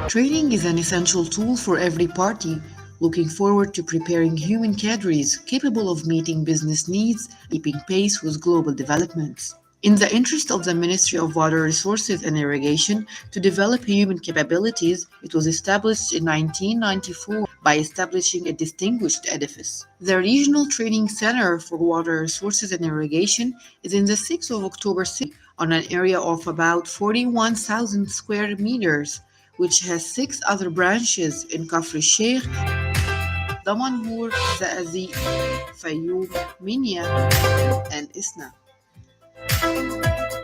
Training is an essential tool for every party looking forward to preparing human cadres capable of meeting business needs, keeping pace with global developments. In the interest of the Ministry of Water Resources and Irrigation to develop human capabilities, it was established in 1994 by establishing a distinguished edifice. The Regional Training Center for Water Resources and Irrigation is in the 6th of October city on an area of about 41,000 square meters, which has six other branches in Kafr Sheikh, Damanhur, Zaqazig, Fayoum, Minya, and Isna.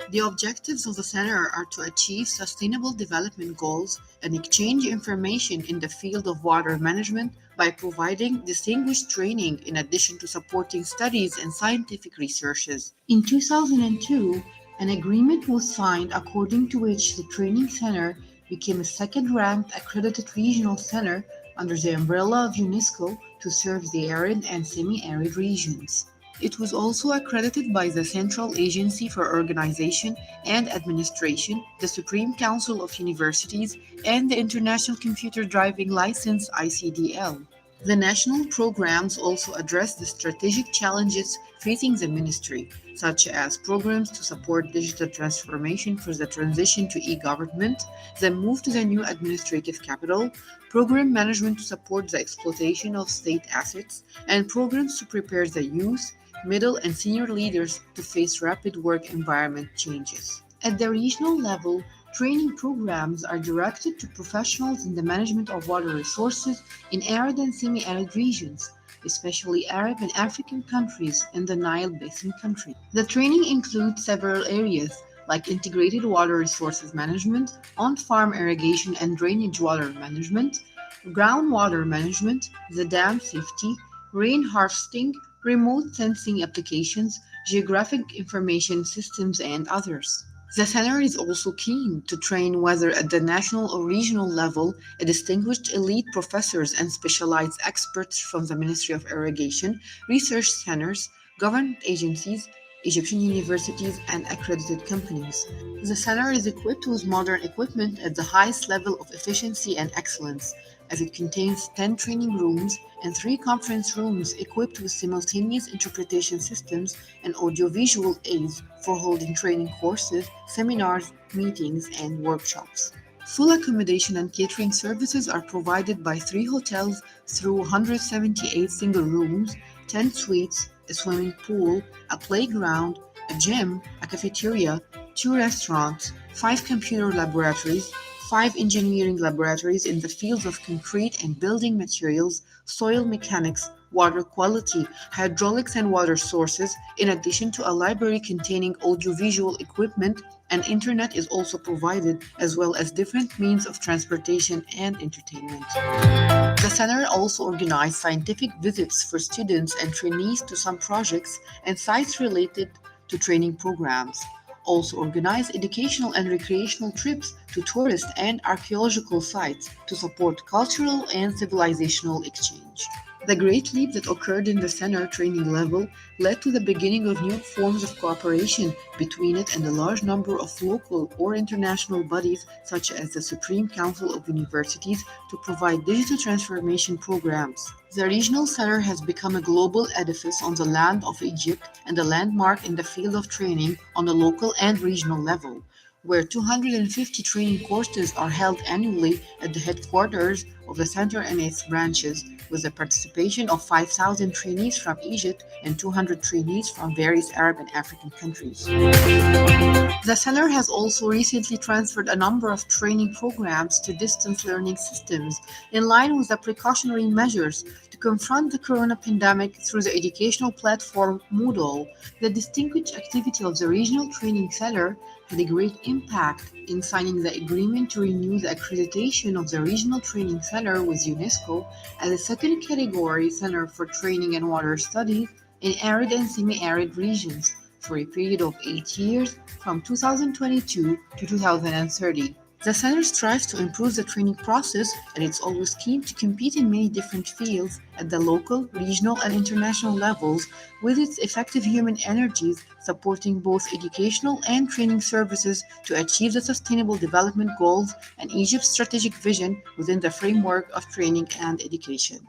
The objectives of the center are to achieve sustainable development goals and exchange information in the field of water management by providing distinguished training in addition to supporting studies and scientific researches. In 2002, an agreement was signed according to which the training center became a second-ranked accredited regional center under the umbrella of UNESCO to serve the arid and semi-arid regions. It was also accredited by the Central Agency for Organization and Administration, the Supreme Council of Universities, and the International Computer Driving License (ICDL). The national programs also address the strategic challenges facing the ministry, such as programs to support digital transformation for the transition to e-government, the move to the new administrative capital, program management to support the exploitation of state assets, and programs to prepare the youth, middle, and senior leaders to face rapid work environment changes. At the regional level, training programs are directed to professionals in the management of water resources in arid and semi-arid regions, especially Arab and African countries and the Nile Basin countries. The training includes several areas like integrated water resources management, on-farm irrigation and drainage water management, groundwater management, the dam safety, rain harvesting, remote sensing applications, geographic information systems, and others. The center is also keen to train, whether at the national or regional level, a distinguished elite professors and specialized experts from the Ministry of Irrigation, research centers, government agencies, Egyptian universities, and accredited companies. The center is equipped with modern equipment at the highest level of efficiency and excellence, as it contains 10 training rooms and 3 conference rooms equipped with simultaneous interpretation systems and audiovisual aids for holding training courses, seminars, meetings, and workshops. Full accommodation and catering services are provided by 3 hotels through 178 single rooms, 10 suites, a swimming pool, a playground, a gym, a cafeteria, 2 restaurants, 5 computer laboratories, 5 engineering laboratories in the fields of concrete and building materials, soil mechanics, water quality, hydraulics and water sources, in addition to a library containing audiovisual equipment, and internet is also provided, as well as different means of transportation and entertainment. The center also organized scientific visits for students and trainees to some projects and sites related to training programs. Also organize educational and recreational trips to tourist and archaeological sites to support cultural and civilizational exchange. The great leap that occurred in the center training level led to the beginning of new forms of cooperation between it and a large number of local or international bodies such as the Supreme Council of Universities to provide digital transformation programs. The regional center has become a global edifice on the land of Egypt and a landmark in the field of training on the local and regional level, where 250 training courses are held annually at the headquarters of the center and its branches, with the participation of 5,000 trainees from Egypt and 200 trainees from various Arab and African countries. The center has also recently transferred a number of training programs to distance learning systems in line with the precautionary measures to confront the corona pandemic through the educational platform Moodle. The distinguished activity of the Regional Training Center had a great impact in signing the agreement to renew the accreditation of the Regional Training Center with UNESCO as a second category center for training and water studies in arid and semi-arid regions for a period of 8 years from 2022 to 2030. The center strives to improve the training process and it's always keen to compete in many different fields at the local, regional, and international levels with its effective human energies supporting both educational and training services to achieve the Sustainable Development Goals and Egypt's strategic vision within the framework of training and education.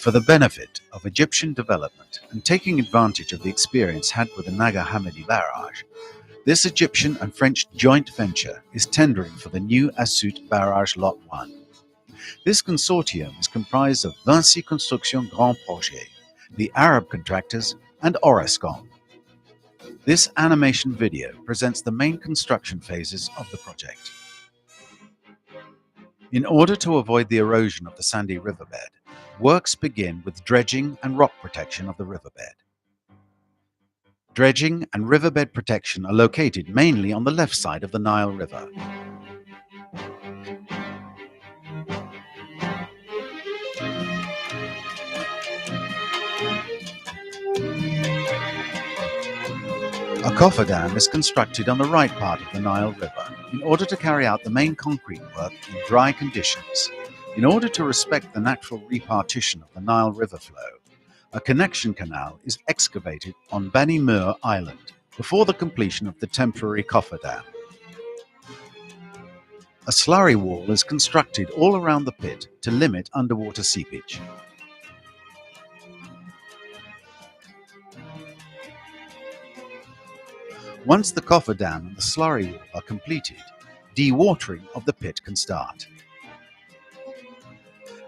For the benefit of Egyptian development and taking advantage of the experience had with the Naga Hamidi Barrage, this Egyptian and French joint venture is tendering for the new Asyut Barrage Lot 1. This consortium is comprised of Vinci Construction Grand Projet, the Arab contractors, and Orascom. This animation video presents the main construction phases of the project. In order to avoid the erosion of the sandy riverbed, works begin with dredging and rock protection of the riverbed. Dredging and riverbed protection are located mainly on the left side of the Nile River. A cofferdam is constructed on the right part of the Nile River in order to carry out the main concrete work in dry conditions. In order to respect the natural repartition of the Nile River flow, a connection canal is excavated on Bani Mur Island before the completion of the temporary cofferdam. A slurry wall is constructed all around the pit to limit underwater seepage. Once the cofferdam and the slurry wall are completed, dewatering of the pit can start.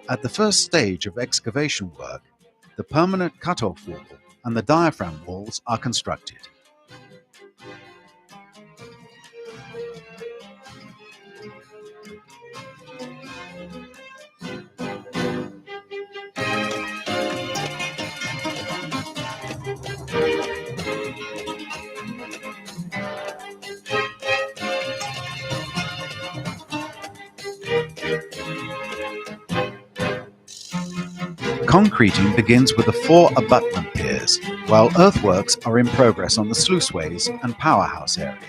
At the first stage of excavation work, the permanent cut-off wall and the diaphragm walls are constructed. Concreting begins with the 4 abutment piers, while earthworks are in progress on the sluiceways and powerhouse area.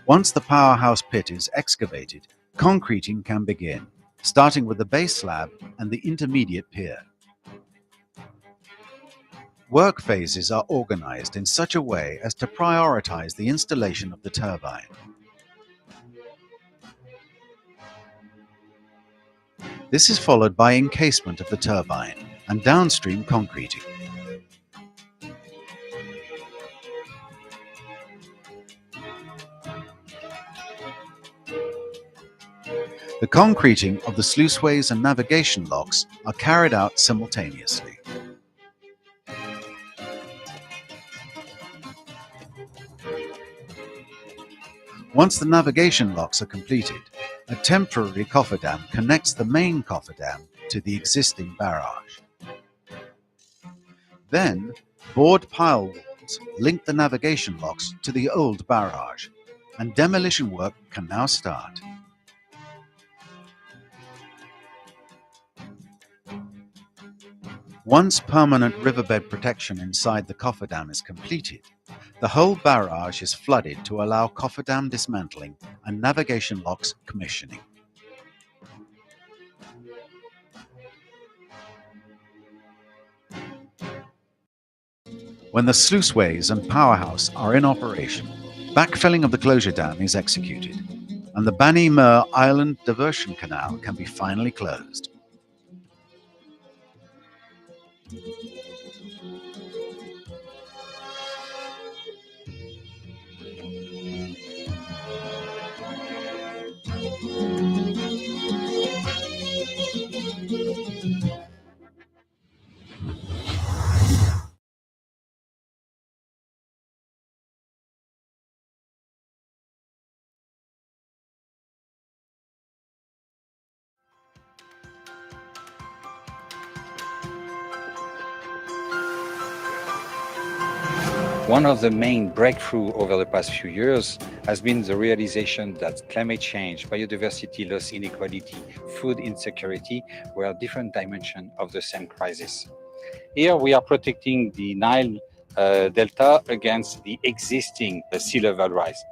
Once the powerhouse pit is excavated, concreting can begin, starting with the base slab and the intermediate pier. Work phases are organized in such a way as to prioritize the installation of the turbine. This is followed by encasement of the turbine and downstream concreting. The concreting of the sluiceways and navigation locks are carried out simultaneously. Once the navigation locks are completed, a temporary cofferdam connects the main cofferdam to the existing barrage. Then, board pile walls link the navigation locks to the old barrage, and demolition work can now start. Once permanent riverbed protection inside the cofferdam is completed, the whole barrage is flooded to allow cofferdam dismantling and navigation locks commissioning. When the sluiceways and powerhouse are in operation, backfilling of the closure dam is executed, and the Bani Mur Island Diversion Canal can be finally closed. One of the main breakthroughs over the past few years has been the realization that climate change, biodiversity loss, inequality, food insecurity were different dimensions of the same crisis. Here we are protecting the Nile Delta against the existing sea level rise.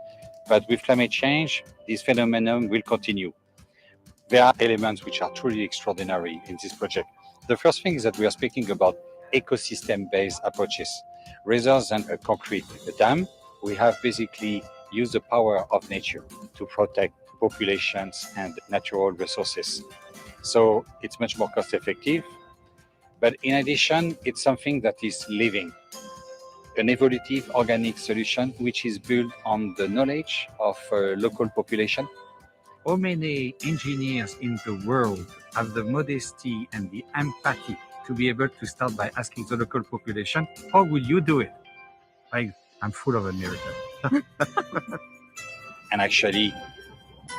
But with climate change, this phenomenon will continue. There are elements which are truly extraordinary in this project. The first thing is that we are speaking about ecosystem-based approaches. Rather than a concrete dam, we have basically used the power of nature to protect populations and natural resources. So it's much more cost effective. But in addition, it's something that is living, an evolutive organic solution which is built on the knowledge of local population. How many engineers in the world have the modesty and the empathy to be able to start by asking the local population, how would you do it? Like, I'm full of a miracle. And actually,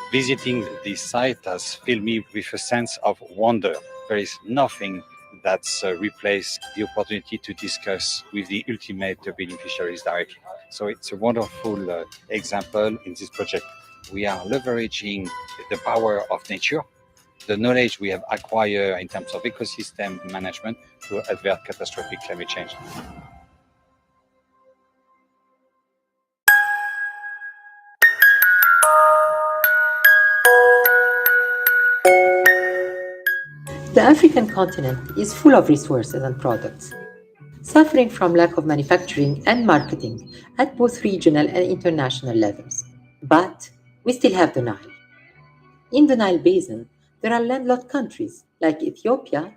visiting this site has filled me with a sense of wonder. There is nothing that's replaced the opportunity to discuss with the ultimate beneficiaries directly. So it's a wonderful example in this project. We are leveraging the power of nature, the knowledge we have acquired in terms of ecosystem management to avert catastrophic climate change. The African continent is full of resources and products, suffering from lack of manufacturing and marketing at both regional and international levels. But we still have the Nile. In the Nile Basin, there are landlocked countries like Ethiopia,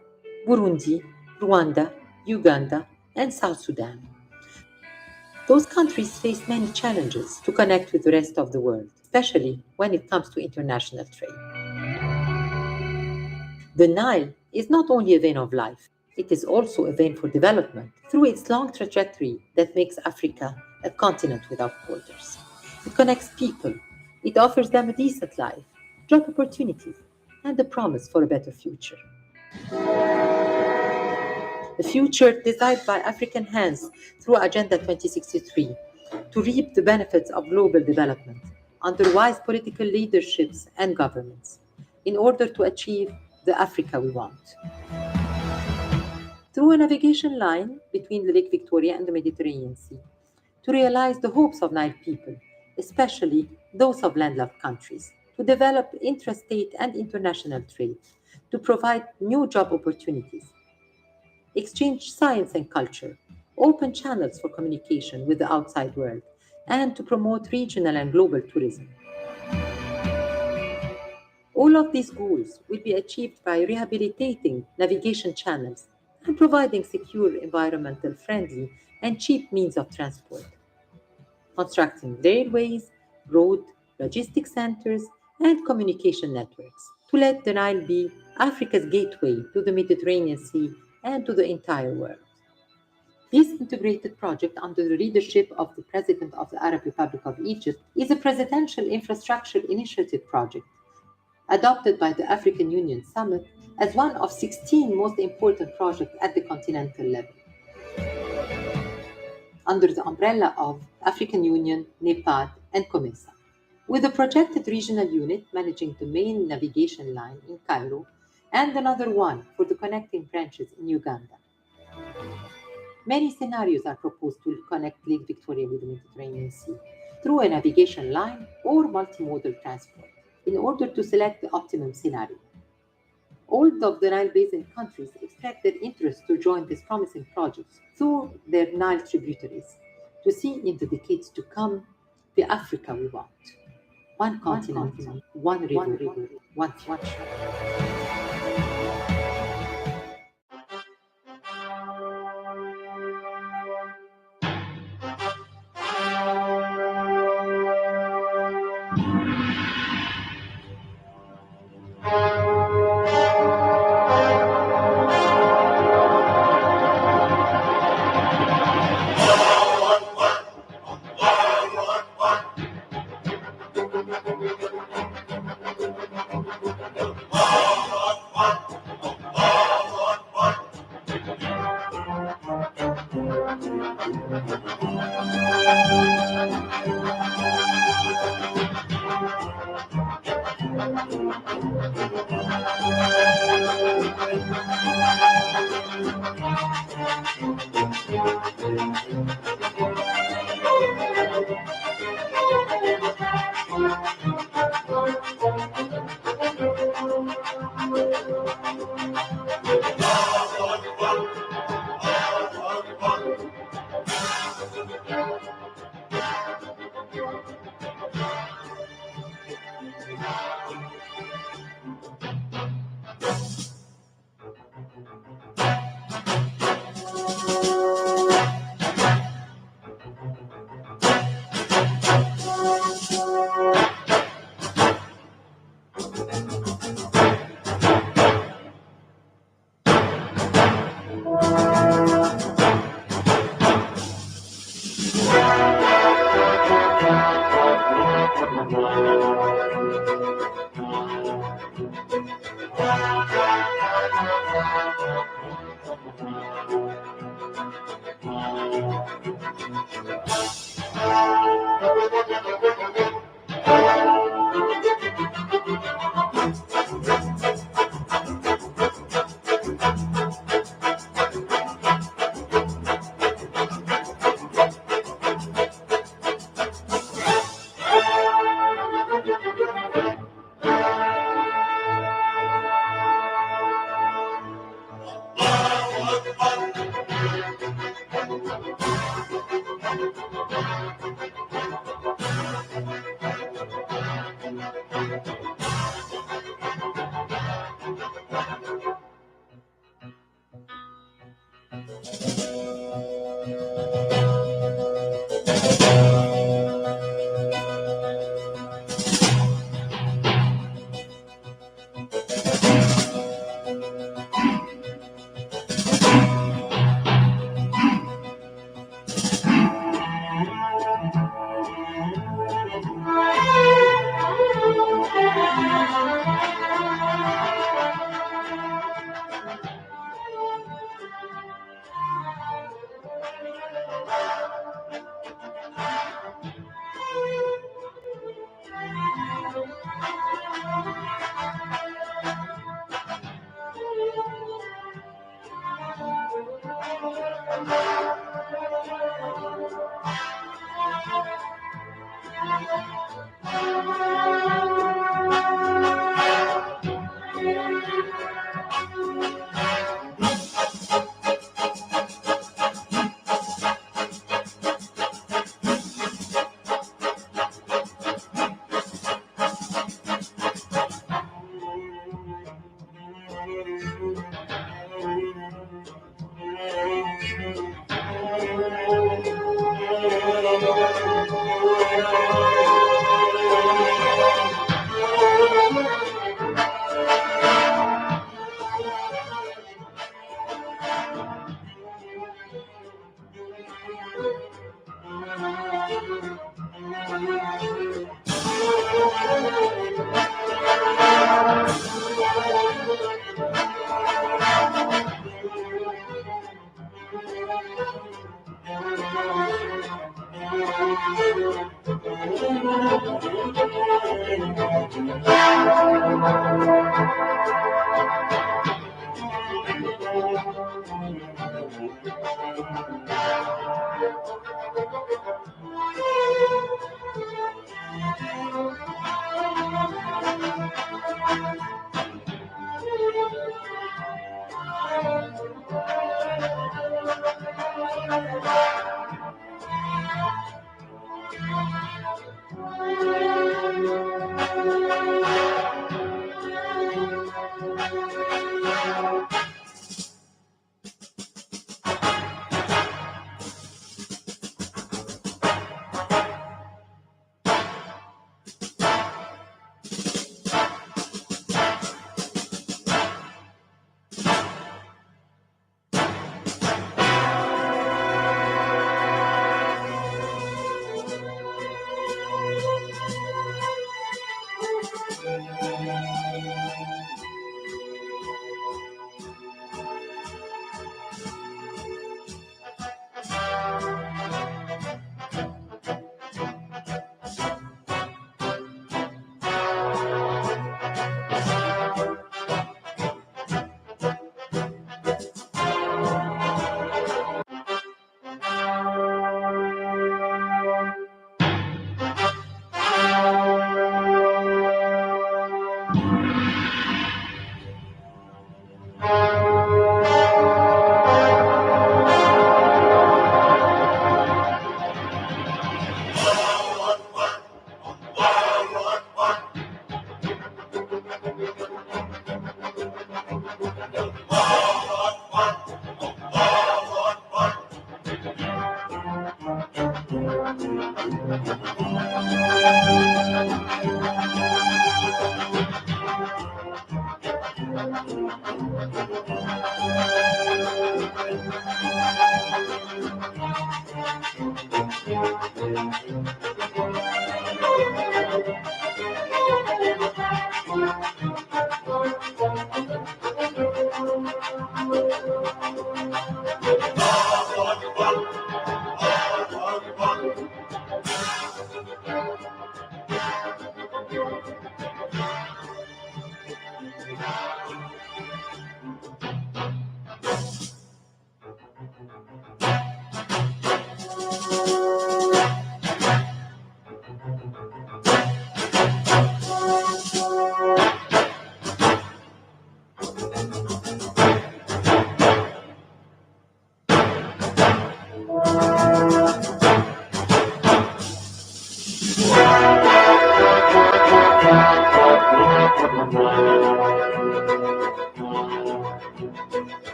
Burundi, Rwanda, Uganda, and South Sudan. Those countries face many challenges to connect with the rest of the world, especially when it comes to international trade. The Nile is not only a vein of life, it is also a vein for development through its long trajectory that makes Africa a continent without borders. It connects people, it offers them a decent life, job opportunities, and a promise for a better future. A future designed by African hands through Agenda 2063 to reap the benefits of global development under wise political leaderships and governments in order to achieve the Africa we want. Through a navigation line between the Lake Victoria and the Mediterranean Sea, to realize the hopes of Nile people, especially those of landlocked countries, to develop intrastate and international trade, to provide new job opportunities, exchange science and culture, open channels for communication with the outside world, and to promote regional and global tourism. All of these goals will be achieved by rehabilitating navigation channels and providing secure, environmental friendly, and cheap means of transport, constructing railways, road, logistics centers, and communication networks to let the Nile be Africa's gateway to the Mediterranean Sea and to the entire world. This integrated project, under the leadership of the President of the Arab Republic of Egypt, is a presidential infrastructure initiative project adopted by the African Union Summit as one of 16 most important projects at the continental level, under the umbrella of African Union, Nepal, and COMESA, with a projected regional unit managing the main navigation line in Cairo and another one for the connecting branches in Uganda. Many scenarios are proposed to connect Lake Victoria with the Mediterranean Sea through a navigation line or multimodal transport in order to select the optimum scenario. All of the Nile Basin countries expressed their interest to join this promising project through their Nile tributaries to see in the decades to come the Africa we want. One continent, one river, one future.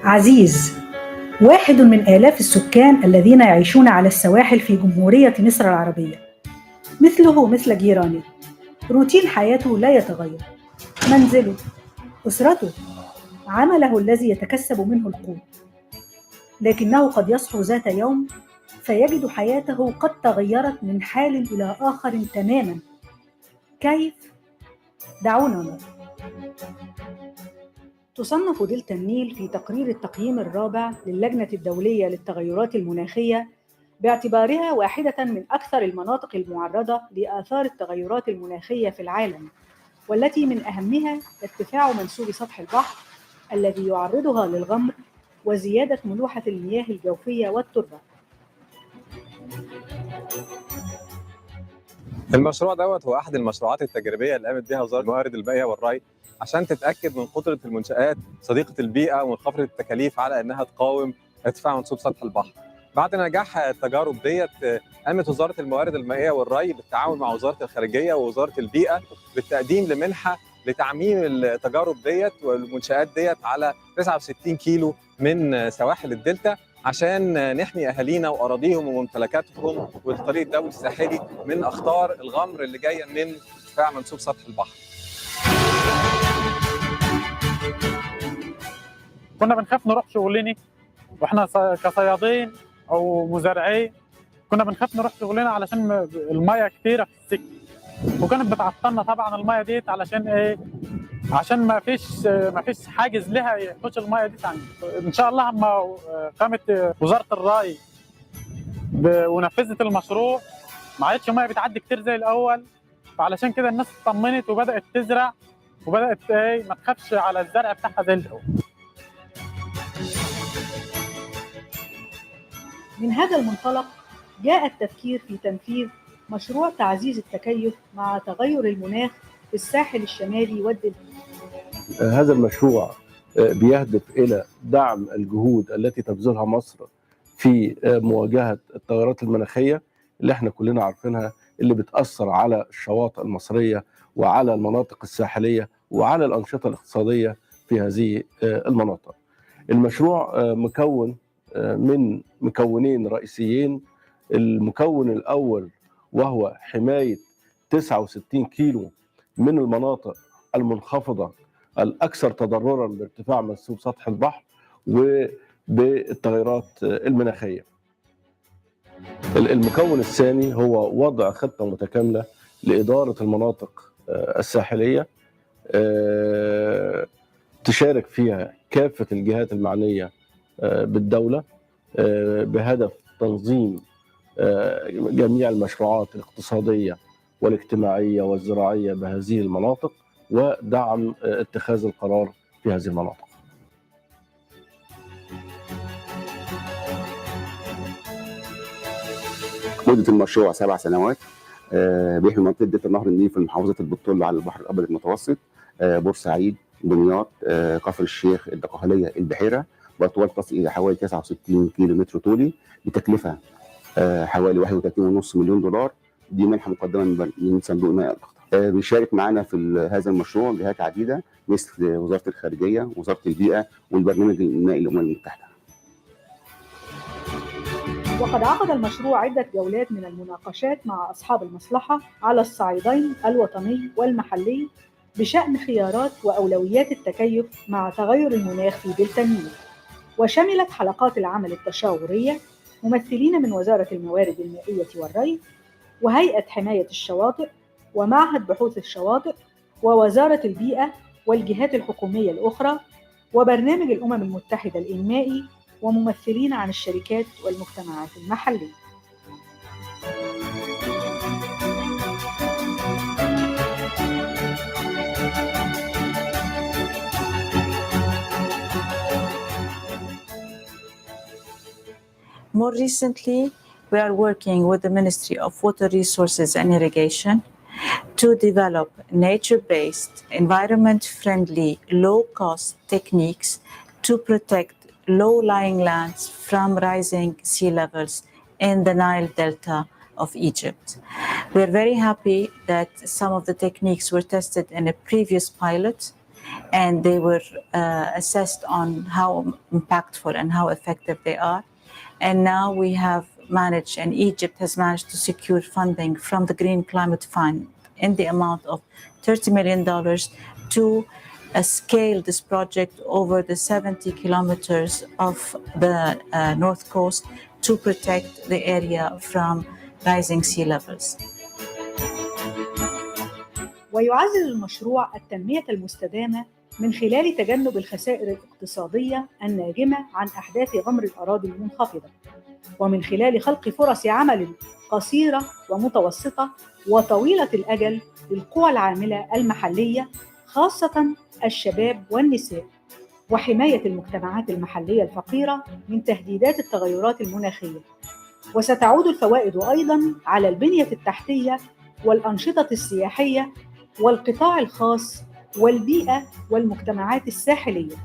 عزيز، واحد من آلاف السكان الذين يعيشون على السواحل في جمهورية مصر العربية، مثله مثل جيرانه، روتين حياته لا يتغير، منزله، أسرته، عمله الذي يتكسب منه القوت، لكنه قد يصحو ذات يوم فيجد حياته قد تغيرت من حال إلى آخر تماما. كيف؟ دعونا نرى. تصنف دلتا النيل في تقرير التقييم الرابع للجنة الدولية للتغيرات المناخية باعتبارها واحدة من أكثر المناطق المعرضة لآثار التغيرات المناخية في العالم، والتي من أهمها ارتفاع منسوب سطح البحر الذي يعرضها للغمر وزيادة ملوحة المياه الجوفية والتربة. المشروع دوت هو أحد المشروعات التجريبية اللي قامت بها وزارة الموارد المائية والري عشان تتأكد من قدرة المنشآت صديقة البيئة ومنخفضة التكاليف على أنها تقاوم ارتفاع منسوب سطح البحر. بعد نجاح التجارب ديت قامت وزارة الموارد المائية والري بالتعاون مع وزارة الخارجية ووزارة البيئة بالتقديم لمنحة لتعميم التجارب ديت والمنشآت ديت على 69 كيلو من سواحل الدلتا عشان نحمي أهالينا وأراضيهم وممتلكاتهم والطريق الدولي الساحلي من أخطار الغمر اللي جاية من ارتفاع منسوب سطح البحر. كنا بنخاف نروح شغلنا واحنا كصيادين او مزارعين، كنا بنخاف نروح شغلنا علشان الميه كتيره في السكه، وكانت بتعطلنا طبعا الميه ديت علشان ايه؟ عشان ما فيش حاجز لها يخش الميه دي عنده. ان شاء الله اما قامت وزاره الري ونفذت المشروع ما عادش ميه بتعدي كتير زي الاول، فعلشان كده الناس اطمنت وبدات تزرع وبدات ايه ما تخافش على الزرع بتاعها زي الاول. من هذا المنطلق جاء التفكير في تنفيذ مشروع تعزيز التكيف مع تغير المناخ في الساحل الشمالي والدلتا. هذا المشروع بيهدف إلى دعم الجهود التي تبذلها مصر في مواجهة التغيرات المناخية اللي احنا كلنا عارفينها، اللي بتأثر على الشواطئ المصرية وعلى المناطق الساحلية وعلى الأنشطة الاقتصادية في هذه المناطق. المشروع مكون من مكونين رئيسيين. المكون الأول وهو حماية 69 كيلو من المناطق المنخفضة الأكثر تضرراً بارتفاع منسوب سطح البحر وبالتغيرات المناخية. المكون الثاني هو وضع خطة متكاملة لإدارة المناطق الساحلية تشارك فيها كافة الجهات المعنية بالدولة بهدف تنظيم جميع المشروعات الاقتصادية والاجتماعية والزراعية بهذه المناطق ودعم اتخاذ القرار في هذه المناطق. مدة المشروع 7 سنوات. بيحمي منطقة دلتا نهر النيل في محافظة البطول على البحر الأبيض المتوسط، بورسعيد، دمياط، كفر الشيخ، الدقهلية، البحيرة، بأطوال تصل إلى حوالي 69 كيلو متر طولي بتكلفة حوالي 31.5 مليون دولار. دي منحة مقدمة من صندوق المائة الأخضر. بيشارك معنا في هذا المشروع جهات عديدة مثل وزارة الخارجية، وزارة البيئة، والبرنامج المائي للأمم المتحدة. وقد عقد المشروع عدة جولات من المناقشات مع أصحاب المصلحة على الصعيدين الوطني والمحلي بشأن خيارات وأولويات التكيف مع تغير المناخ في دلتا النيل، وشملت حلقات العمل التشاورية ممثلين من وزارة الموارد المائية والري، وهيئة حماية الشواطئ، ومعهد بحوث الشواطئ، ووزارة البيئة، والجهات الحكومية الأخرى، وبرنامج الأمم المتحدة الإنمائي، وممثلين عن الشركات والمجتمعات المحلية. More recently, we are working with the Ministry of Water Resources and Irrigation to develop nature-based, environment-friendly, low-cost techniques to protect low-lying lands from rising sea levels in the Nile Delta of Egypt. We're very happy that some of the techniques were tested in a previous pilot, and they were assessed on how impactful and how effective they are. And now we have managed, and Egypt has managed to secure funding from the Green Climate Fund in the amount of $30 million to scale this project over the 70 kilometers of the North Coast to protect the area from rising sea levels. ويعزز المشروع التنمية المستدامة من خلال تجنب الخسائر الاقتصادية الناجمة عن أحداث غمر الأراضي المنخفضة، ومن خلال خلق فرص عمل قصيرة ومتوسطة وطويلة الأجل للقوى العاملة المحلية، خاصة الشباب والنساء، وحماية المجتمعات المحلية الفقيرة من تهديدات التغيرات المناخية. وستعود الفوائد أيضاً على البنية التحتية والأنشطة السياحية والقطاع الخاص والبيئة والمجتمعات الساحلية.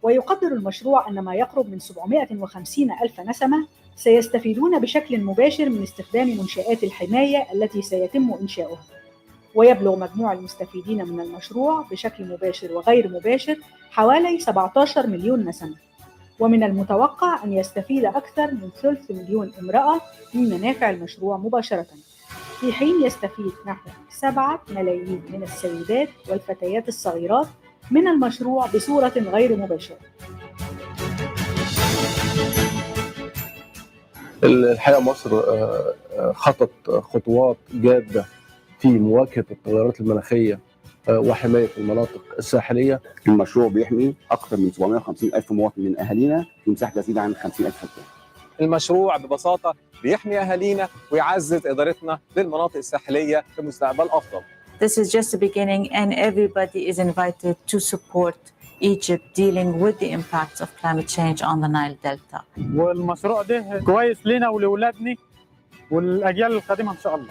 ويقدر المشروع أن ما يقرب من 750 ألف نسمة سيستفيدون بشكل مباشر من استخدام منشآت الحماية التي سيتم إنشاؤها، ويبلغ مجموع المستفيدين من المشروع بشكل مباشر وغير مباشر حوالي 17 مليون نسمة. ومن المتوقع أن يستفيد أكثر من 3 مليون امرأة من منافع المشروع مباشرة، في حين يستفيد نحو 7 ملايين من السيدات والفتيات الصغيرات من المشروع بصورة غير مباشرة. الحقيقة مصر خطت خطوات جادة في مواجهة التغيرات المناخية وحماية المناطق الساحلية. المشروع بيحمي أكثر من 750 ألف مواطن من أهالينا في مساحة تزيد عن 50 ألف هكتار. المشروع ببساطة بيحمي أهالينا ويعزز إدارتنا للمناطق الساحلية لمستقبل أفضل. This is just the beginning, and everybody is invited to support Egypt dealing with the impacts of climate change on the Nile Delta. والمشروع ده كويس لنا ولأولادنا والأجيال القادمة إن شاء الله.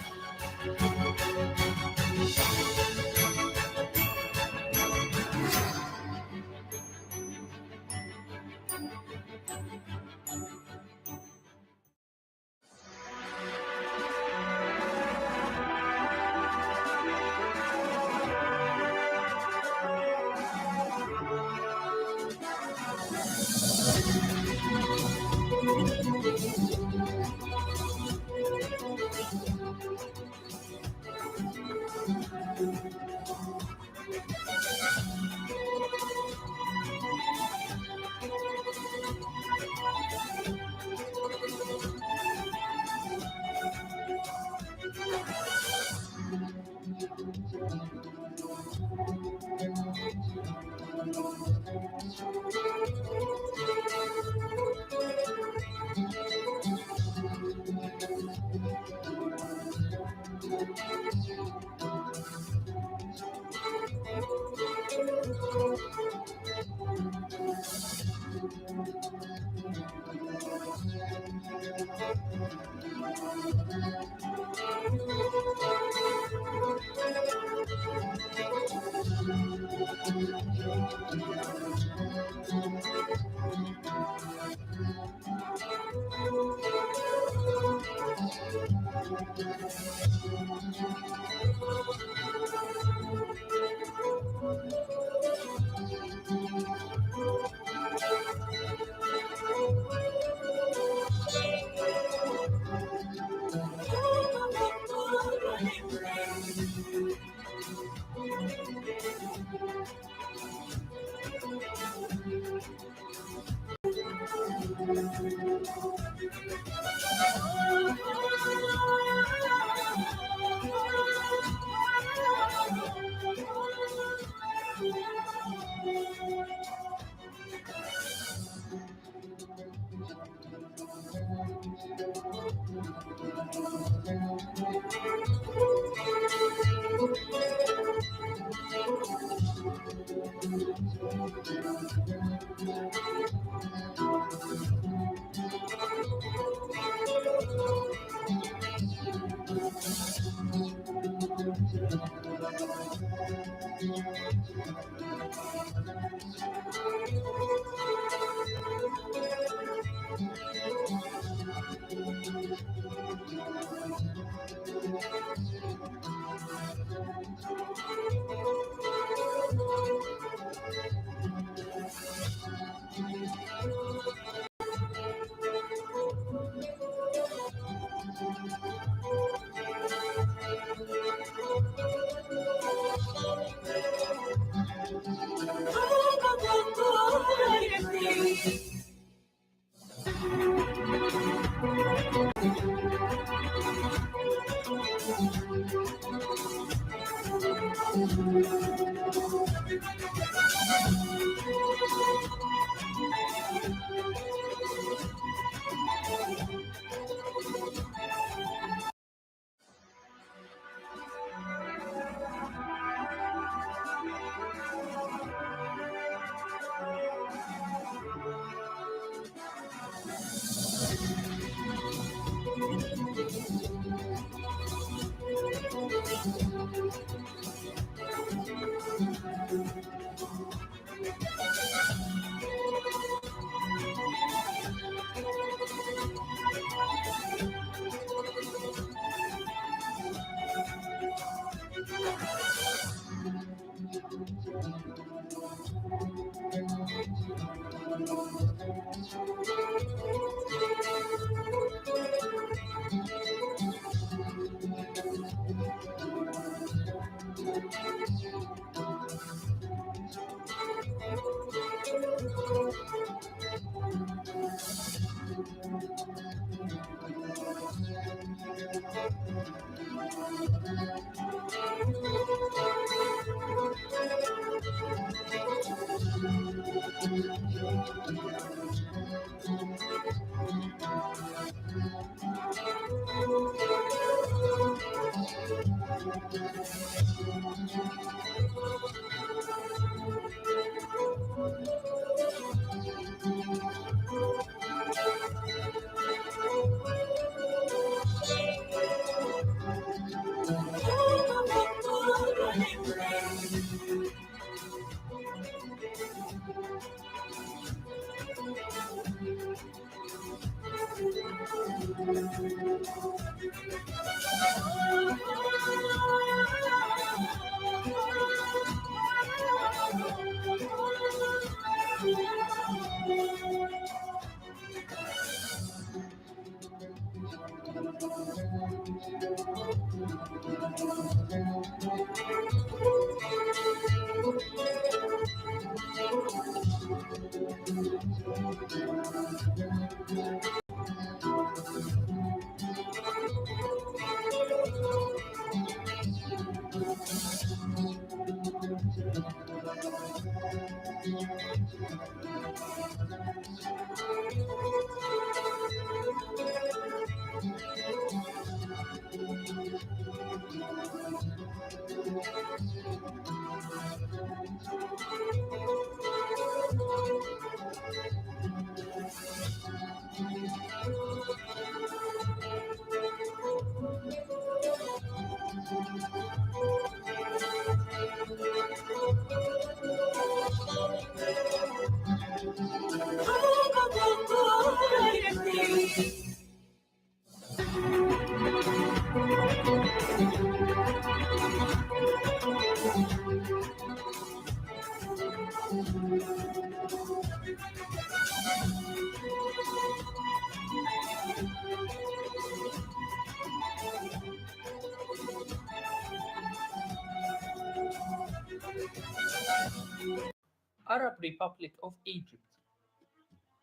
Arab Republic of Egypt,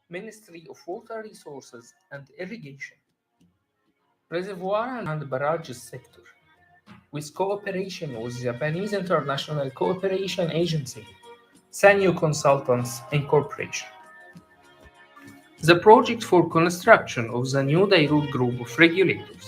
Ministry of Water Resources and Irrigation, Reservoir and Barrage sector, with cooperation with Japanese International Cooperation Agency, Sanyo Consultants Incorporation. The project for construction of the new Dayrout group of regulators.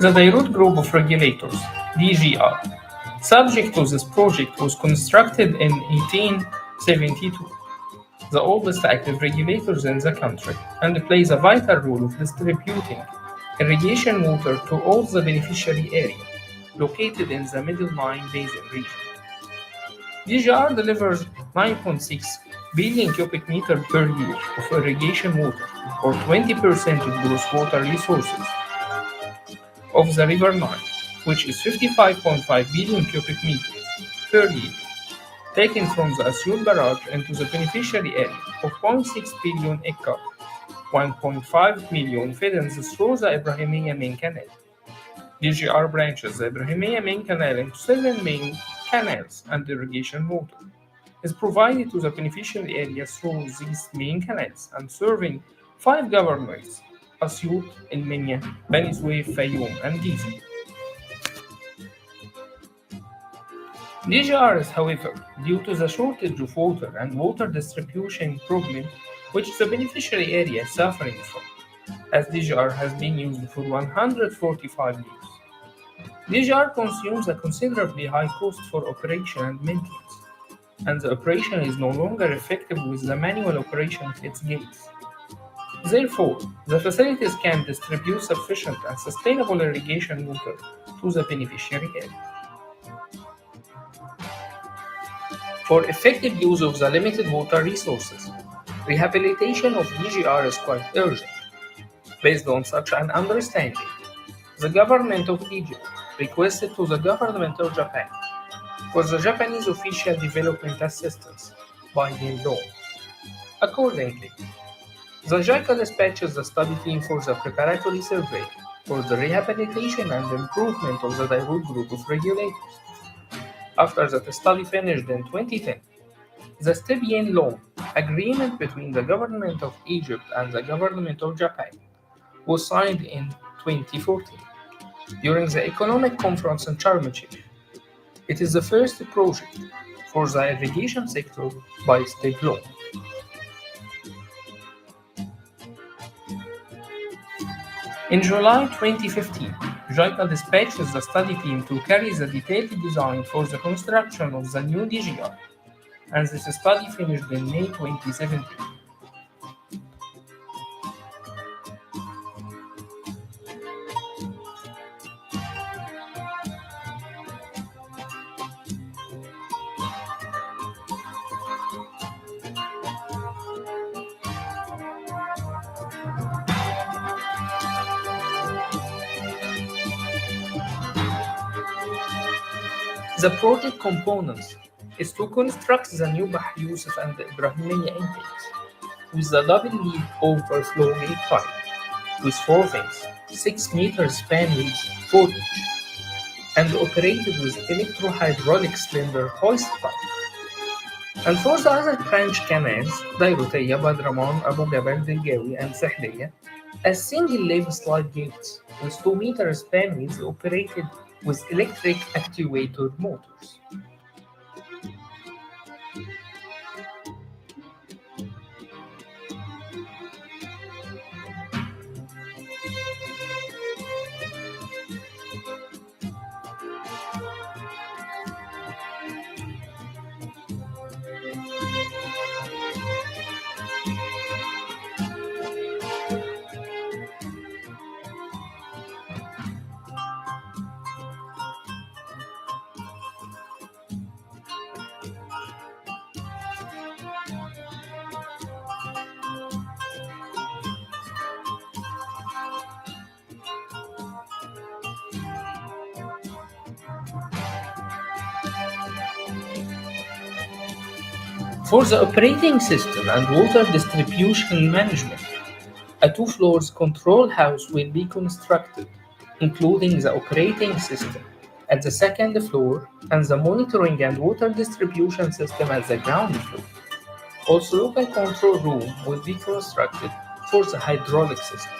The Dayrout Group of Regulators, DGR, subject to this project, was constructed in 1872, the oldest active regulators in the country, and plays a vital role of distributing irrigation water to all the beneficiary area located in the Middle Nile Basin region. DGR delivers 9.6 billion cubic meters per year of irrigation water, or 20% of gross water resources of the River Nile, which is 55.5 billion cubic meters per year, taken from the Asyut Barrage into the beneficiary area of 0.6 billion hectares, 1.5 million fiddens through the Ibrahimiya Main Canal. DGR branches the Ibrahimiya Main Canal into 7 main canals, and irrigation water is provided to the beneficiary area through these main canals and serving 5 governorates: Asyut, El Minya, Bani Suef, Fayoum, and Giza. DGR is, however, due to the shortage of water and water distribution problem which the beneficiary area is suffering from, as DGR has been used for 145 years. DGR consumes a considerably high cost for operation and maintenance, and the operation is no longer effective with the manual operation of its gates. Therefore, the facilities can distribute sufficient and sustainable irrigation water to the beneficiary area. For effective use of the limited water resources, rehabilitation of DGR is quite urgent. Based on such an understanding, the government of Egypt requested to the government of Japan for the Japanese official development assistance by law. Accordingly, the JICA dispatches the study team for the preparatory survey for the rehabilitation and improvement of the Dayrout Group of Regulators. After that study finished in 2010, the Stibyen Law agreement between the government of Egypt and the government of Japan was signed in 2014 during the economic conference in Sharm el-Sheikh. It is the first project for the irrigation sector by state law. In July 2015, JICA dispatches the study team to carry the detailed design for the construction of the new DGR, and this study finished in May 2017. The project components is to construct the new Bahr Yusuf and the Ibrahimiya intakes with the double lead overflow gate pipe with 4 fins, 6 meters span width for each, and operated with electro-hydraulic cylinder hoist pipe. And for the other branch canals, Dayroutiyya, Badraman, Abu Gabal, Dilgawi, and Sahliya, as single leaf slide gates with 2 meters span width operated with electric actuator motors. For the operating system and water distribution management, a 2-floor control house will be constructed, including the operating system at the 2nd floor and the monitoring and water distribution system at the ground floor. Also, local control room will be constructed for the hydraulic system.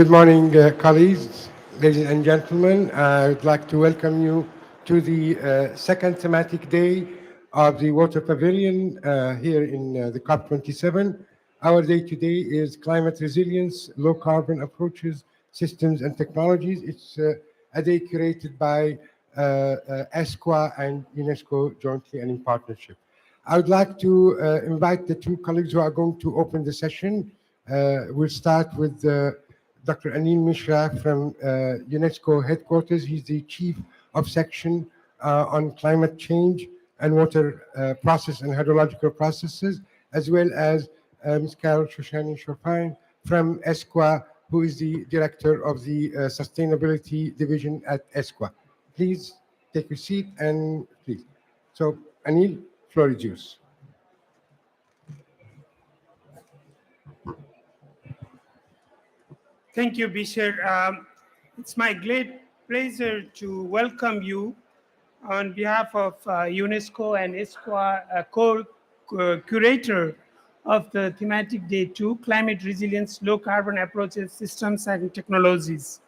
Good morning, colleagues, ladies and gentlemen. I would like to welcome you to the second thematic day of the Water Pavilion here in the COP27. Our day today is climate resilience, low carbon approaches, systems and technologies. It's a day curated by ESCWA and UNESCO jointly and in partnership. I would like to invite the two colleagues who are going to open the session. We'll start with Dr. Anil Mishra from UNESCO headquarters. He's the chief of section on climate change and water process and hydrological processes, as well as Ms. Carol Shoshani Chopin from ESCWA, who is the director of the sustainability division at ESCWA. Please take your seat and please. So, Anil, floor is yours. Thank you, Bishir. It's my great pleasure to welcome you on behalf of UNESCO and ESCWA, co-curator of the thematic day 2, Climate Resilience, Low Carbon Approaches, Systems and Technologies.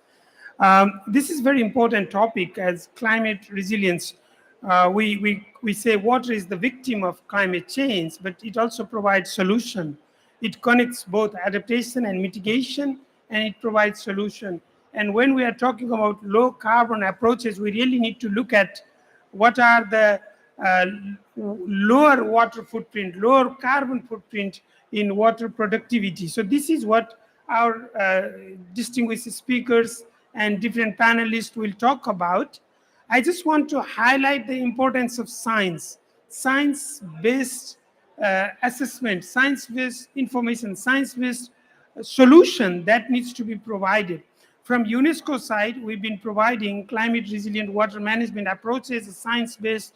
This is a very important topic as climate resilience. We say water is the victim of climate change, but it also provides solution. It connects both adaptation and mitigation, and it provides solution. And when we are talking about low carbon approaches, we really need to look at what are the lower water footprint, lower carbon footprint in water productivity. So this is what our distinguished speakers and different panelists will talk about. I just want to highlight the importance of science, science-based assessment, science-based information, science-based solution that needs to be provided. From UNESCO side, we've been providing climate resilient water management approaches, science-based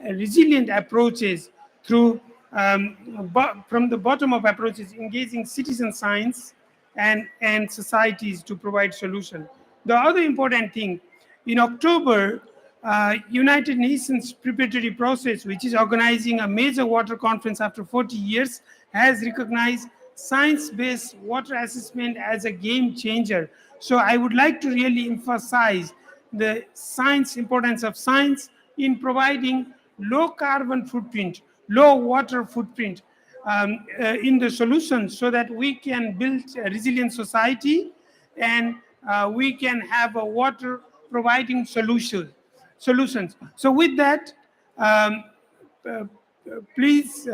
resilient approaches through, from the bottom of approaches, engaging citizen science and societies to provide solution. The other important thing, in October, United Nations preparatory process, which is organizing a major water conference after 40 years, has recognized science-based water assessment as a game changer. So I would like to really emphasize the importance of science in providing low carbon footprint, low water footprint in the solution, so that we can build a resilient society and we can have a water providing solutions. So with that, please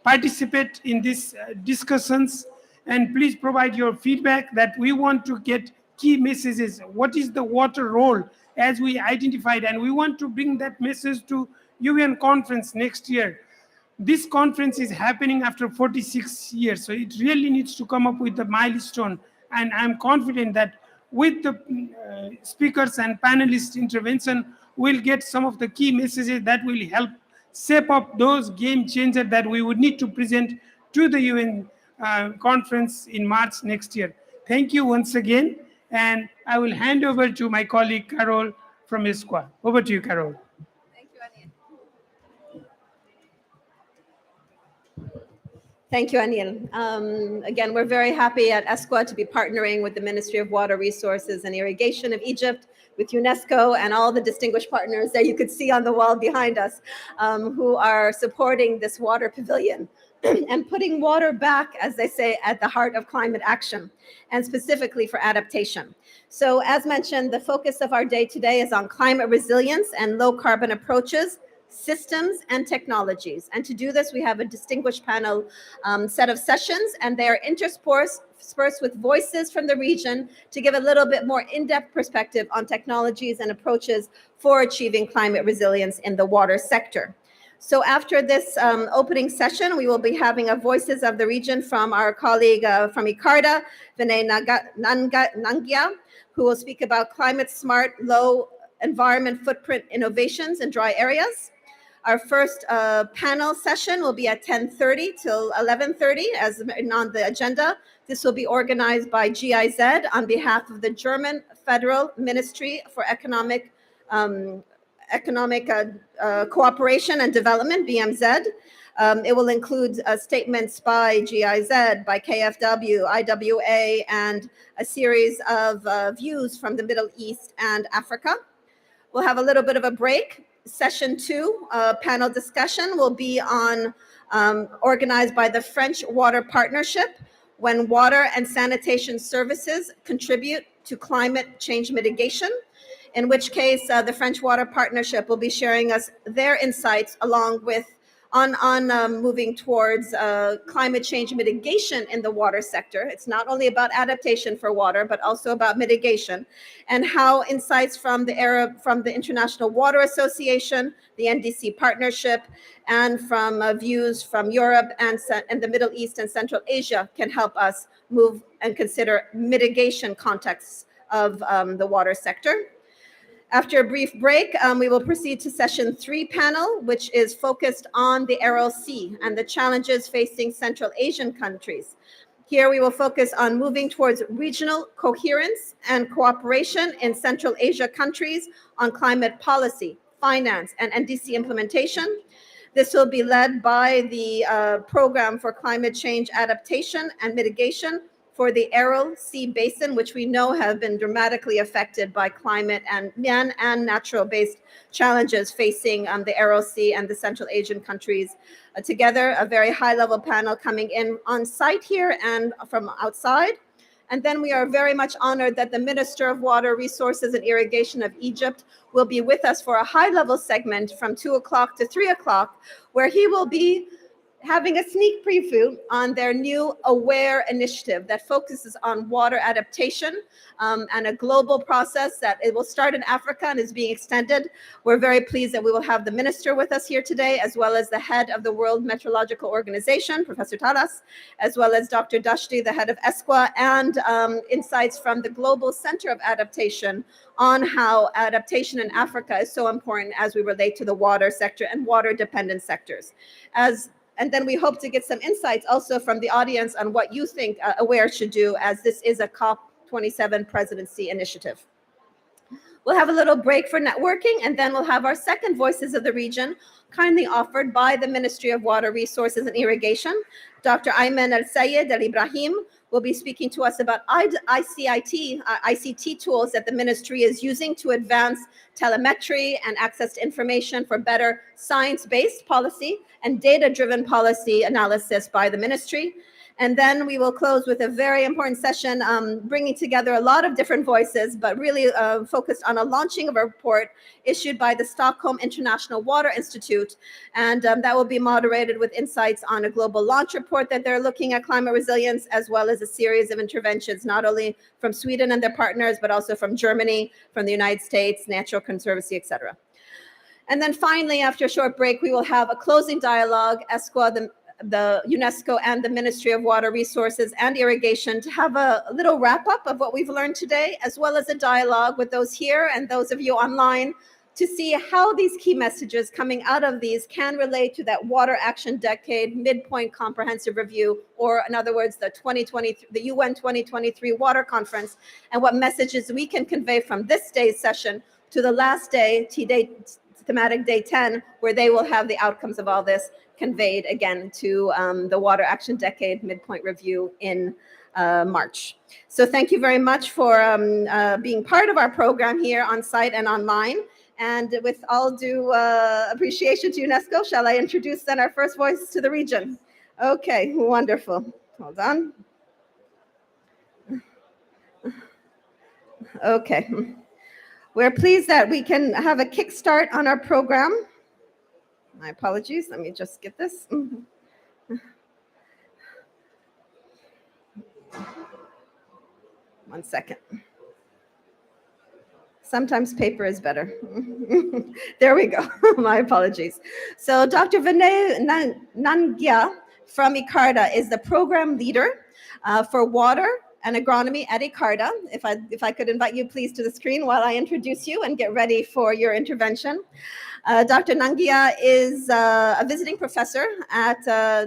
participate in these discussions, and please provide your feedback that we want to get key messages. What is the water role as we identified, and we want to bring that message to UN conference next year. This conference is happening after 46 years, so it really needs to come up with the milestone, and I'm confident that with the speakers and panelists intervention, we'll get some of the key messages that will help shape up those game changers that we would need to present to the UN conference in March next year. Thank you once again, and I will hand over to my colleague Carol from ESCWA. Over to you, Carol. Thank you, Anil. Thank you, Anil. Again, we're very happy at ESCWA to be partnering with the Ministry of Water Resources and Irrigation of Egypt, with UNESCO and all the distinguished partners that you could see on the wall behind us, who are supporting this water pavilion and putting water back, as they say, at the heart of climate action, and specifically for adaptation. So as mentioned, the focus of our day today is on climate resilience and low carbon approaches, systems and technologies. And to do this, we have a distinguished panel set of sessions, and they are interspersed with voices from the region to give a little bit more in-depth perspective on technologies and approaches for achieving climate resilience in the water sector. So after this opening session, we will be having a voices of the region from our colleague from ICARDA, Vinay Nangia, who will speak about climate smart, low environment footprint innovations in dry areas. Our first panel session will be at 10:30 till 11:30 as on the agenda. This will be organized by GIZ on behalf of the German Federal Ministry for Economic Economic Cooperation and Development, BMZ. It will include statements by GIZ, by KfW, IWA, and a series of views from the Middle East and Africa. We'll have a little bit of a break. Session 2, panel discussion, will be on organized by the French Water Partnership, when water and sanitation services contribute to climate change mitigation, in which case the French Water Partnership will be sharing us their insights along with on moving towards climate change mitigation in the water sector. It's not only about adaptation for water, but also about mitigation, and how insights from the International Water Association, the NDC partnership, and from views from Europe and the Middle East and Central Asia can help us move and consider mitigation contexts of the water sector. After a brief break, we will proceed to session 3 panel, which is focused on the Aral Sea and the challenges facing Central Asian countries. Here we will focus on moving towards regional coherence and cooperation in Central Asia countries on climate policy, finance, and NDC implementation. This will be led by the Program for Climate Change Adaptation and Mitigation for the Aral Sea Basin, which we know have been dramatically affected by climate and natural-based challenges facing the Aral Sea and the Central Asian countries. Together, a very high-level panel coming in on site here and from outside. And then we are very much honored that the Minister of Water Resources and Irrigation of Egypt will be with us for a high-level segment from 2 o'clock to 3 o'clock, where he will be having a sneak preview on their new AWARE initiative that focuses on water adaptation and a global process that it will start in Africa and is being extended. We're very pleased that we will have the minister with us here today, as well as the head of the World Meteorological Organization, Professor Talas, as well as Dr. Dashti, the head of ESCWA, and insights from the Global Center of Adaptation on how adaptation in Africa is so important as we relate to the water sector and water-dependent sectors. And then we hope to get some insights also from the audience on what you think AWARE should do, as this is a COP27 presidency initiative. We'll have a little break for networking, and then we'll have our second Voices of the Region, kindly offered by the Ministry of Water Resources and Irrigation. Dr. Ayman Al-Sayed Al-Ibrahim will be speaking to us about ICT tools that the ministry is using to advance telemetry and access to information for better science-based policy and data-driven policy analysis by the ministry. And then we will close with a very important session, bringing together a lot of different voices, but really focused on a launching of a report issued by the Stockholm International Water Institute. And that will be moderated with insights on a global launch report that they're looking at climate resilience, as well as a series of interventions, not only from Sweden and their partners, but also from Germany, from the United States, Natural Conservancy, et cetera. And then finally, after a short break, we will have a closing dialogue, ESCWA, the UNESCO, and the Ministry of Water Resources and Irrigation, to have a little wrap up of what we've learned today, as well as a dialogue with those here and those of you online, to see how these key messages coming out of these can relate to that Water Action Decade Midpoint Comprehensive Review, or in other words, the UN 2023 Water Conference, and what messages we can convey from this day's session to the last day, thematic day 10, where they will have the outcomes of all this conveyed again to the Water Action Decade Midpoint Review in March. So thank you very much for being part of our program here on site and online. And with all due appreciation to UNESCO, shall I introduce then our first voice to the region? Okay, wonderful. Hold on. Okay. We're pleased that we can have a kickstart on our program. My apologies. Let me just get this. One second. Sometimes paper is better. There we go. My apologies. So Dr. Vinay Nangia from ICARDA is the program leader for water and agronomy at ICARDA. If I could invite you please to the screen while I introduce you and get ready for your intervention. Dr. Nangia is a visiting professor at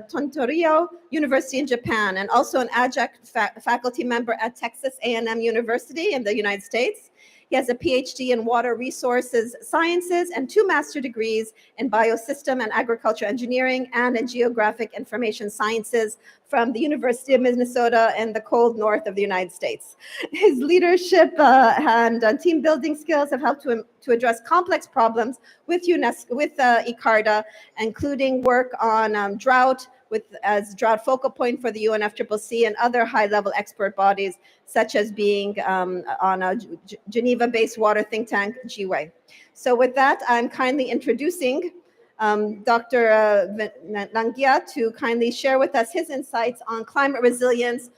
Tontorio University in Japan, and also an adjunct faculty member at Texas A&M University in the United States. He has a PhD in water resources sciences and 2 master degrees in biosystem and agriculture engineering and in geographic information sciences from the University of Minnesota in the cold north of the United States. His leadership and team building skills have helped to address complex problems with UNESCO, with ICARDA, including work on drought, as drought focal point for the UNFCCC and other high-level expert bodies, such as being on a Geneva-based water think tank, GWA. So with that, I'm kindly introducing Dr. Nangia to kindly share with us his insights on climate resilience,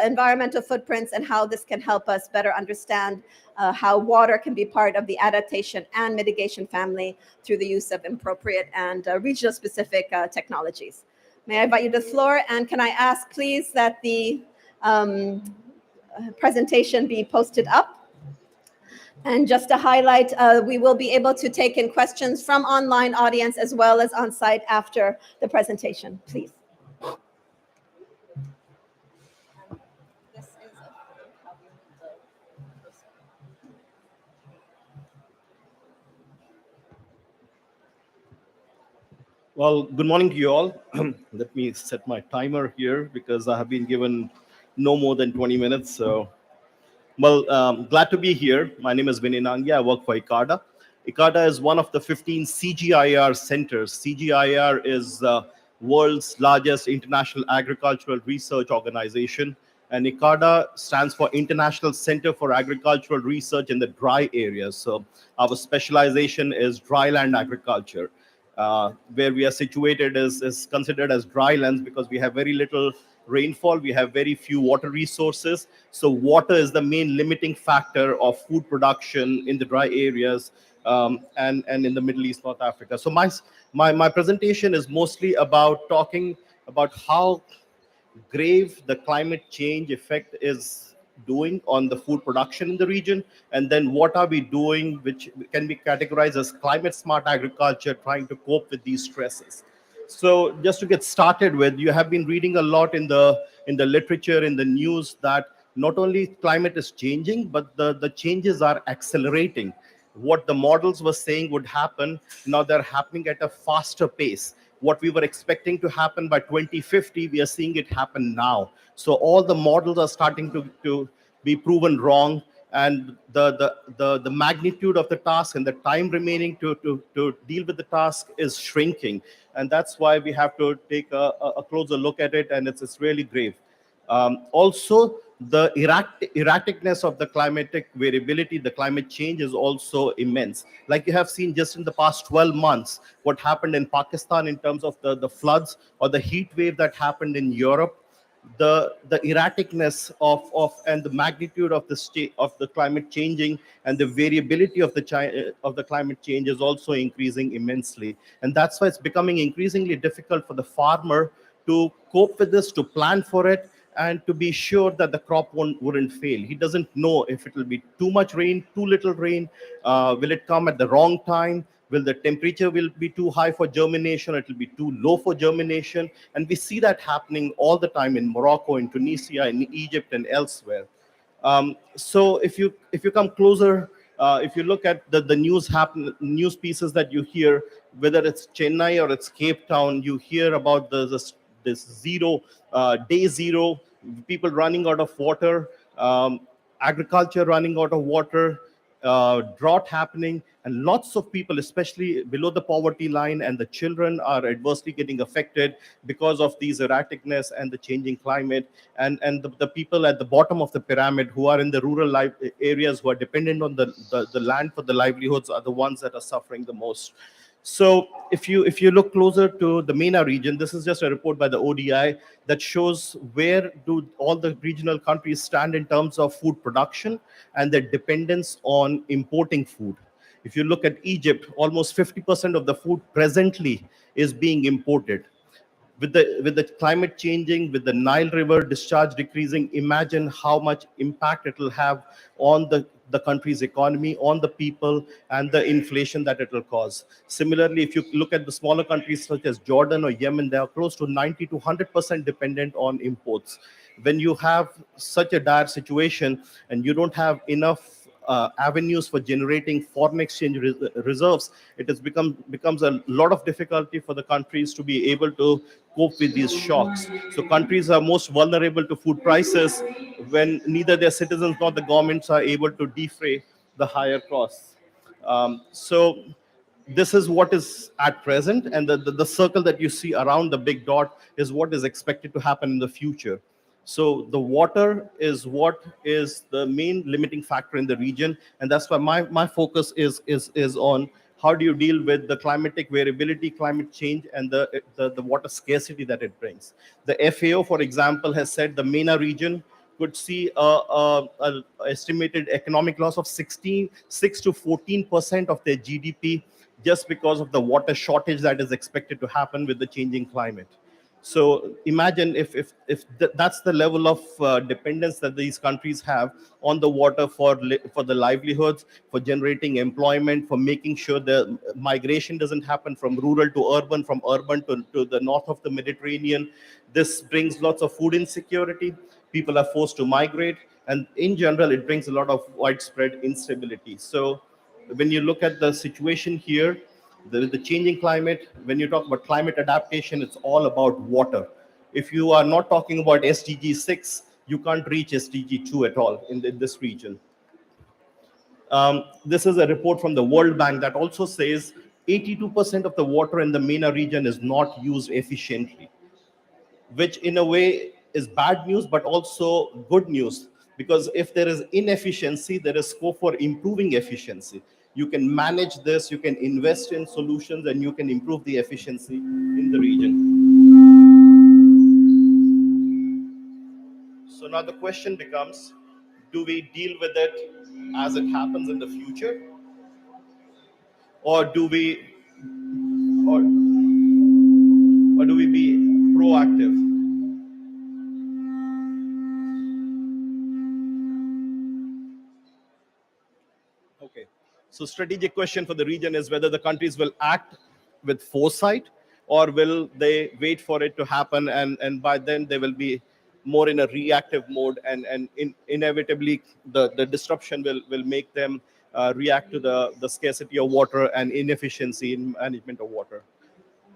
environmental footprints, and how this can help us better understand how water can be part of the adaptation and mitigation family through the use of appropriate and regional-specific technologies. May I invite you to the floor, and can I ask, please, that the presentation be posted up? And just to highlight, we will be able to take in questions from online audience as well as on site after the presentation, please. Well, good morning to you all. Let me set my timer here because I have been given no more than 20 minutes. So, well, glad to be here. My name is Vinay Nangia. I work for ICARDA. ICARDA is one of the 15 CGIAR centers. CGIAR is the world's largest international agricultural research organization. And ICARDA stands for International Center for Agricultural Research in the Dry Areas. So our specialization is dryland agriculture. Where we are situated is considered as drylands because we have very little rainfall, we have very few water resources. So water is the main limiting factor of food production in the dry areas and in the Middle East, North Africa. So my presentation is mostly about talking about how grave the climate change effect is doing on the food production in the region, and then what are we doing which can be categorized as climate smart agriculture, trying to cope with these stresses. So just to get started with, you have been reading a lot in the literature, in the news, that not only climate is changing, but the changes are accelerating. What the models were saying would happen, now they're happening at a faster pace. What we were expecting to happen by 2050, we are seeing it happen now. So all the models are starting to be proven wrong, and the magnitude of the task and the time remaining to deal with the task is shrinking. And that's why we have to take a closer look at it, and it's really grave. Also, the erraticness of the climatic variability, the climate change is also immense. Like you have seen just in the past 12 months, what happened in Pakistan in terms of the floods, or the heat wave that happened in Europe, the erraticness of and the magnitude of the state of the climate changing, and the variability of the climate change is also increasing immensely. And that's why it's becoming increasingly difficult for the farmer to cope with this, to plan for it, and to be sure that the crop wouldn't fail. He doesn't know if it will be too much rain, too little rain, will it come at the wrong time, will the temperature will be too high for germination, it will be too low for germination. And we see that happening all the time in Morocco, in Tunisia, in Egypt, and elsewhere. So if you come closer, if you look at the news pieces that you hear, whether it's Chennai or it's Cape Town, you hear about this day zero, people running out of water, agriculture running out of water, drought happening, and lots of people, especially below the poverty line, and the children are adversely getting affected because of these erraticness and the changing climate. And the people at the bottom of the pyramid who are in the rural areas, who are dependent on the land for the livelihoods, are the ones that are suffering the most. So if you look closer to the MENA region, this is just a report by the ODI that shows where do all the regional countries stand in terms of food production and their dependence on importing food. If you look at Egypt, almost 50% of the food presently is being imported. With the climate changing, with the Nile River discharge decreasing, imagine how much impact it will have on the country's economy, on the people, and the inflation that it will cause. Similarly, if you look at the smaller countries such as Jordan or Yemen, they are close to 90 to 100% dependent on imports. When you have such a dire situation and you don't have enough avenues for generating foreign exchange reserves, it has becomes a lot of difficulty for the countries to be able to cope with these shocks. So countries are most vulnerable to food prices when neither their citizens nor the governments are able to defray the higher costs. So this is what is at present, and the circle that you see around the big dot is what is expected to happen in the future. So the water is what is the main limiting factor in the region, and that's why my focus is on how do you deal with the climatic variability, climate change, and the water scarcity that it brings. The FAO, for example, has said the MENA region could see a estimated economic loss of 6 to 14% of their GDP just because of the water shortage that is expected to happen with the changing climate. So imagine if that's the level of dependence that these countries have on the water for the livelihoods, for generating employment, for making sure the migration doesn't happen from rural to urban, from urban to the north of the Mediterranean. This brings lots of food insecurity. People are forced to migrate, and in general, it brings a lot of widespread instability. So when you look at the situation here, the changing climate, when you talk about climate adaptation, it's all about water. If you are not talking about SDG 6, you can't reach SDG 2 at all in this region. This is a report from the World Bank that also says 82% of the water in the MENA region is not used efficiently, which in a way is bad news, but also good news. Because if there is inefficiency, there is scope for improving efficiency. You can manage this, you can invest in solutions, and you can improve the efficiency in the region. So now the question becomes, do we deal with it as it happens in the future? Or do we be proactive? Okay. So strategic question for the region is whether the countries will act with foresight, or will they wait for it to happen, and by then they will be more in a reactive mode, and inevitably the disruption will make them react to the scarcity of water and inefficiency in management of water.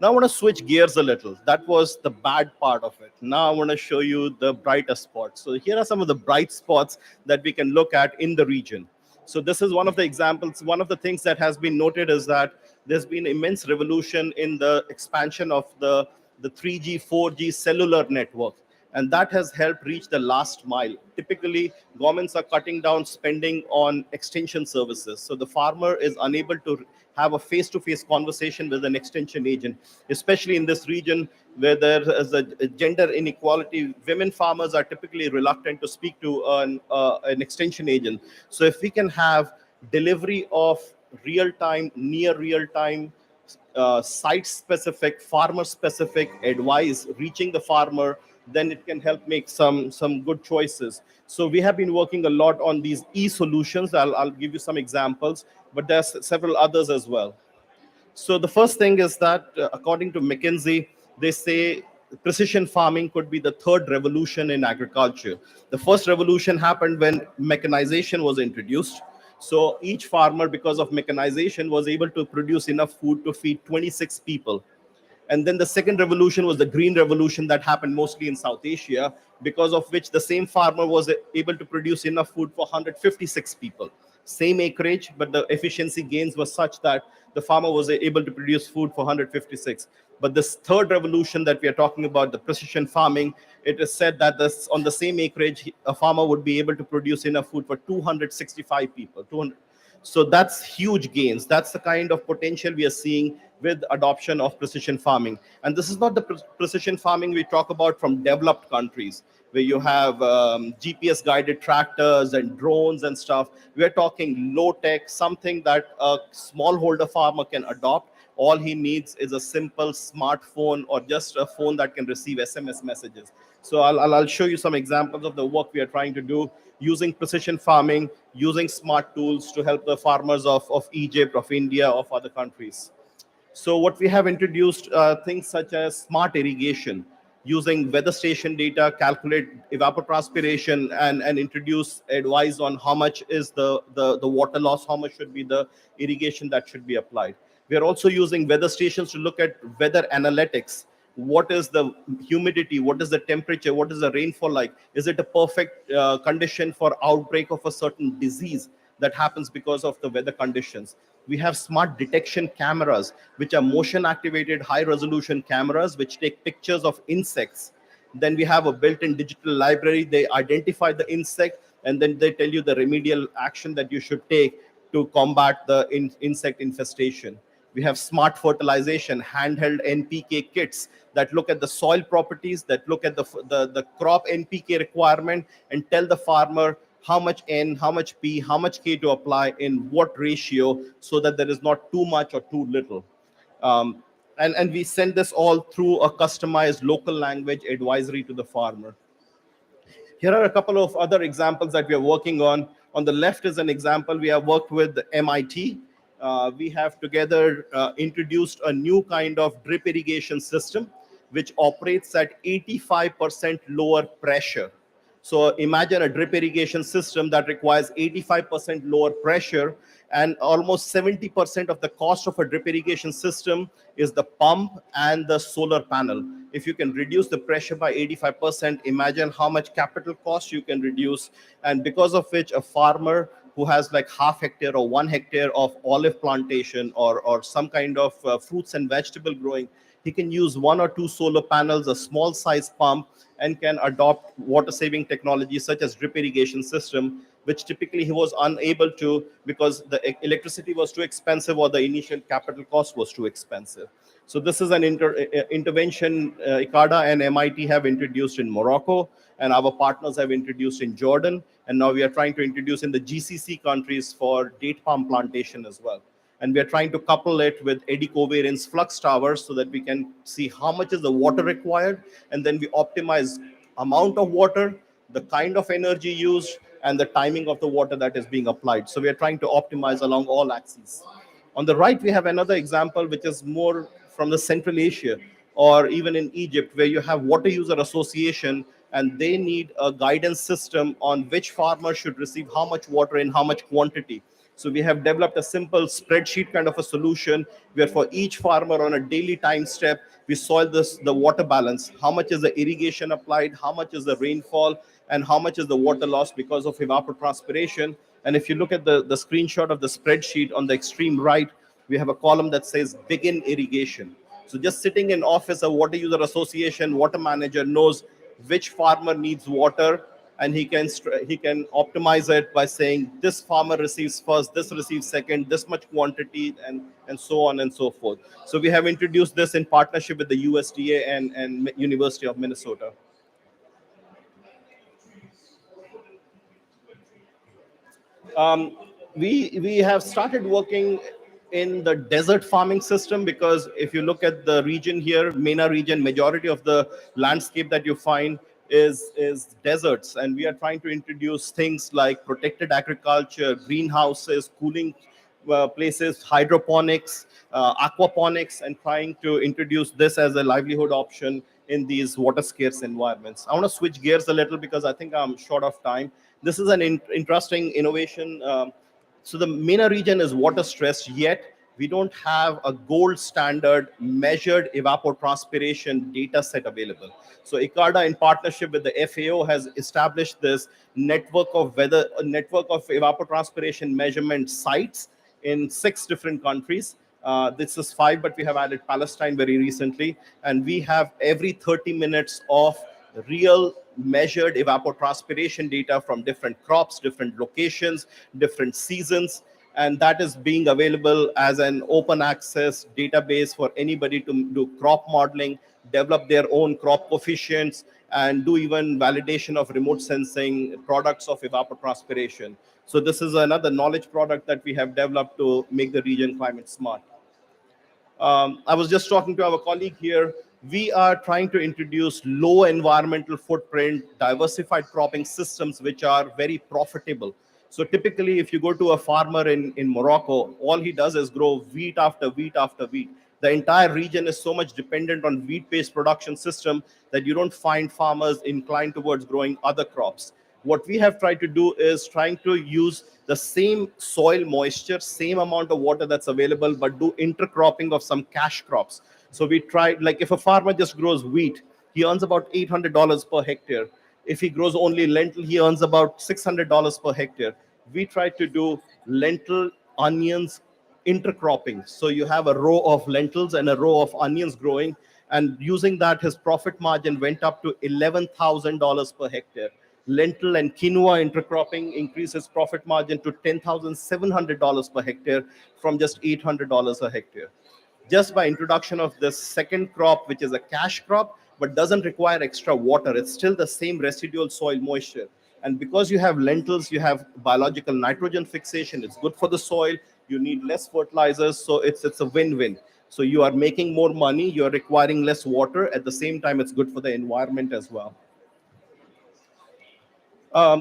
Now I want to switch gears a little. That was the bad part of it. Now I want to show you the brighter spots. So here are some of the bright spots that we can look at in the region. So this is one of the examples. One of the things that has been noted is that there's been immense revolution in the expansion of the 3G, 4G cellular network. And that has helped reach the last mile. Typically, governments are cutting down spending on extension services. So the farmer is unable to have a face-to-face conversation with an extension agent, especially in this region where there is a gender inequality. Women farmers are typically reluctant to speak to an extension agent. So if we can have delivery of real-time, near real-time, site-specific, farmer-specific advice reaching the farmer, then it can help make some good choices. So we have been working a lot on these e-solutions. I'll give you some examples, but there's several others as well. So the first thing is that according to McKinsey, they say precision farming could be the third revolution in agriculture. The first revolution happened when mechanization was introduced. So each farmer, because of mechanization, was able to produce enough food to feed 26 people. And then the second revolution was the green revolution that happened mostly in South Asia, because of which the same farmer was able to produce enough food for 156 people. Same acreage, but the efficiency gains were such that the farmer was able to produce food for 156. But this third revolution that we are talking about, the precision farming, it is said that on the same acreage, a farmer would be able to produce enough food for 265 people. So that's huge gains. That's the kind of potential we are seeing with adoption of precision farming. And this is not the precision farming we talk about from developed countries, where you have GPS guided tractors and drones and stuff. We're talking low tech, something that a smallholder farmer can adopt. All he needs is a simple smartphone or just a phone that can receive SMS messages. So I'll show you some examples of the work we are trying to do using precision farming, using smart tools to help the farmers of Egypt, of India, of other countries. So what we have introduced, things such as smart irrigation. using weather station data, calculate evapotranspiration, and introduce advice on how much is the water loss, how much should be the irrigation that should be applied. We are also using weather stations to look at weather analytics. What is the humidity? What is the temperature? What is the rainfall like? Is it a perfect condition for outbreak of a certain disease that happens because of the weather conditions? We have smart detection cameras, which are motion activated high resolution cameras, which take pictures of insects. Then we have a built-in digital library. They identify the insect, and then they tell you the remedial action that you should take to combat the insect infestation. We have smart fertilization, handheld NPK kits that look at the soil properties, that look at the crop NPK requirement, and tell the farmer how much N, how much P, how much K to apply in what ratio, so that there is not too much or too little. And we send this all through a customized local language advisory to the farmer. Here are a couple of other examples that we are working on. On the left is an example we have worked with MIT. We have together introduced a new kind of drip irrigation system, which operates at 85% lower pressure. So imagine a drip irrigation system that requires 85% lower pressure, and almost 70% of the cost of a drip irrigation system is the pump and the solar panel. If you can reduce the pressure by 85%, imagine how much capital cost you can reduce, and because of which a farmer who has like half hectare or 1 hectare of olive plantation or some kind of fruits and vegetable growing, he can use 1 or 2 solar panels, a small size pump, and can adopt water saving technologies such as drip irrigation system, which typically he was unable to because the electricity was too expensive or the initial capital cost was too expensive. So this is an intervention ICARDA and MIT have introduced in Morocco, and our partners have introduced in Jordan, and now we are trying to introduce in the GCC countries for date palm plantation as well. And we are trying to couple it with eddy covariance flux towers so that we can see how much is the water required, and then we optimize amount of water, the kind of energy used, and the timing of the water that is being applied. So we are trying to optimize along all axes. On the right, we have another example, which is more from the Central Asia or even in Egypt, where you have water user association, and they need a guidance system on which farmer should receive how much water in how much quantity. So we have developed a simple spreadsheet kind of a solution where for each farmer on a daily time step, we solve the water balance. How much is the irrigation applied? How much is the rainfall? And how much is the water loss because of evapotranspiration? And if you look at the screenshot of the spreadsheet on the extreme right, we have a column that says begin irrigation. So just sitting in office, a water user association, water manager knows which farmer needs water, and he can optimize it by saying this farmer receives first, this receives second, this much quantity, and so on and so forth. So we have introduced this in partnership with the USDA and University of Minnesota. We have started working in the desert farming system, because if you look at the region here, MENA region, majority of the landscape that you find is deserts, and we are trying to introduce things like protected agriculture, greenhouses, cooling places, hydroponics, aquaponics, and trying to introduce this as a livelihood option in these water scarce environments. I want to switch gears a little because I think I'm short of time. This is an interesting innovation. So the MENA region is water stressed, yet we don't have a gold standard measured evapotranspiration data set available. So ICARDA, in partnership with the FAO, has established this network of evapotranspiration measurement sites in 6 different countries. This is 5, but we have added Palestine very recently. And we have every 30 minutes of real measured evapotranspiration data from different crops, different locations, different seasons. And that is being available as an open access database for anybody to do crop modeling, develop their own crop coefficients, and do even validation of remote sensing products of evapotranspiration. So this is another knowledge product that we have developed to make the region climate smart. I was just talking to our colleague here. We are trying to introduce low environmental footprint, diversified cropping systems, which are very profitable. So typically, if you go to a farmer in Morocco, all he does is grow wheat after wheat after wheat. The entire region is so much dependent on wheat-based production system that you don't find farmers inclined towards growing other crops. What we have tried to do is trying to use the same soil moisture, same amount of water that's available, but do intercropping of some cash crops. So we tried, like if a farmer just grows wheat, he earns about $800 per hectare. If he grows only lentil, he earns about $600 per hectare. We tried to do lentil, onions, intercropping. So you have a row of lentils and a row of onions growing, and using that, his profit margin went up to $11,000 per hectare. Lentil and quinoa intercropping increases profit margin to $10,700 per hectare from just $800 a hectare. Just by introduction of this second crop, which is a cash crop, but doesn't require extra water. It's still the same residual soil moisture. And because you have lentils, you have biological nitrogen fixation. It's good for the soil. You need less fertilizers. So it's a win-win. So you are making more money. You're requiring less water. At the same time, it's good for the environment as well.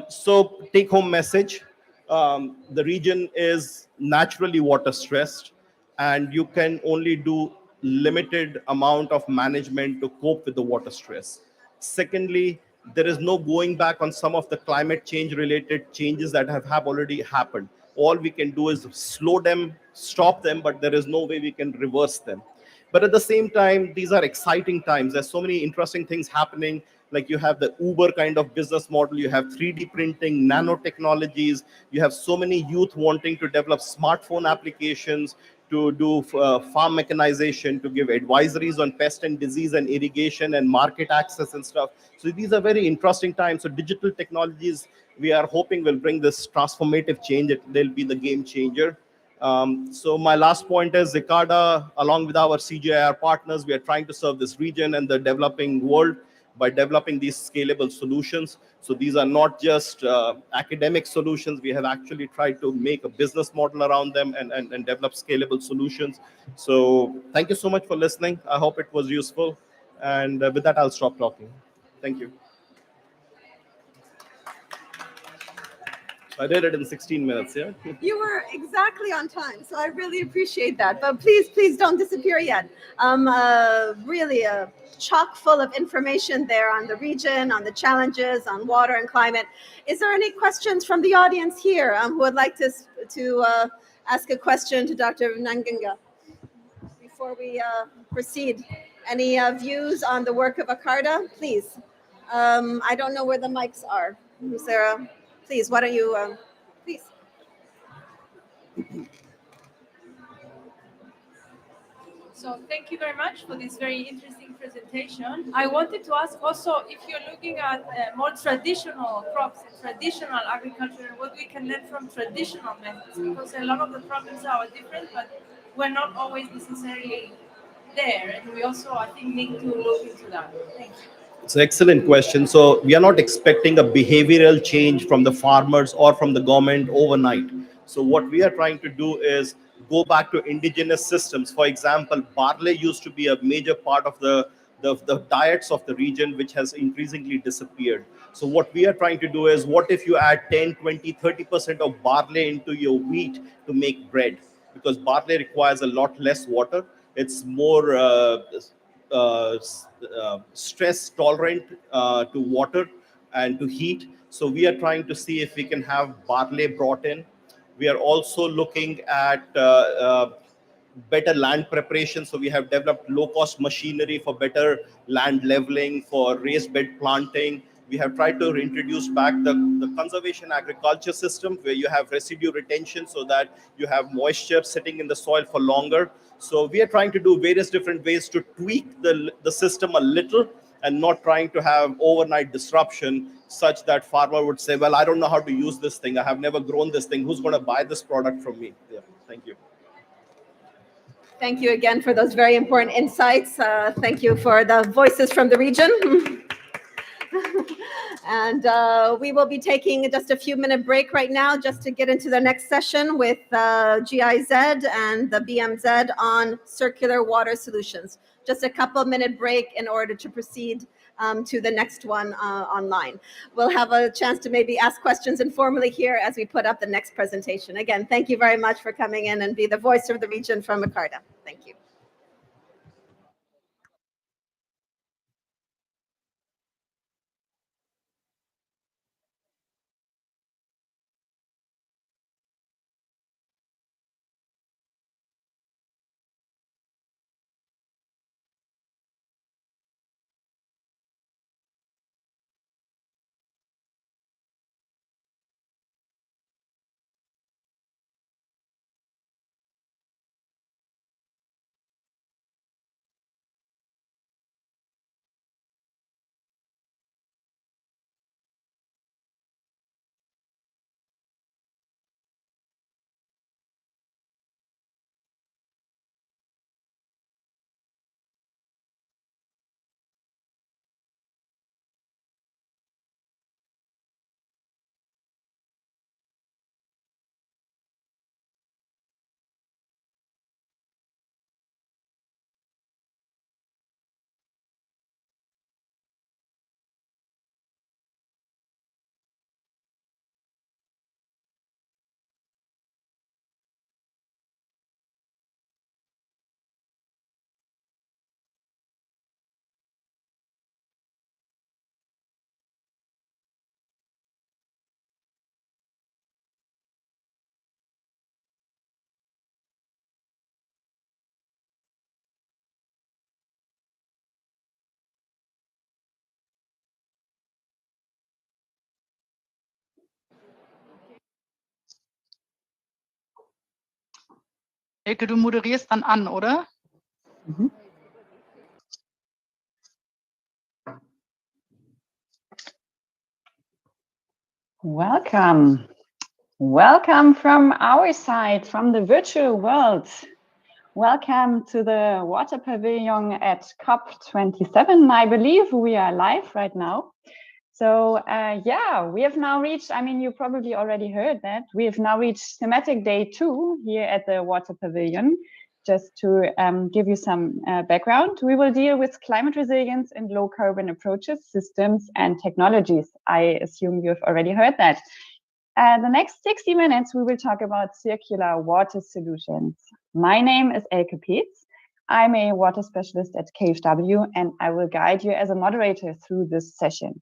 So take-home message. The region is naturally water stressed, and you can only do limited amount of management to cope with the water stress. Secondly, there is no going back on some of the climate change related changes that have already happened. All we can do is slow them, stop them, but there is no way we can reverse them. But at the same time, these are exciting times. There's so many interesting things happening. Like you have the Uber kind of business model, you have 3D printing, nanotechnologies, you have so many youth wanting to develop smartphone applications, to do farm mechanization, to give advisories on pest and disease and irrigation and market access and stuff. So these are very interesting times. So digital technologies, we are hoping will bring this transformative change. They'll be the game changer. So my last point is Zicarda, along with our CGIAR partners, we are trying to serve this region and the developing world by developing these scalable solutions. So these are not just academic solutions. We have actually tried to make a business model around them and develop scalable solutions. So thank you so much for listening. I hope it was useful. And with that, I'll stop talking. Thank you. I did it in 16 minutes, yeah? You were exactly on time, so I really appreciate that. But please don't disappear yet. Really chock full of information there on the region, on the challenges, on water and climate. Is there any questions from the audience here who would like to ask a question to Dr. Nanginga before we proceed? Any views on the work of ACARDA? Please. I don't know where the mics are. Is there a... Please, why don't you, please. So thank you very much for this very interesting presentation. I wanted to ask also if you're looking at more traditional crops and traditional agriculture, and what we can learn from traditional methods, because a lot of the problems are different, but we're not always necessarily there. And we also, I think, need to look into that. Thank you. It's an excellent question. So we are not expecting a behavioral change from the farmers or from the government overnight. So what we are trying to do is go back to indigenous systems. For example, barley used to be a major part of the diets of the region, which has increasingly disappeared. So what we are trying to do is, what if you add 10, 20, 30% of barley into your wheat to make bread? Because barley requires a lot less water. It's more stress tolerant to water and to heat. So we are trying to see if we can have barley brought in. We are also looking at better land preparation. So we have developed low-cost machinery for better land leveling, for raised bed planting. We have tried to introduce back the conservation agriculture system, where you have residue retention so that you have moisture sitting in the soil for longer. So we are trying to do various different ways to tweak the system a little, and not trying to have overnight disruption such that farmer would say, well, I don't know how to use this thing. I have never grown this thing. Who's going to buy this product from me? Yeah, thank you. Thank you again for those very important insights. Thank you for the voices from the region. And we will be taking just a few minute break right now just to get into the next session with GIZ and the BMZ on circular water solutions. Just a couple minute break in order to proceed to the next one online. We'll have a chance to maybe ask questions informally here as we put up the next presentation. Again, thank you very much for coming in and be the voice of the region from ACARDA. Thank you. Elke, du moderierst dann an, oder? Welcome. Welcome from our side, from the virtual world. Welcome to the Water Pavilion at COP27. I believe we are live right now. So yeah, we have now reached, I mean, you probably already heard that, we have now reached thematic day 2 here at the Water Pavilion. Just to give you some background, we will deal with climate resilience and low carbon approaches, systems and technologies. I assume you've already heard that. The next 60 minutes, we will talk about circular water solutions. My name is Elke Peetz. I'm a water specialist at KfW, and I will guide you as a moderator through this session.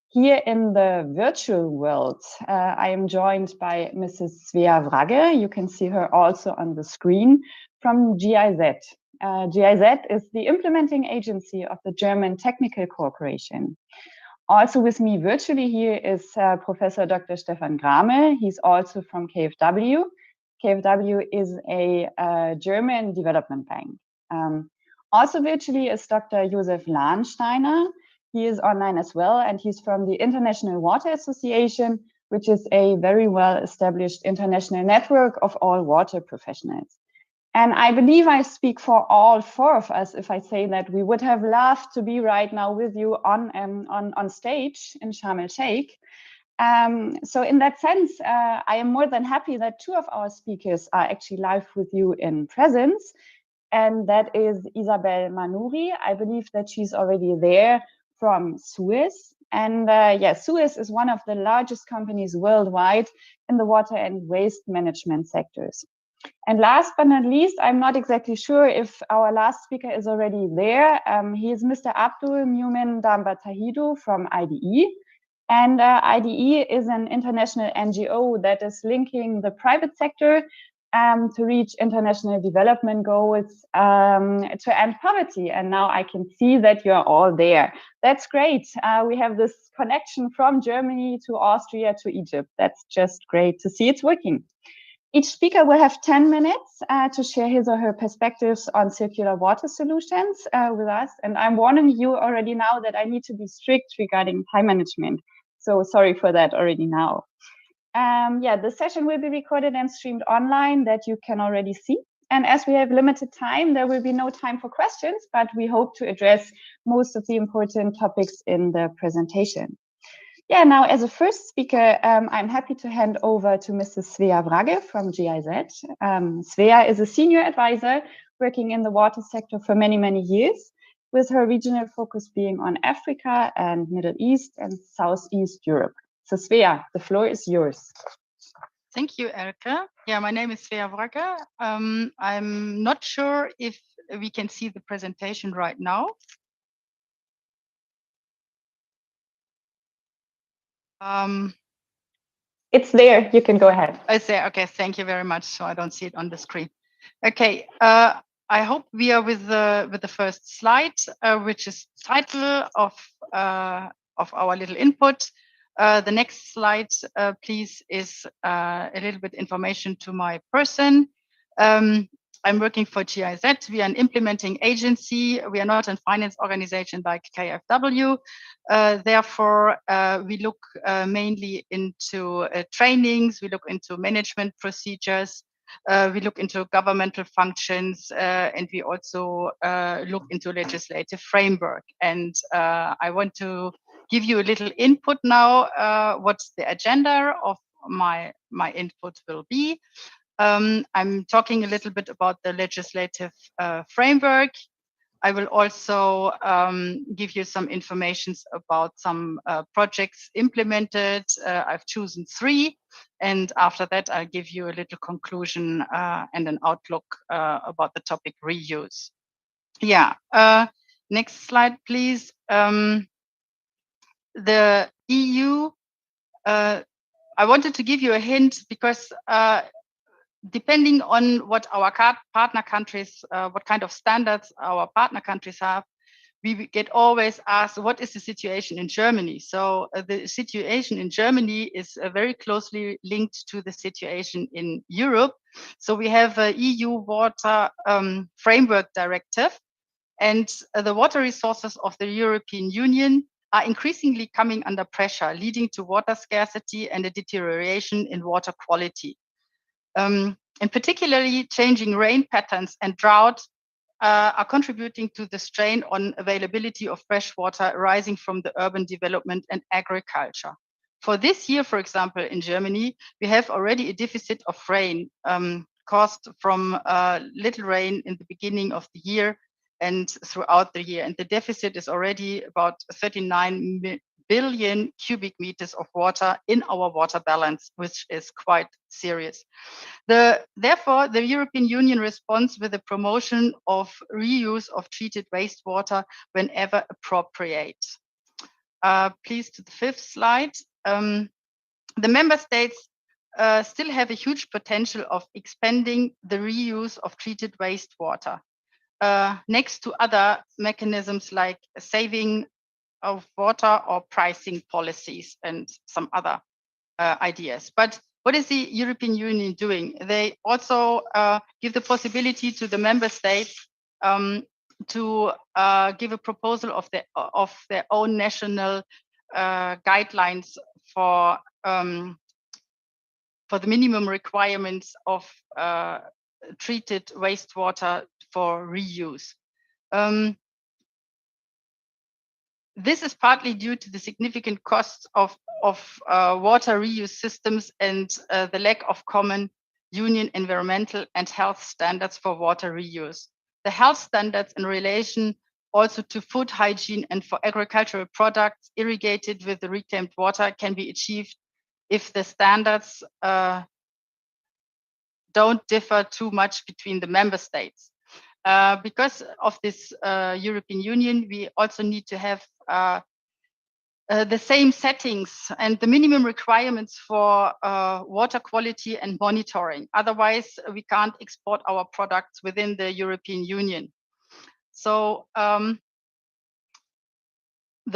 Here in the virtual world, I am joined by Mrs. Svea Vragge. You can see her also on the screen from GIZ. GIZ is the implementing agency of the German Technical Cooperation. Also with me virtually here is Professor Dr. Stefan Grame. He's also from KfW. KfW is a German development bank. Also virtually is Dr. Josef Lahnsteiner. He is online as well, and he's from the International Water Association, which is a very well-established international network of all water professionals. And I believe I speak for all 4 of us if I say that we would have loved to be right now with you on stage in Sharm el-Sheikh. So in that sense, I am more than happy that 2 of our speakers are actually live with you in presence. And that is Isabel Manouri. I believe that she's already there from Suez. And yeah, Suez is one of the largest companies worldwide in the water and waste management sectors. And last but not least, I'm not exactly sure if our last speaker is already there. He is Mr. Abdul Mumin Damba Tahidu from IDE. And IDE is an international NGO that is linking the private sector to reach international development goals to end poverty. And now I can see that you're all there. That's great. We have this connection from Germany to Austria to Egypt. That's just great to see it's working. Each speaker will have 10 minutes to share his or her perspectives on circular water solutions with us. And I'm warning you already now that I need to be strict regarding time management. So sorry for that already now. Yeah, the session will be recorded and streamed online that you can already see. And as we have limited time, there will be no time for questions, but we hope to address most of the important topics in the presentation. Yeah, now as a first speaker, I'm happy to hand over to Mrs. Svea Vragge from GIZ. Svea is a senior advisor working in the water sector for many, many years, with her regional focus being on Africa and Middle East and Southeast Europe. So Svea, the floor is yours. Thank you, Elke. Yeah, my name is Svea Vragge. I'm not sure if we can see the presentation right now. It's there. You can go ahead. It's there. Okay, thank you very much. So I don't see it on the screen. Okay, I hope we are with the first slide, which is title of our little input. The next slide, please, is a little bit information to my person. I'm working for GIZ. We are an implementing agency. We are not a finance organization like KfW. Therefore, we look mainly into trainings. We look into management procedures. We look into governmental functions, and we also look into legislative framework. And I want to give you a little input now. What's the agenda of my input will be. I'm talking a little bit about the legislative framework. I will also give you some information about some projects implemented. I've chosen 3. And after that, I'll give you a little conclusion and an outlook about the topic reuse. Yeah, next slide, please. The EU, I wanted to give you a hint because depending on what our partner countries, what kind of standards our partner countries have, we get always asked, what is the situation in Germany? So the situation in Germany is very closely linked to the situation in Europe. So we have a EU Water Framework Directive, and the water resources of the European Union are increasingly coming under pressure, leading to water scarcity and a deterioration in water quality. And particularly changing rain patterns and drought are contributing to the strain on availability of fresh water arising from the urban development and agriculture. For this year, for example, in Germany, we have already a deficit of rain caused from little rain in the beginning of the year and throughout the year. And the deficit is already about 39 billion cubic meters of water in our water balance, which is quite serious. Therefore, the European Union responds with the promotion of reuse of treated wastewater whenever appropriate. Please to the 5th slide. The member states still have a huge potential of expanding the reuse of treated wastewater next to other mechanisms like saving of water or pricing policies and some other ideas. But what is the European Union doing? They also give the possibility to the member states to give a proposal of their own national guidelines for the minimum requirements of treated wastewater for reuse. This is partly due to the significant costs of water reuse systems and the lack of common union environmental and health standards for water reuse. The health standards in relation also to food hygiene and for agricultural products irrigated with the reclaimed water can be achieved if the standards don't differ too much between the member states. Because of this European Union, we also need to have the same settings and the minimum requirements for water quality and monitoring. Otherwise, we can't export our products within the European Union. So the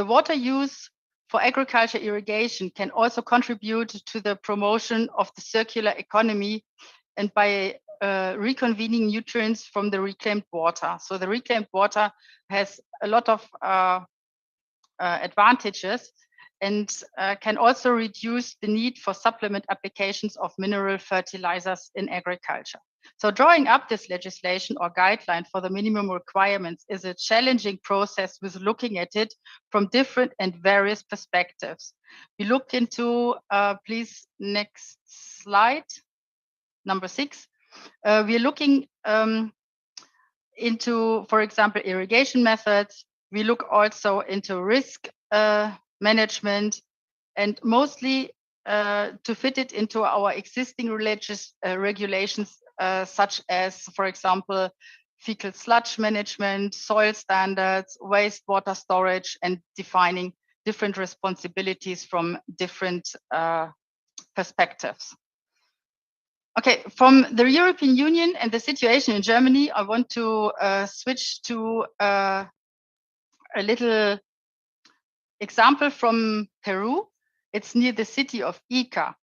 water use for agriculture irrigation can also contribute to the promotion of the circular economy and by reconvening nutrients from the reclaimed water. So the reclaimed water has a lot of advantages and can also reduce the need for supplement applications of mineral fertilizers in agriculture. So drawing up this legislation or guideline for the minimum requirements is a challenging process with looking at it from different and various perspectives. We looked into, please, next slide, number 6. We're looking into, for example, irrigation methods. We look also into risk management and mostly to fit it into our existing religious regulations, such as, for example, fecal sludge management, soil standards, wastewater storage, and defining different responsibilities from different perspectives. Okay, from the European Union and the situation in Germany, I want to switch to a little example from Peru. It's near the city of Ica.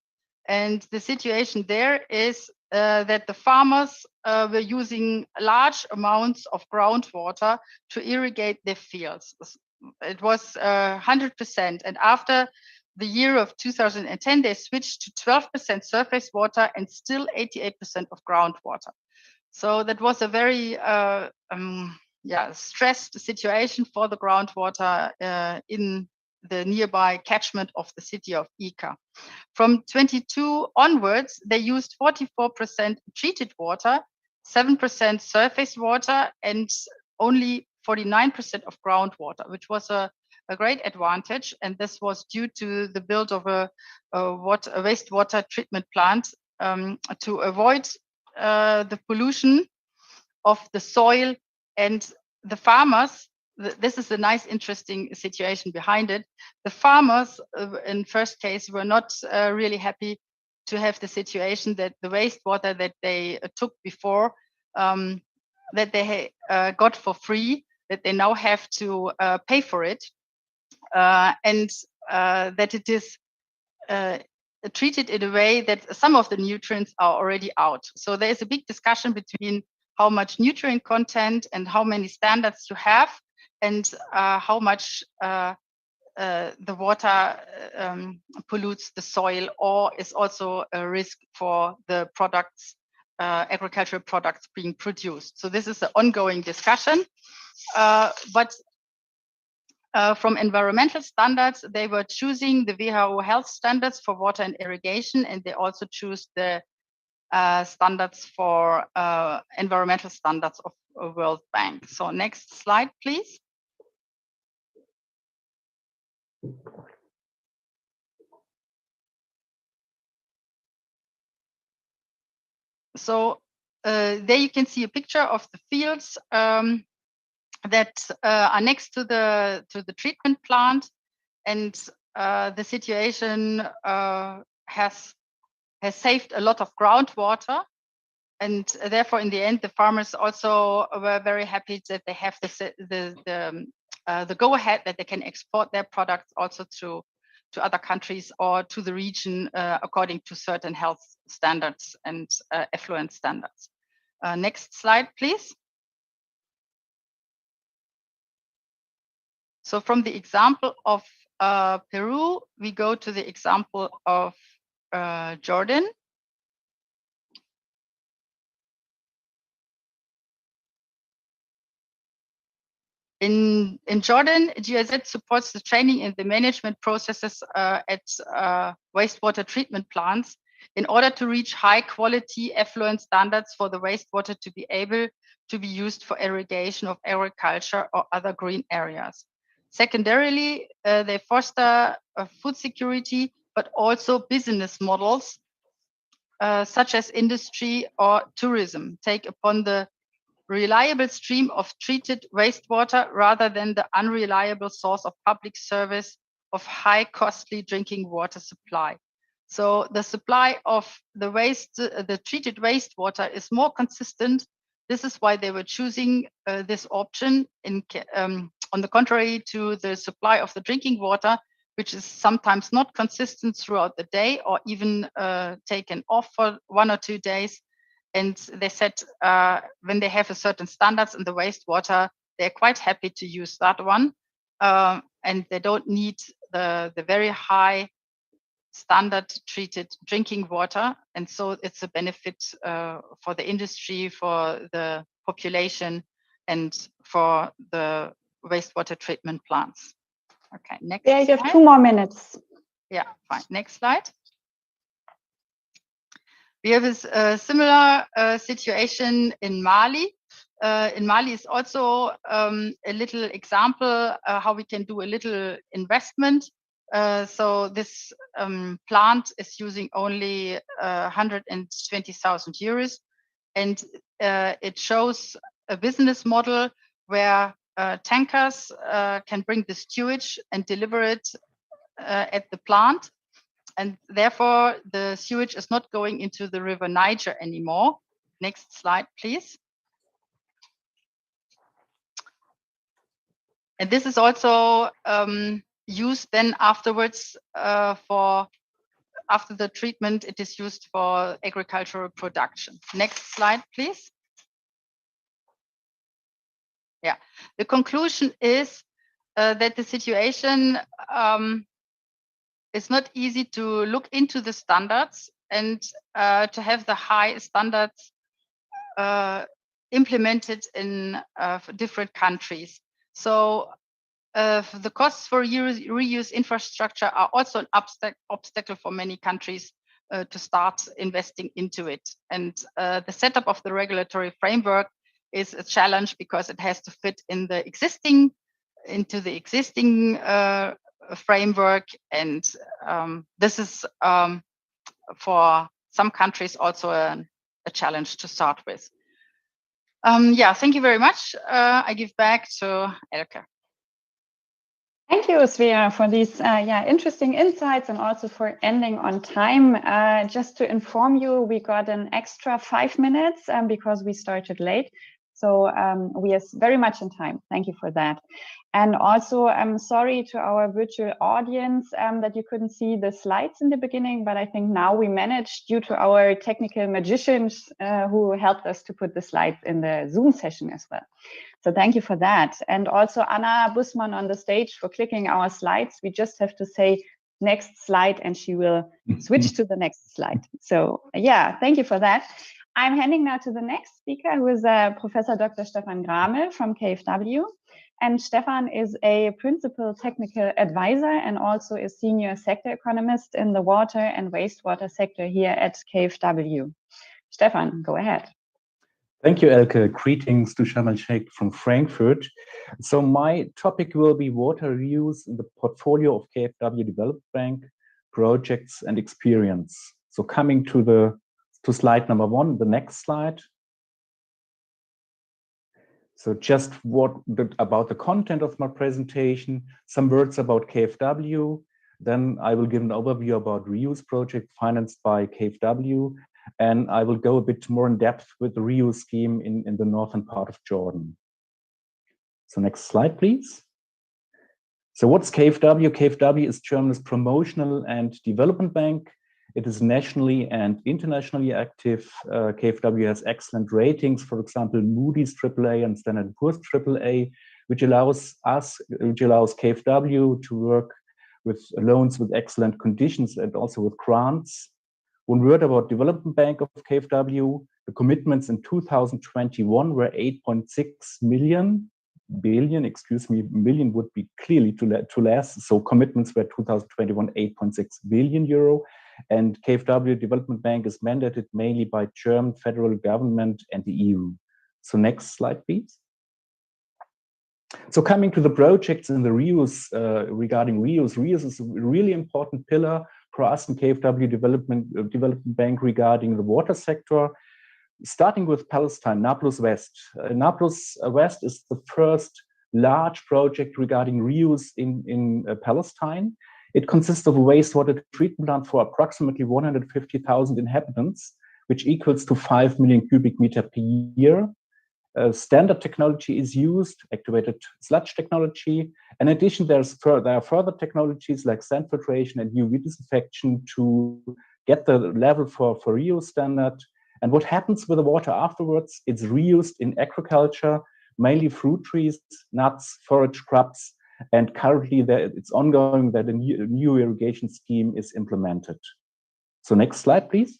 And the situation there is that the farmers were using large amounts of groundwater to irrigate their fields. It was 100%. And after the year of 2010, they switched to 12% surface water and still 88% of groundwater. So that was a very stressed situation for the groundwater in the nearby catchment of the city of Ica. From 22 onwards, they used 44% treated water, 7% surface water, and only 49% of groundwater, which was a great advantage. And this was due to the build of a wastewater treatment plant to avoid the pollution of the soil. And the farmers, this is a nice, interesting situation behind it. The farmers, in first case, were not really happy to have the situation that the wastewater that they took before, that they got for free, that they now have to pay for it, and that it is treated in a way that some of the nutrients are already out. So there is a big discussion between how much nutrient content and how many standards you have, and how much the water pollutes the soil, or is also a risk for the products, agricultural products being produced. So this is an ongoing discussion. But from environmental standards, they were choosing the WHO health standards for water and irrigation, and they also choose the standards for environmental standards of World Bank. So next slide, please. So there you can see a picture of the fields that are next to the treatment plant, and the situation has saved a lot of groundwater, and therefore in the end the farmers also were very happy that they have the go ahead that they can export their products also to other countries or to the region according to certain health standards and effluent standards. Next slide, please. So from the example of Peru, we go to the example of Jordan. In Jordan, GIZ supports the training and the management processes at wastewater treatment plants in order to reach high quality effluent standards for the wastewater to be able to be used for irrigation of agriculture or other green areas. Secondarily, they foster food security, but also business models such as industry or tourism take upon the reliable stream of treated wastewater rather than the unreliable source of public service of high costly drinking water supply. So the supply of the treated wastewater is more consistent. This is why they were choosing this option on the contrary to the supply of the drinking water, which is sometimes not consistent throughout the day or even taken off for 1 or 2 days. And they said when they have a certain standards in the wastewater, they're quite happy to use that one. And they don't need the very high standard treated drinking water. And so it's a benefit for the industry, for the population, and for the wastewater treatment plants. Okay, next slide. Yeah, you have 2 more minutes. Yeah, fine. Next slide. We have a similar situation in Mali. In Mali is also a little example how we can do a little investment. So this plant is using only 120,000 euros, and it shows a business model where tankers can bring the sewage and deliver it at the plant. And therefore, the sewage is not going into the river Niger anymore. Next slide, please. And this is also used then afterwards after the treatment, it is used for agricultural production. Next slide, please. Yeah, the conclusion is that the situation it's not easy to look into the standards and to have the high standards implemented in different countries. So the costs for reuse infrastructure are also an obstacle for many countries to start investing into it. And the setup of the regulatory framework is a challenge because it has to fit in the existing framework, and this is for some countries also a challenge to start with. Yeah, thank you very much. I give back to Elke. Thank you, Svea, for these interesting insights and also for ending on time. Just to inform you, we got an extra 5 minutes because we started late. So we are very much in time. Thank you for that. And also, I'm sorry to our virtual audience that you couldn't see the slides in the beginning, but I think now we managed due to our technical magicians who helped us to put the slides in the Zoom session as well. So thank you for that. And also Anna Bussmann on the stage for clicking our slides. We just have to say next slide and she will switch to the next slide. So yeah, thank you for that. I'm handing now to the next speaker, who is Professor Dr. Stefan Gramel from KfW. And Stefan is a principal technical advisor and also a senior sector economist in the water and wastewater sector here at KfW. Stefan, go ahead. Thank you, Elke. Greetings to Sharm el-Sheikh from Frankfurt. So my topic will be water reuse in the portfolio of KfW Development Bank, projects and experience. So coming to slide number 1, the next slide. So just about the content of my presentation, some words about KfW, then I will give an overview about reuse project financed by KfW, and I will go a bit more in depth with the reuse scheme in the northern part of Jordan. So next slide, please. So what's KfW? KfW is Germany's promotional and development bank. It is nationally and internationally active. KfW has excellent ratings, for example, Moody's AAA and Standard & Poor's AAA, which allows KfW to work with loans with excellent conditions and also with grants. One word about development bank of KfW, the commitments in 2021 were 8.6 billion, excuse me, million would be clearly too less. So commitments were 2021, 8.6 billion euro. And KfW Development Bank is mandated mainly by German federal government and the EU. So next slide, please. So coming to the projects in the reuse, regarding reuse is a really important pillar for us in KfW Development Bank regarding the water sector. Starting with Palestine, Nablus West. Nablus West is the first large project regarding reuse in Palestine. It consists of a wastewater treatment plant for approximately 150,000 inhabitants, which equals to 5 million cubic meter per year. Standard technology is used, activated sludge technology. In addition, there are further technologies like sand filtration and UV disinfection to get the level for reuse standard. And what happens with the water afterwards? It's reused in agriculture, mainly fruit trees, nuts, forage crops. And currently it's ongoing that a new irrigation scheme is implemented. So next slide, please.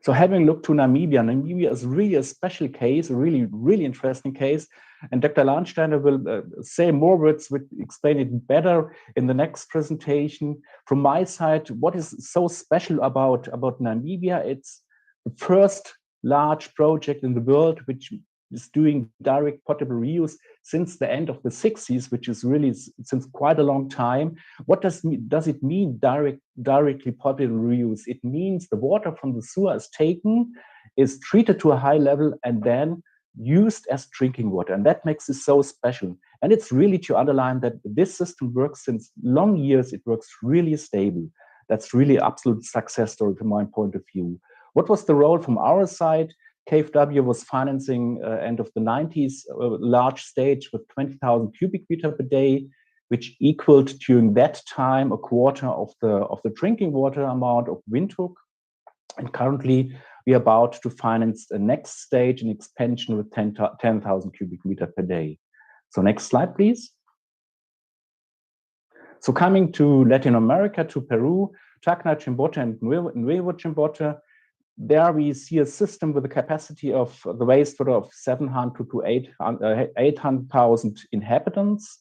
So having looked to Namibia is really a special case, a really, really interesting case. And Dr. Lahnsteiner will say more words, which explain it better in the next presentation. From my side, what is so special about Namibia? It's the first large project in the world which is doing direct potable reuse since the end of the 60s, which is really since quite a long time. What does it mean, directly potable reuse? It means the water from the sewer is taken, is treated to a high level, and then used as drinking water. And that makes it so special. And it's really to underline that this system works since long years. It works really stable. That's really absolute success story from my point of view. What was the role from our side? KfW was financing end of the 90s a large stage with 20,000 cubic meter per day, which equaled during that time a quarter of the drinking water amount of Windhoek. And currently we are about to finance the next stage, an expansion with 10,000 cubic meter per day. So next slide, please. So coming to Latin America, to Peru, Tacna, Chimbote, and Nuevo Chimbote. There we see a system with a capacity of the wastewater of 700 to 800,000 inhabitants.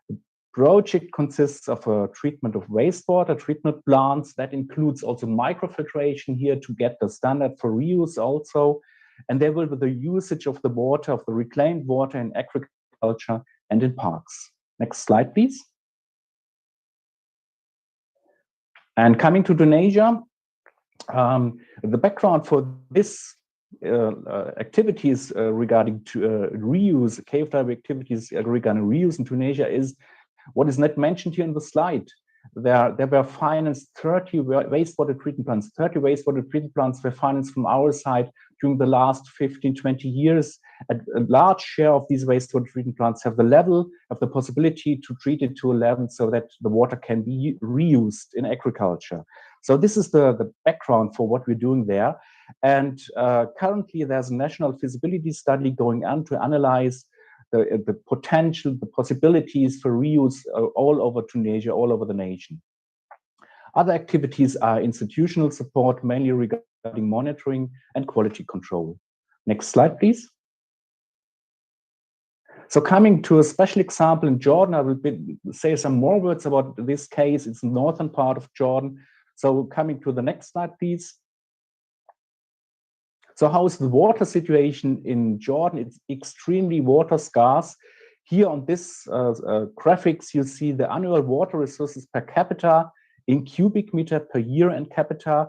The project consists of a treatment of wastewater, treatment plants. That includes also microfiltration here to get the standard for reuse also. And there will be the usage of the water, of the reclaimed water in agriculture and in parks. Next slide, please. And coming to Tunisia, the background for this activities regarding reuse, KfW activities regarding reuse in Tunisia is what is not mentioned here in the slide. There were financed 30 wastewater treatment plants. 30 wastewater treatment plants were financed from our side during the last 15, 20 years. A large share of these wastewater treatment plants have the possibility to treat it to a level so that the water can be reused in agriculture. So this is the background for what we're doing there. And currently there's a national feasibility study going on to analyze the potential, the possibilities for reuse all over Tunisia, all over the nation. Other activities are institutional support, mainly regarding monitoring and quality control. Next slide, please. So coming to a special example in Jordan, I will say some more words about this case. It's the northern part of Jordan. So coming to the next slide, please. So how is the water situation in Jordan? It's extremely water scarce. Here on this graphics, you see the annual water resources per capita in cubic meter per year and capita.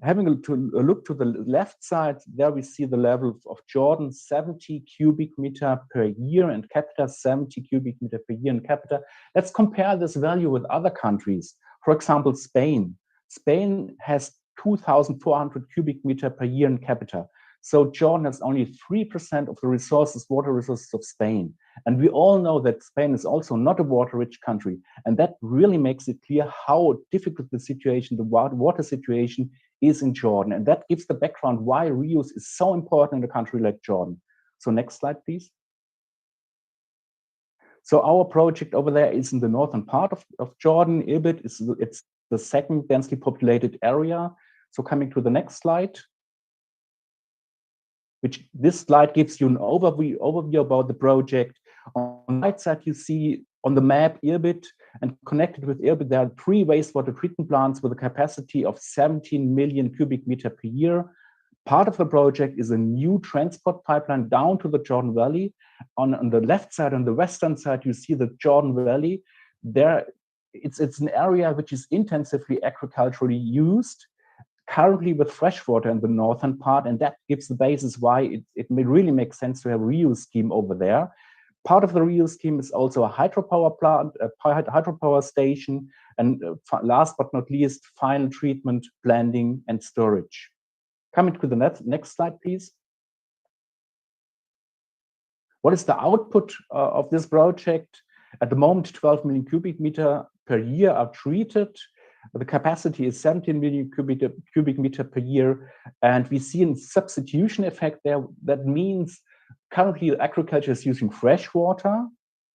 Having a look to the left side, there we see the level of Jordan, 70 cubic meter per year and capita, 70 cubic meter per year and capita. Let's compare this value with other countries. For example, Spain. Spain has 2,400 cubic meter per year in capita. So Jordan has only 3% of the resources, water resources of Spain. And we all know that Spain is also not a water-rich country. And that really makes it clear how difficult the situation, the water situation is in Jordan. And that gives the background why reuse is so important in a country like Jordan. So next slide, please. So our project over there is in the northern part of Jordan. Irbid it's the second densely populated area. So coming to the next slide, which this slide gives you an overview about the project. On the right side, you see on the map Irbid, and connected with Irbid, there are 3 wastewater treatment plants with a capacity of 17 million cubic meter per year. Part of the project is a new transport pipeline down to the Jordan Valley. On the left side, on the western side, you see the Jordan Valley. There, it's an area which is intensively agriculturally used, currently with freshwater in the northern part, and that gives the basis why it may really make sense to have a reuse scheme over there. Part of the reuse scheme is also a hydropower plant, a hydropower station, and last but not least, final treatment, blending, and storage. Coming to the next slide, please. What is the output of this project? At the moment, 12 million cubic meter per year are treated. The capacity is 17 million cubic meter per year. And we see a substitution effect there. That means currently agriculture is using fresh water.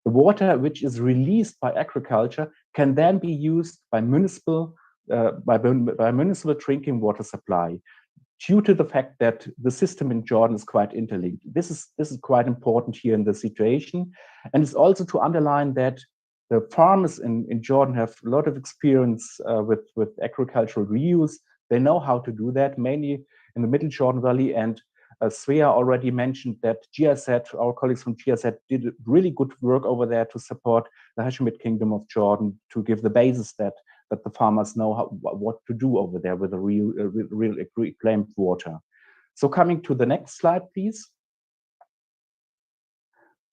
The water which is released by agriculture can then be used by municipal drinking water supply, due to the fact that the system in Jordan is quite interlinked. This is quite important here in the situation. And it's also to underline that the farmers in Jordan have a lot of experience with agricultural reuse. They know how to do that, mainly in the Middle Jordan Valley. And Svea already mentioned that GIZ, our colleagues from GIZ, did really good work over there to support the Hashemite Kingdom of Jordan, to give the basis that the farmers know what to do over there with the real reclaimed water. So coming to the next slide, please.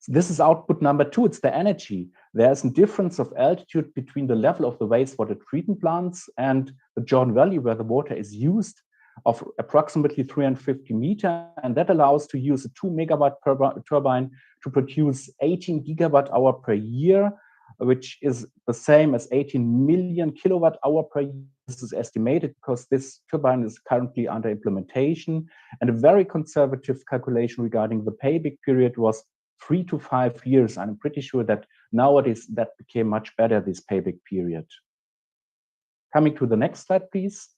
So this is output number 2, it's the energy. There's a difference of altitude between the level of the wastewater treatment plants and the Jordan Valley, where the water is used, of approximately 350 meters, and that allows to use a 2 megawatt turbine to produce 18 gigawatt hour per year, which is the same as 18 million kilowatt hour per year. This is estimated because this turbine is currently under implementation, and a very conservative calculation regarding the payback period was 3 to 5 years. I'm pretty sure that nowadays that became much better, this payback period. Coming to the next slide, please.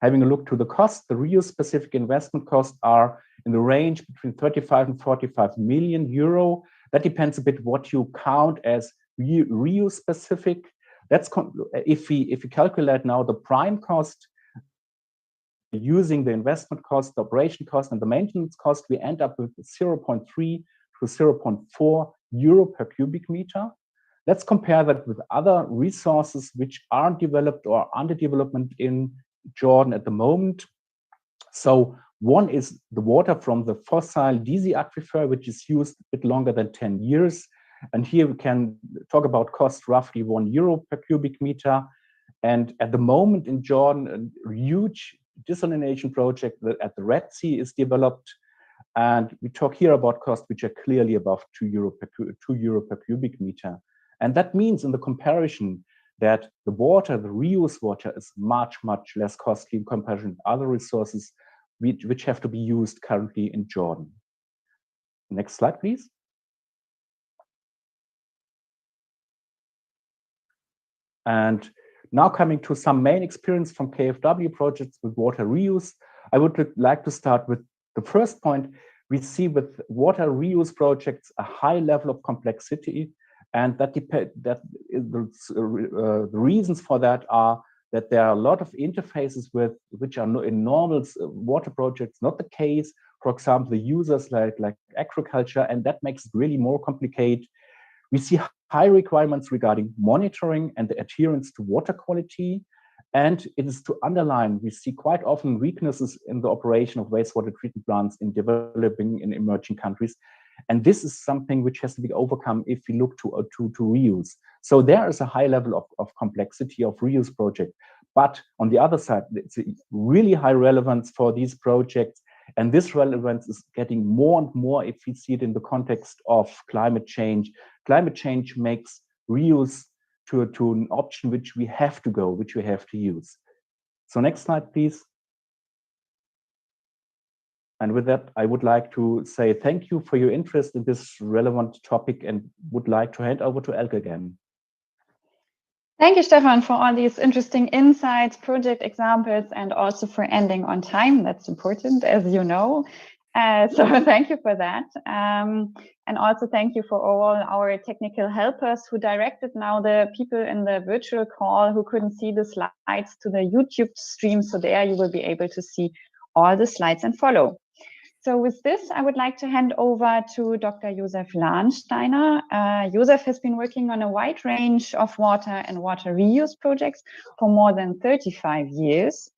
Having a look to the cost, the reuse specific investment costs are in the range between 35 and 45 million euro. That depends a bit what you count as reuse specific. That's if we calculate now the prime cost using the investment cost, the operation cost, and the maintenance cost, we end up with 0.3 to 0.4 euro per cubic meter. Let's compare that with other resources which aren't developed or under development in Jordan at the moment. So one is the water from the fossil DC aquifer, which is used a bit longer than 10 years. And here we can talk about cost roughly 1 euro per cubic meter. And at the moment in Jordan, a huge desalination project at the Red Sea is developed. And we talk here about costs which are clearly above €2 per cubic meter. And that means in the comparison that the water, the reuse water, is much, much less costly in comparison to other resources which have to be used currently in Jordan. Next slide, please. And now coming to some main experience from KfW projects with water reuse, I would like to start with the first point. We see with water reuse projects a high level of complexity, and the reasons for that are that there are a lot of interfaces which are in normal water projects not the case. For example, the users like agriculture, and that makes it really more complicated. We see high requirements regarding monitoring and the adherence to water quality. And it is to underline, we see quite often weaknesses in the operation of wastewater treatment plants in developing and emerging countries. And this is something which has to be overcome if we look to reuse. So there is a high level of complexity of reuse project. But on the other side, it's a really high relevance for these projects. And this relevance is getting more and more if we see it in the context of climate change. Climate change makes reuse to an option which we have to use. So next slide, please. And with that, I would like to say thank you for your interest in this relevant topic and would like to hand over to Elke again. Thank you, Stefan, for all these interesting insights, project examples, and also for ending on time. That's important, as you know. So thank you for that. And also thank you for all our technical helpers who directed now the people in the virtual call who couldn't see the slides to the YouTube stream. So there you will be able to see all the slides and follow. So with this, I would like to hand over to Dr. Josef Lahnsteiner. Josef has been working on a wide range of water and water reuse projects for more than 35 years.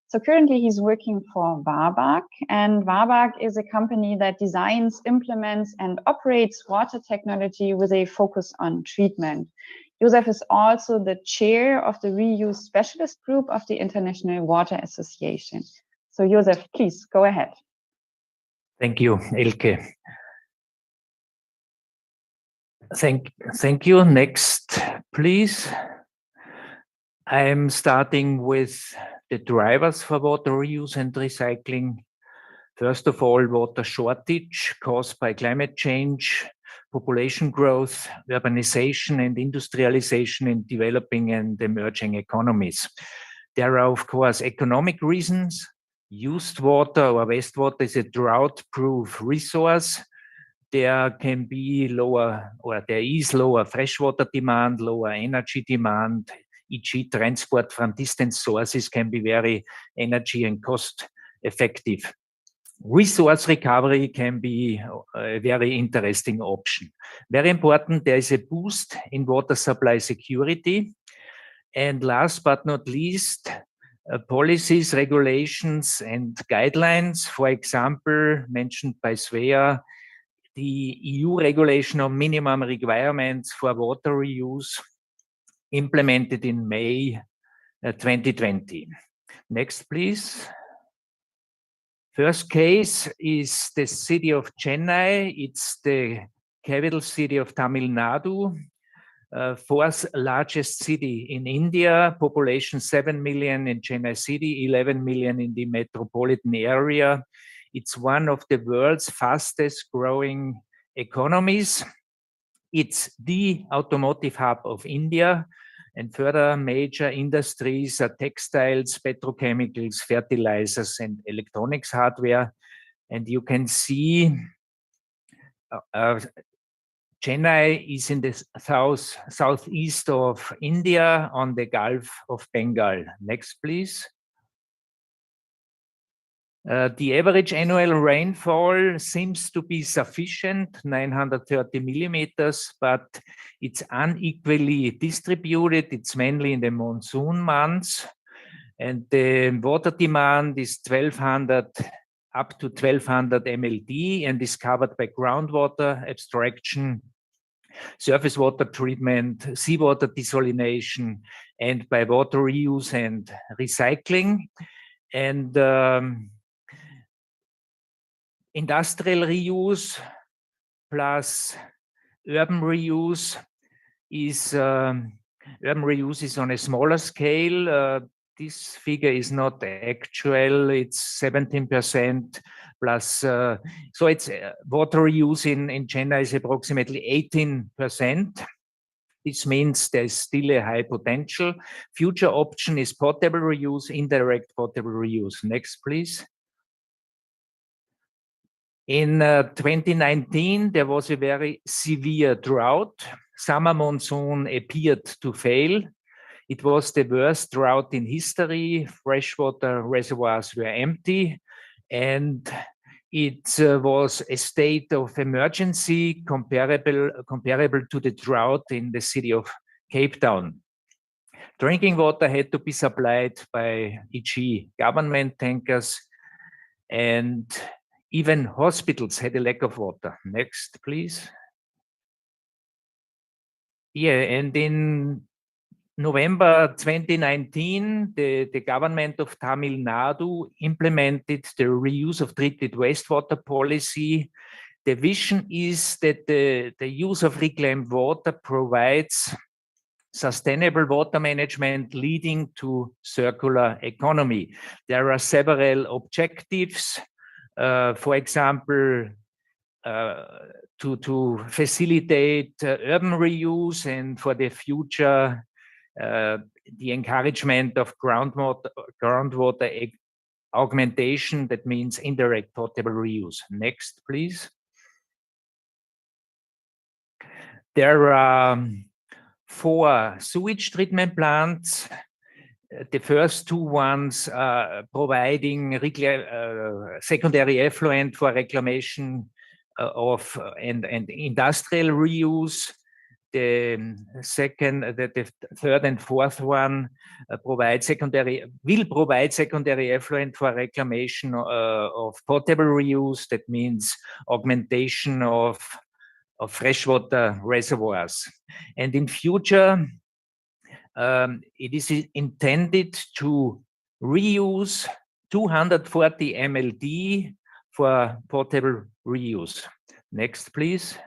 So currently he's working for Wabag, and Wabag is a company that designs, implements, and operates water technology with a focus on treatment. Josef is also the chair of the Reuse Specialist Group of the International Water Association. So Josef, please go ahead. Thank you, Elke. Thank you. Next, please. I'm starting with the drivers for water reuse and recycling. First of all, water shortage caused by climate change, population growth, urbanization, and industrialization in developing and emerging economies. There are, of course, economic reasons. Used water or wastewater is a drought-proof resource. There can be there is lower freshwater demand, lower energy demand, e.g. transport from distant sources can be very energy and cost effective. Resource recovery can be a very interesting option. Very important, there is a boost in water supply security. And last but not least, policies, regulations, and guidelines. For example, mentioned by Svea, the EU regulation on minimum requirements for water reuse implemented in May 2020. Next, please. First case is the city of Chennai. It's the capital city of Tamil Nadu. Fourth largest city in India, population 7 million in Chennai city, 11 million in the metropolitan area. It's one of the world's fastest growing economies. It's the automotive hub of India, and further major industries are textiles, petrochemicals, fertilizers, and electronics hardware. And you can see Chennai is in the southeast of India on the Gulf of Bengal. Next, please. The average annual rainfall seems to be sufficient, 930 millimeters, but it's unequally distributed. It's mainly in the monsoon months. And the water demand is up to 1200 MLD and is covered by groundwater abstraction, surface water treatment, seawater desalination, and by water reuse and recycling. And industrial reuse plus urban reuse is on a smaller scale. This figure is not actual, it's 17% plus, so it's water reuse in Chennai is approximately 18%. This means there's still a high potential. Future option is potable reuse, indirect potable reuse. Next, please. In 2019, there was a very severe drought. Summer monsoon appeared to fail. It was the worst drought in history. Freshwater reservoirs were empty, and it was a state of emergency comparable to the drought in the city of Cape Town. Drinking water had to be supplied by e.g. government tankers, and even hospitals had a lack of water. Next, please. Yeah, and in November 2019, the government of Tamil Nadu implemented the reuse of treated wastewater policy. The vision is that the use of reclaimed water provides sustainable water management leading to circular economy. There are several objectives. For example, to facilitate urban reuse, and for the future, the encouragement of groundwater augmentation, that means indirect potable reuse. Next, please. There are 4 sewage treatment plants. The first 2 ones are providing secondary effluent for reclamation of and industrial reuse. The third and fourth one will provide secondary effluent for reclamation of potable reuse. That means augmentation of freshwater reservoirs. And in future, it is intended to reuse 240 MLD for potable reuse. Next, please.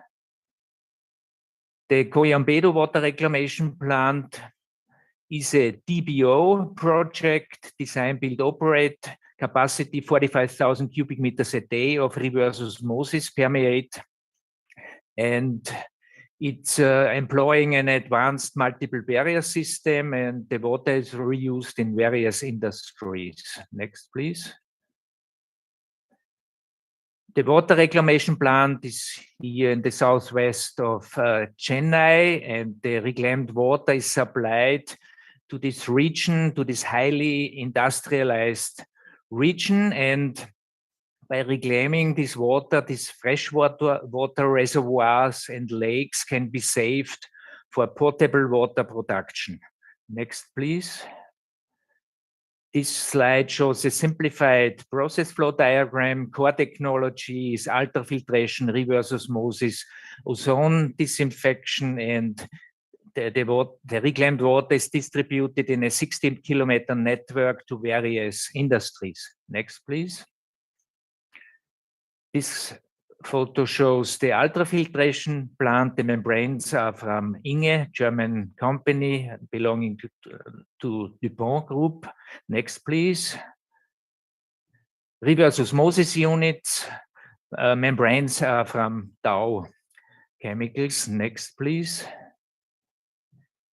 The Coyambedo Water Reclamation Plant is a DBO project, design, build, operate, capacity 45,000 cubic meters a day of reverse osmosis permeate. And it's employing an advanced multiple barrier system, and the water is reused in various industries. Next, please. The water reclamation plant is here in the southwest of Chennai, and the reclaimed water is supplied to this region, to this highly industrialized region. And by reclaiming this water, these freshwater reservoirs and lakes can be saved for potable water production. Next, please. This slide shows a simplified process flow diagram. Core technology is ultrafiltration, reverse osmosis, ozone disinfection, and the reclaimed water is distributed in a 16-kilometer network to various industries. Next, please. This photo shows the ultrafiltration plant. The membranes are from Inge, German company belonging to DuPont Group. Next, please. Reverse osmosis units, membranes are from Dow Chemicals. Next, please.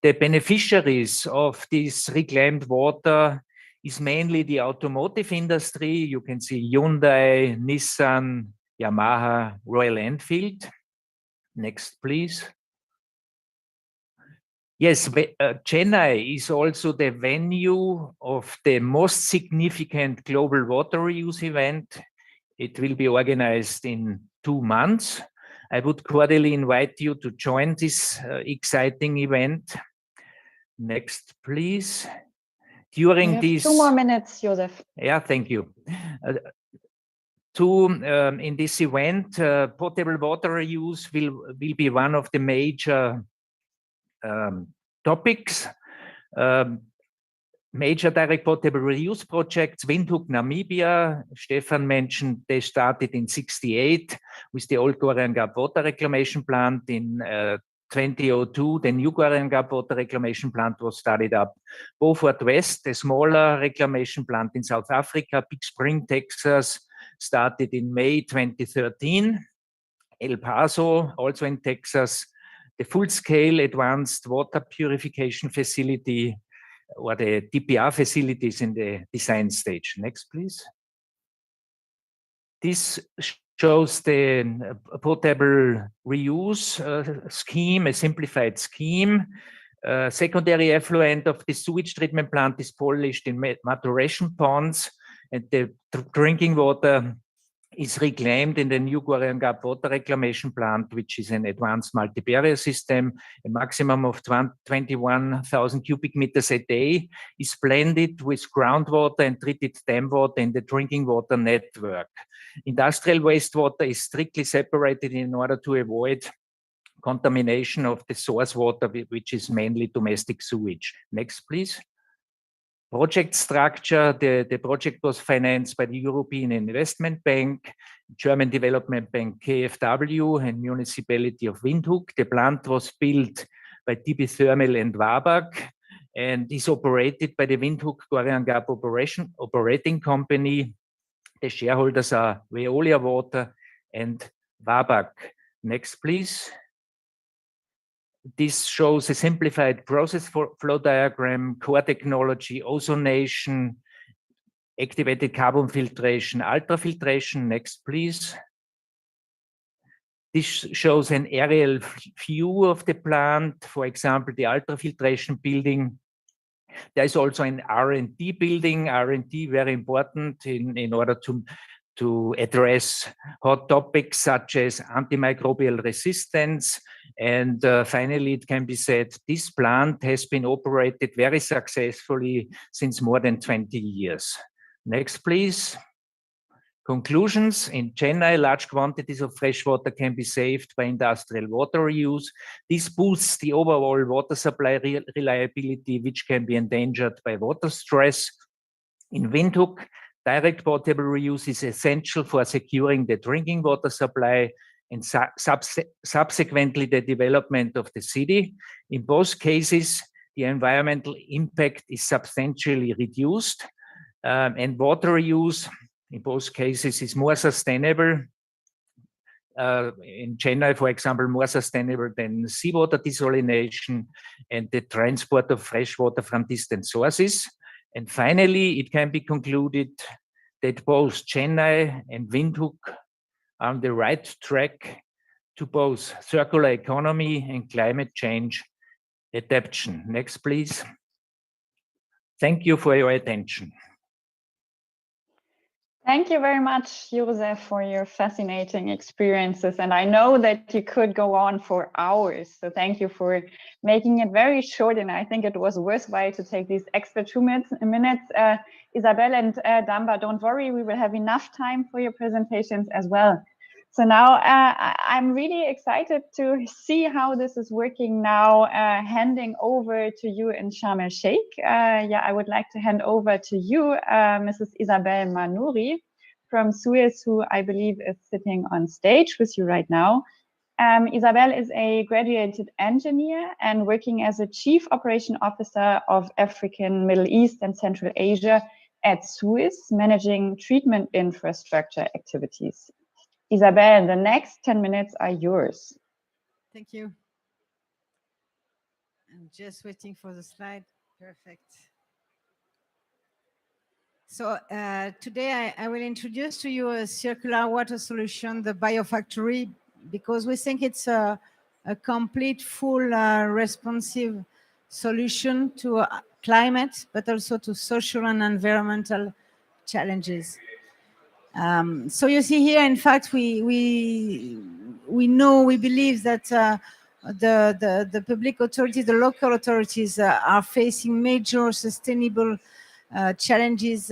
The beneficiaries of this reclaimed water is mainly the automotive industry. You can see Hyundai, Nissan, Yamaha, Royal Enfield. Next, please. Yes, Chennai is also the venue of the most significant global water reuse event. It will be organized in 2 months. I would cordially invite you to join this exciting event. Next, please. During these 2 more minutes, Josef. Yeah, thank you. In this event, potable water reuse will be one of the major topics. Major direct potable reuse projects, Windhoek, Namibia, Stefan mentioned they started in 68 with the old Korean Gap water reclamation plant. In 2002, the new Korean Gap water reclamation plant was started up. Beaufort West, a smaller reclamation plant in South Africa. Big Spring, Texas, started in May 2013. El Paso, also in Texas, the full-scale advanced water purification facility, or the DPR facilities in the design stage. Next, please. This shows the potable reuse scheme, a simplified scheme. Secondary effluent of the sewage treatment plant is polished in maturation ponds, and the drinking water is reclaimed in the new Korean Gap water reclamation plant, which is an advanced multi-barrier system. A maximum of 21,000 cubic meters a day is blended with groundwater and treated dam water in the drinking water network. Industrial wastewater is strictly separated in order to avoid contamination of the source water, which is mainly domestic sewage. Next, please. Project structure, the project was financed by the European Investment Bank, German Development Bank KfW, and Municipality of Windhoek. The plant was built by DB Thermal and Wabag and is operated by the Windhoek Korean Gap Operating Company. The shareholders are Veolia Water and Wabag. Next, please. This shows a simplified process flow diagram, core technology, ozonation, activated carbon filtration, ultrafiltration. Next, please. This shows an aerial view of the plant, for example, the ultrafiltration building. There is also an R&D building. R&D very important in order to address hot topics such as antimicrobial resistance. And finally, it can be said this plant has been operated very successfully since more than 20 years. Next, please. Conclusions. In Chennai, large quantities of fresh water can be saved by industrial water reuse. This boosts the overall water supply reliability, which can be endangered by water stress. In Windhoek, direct potable reuse is essential for securing the drinking water supply and subsequently the development of the city. In both cases, the environmental impact is substantially reduced, and water reuse in both cases is more sustainable. In Chennai, for example, more sustainable than seawater desalination and the transport of fresh water from distant sources. And finally, it can be concluded that both Chennai and Windhoek are on the right track to both circular economy and climate change adaptation. Next, please. Thank you for your attention. Thank you very much, Josef, for your fascinating experiences. And I know that you could go on for hours. So thank you for making it very short. And I think it was worthwhile to take these extra 2 minutes. Isabel and Damba, don't worry, we will have enough time for your presentations as well. So now I'm really excited to see how this is working now, handing over to you in Sharm el Sheikh. I would like to hand over to you, Mrs. Isabel Manouri from Suez, who I believe is sitting on stage with you right now. Isabel is a graduated engineer and working as a Chief Operation Officer of African, Middle East and Central Asia at Suez, managing treatment infrastructure activities. Isabel, the next 10 minutes are yours. Thank you. I'm just waiting for the slide. Perfect. So today I will introduce to you a circular water solution, the Biofactory, because we think it's a complete, full, responsive solution to climate, but also to social and environmental challenges. So you see here, in fact, we believe that the public authorities, the local authorities are facing major sustainable challenges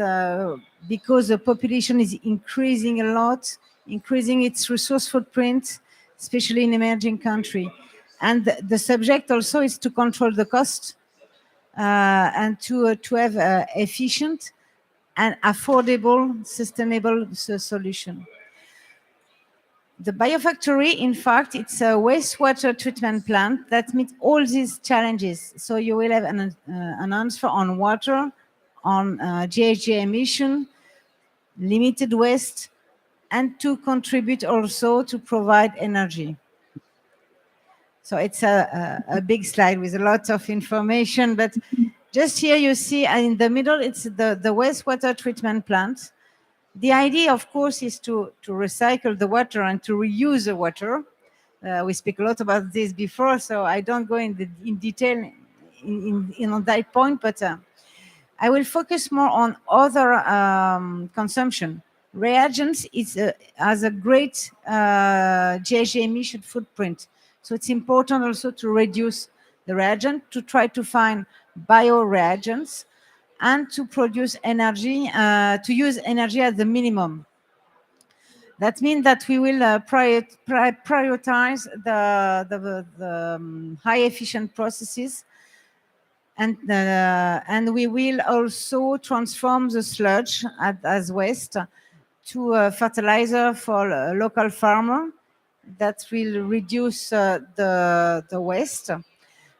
because the population is increasing a lot, increasing its resource footprint, especially in emerging countries. And the subject also is to control the cost and to have efficient and affordable, sustainable solution. The biofactory, in fact, it's a wastewater treatment plant that meets all these challenges. So you will have an answer on water, on GHG emission, limited waste, and to contribute also to provide energy. So it's a big slide with a lot of information, but just here you see in the middle, it's the wastewater treatment plant. The idea, of course, is to recycle the water and to reuse the water. We speak a lot about this before, so I don't go in detail on that point, but I will focus more on other consumption. Reagents has a great GHG emission footprint. So it's important also to reduce the reagent, to try to find bioreagents, and to produce energy, to use energy at the minimum. That means that we will prioritize the high efficient processes, and we will also transform the sludge as waste to a fertilizer for a local farmer that will reduce the waste.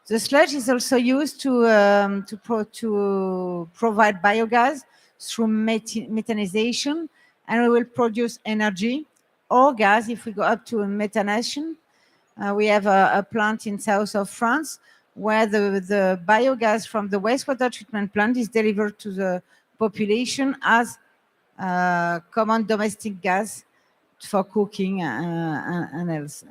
The sludge is also used to provide biogas through methanization, and we will produce energy or gas if we go up to methanation. We have a plant in south of France where the biogas from the wastewater treatment plant is delivered to the population as common domestic gas for cooking and else.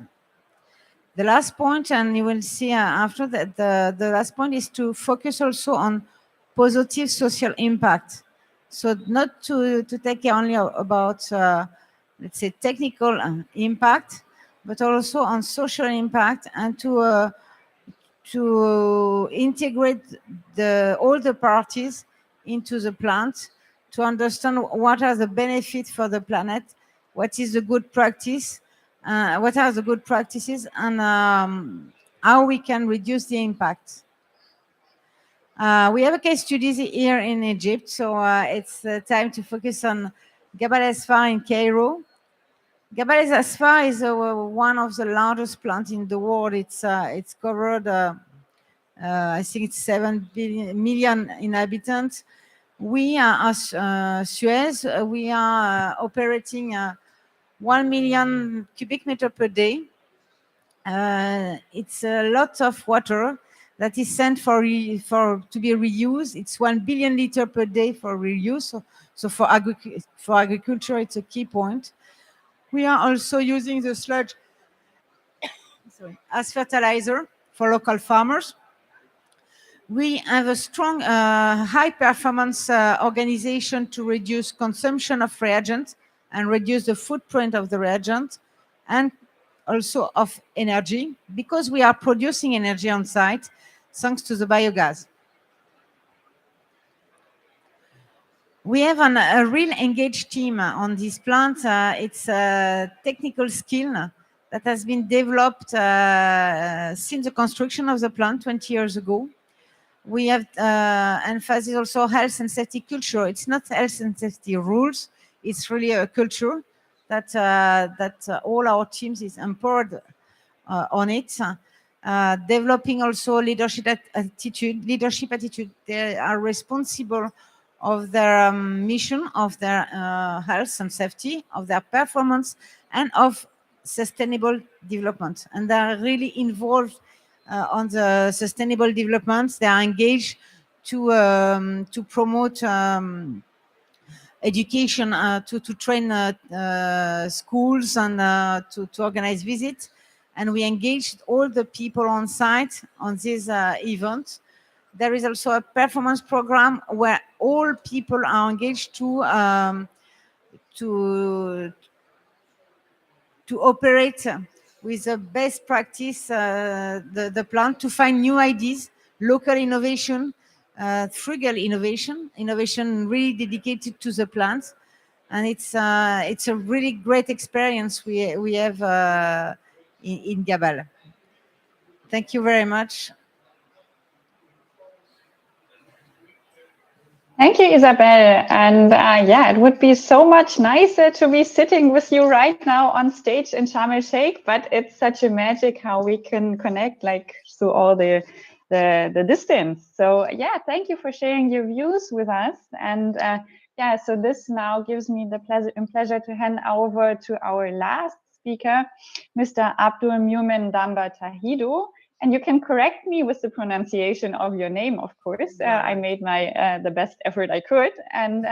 The last point, and you will see after that, the last point is to focus also on positive social impact. So not to take only about, let's say, technical impact, but also on social impact, and to integrate all the parties into the plant to understand what are the benefits for the planet, what is the good practice, what are the good practices, and how we can reduce the impact. We have a case study here in Egypt, so it's time to focus on Gabal Asfar in Cairo. Gabal Asfar is one of the largest plants in the world. It's covered, I think it's 7 million inhabitants. We are, as Suez, we are operating 1 million cubic meter per day. It's a lot of water that is sent to be reused. It's 1 billion liter per day for reuse. So for agriculture, it's a key point. We are also using the sludge as fertilizer for local farmers. We have a strong high-performance organization to reduce consumption of reagents and reduce the footprint of the reagent, and also of energy, because we are producing energy on site thanks to the biogas. We have a real engaged team on this plant. It's a technical skill that has been developed since the construction of the plant 20 years ago. We have emphasized also health and safety culture. It's not health and safety rules. It's really a culture that all our teams is empowered on it. Developing also leadership attitude. They are responsible of their mission, of their health and safety, of their performance, and of sustainable development. And they are really involved on the sustainable developments. They are engaged to promote education, to train schools, and to organize visits. And we engaged all the people on site on this event. There is also a performance program where all people are engaged to operate with the best practice, the plant, to find new ideas, local innovation, frugal innovation really dedicated to the plant. And it's a really great experience we have in Gabal. Thank you very much. Thank you, Isabel. And yeah, it would be so much nicer to be sitting with you right now on stage in Sharm el Sheikh, but it's such a magic how we can connect like through all the distance. So yeah, thank you for sharing your views with us. And yeah, so this now gives me the pleasure to hand over to our last speaker, Mr. Abdul Mumin Damba Tahidu. And you can correct me with the pronunciation of your name, of course. I made my the best effort I could. And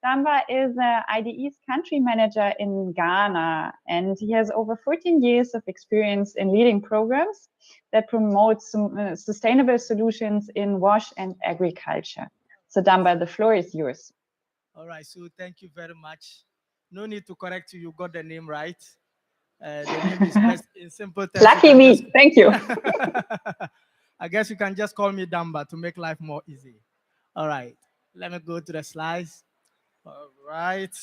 Damba is IDE's country manager in Ghana, and he has over 14 years of experience in leading programs that promote sustainable solutions in wash and agriculture. So Damba, the floor is yours. All right, so thank you very much. No need to correct you, you got the name right. The name is best in simple terms. Lucky me, thank you. I guess you can just call me Damba to make life more easy. All right, let me go to the slides. All right.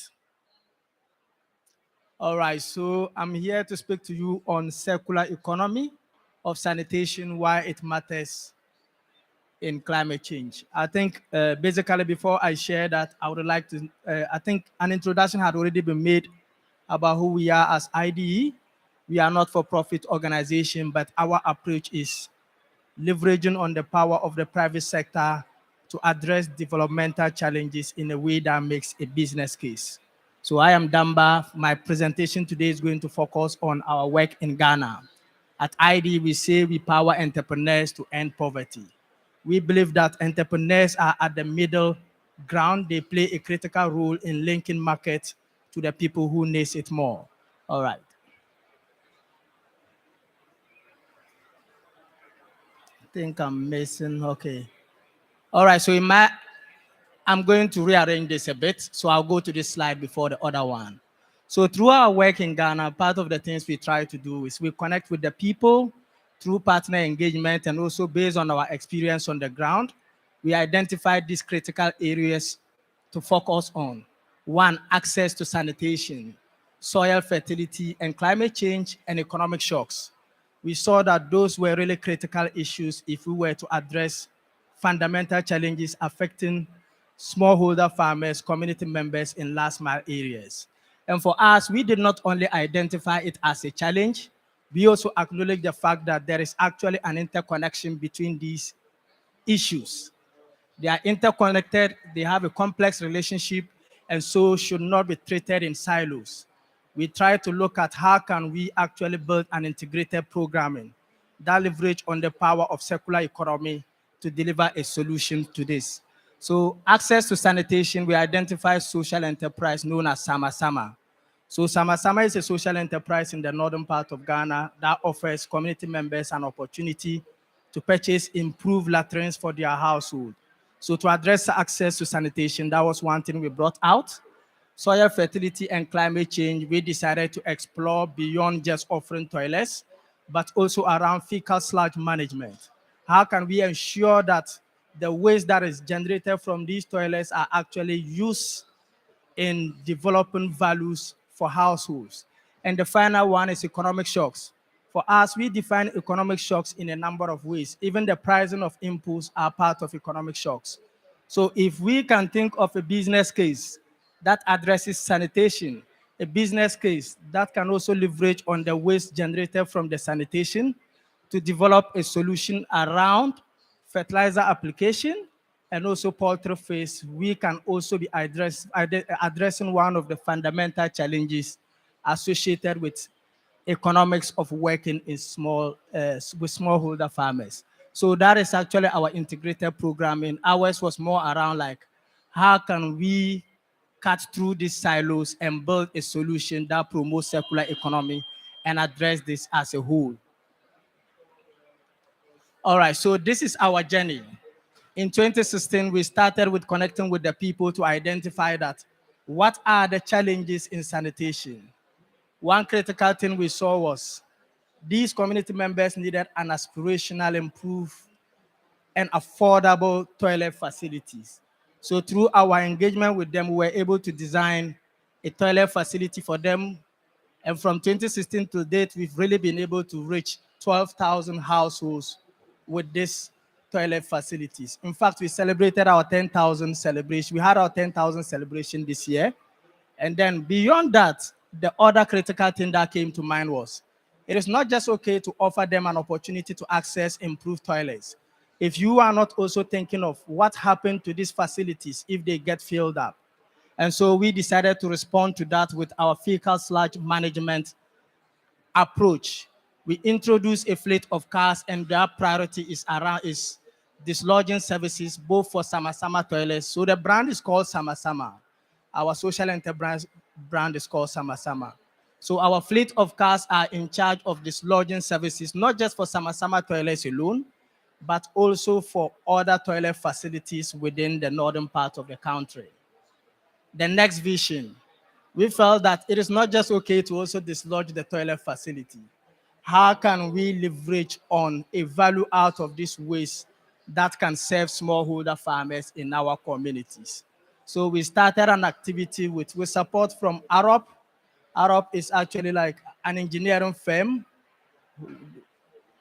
All right, so I'm here to speak to you on circular economy of sanitation, why it matters in climate change. I think basically before I share that, I would like to, I think an introduction had already been made about who we are as IDE. We are not for-profit organization, but our approach is leveraging on the power of the private sector to address developmental challenges in a way that makes a business case. So I am Damba. My presentation today is going to focus on our work in Ghana. At IDE, we say we power entrepreneurs to end poverty. We believe that entrepreneurs are at the middle ground. They play a critical role in linking markets to the people who need it more. All right. I think I'm missing, okay. All right, so I'm going to rearrange this a bit. So I'll go to this slide before the other one. So through our work in Ghana, part of the things we try to do is we connect with the people through partner engagement, and also based on our experience on the ground, we identify these critical areas to focus on. One, access to sanitation, soil fertility, and climate change and economic shocks. We saw that those were really critical issues if we were to address fundamental challenges affecting smallholder farmers, community members in last mile areas. And for us, we did not only identify it as a challenge, we also acknowledge the fact that there is actually an interconnection between these issues. They are interconnected, they have a complex relationship, and so should not be treated in silos. We try to look at how can we actually build an integrated programming that leverage on the power of circular economy to deliver a solution to this. So access to sanitation, we identify social enterprise known as Sama Sama. So Sama Sama is a social enterprise in the northern part of Ghana that offers community members an opportunity to purchase improved latrines for their household. So to address access to sanitation, that was one thing we brought out. Soil fertility and climate change, we decided to explore beyond just offering toilets, but also around fecal sludge management. How can we ensure that the waste that is generated from these toilets are actually used in developing values for households? And the final one is economic shocks. For us, we define economic shocks in a number of ways. Even the pricing of inputs are part of economic shocks. So if we can think of a business case that addresses sanitation, a business case that can also leverage on the waste generated from the sanitation to develop a solution around fertilizer application and also poultry phase, we can also be addressing one of the fundamental challenges associated with economics of working in with smallholder farmers. So that is actually our integrated programming. Ours was more around like, how can we cut through these silos and build a solution that promotes circular economy and address this as a whole. All right, so this is our journey. In 2016, we started with connecting with the people to identify that what are the challenges in sanitation. One critical thing we saw was these community members needed an aspirational, improved, and affordable toilet facilities. So through our engagement with them, we were able to design a toilet facility for them. And from 2016 to date, we've really been able to reach 12,000 households with this toilet facilities. In fact, we celebrated our 10,000 celebration. We had our 10,000 celebration this year. And then beyond that, the other critical thing that came to mind was, it is not just okay to offer them an opportunity to access improved toilets. If you are not also thinking of what happened to these facilities if they get filled up. And so we decided to respond to that with our fecal sludge management approach. We introduced a fleet of cars, and their priority is dislodging services, both for Sama toilets. So the brand is called Sama. Our social enterprise brand is called Sama. So our fleet of cars are in charge of dislodging services, not just for Sama toilets alone, but also for other toilet facilities within the northern part of the country. The next vision, we felt that it is not just okay to also dislodge the toilet facility. How can we leverage on a value out of this waste that can serve smallholder farmers in our communities? So we started an activity with support from Arup. Arup is actually like an engineering firm,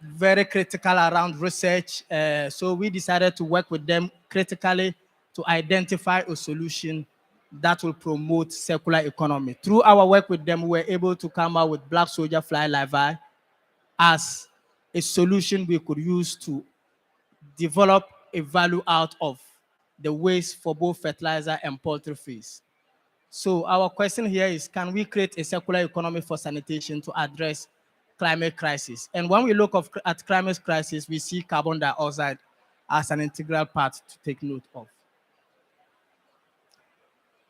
very critical around research. So we decided to work with them critically to identify a solution that will promote circular economy. Through our work with them, we were able to come out with black soldier fly larvae as a solution we could use to develop a value out of the waste for both fertilizer and poultry feeds. So our question here is, can we create a circular economy for sanitation to address climate crisis? And when we look at climate crisis, we see carbon dioxide as an integral part to take note of.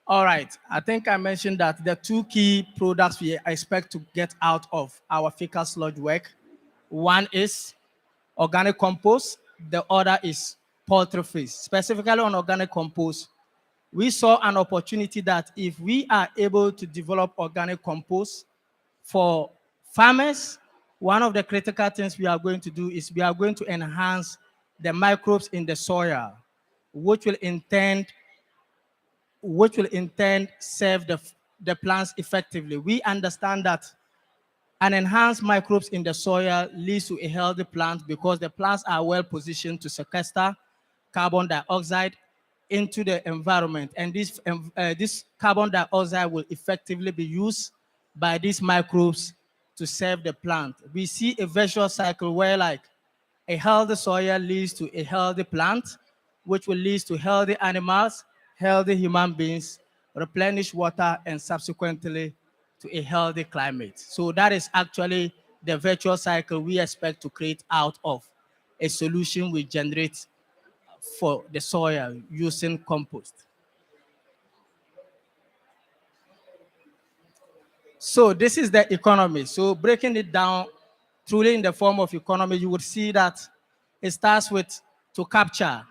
All right, I think I mentioned that the two key products we expect to get out of our fecal sludge work. One is organic compost, the other is poultry feed. Specifically on organic compost, we saw an opportunity that if we are able to develop organic compost for farmers, one of the critical things we are going to do is we are going to enhance the microbes in the soil, which will in turn serve the plants effectively. We understand that an enhanced microbes in the soil leads to a healthy plant because the plants are well positioned to sequester carbon dioxide into the environment. And this carbon dioxide will effectively be used by these microbes to serve the plant. We see a virtuous cycle where like a healthy soil leads to a healthy plant, which will lead to healthy animals, healthy human beings, replenish water, and subsequently to a healthy climate. So that is actually the virtual cycle we expect to create out of a solution we generate for the soil using compost. So this is the economy. So breaking it down truly in the form of economy, you would see that it starts with to capture.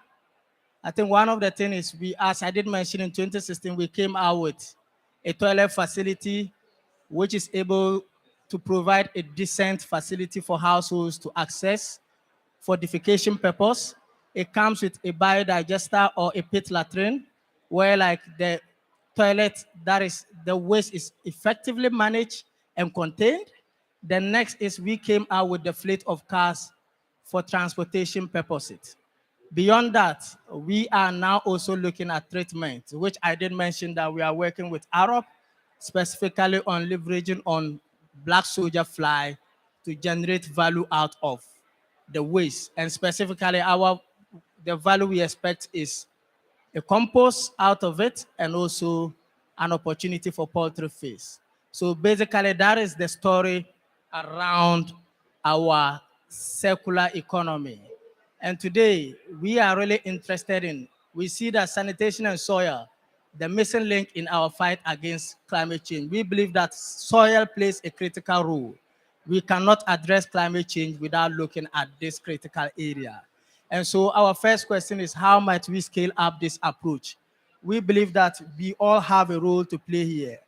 I think one of the things is as I did mention in 2016, we came out with a toilet facility which is able to provide a decent facility for households to access for defecation purpose. It comes with a biodigester or a pit latrine where like the toilet, that is the waste is effectively managed and contained. The next is we came out with the fleet of cars for transportation purposes. Beyond that, we are now also looking at treatment, which I did mention that we are working with Arup, specifically on leveraging on black soldier fly to generate value out of the waste. And specifically, the value we expect is a compost out of it and also an opportunity for poultry feed. So basically, that is the story around our circular economy. And today, we are really interested we see that sanitation and soil, the missing link in our fight against climate change. We believe that soil plays a critical role. We cannot address climate change without looking at this critical area. And so our first question is, how might we scale up this approach? We believe that we all have a role to play here.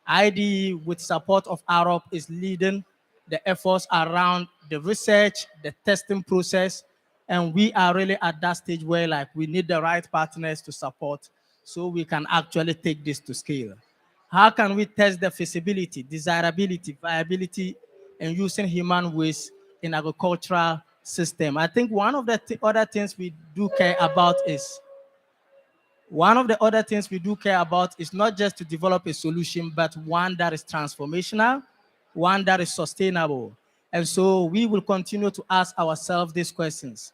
IDE, with support of Arup, is leading the efforts around the research, the testing process, and we are really at that stage where like we need the right partners to support so we can actually take this to scale. How can we test the feasibility, desirability, viability, and using human waste in agricultural system. I think one of the other things we do care about is not just to develop a solution, but one that is transformational, one that is sustainable. And so we will continue to ask ourselves these questions.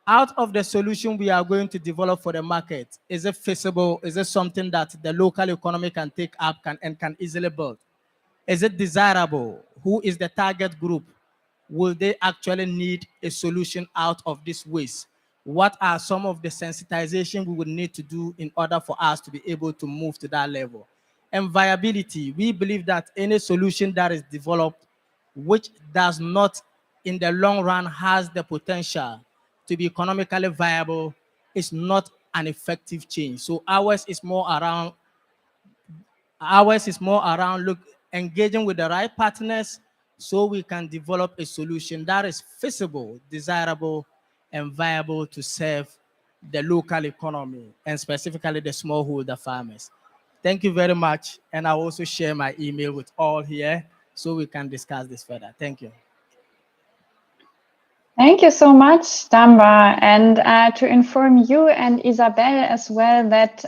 Out of the solution we are going to develop for the market, is it feasible? Is it something that the local economy can take up and can easily build? Is it desirable? Who is the target group? Will they actually need a solution out of this waste? What are some of the sensitization we would need to do in order for us to be able to move to that level? And viability, we believe that any solution that is developed which does not in the long run has the potential to be economically viable is not an effective change. So ours is more around engaging with the right partners so we can develop a solution that is feasible, desirable, and viable to serve the local economy and specifically the smallholder farmers. Thank you very much. And I'll also share my email with all here so we can discuss this further. Thank you. Thank you so much, Damba. And to inform you and Isabel as well that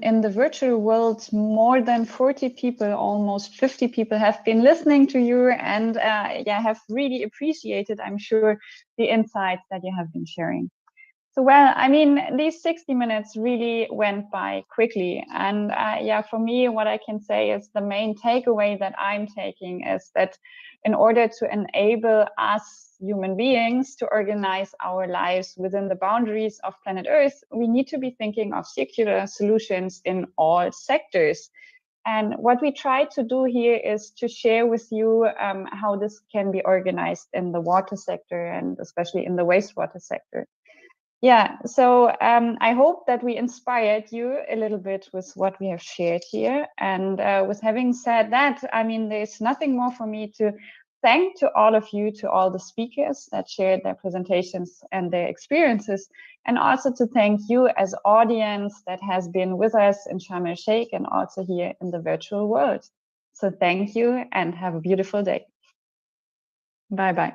in the virtual world, more than 40 people, almost 50 people have been listening to you and have really appreciated, I'm sure, the insights that you have been sharing. So, well, I mean, these 60 minutes really went by quickly. And for me, what I can say is the main takeaway that I'm taking is that in order to enable us human beings to organize our lives within the boundaries of planet Earth, we need to be thinking of circular solutions in all sectors. And what we try to do here is to share with you how this can be organized in the water sector and especially in the wastewater sector. Yeah, so I hope that we inspired you a little bit with what we have shared here. And with having said that, I mean, there's nothing more for me to thank to all of you, to all the speakers that shared their presentations and their experiences, and also to thank you as audience that has been with us in Sharm el-Sheikh and also here in the virtual world. So thank you and have a beautiful day. Bye-bye.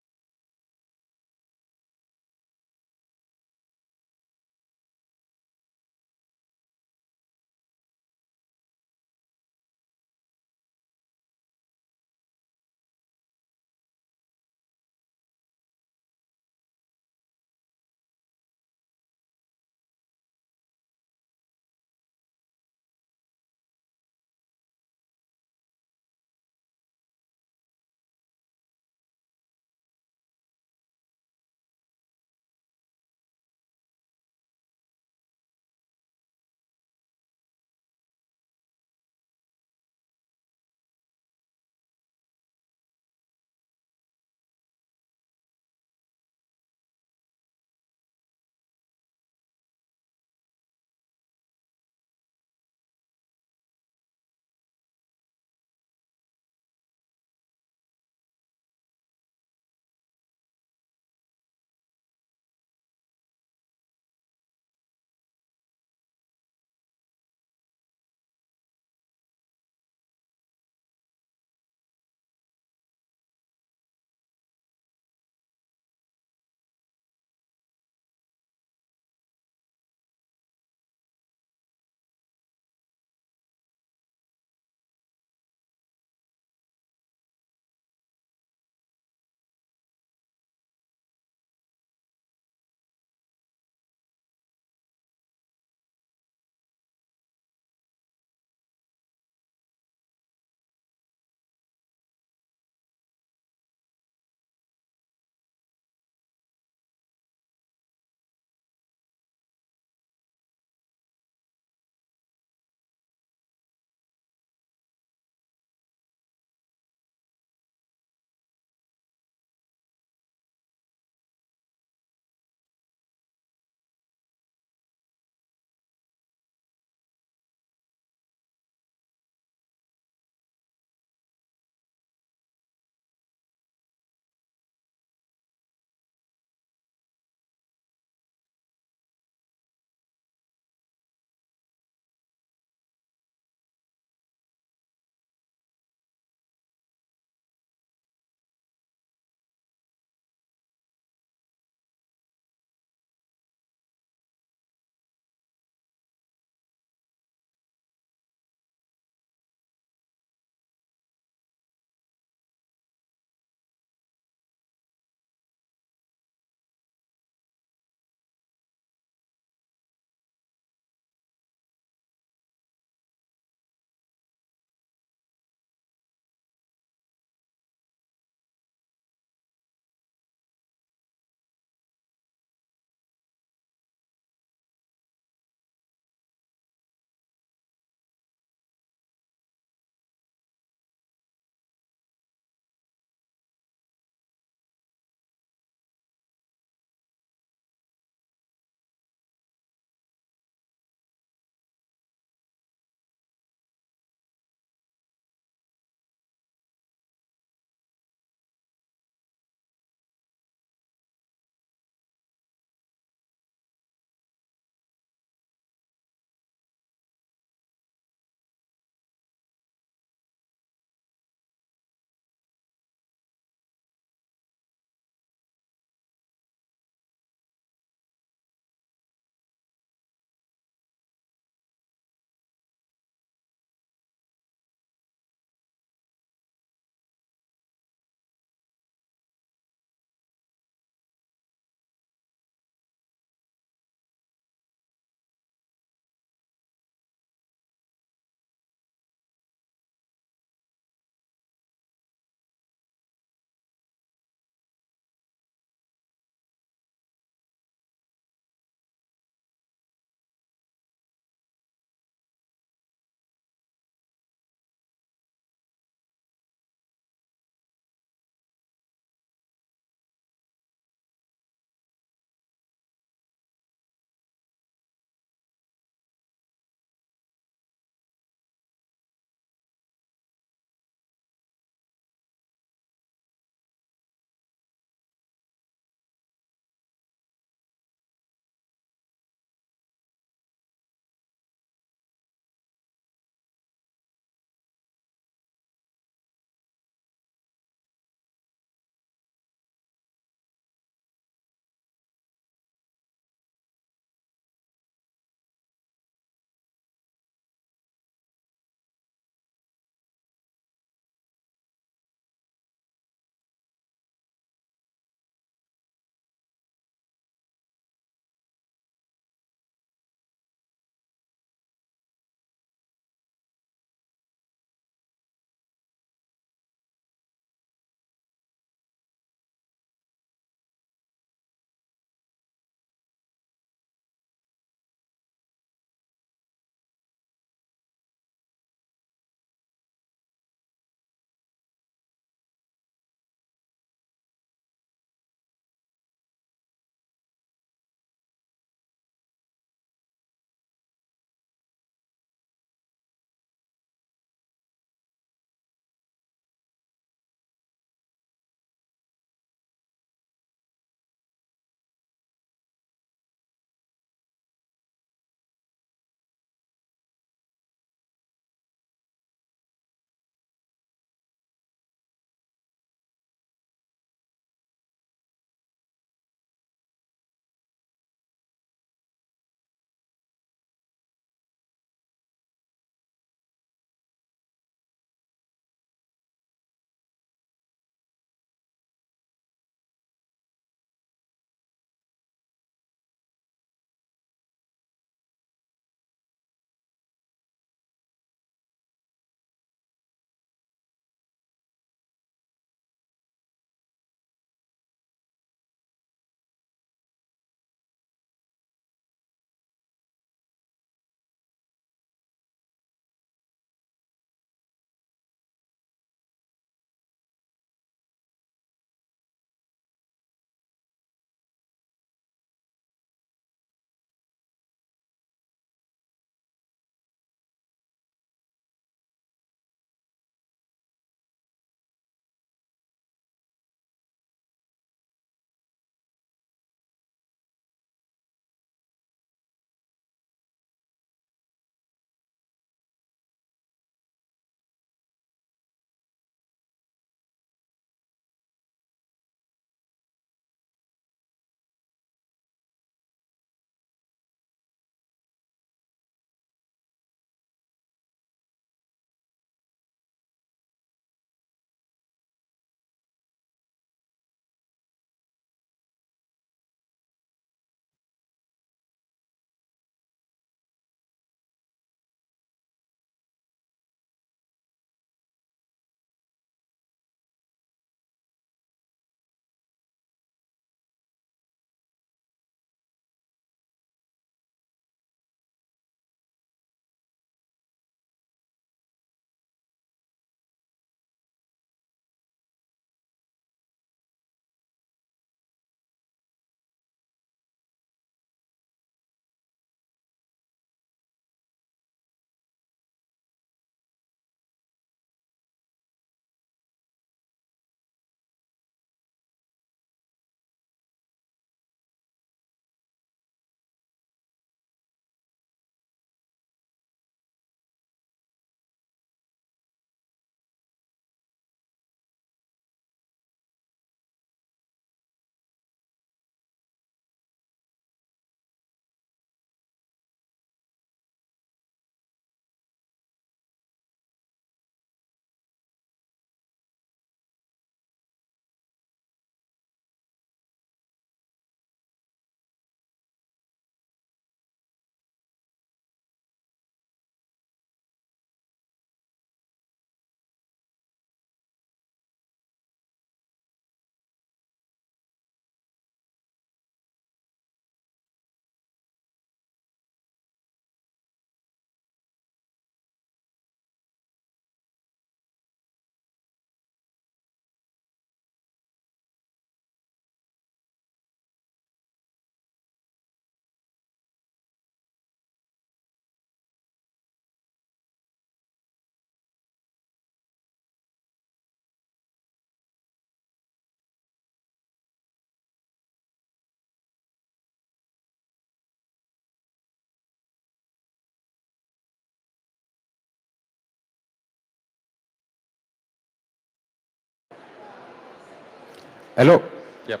Hello. Yep.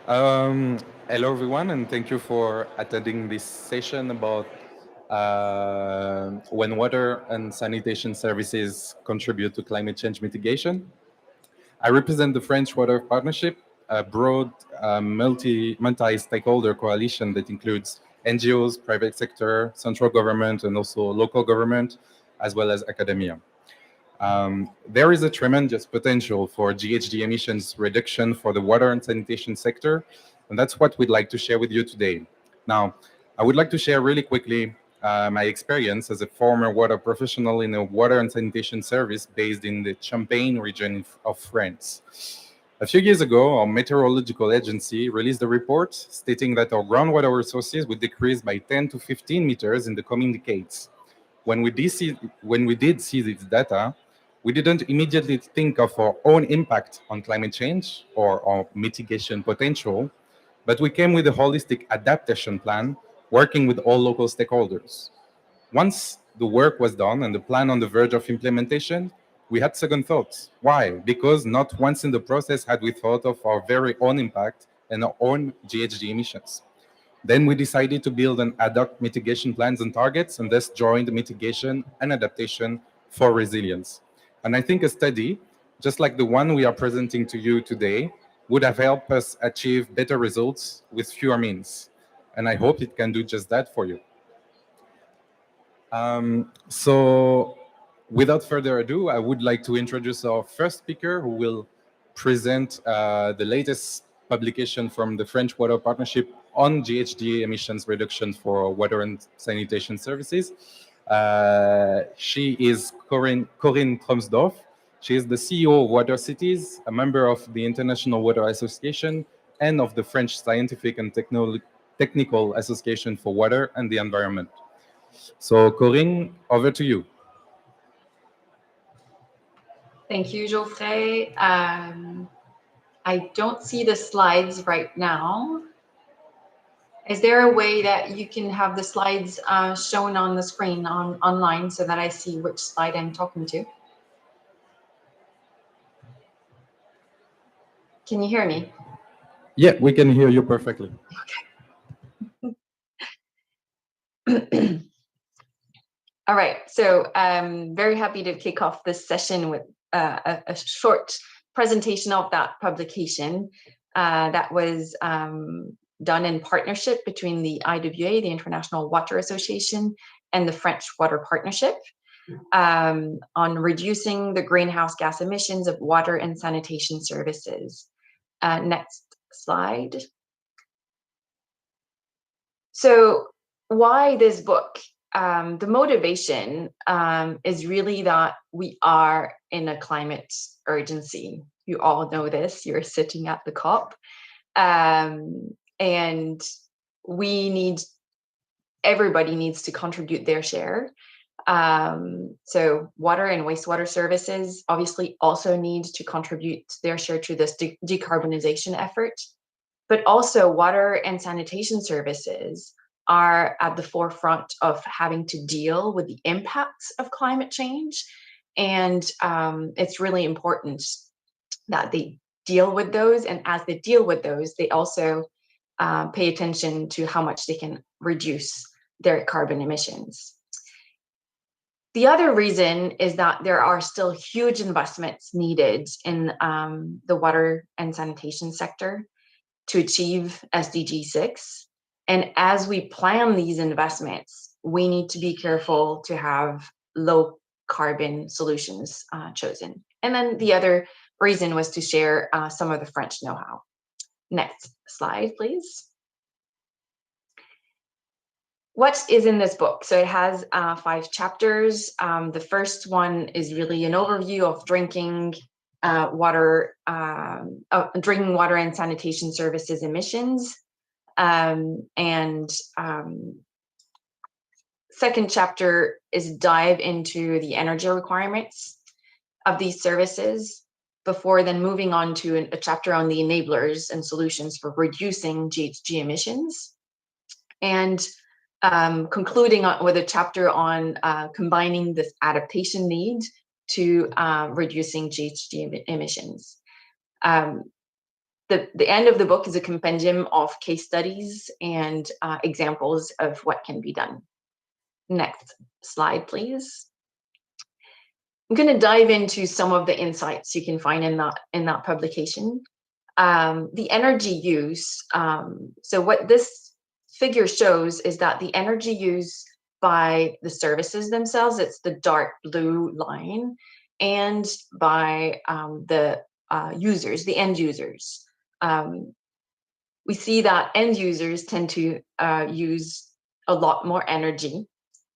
Hello, everyone, and thank you for attending this session about when water and sanitation services contribute to climate change mitigation. I represent the French Water Partnership, a broad multi-stakeholder coalition that includes NGOs, private sector, central government, and also local government, as well as academia. There is a tremendous potential for GHG emissions reduction for the water and sanitation sector, and that's what we'd like to share with you today. Now, I would like to share really quickly my experience as a former water professional in a water and sanitation service based in the Champagne region of France. A few years ago, our meteorological agency released a report stating that our groundwater resources would decrease by 10 to 15 meters in the coming decades. When we did see this data, we didn't immediately think of our own impact on climate change or our mitigation potential, but we came with a holistic adaptation plan, working with all local stakeholders. Once the work was done and the plan on the verge of implementation, we had second thoughts. Why? Because not once in the process had we thought of our very own impact and our own GHG emissions. Then we decided to build an ad hoc mitigation plans and targets, and thus joined mitigation and adaptation for resilience. And I think a study, just like the one we are presenting to you today, would have helped us achieve better results with fewer means. And I hope it can do just that for you. So without further ado, I would like to introduce our first speaker, who will present the latest publication from the French Water Partnership on GHG emissions reduction for water and sanitation services. She is Corinne Tromsdorf. She is the CEO of Water Cities, a member of the International Water Association, and of the French Scientific and Technical Association for Water and the Environment. So Corinne, over to you. Thank you, Geoffrey. I don't see the slides right now. Is there a way that you can have the slides shown on the screen online so that I see which slide I'm talking to? Can you hear me? Yeah, we can hear you perfectly. Okay. All right, so I'm very happy to kick off this session with a short presentation of that publication that was done in partnership between the IWA, the International Water Association, and the French Water Partnership on reducing the greenhouse gas emissions of water and sanitation services. Next slide. So why this book? The motivation is really that we are in a climate urgency. You all know this, you're sitting at the COP. And everybody needs to contribute their share. So water and wastewater services obviously also need to contribute their share to this decarbonization effort, but also water and sanitation services are at the forefront of having to deal with the impacts of climate change. And it's really important that they deal with those. And as they deal with those, they also pay attention to how much they can reduce their carbon emissions. The other reason is that there are still huge investments needed in the water and sanitation sector to achieve SDG 6. And as we plan these investments, we need to be careful to have low carbon solutions chosen. And then the other reason was to share some of the French know-how. Next slide, please. What is in this book? So it has 5 chapters. The first one is really an overview of drinking water and sanitation services emissions. Second chapter is dive into the energy requirements of these services, before then moving on to a chapter on the enablers and solutions for reducing GHG emissions, and concluding with a chapter on combining this adaptation need to reducing GHG emissions. The end of the book is a compendium of case studies and examples of what can be done. Next slide, please. I'm going to dive into some of the insights you can find in that publication. The energy use. So what this figure shows is that the energy use by the services themselves, it's the dark blue line, and by the users, the end users. We see that end users tend to use a lot more energy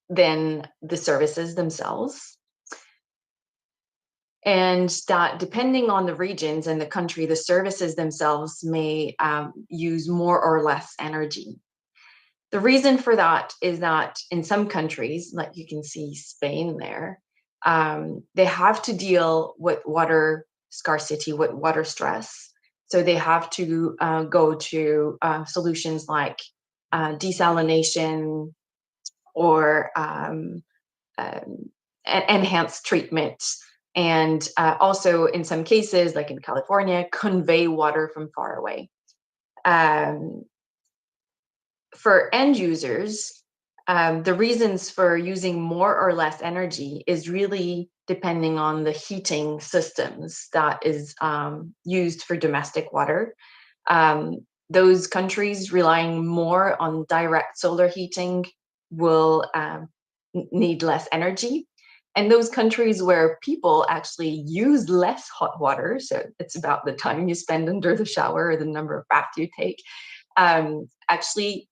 than the services themselves. And that depending on the regions and the country, the services themselves may use more or less energy. The reason for that is that in some countries, like you can see Spain there, they have to deal with water scarcity, with water stress. So they have to go to solutions like desalination or enhanced treatment. And also in some cases, like in California, convey water from far away. For end users, the reasons for using more or less energy is really depending on the heating systems that is used for domestic water. Those countries relying more on direct solar heating will need less energy. And those countries where people actually use less hot water, so it's about the time you spend under the shower or the number of baths you take, actually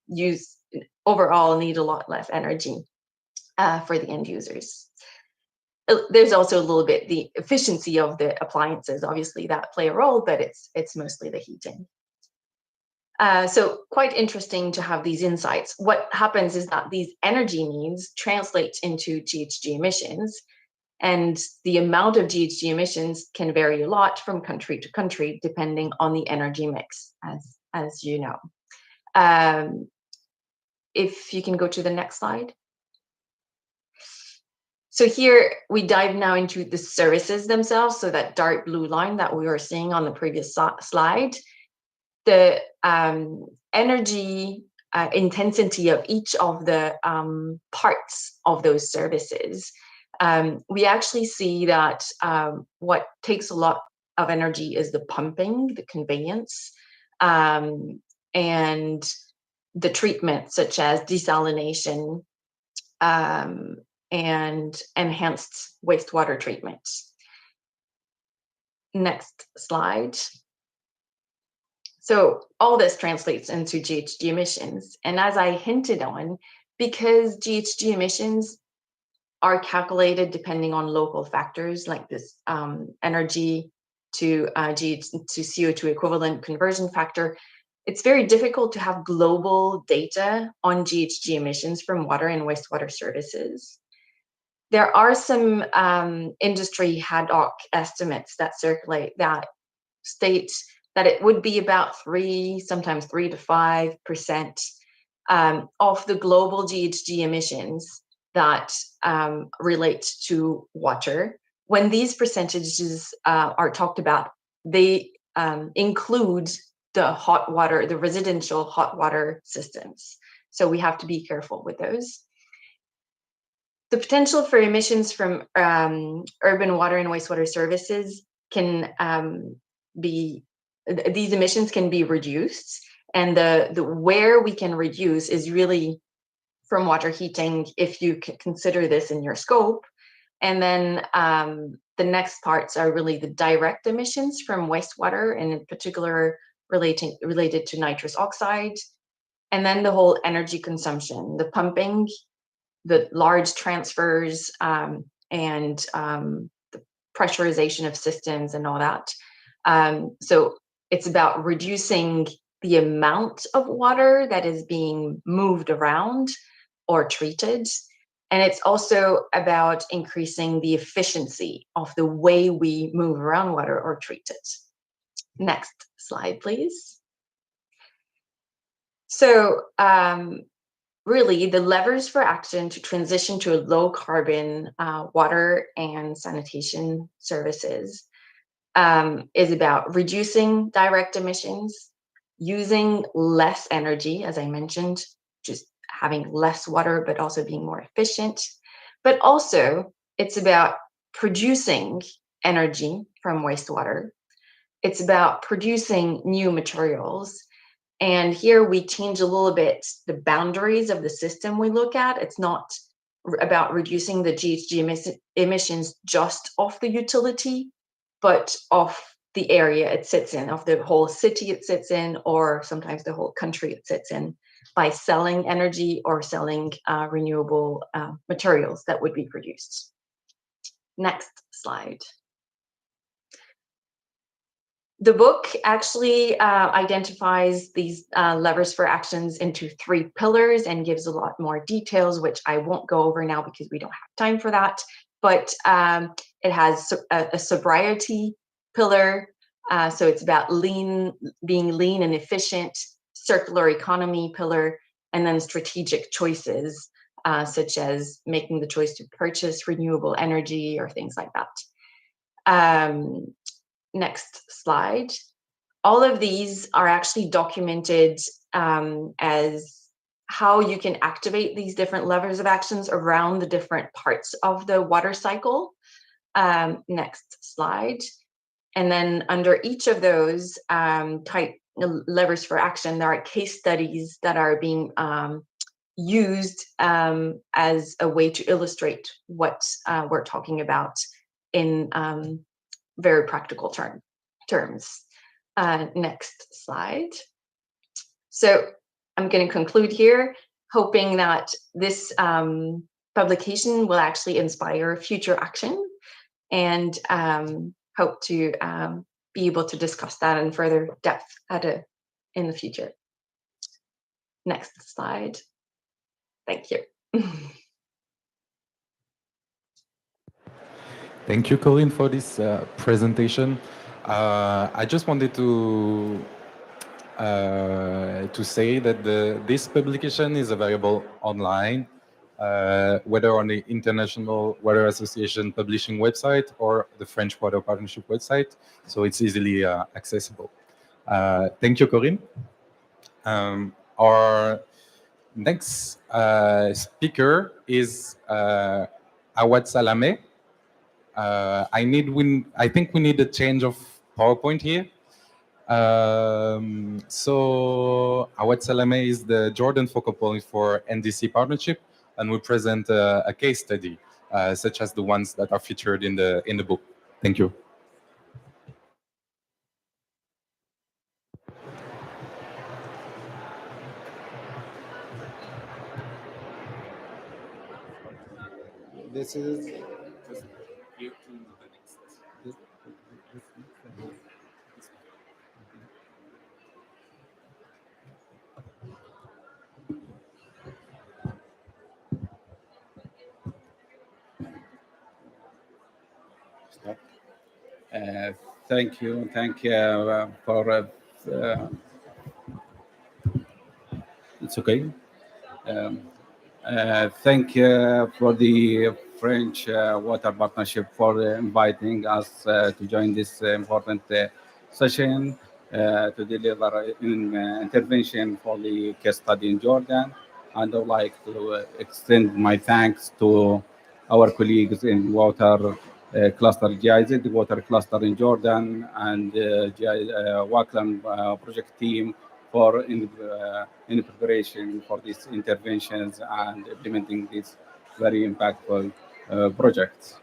use overall need a lot less energy for the end users. There's also a little bit the efficiency of the appliances, obviously that play a role, but it's mostly the heating. So quite interesting to have these insights. What happens is that these energy needs translate into GHG emissions, and the amount of GHG emissions can vary a lot from country to country, depending on the energy mix, as you know. If you can go to the next slide. So here we dive now into the services themselves. So that dark blue line that we were seeing on the previous slide, the energy intensity of each of the parts of those services. We actually see that what takes a lot of energy is the pumping, the conveyance, and the treatment, such as desalination and enhanced wastewater treatment. Next slide. So all this translates into GHG emissions. And as I hinted on, because GHG emissions are calculated depending on local factors like this energy to CO2 equivalent conversion factor, it's very difficult to have global data on GHG emissions from water and wastewater services. There are some industry ad hoc estimates that circulate that state that it would be about 3, sometimes 3 to 5% of the global GHG emissions that relate to water. When these percentages are talked about, they include the hot water, the residential hot water systems. So we have to be careful with those. The potential for emissions from urban water and wastewater services can these emissions can be reduced, and the where we can reduce is really from water heating, if you consider this in your scope. And then the next parts are really the direct emissions from wastewater, and in particular related to nitrous oxide, and then the whole energy consumption, the pumping, the large transfers, and the pressurization of systems and all that. So it's about reducing the amount of water that is being moved around or treated. And it's also about increasing the efficiency of the way we move around water or treat it. Next slide, please. So really, the levers for action to transition to a low carbon water and sanitation services is about reducing direct emissions, using less energy, as I mentioned, just having less water, but also being more efficient. But also, it's about producing energy from wastewater. It's about producing new materials. And here we change a little bit the boundaries of the system we look at. It's not about reducing the GHG emissions just off the utility, but off the area it sits in, of the whole city it sits in, or sometimes the whole country it sits in, by selling energy or selling renewable materials that would be produced. Next slide. The book actually identifies these levers for actions into 3 pillars and gives a lot more details, which I won't go over now because we don't have time for that. But it has a sobriety pillar. So it's about being lean and efficient, circular economy pillar, and then strategic choices, such as making the choice to purchase renewable energy or things like that. Next slide. All of these are actually documented as how you can activate these different levers of actions around the different parts of the water cycle. Next slide. And then under each of those type levers for action, there are case studies that are being used as a way to illustrate what we're talking about in very practical terms. Next slide. So I'm going to conclude here, hoping that this publication will actually inspire future action, and hope to be able to discuss that in further depth in the future. Next slide. Thank you. Thank you, Colleen, for this presentation. I just wanted to say that this publication is available online, whether on the International Water Association publishing website or the French Water Partnership website, so it's easily accessible. Thank you, Corinne. Our next speaker is Awad Salameh. I think we need a change of PowerPoint here. So Awad Salameh is the Jordan focal point for NDC partnership, and we present a case study, such as the ones that are featured in the book. Thank you. This is thank you for it's okay. Thank you for the French Water Partnership for inviting us to join this important session to deliver an intervention for the case study in Jordan. And I would like to extend my thanks to our colleagues in Water Cluster GIZ, the Water Cluster in Jordan, and Waclim project team for in preparation for these interventions and implementing these very impactful projects.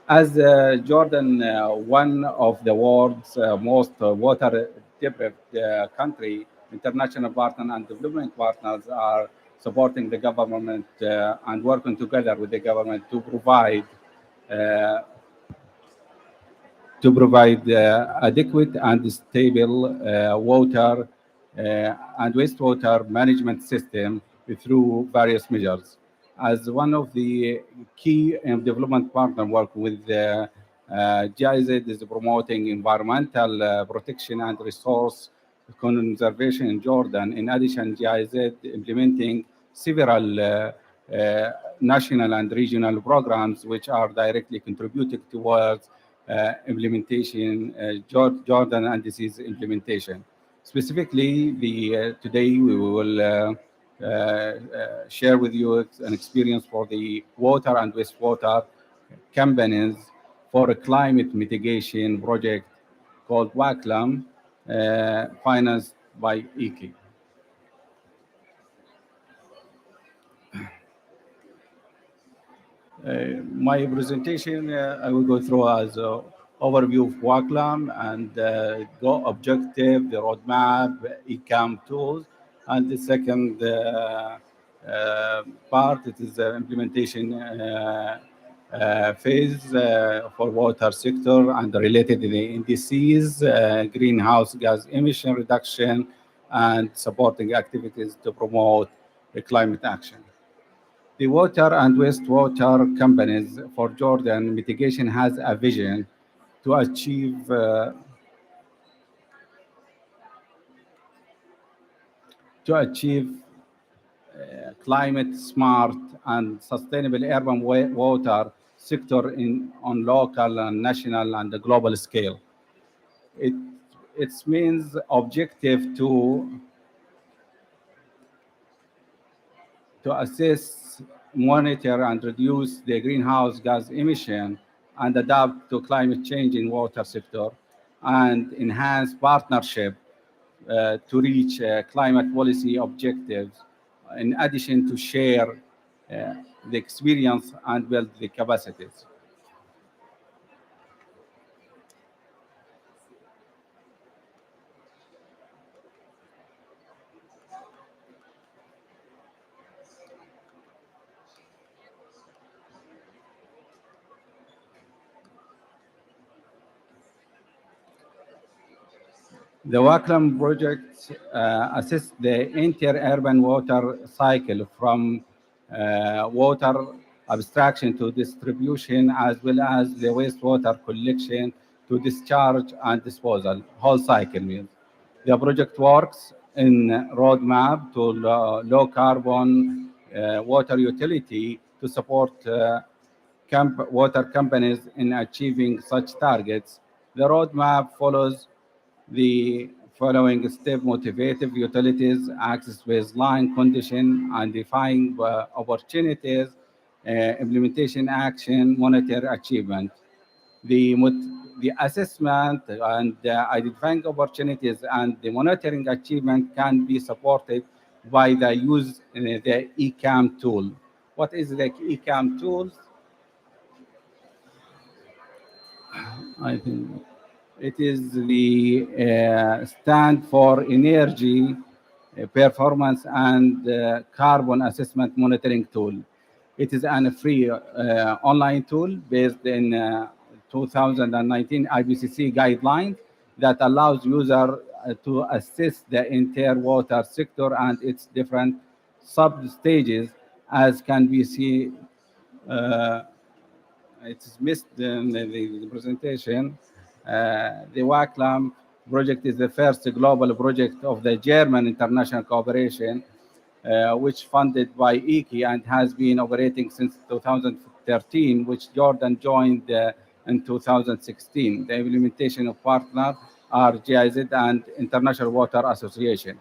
As Jordan, one of the world's most water-deprived country, international partners and development partners are supporting the government and working together with the government to provide adequate and stable water and wastewater management system through various measures. As one of the key development partners work with GIZ is promoting environmental protection and resource conservation in Jordan. In addition, GIZ implementing several national and regional programs which are directly contributing towards implementation, Jordan and disease implementation. Specifically, today we will share with you an experience for the water and wastewater companies for a climate mitigation project called Waclim, financed by EK. My presentation, I will go through as an overview of Waclim and go objective, the roadmap, ECAM tools, and the second part, it is the implementation phase for water sector and related indices, greenhouse gas emission reduction, and supporting activities to promote climate action. The water and wastewater companies for Jordan Mitigation has a vision to achieve climate smart and sustainable urban water sector on local and national and the global scale. It means objective to assess, monitor, and reduce the greenhouse gas emission and adapt to climate change in water sector, and enhance partnership to reach climate policy objectives, in addition to share the experience and build the capacities. The Waclim project assists the inter-urban water cycle from water abstraction to distribution, as well as the wastewater collection to discharge and disposal, whole cycle means. The project works in roadmap to low carbon water utility to support water companies in achieving such targets. The roadmap follows the following step: motivative utilities, access baseline condition, and define opportunities, implementation action, monitor achievement. The assessment and identifying opportunities and the monitoring achievement can be supported by the use the ECAM tool. What is the ECAM tool? I think it is the stand for energy performance and carbon assessment monitoring tool. It is a free online tool based in 2019 IPCC guidelines that allows users to assess the entire water sector and its different sub-stages, as can be seen. It's missed in the presentation. The Waclim project is the first global project of the German international cooperation, which funded by EKI and has been operating since 2013, which Jordan joined in 2016. The implementation of partners are GIZ and International Water Association.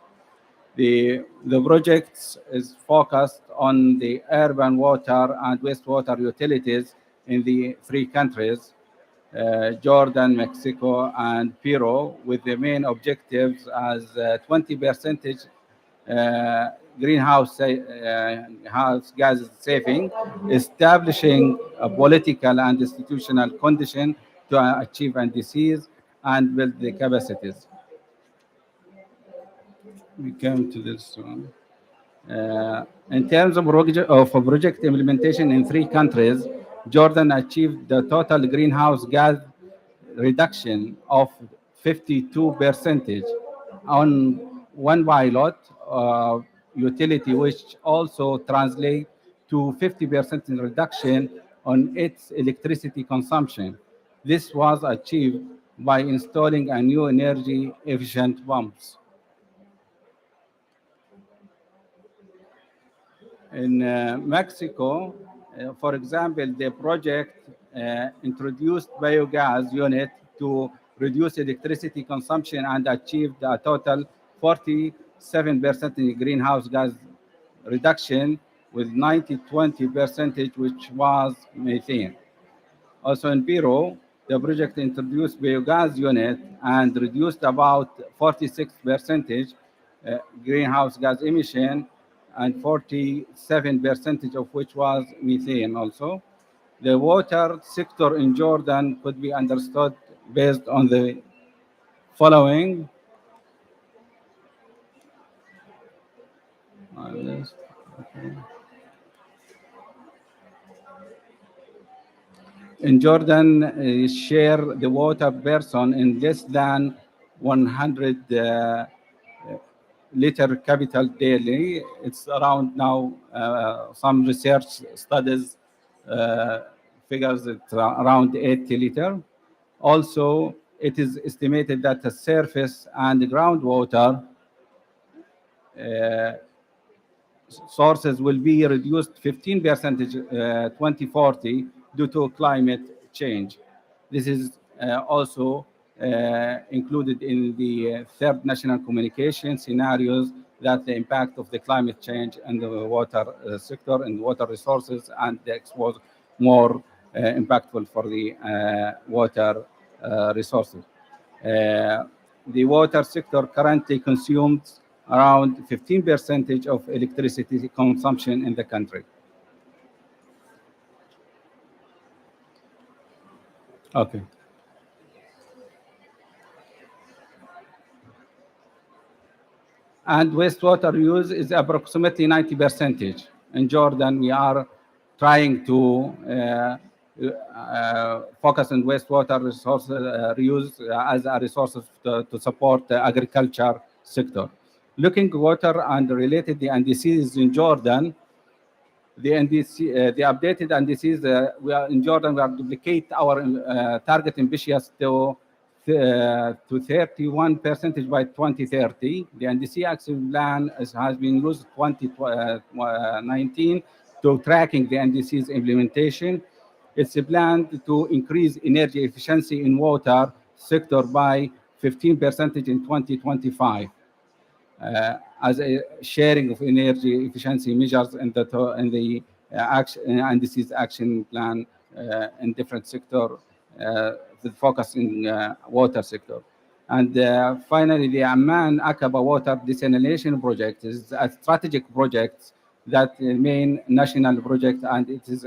The project is focused on the urban water and wastewater utilities in the three countries, Jordan, Mexico, and Peru, with the main objectives as 20% greenhouse gas saving, establishing a political and institutional condition to achieve NDCs and build the capacities. We come to this one. In terms of project implementation in three countries, Jordan achieved the total greenhouse gas reduction of 52% on one pilot utility, which also translates to 50% in reduction on its electricity consumption. This was achieved by installing a new energy efficient pumps. In Mexico, for example, the project introduced biogas unit to reduce electricity consumption and achieved a total 47% in greenhouse gas reduction with 90-20%, which was methane. Also in Peru, the project introduced biogas unit and reduced about 46% greenhouse gas emission and 47% of which was methane also. The water sector in Jordan could be understood based on the following. In Jordan, share the water person in less than 100 liter capital daily. It's around now, some research studies figures it around 80 liter. Also, it is estimated that the surface and groundwater sources will be reduced 15% 2040 due to climate change. This is also included in the third national communication scenarios that the impact of the climate change and the water sector and water resources and the expose more impactful for the water resources. The water sector currently consumes around 15% of electricity consumption in the country. Okay. And wastewater use is approximately 90%. In Jordan, we are trying to focus on wastewater resource reuse as a resource to support the agriculture sector. Looking at water and related the NDCs in Jordan, the NDC, the updated NDCs, we are in Jordan, we are duplicate our target ambitious to 31% by 2030. The NDC action plan has been used 2019 to tracking the NDC's implementation. It's planned to increase energy efficiency in water sector by 15% in 2025. As a sharing of energy efficiency measures in the action NDC's action plan in different sector, the focus in water sector. And finally, the Amman Aqaba Water Desalination Project is a strategic project that main national project, and it is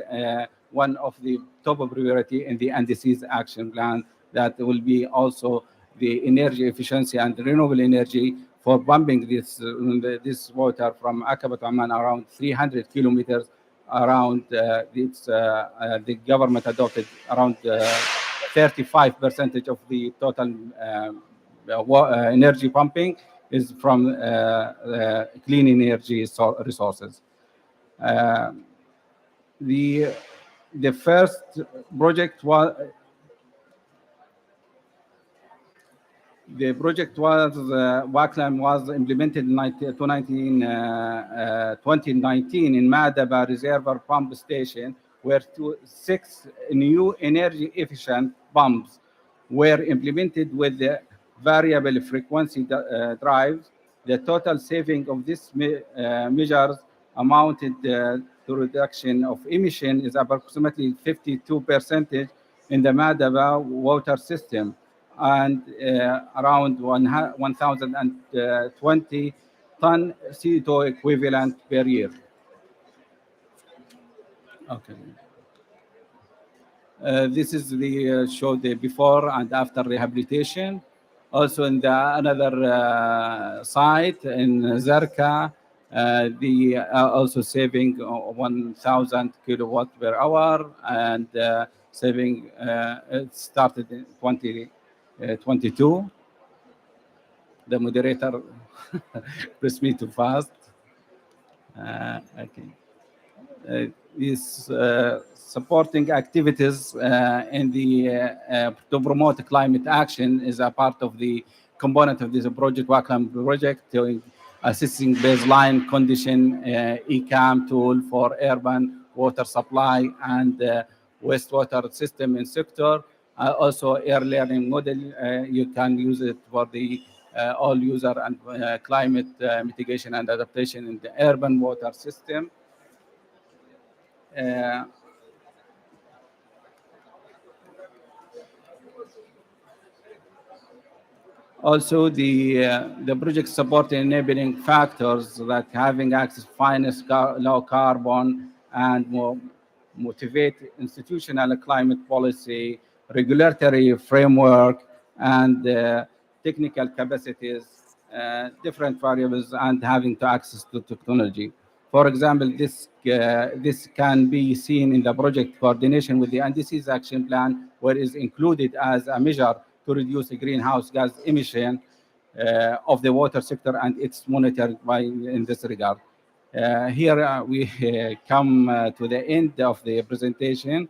one of the top priority in the NDC's action plan that will be also the energy efficiency and renewable energy for pumping this water from Aqaba to Amman around 300 kilometers around. The government adopted around 35% of the total energy pumping is from clean energy resources. The first project was Waclim was implemented in 2019 in Madaba Reservoir Pump Station, where 6 new energy efficient pumps were implemented with the variable frequency drives. The total saving of this measures amounted to reduction of emission is approximately 52% in the Madaba water system, and around 1,020 ton CO2 equivalent per year. Okay. This is the show the before and after rehabilitation. Also in the another site in Zarqa, the also saving 1,000 kilowatt per hour, and saving it started in 2022. The moderator pressed me too fast. Okay. These supporting activities in the to promote climate action is a part of the component of this project, Waclim project, assessing baseline condition, ECAM tool for urban water supply and wastewater system in sector. Also, air learning model, you can use it for the all user and climate mitigation and adaptation in the urban water system. Also, the project support enabling factors like having access to finance, low carbon, and motivate institutional climate policy, regulatory framework, and technical capacities, different variables, and having to access to technology. For example, this can be seen in the project coordination with the NDC's action plan, where it is included as a measure to reduce the greenhouse gas emission of the water sector, and it's monitored by in this regard. Here we come to the end of the presentation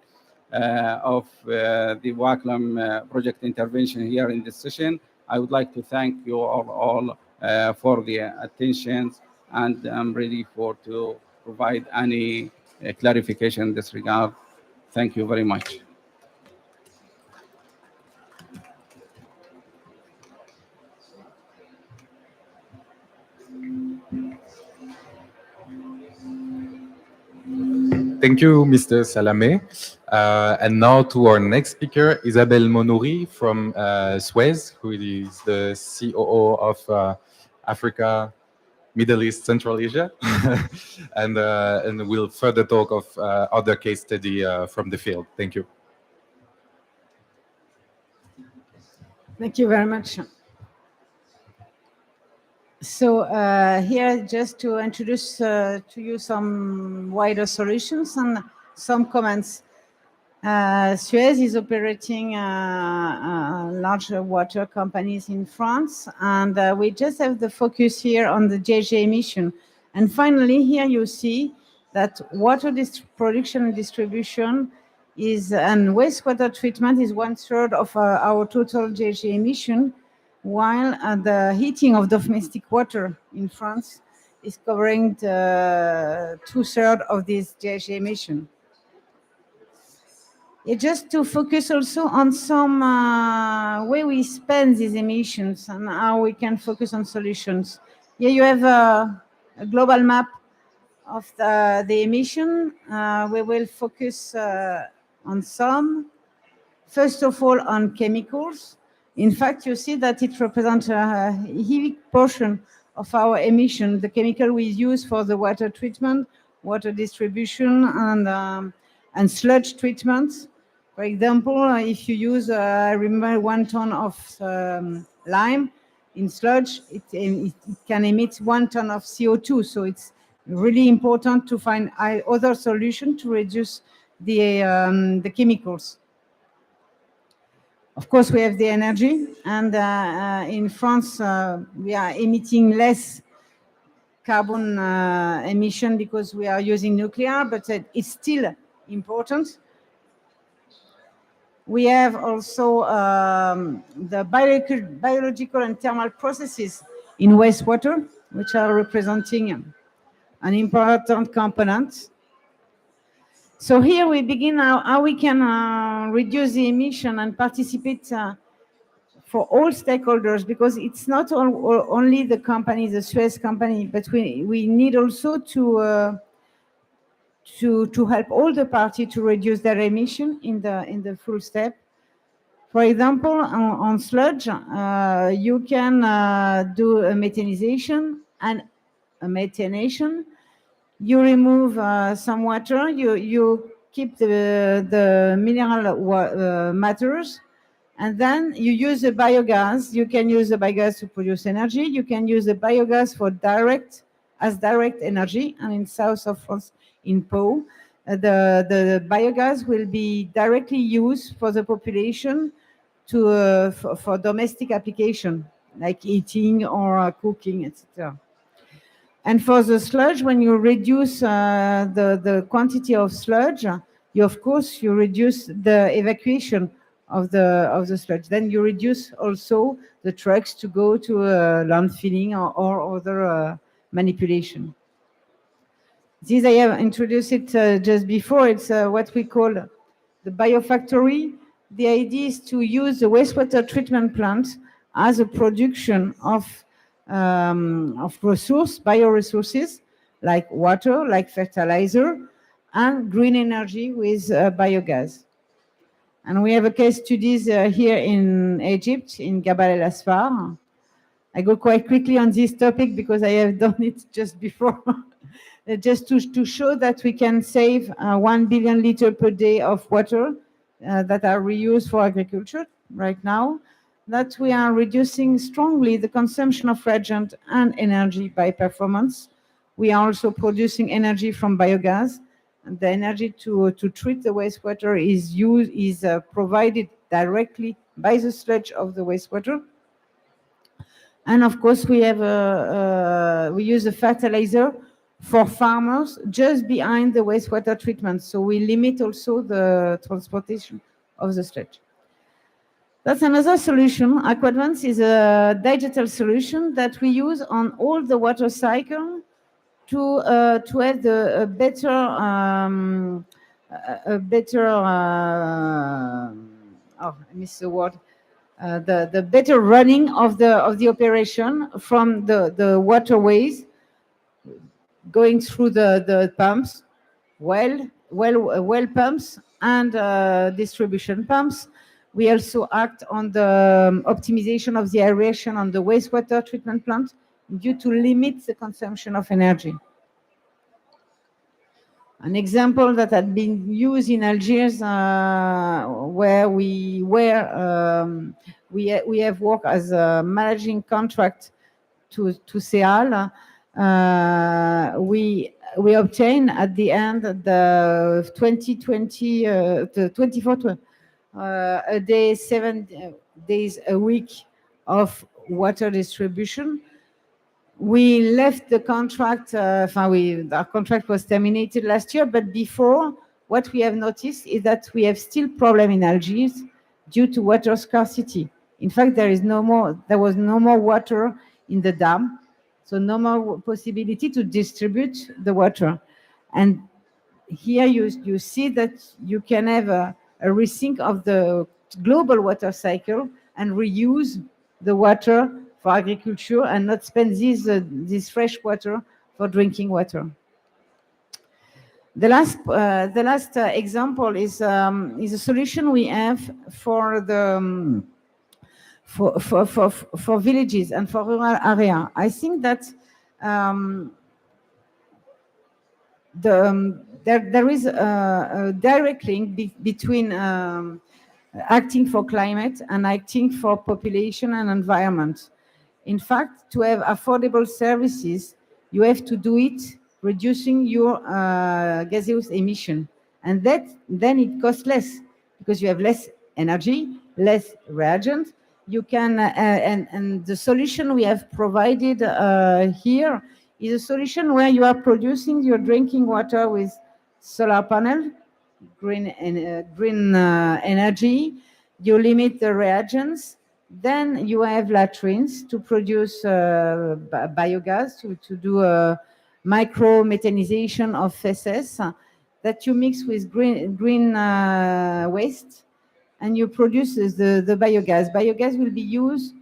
of the Waclim project intervention here in this session. I would like to thank you all for the attention, and I'm ready to provide any clarification in this regard. Thank you very much. Thank you, Mr. Salamé. And now to our next speaker, Isabelle Monouri from Suez, who is the COO of Africa, Middle East, Central Asia, and we'll further talk of other case study from the field. Thank you. Thank you very much. So here, just to introduce to you some wider solutions and some comments. Suez is operating large water companies in France, and we just have the focus here on the GHG emission. And finally, here you see that water production and distribution is, and wastewater treatment is 1/3 of our total GHG emission, while the heating of domestic water in France is covering 2/3 of this GHG emission. Just to focus also on some way we spend these emissions and how we can focus on solutions. Here you have a global map of the emission. We will focus on some. First of all, on chemicals. In fact, you see that it represents a heavy portion of our emission, the chemical we use for the water treatment, water distribution, and sludge treatments. For example, if you use, I remember, 1 ton of lime in sludge, it can emit 1 ton of CO2. So it's really important to find other solutions to reduce the chemicals. Of course, we have the energy, and in France, we are emitting less carbon emission because we are using nuclear, but it's still important. We have also the biological and thermal processes in wastewater, which are representing an important component. So here we begin how we can reduce the emission and participate for all stakeholders, because it's not only the company, the Suez company, but we need also to help all the parties to reduce their emission in the full step. For example, on sludge, you can do a methanization and a methanation. You remove some water, you keep the mineral matters, and then you use the biogas. You can use the biogas to produce energy. You can use the biogas for direct energy, and in south of France, in Pau, the biogas will be directly used for the population for domestic application, like heating or cooking, etc. And for the sludge, when you reduce the quantity of sludge, of course, you reduce the evacuation of the sludge. Then you reduce also the trucks to go to landfilling or other manipulation. This I have introduced it just before. It's what we call the biofactory. The idea is to use the wastewater treatment plant as a production of bioresources like water, like fertilizer, and green energy with biogas. And we have a case studies here in Egypt, in Gabal El Asfar. I go quite quickly on this topic because I have done it just before. Just to show that we can save 1 billion liters per day of water that are reused for agriculture right now, that we are reducing strongly the consumption of reagent and energy by performance. We are also producing energy from biogas, and the energy to treat the wastewater is provided directly by the sludge of the wastewater. And of course, we use a fertilizer for farmers just behind the wastewater treatment. So we limit also the transportation of the sludge. That's another solution. Aquadvance is a digital solution that we use on all the water cycle to have a better I missed the word. The better running of the operation from the waterways going through the pumps, well pumps and distribution pumps. We also act on the optimization of the aeration on the wastewater treatment plant due to limit the consumption of energy. An example that had been used in Algiers, where we have worked as a managing contract to SEAL. We obtained at the end the 2020 the 24 a day, 7 days a week of water distribution. We left the contract, our contract was terminated last year, but before, what we have noticed is that we have still problem in Algiers due to water scarcity. In fact, there was no more water in the dam, so no more possibility to distribute the water. And here you see that you can have a rethink of the global water cycle and reuse the water for agriculture and not spend this fresh water for drinking water. The last example is a solution we have for the for villages and for rural area. I think that there is a direct link between acting for climate and acting for population and environment. In fact, to have affordable services, you have to do it reducing your gaseous emission. And then it costs less because you have less energy, less reagent. You can, and the solution we have provided here is a solution where you are producing your drinking water with solar panel, green energy. You limit the reagents. Then you have latrines to produce biogas, to do a micro methanization of feces that you mix with green waste, and you produce the biogas. Biogas will be used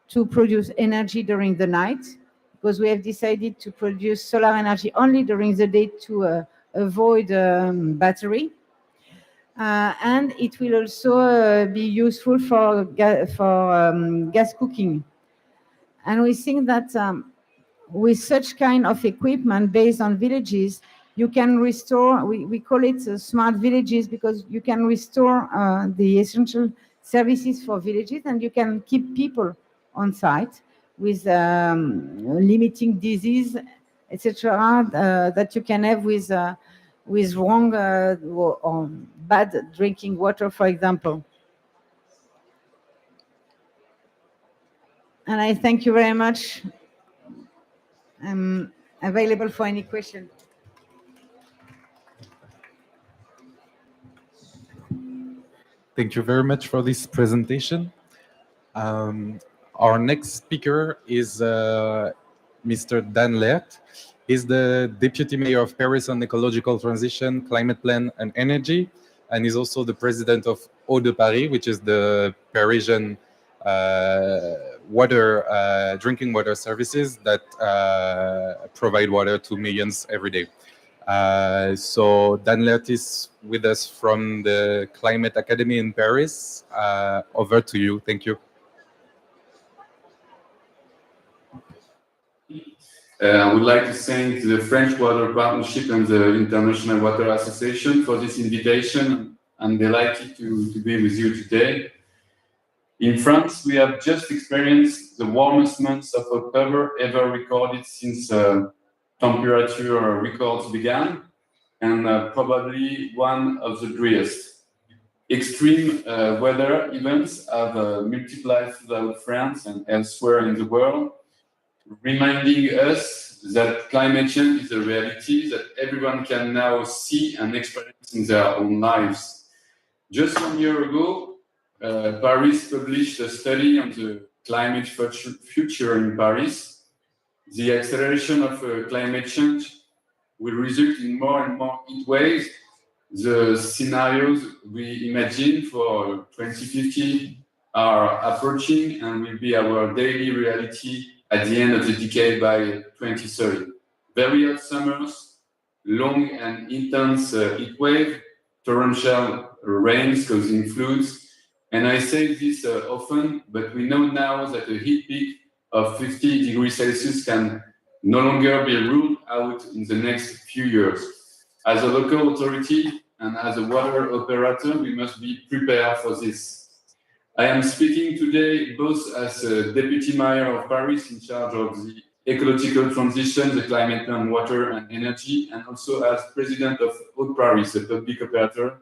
to produce energy during the night, because we have decided to produce solar energy only during the day to avoid battery. And it will also be useful for gas cooking. And we think that with such kind of equipment based on villages, you can restore, we call it smart villages, because you can restore the essential services for villages, and you can keep people on site with limiting disease, etc., that you can have with wrong or bad drinking water, for example. And I thank you very much. I'm available for any question. Thank you very much for this presentation. Our next speaker is Mr. Dan Leert. He's the Deputy Mayor of Paris on Ecological Transition, Climate Plan and Energy, and he's also the President of Eau de Paris, which is the Parisian drinking water services that provide water to millions every day. So Dan Leert is with us from the Climate Academy in Paris. Over to you. Thank you. I would like to thank the Freshwater Partnership and the International Water Association for this invitation. I'm delighted to be with you today. In France, we have just experienced the warmest months of October ever recorded since temperature records began, and probably one of the driest. Extreme weather events have multiplied throughout France and elsewhere in the world, reminding us that climate change is a reality that everyone can now see and experience in their own lives. Just 1 year ago, Paris published a study on the climate future in Paris. The acceleration of climate change will result in more and more heat waves. The scenarios we imagine for 2050 are approaching and will be our daily reality at the end of the decade by 2030. Very hot summers, long and intense heat wave, torrential rains causing floods. And I say this often, but we know now that a heat peak of 50 degrees Celsius can no longer be ruled out in the next few years. As a local authority and as a water operator, we must be prepared for this. I am speaking today both as a Deputy Mayor of Paris in charge of the ecological transition, the climate plan, water and energy, and also as President of Eau de Paris, a public operator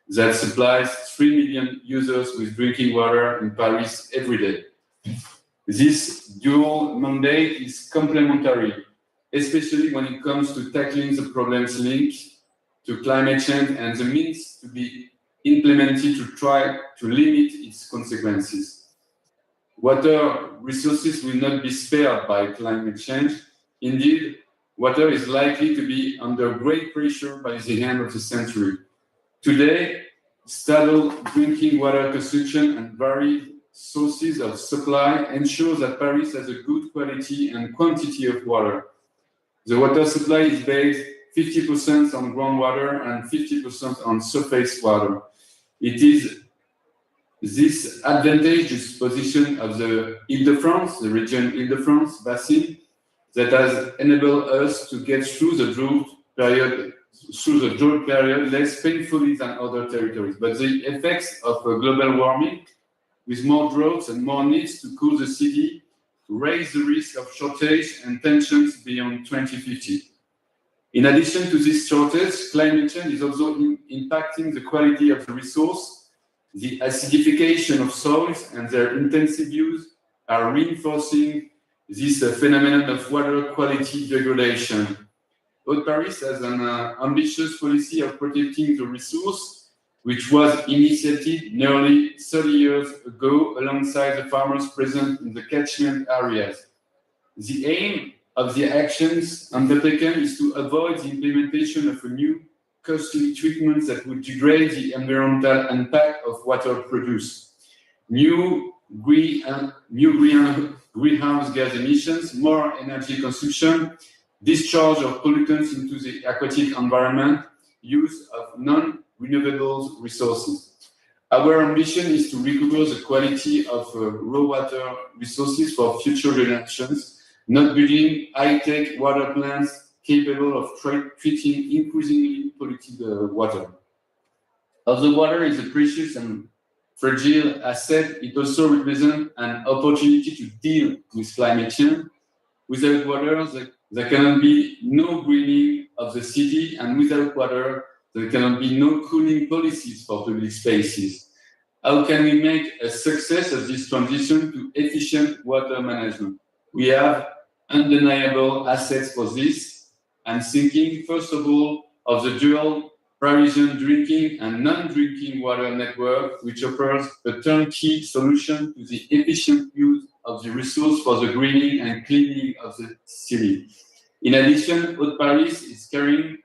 that supplies 3 million users with drinking water in Paris every day. This dual mandate is complementary, especially when it comes to tackling the problems linked to climate change and the means to be implemented to try to limit its consequences. Water resources will not be spared by climate change. Indeed, water is likely to be under great pressure by the end of the century. Today, stable drinking water consumption and varied sources of supply ensure that Paris has a good quality and quantity of water. The water supply is based 50% on groundwater and 50% on surface water. It is this advantageous position of the Île-de-France, the region Île-de-France basin, that has enabled us to get through the drought period less painfully than other territories. But the effects of global warming, with more droughts and more needs to cool the city, raise the risk of shortage and tensions beyond 2050. In addition to this shortage, climate change is also impacting the quality of the resource. The acidification of soils and their intensive use are reinforcing this phenomenon of water quality degradation. Eau de Paris has an ambitious policy of protecting the resource, which was initiated nearly 30 years ago alongside the farmers present in the catchment areas. The aim of the actions undertaken is to avoid the implementation of a new costly treatment that would degrade the environmental impact of water produced. New greenhouse gas emissions, more energy consumption, discharge of pollutants into the aquatic environment, use of non-renewable resources. Our ambition is to recover the quality of raw water resources for future generations, not building high-tech water plants capable of treating increasingly polluted water. Although water is a precious and fragile asset, it also represents an opportunity to deal with climate change. Without water, there cannot be no greening of the city, and without water, there cannot be no cooling policies for public spaces. How can we make a success of this transition to efficient water management? We have undeniable assets for this. I'm thinking, first of all, of the dual Parisian drinking and non-drinking water network, which offers a turnkey solution to the efficient use of the resource for the greening and cleaning of the city. In addition, Haute-Paris is carrying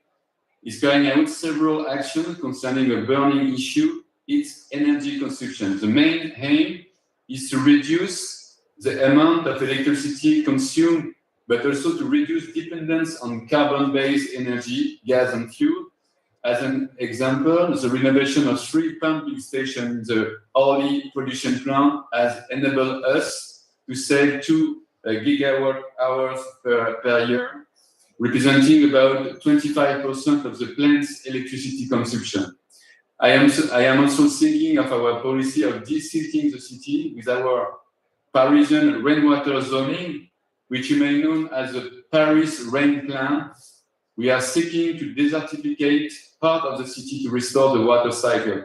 out several actions concerning a burning issue, its energy consumption. The main aim is to reduce the amount of electricity consumed, but also to reduce dependence on carbon-based energy, gas and fuel. As an example, the renovation of 3 pumping stations in the Orly production plant has enabled us to save 2 gigawatt hours per year, representing about 25% of the plant's electricity consumption. I am also thinking of our policy of desilting the city with our Parisian rainwater zoning, which you may know as the Paris Rain Plan. We are seeking to desertificate part of the city to restore the water cycle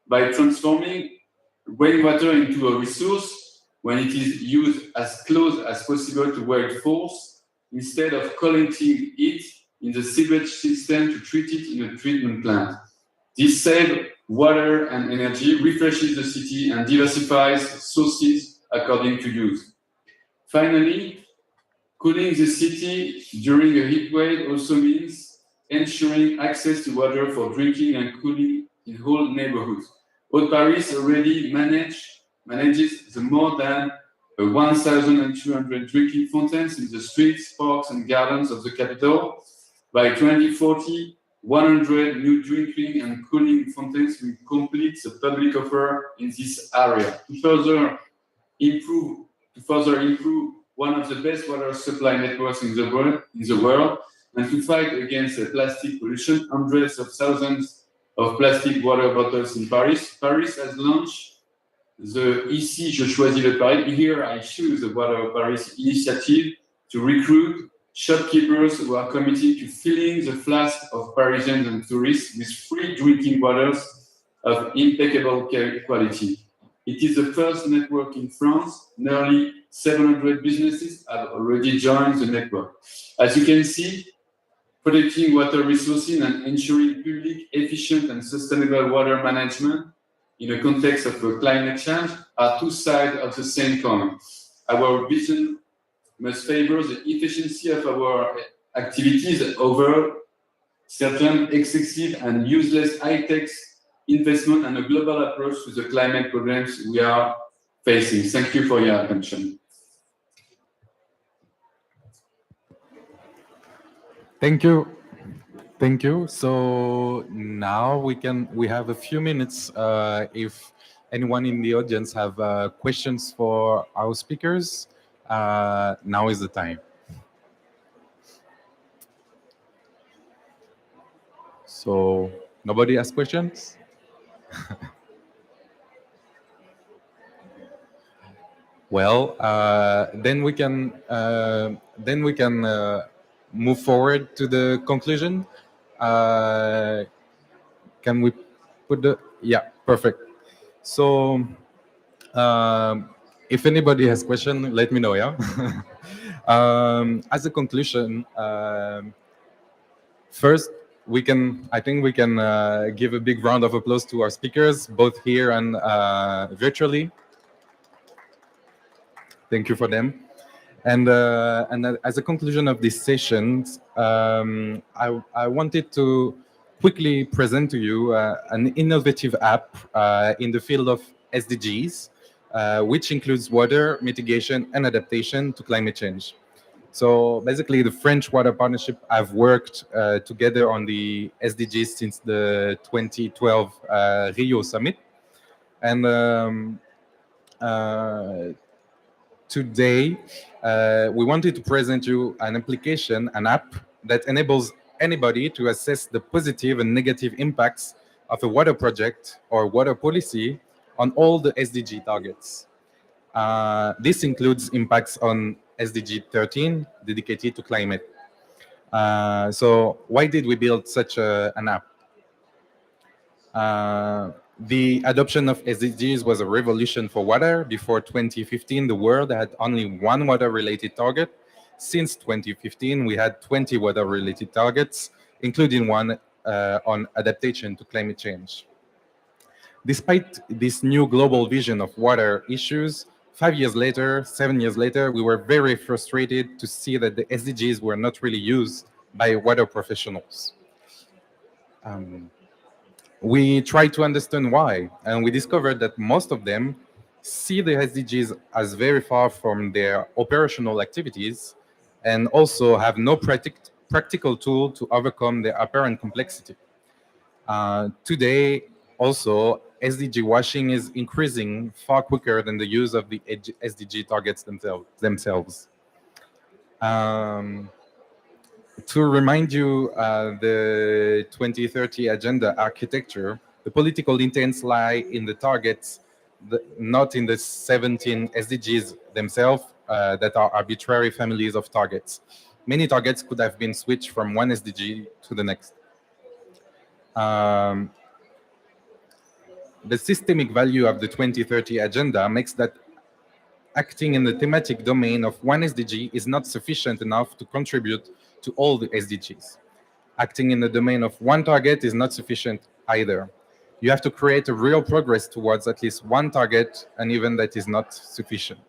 by transforming rainwater into a resource when it is used as close as possible to where it falls, instead of collecting it in the sewage system to treat it in a treatment plant. This saves water and energy, refreshes the city, and diversifies sources according to use. Finally, cooling the city during a heat wave also means ensuring access to water for drinking and cooling in whole neighborhoods. Haute-Paris already manages the more than 1,200 drinking fountains in the streets, parks, and gardens of the capital. By 2040, 100 new drinking and cooling fountains will complete the public offer in this area. To further improve one of the best water supply networks in the world, and to fight against plastic pollution, hundreds of thousands of plastic water bottles in Paris. Paris has launched the Ici je choisis le Paris. Here I choose the Water of Paris initiative to recruit shopkeepers who are committed to filling the flasks of Parisians and tourists with free drinking waters of impeccable quality. It is the first network in France. Nearly 700 businesses have already joined the network. As you can see, protecting water resources and ensuring public, efficient, and sustainable water management in a context of climate change are two sides of the same coin. Our vision must favor the efficiency of our activities over certain excessive and useless high-tech investment and a global approach to the climate problems we are facing. Thank you for your attention. Thank you. Thank you. So now we have a few minutes if anyone in the audience have questions for our speakers. Now is the time. So nobody has questions? Well, then we can move forward to the conclusion. Can we put the, yeah, perfect. So if anybody has question, let me know, yeah? As a conclusion, first, I think we can give a big round of applause to our speakers, both here and virtually. Thank you for them. And as a conclusion of this session, I wanted to quickly present to you an innovative app in the field of SDGs, which includes water, mitigation, and adaptation to climate change. So basically, the French Water Partnership have worked together on the SDGs since the 2012 Rio Summit. And today, we wanted to present you an application, an app that enables anybody to assess the positive and negative impacts of a water project or water policy on all the SDG targets. This includes impacts on SDG 13, dedicated to climate. So why did we build such an app? The adoption of SDGs was a revolution for water. Before 2015, the world had only one water-related target. Since 2015, we had 20 water-related targets, including one on adaptation to climate change. Despite this new global vision of water issues, 5 years later, 7 years later, we were very frustrated to see that the SDGs were not really used by water professionals. We tried to understand why, and we discovered that most of them see the SDGs as very far from their operational activities and also have no practical tool to overcome their apparent complexity. Today, also, SDG washing is increasing far quicker than the use of the SDG targets themselves. To remind you, the 2030 agenda architecture, the political intents lie in the targets, not in the 17 SDGs themselves that are arbitrary families of targets. Many targets could have been switched from one SDG to the next. The systemic value of the 2030 agenda makes that acting in the thematic domain of one SDG is not sufficient enough to contribute to all the SDGs. Acting in the domain of one target is not sufficient either. You have to create a real progress towards at least one target, and even that is not sufficient.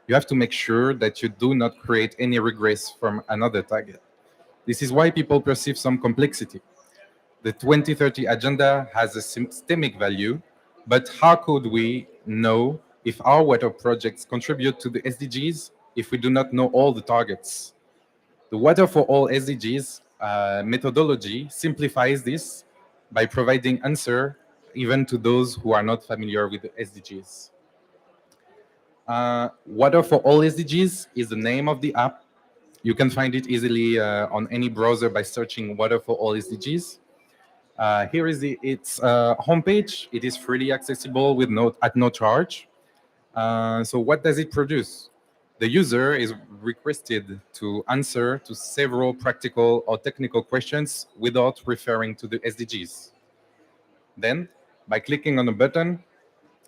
You have to make sure that you do not create any regress from another target. This is why people perceive some complexity. The 2030 agenda has a systemic value, but how could we know if our water projects contribute to the SDGs if we do not know all the targets? The Water for All SDGs methodology simplifies this by providing answer even to those who are not familiar with the SDGs. Water for All SDGs is the name of the app. You can find it easily on any browser by searching Water for All SDGs. Here is its homepage. It is freely accessible with at no charge. So what does it produce? The user is requested to answer to several practical or technical questions without referring to the SDGs. Then, by clicking on a button,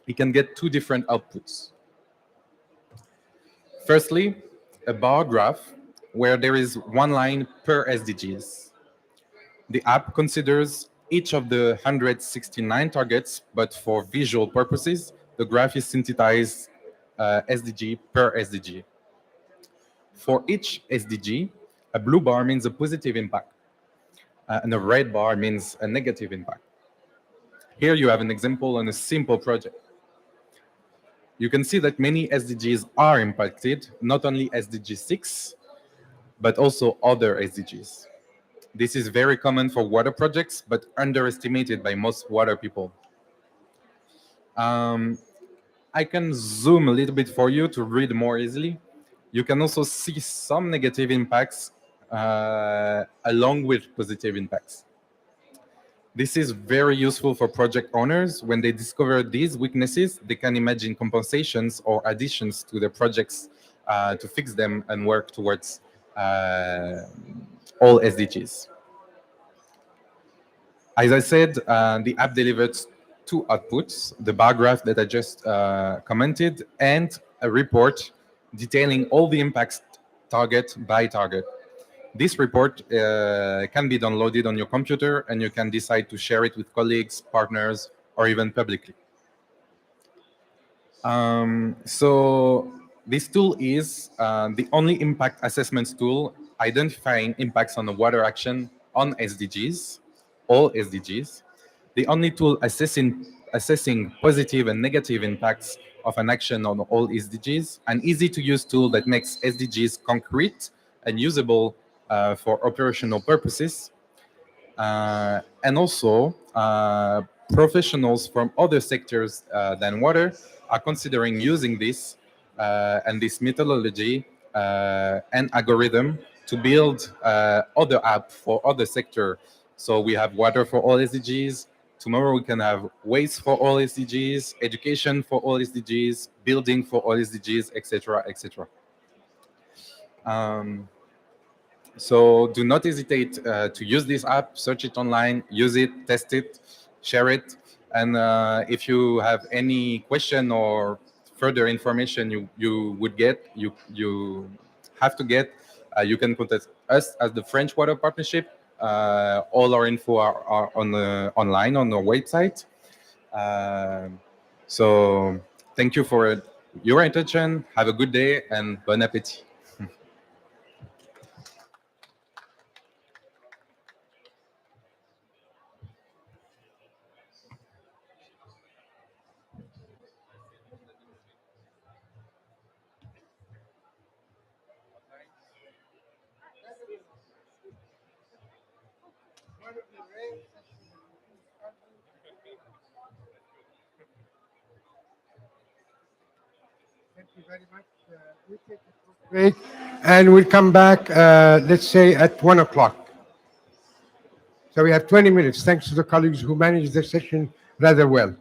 he can get two different outputs. Firstly, a bar graph where there is one line per SDGs. The app considers each of the 169 targets, but for visual purposes, the graph is synthesized SDG per SDG. For each SDG, a blue bar means a positive impact, and a red bar means a negative impact. Here you have an example on a simple project. You can see that many SDGs are impacted, not only SDG 6, but also other SDGs. This is very common for water projects, but underestimated by most water people. I can zoom a little bit for you to read more easily. You can also see some negative impacts along with positive impacts. This is very useful for project owners. When they discover these weaknesses, they can imagine compensations or additions to their projects to fix them and work towards all SDGs. As I said, the app delivers two outputs, the bar graph that I just commented, and a report detailing all the impacts target by target. This report can be downloaded on your computer, and you can decide to share it with colleagues, partners, or even publicly. So this tool is the only impact assessments tool identifying impacts on the water action on SDGs, all SDGs. The only tool assessing positive and negative impacts of an action on all SDGs, an easy-to-use tool that makes SDGs concrete and usable for operational purposes. And also, professionals from other sectors than water are considering using this and this methodology and algorithm to build other apps for other sectors. So we have water for all SDGs. Tomorrow we can have waste for all SDGs, education for all SDGs, building for all SDGs, etc., etc. So do not hesitate to use this app, search it online, use it, test it, share it. And if you have any question or further information you would get, you have to get, you can contact us as the French Water Partnership All our info are on online on our website. So thank you for your attention. Have a good day and bon appétit. Thank you very much. We take a short break and we'll come back, let's say at 1 o'clock. So we have 20 minutes, thanks to the colleagues who managed the session rather well.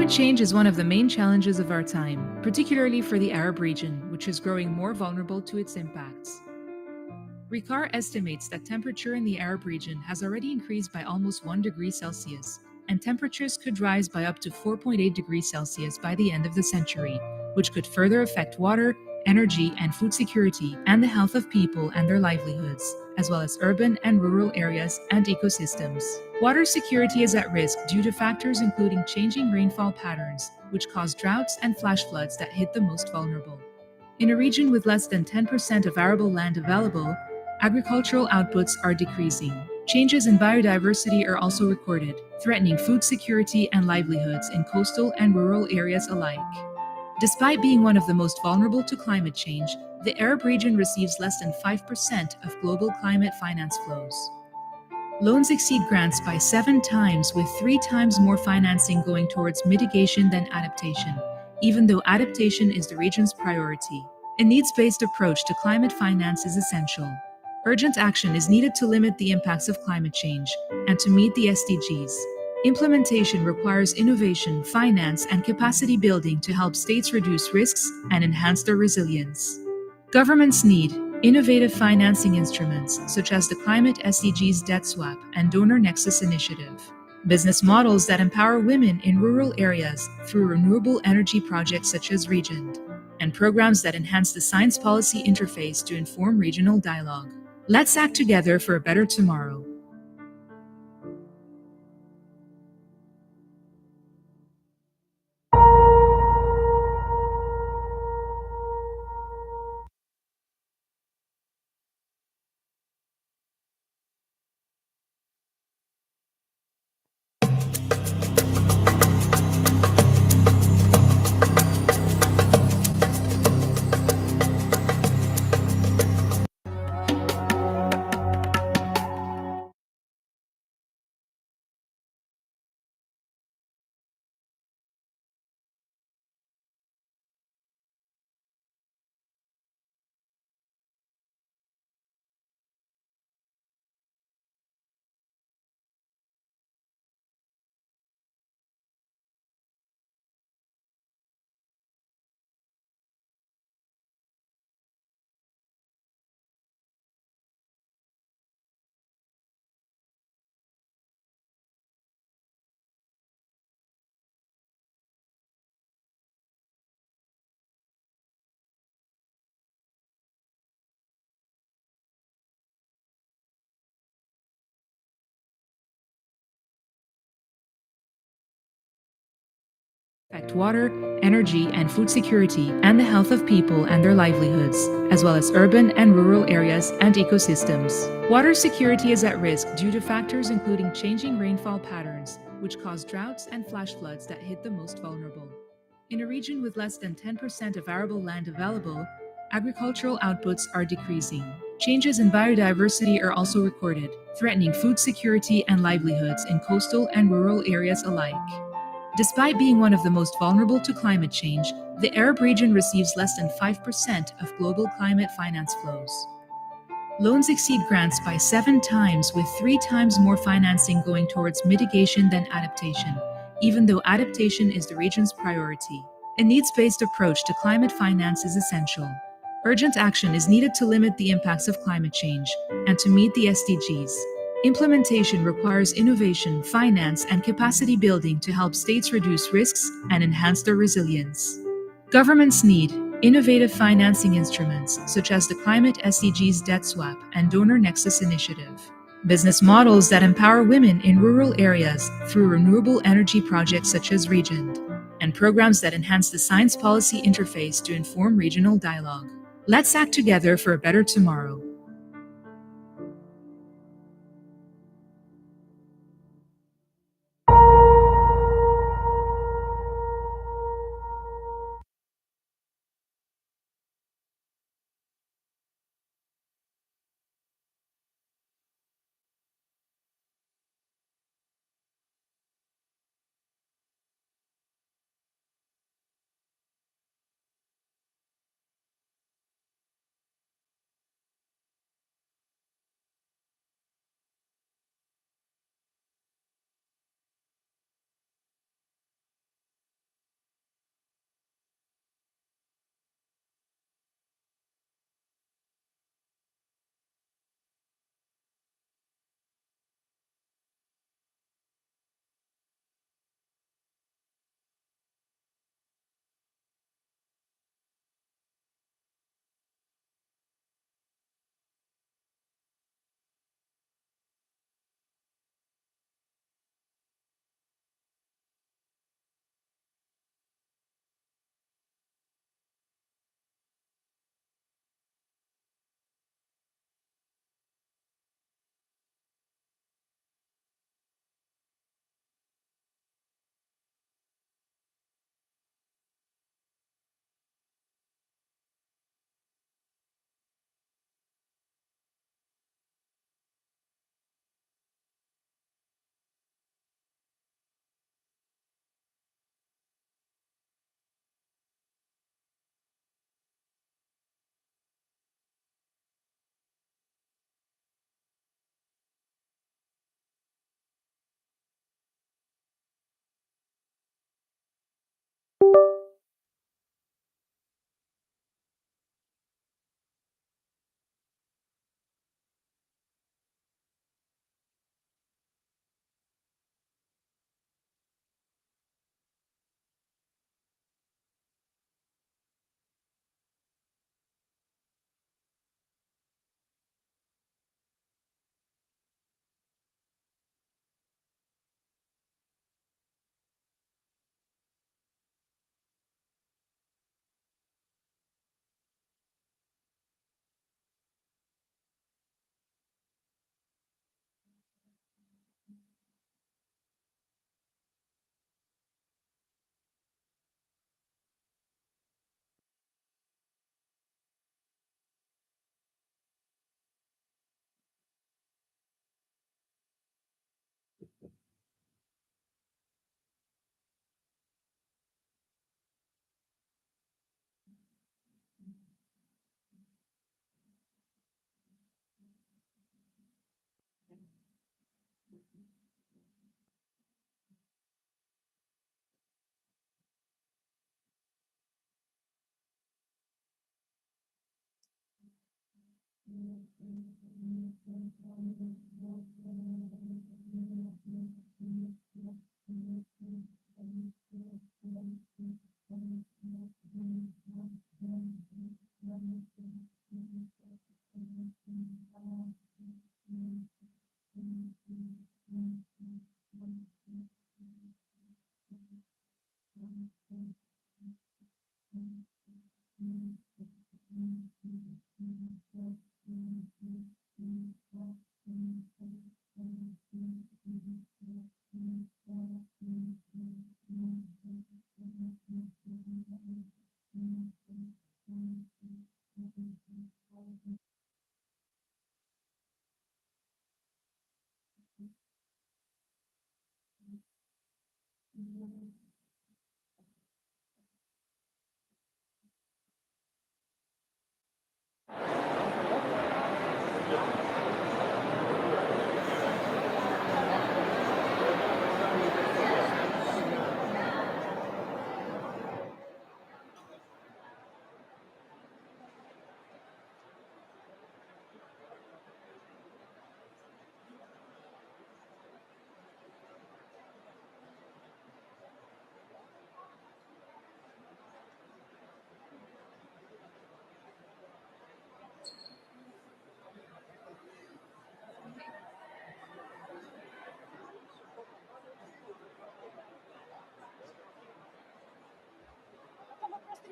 Climate change is one of the main challenges of our time, particularly for the Arab region, which is growing more vulnerable to its impacts. RICAR estimates that temperature in the Arab region has already increased by almost 1 degree Celsius, and temperatures could rise by up to 4.8 degrees Celsius by the end of the century, which could further affect water, energy, and food security, and the health of people and their livelihoods. as well as urban and rural areas and ecosystems. Water security is at risk due to factors including changing rainfall patterns, which cause droughts and flash floods that hit the most vulnerable. In a region with less than 10% of arable land available, agricultural outputs are decreasing. Changes in biodiversity are also recorded, threatening food security and livelihoods in coastal and rural areas alike. Despite being one of the most vulnerable to climate change, the Arab region receives less than 5% of global climate finance flows. Loans exceed grants by 7 times, with 3 times more financing going towards mitigation than adaptation, even though adaptation is the region's priority. A needs-based approach to climate finance is essential. Urgent action is needed to limit the impacts of climate change and to meet the SDGs. Implementation requires innovation, finance, and capacity building to help states reduce risks and enhance their resilience. Governments need innovative financing instruments such as the Climate SDGs Debt Swap and Donor Nexus Initiative. Business models that empower women in rural areas through renewable energy projects such as Regend, and programs that enhance the science policy interface to inform regional dialogue. Let's act together for a better tomorrow. Affect water, energy, and food security, and the health of people and their livelihoods, as well as urban and rural areas and ecosystems. Water security is at risk due to factors including changing rainfall patterns, which cause droughts and flash floods that hit the most vulnerable. In a region with less than 10% of arable land available, agricultural outputs are decreasing. Changes in biodiversity are also recorded, threatening food security and livelihoods in coastal and rural areas alike. Despite being one of the most vulnerable to climate change, the Arab region receives less than 5% of global climate finance flows. Loans exceed grants by 7 times, with 3 times more financing going towards mitigation than adaptation, even though adaptation is the region's priority. A needs-based approach to climate finance is essential. Urgent action is needed to limit the impacts of climate change and to meet the SDGs. Implementation requires innovation, finance, and capacity building to help states reduce risks and enhance their resilience. Governments need innovative financing instruments such as the Climate SDGs Debt Swap and Donor Nexus Initiative. Business models that empower women in rural areas through renewable energy projects such as Regend, and programs that enhance the science policy interface to inform regional dialogue. Let's act together for a better tomorrow.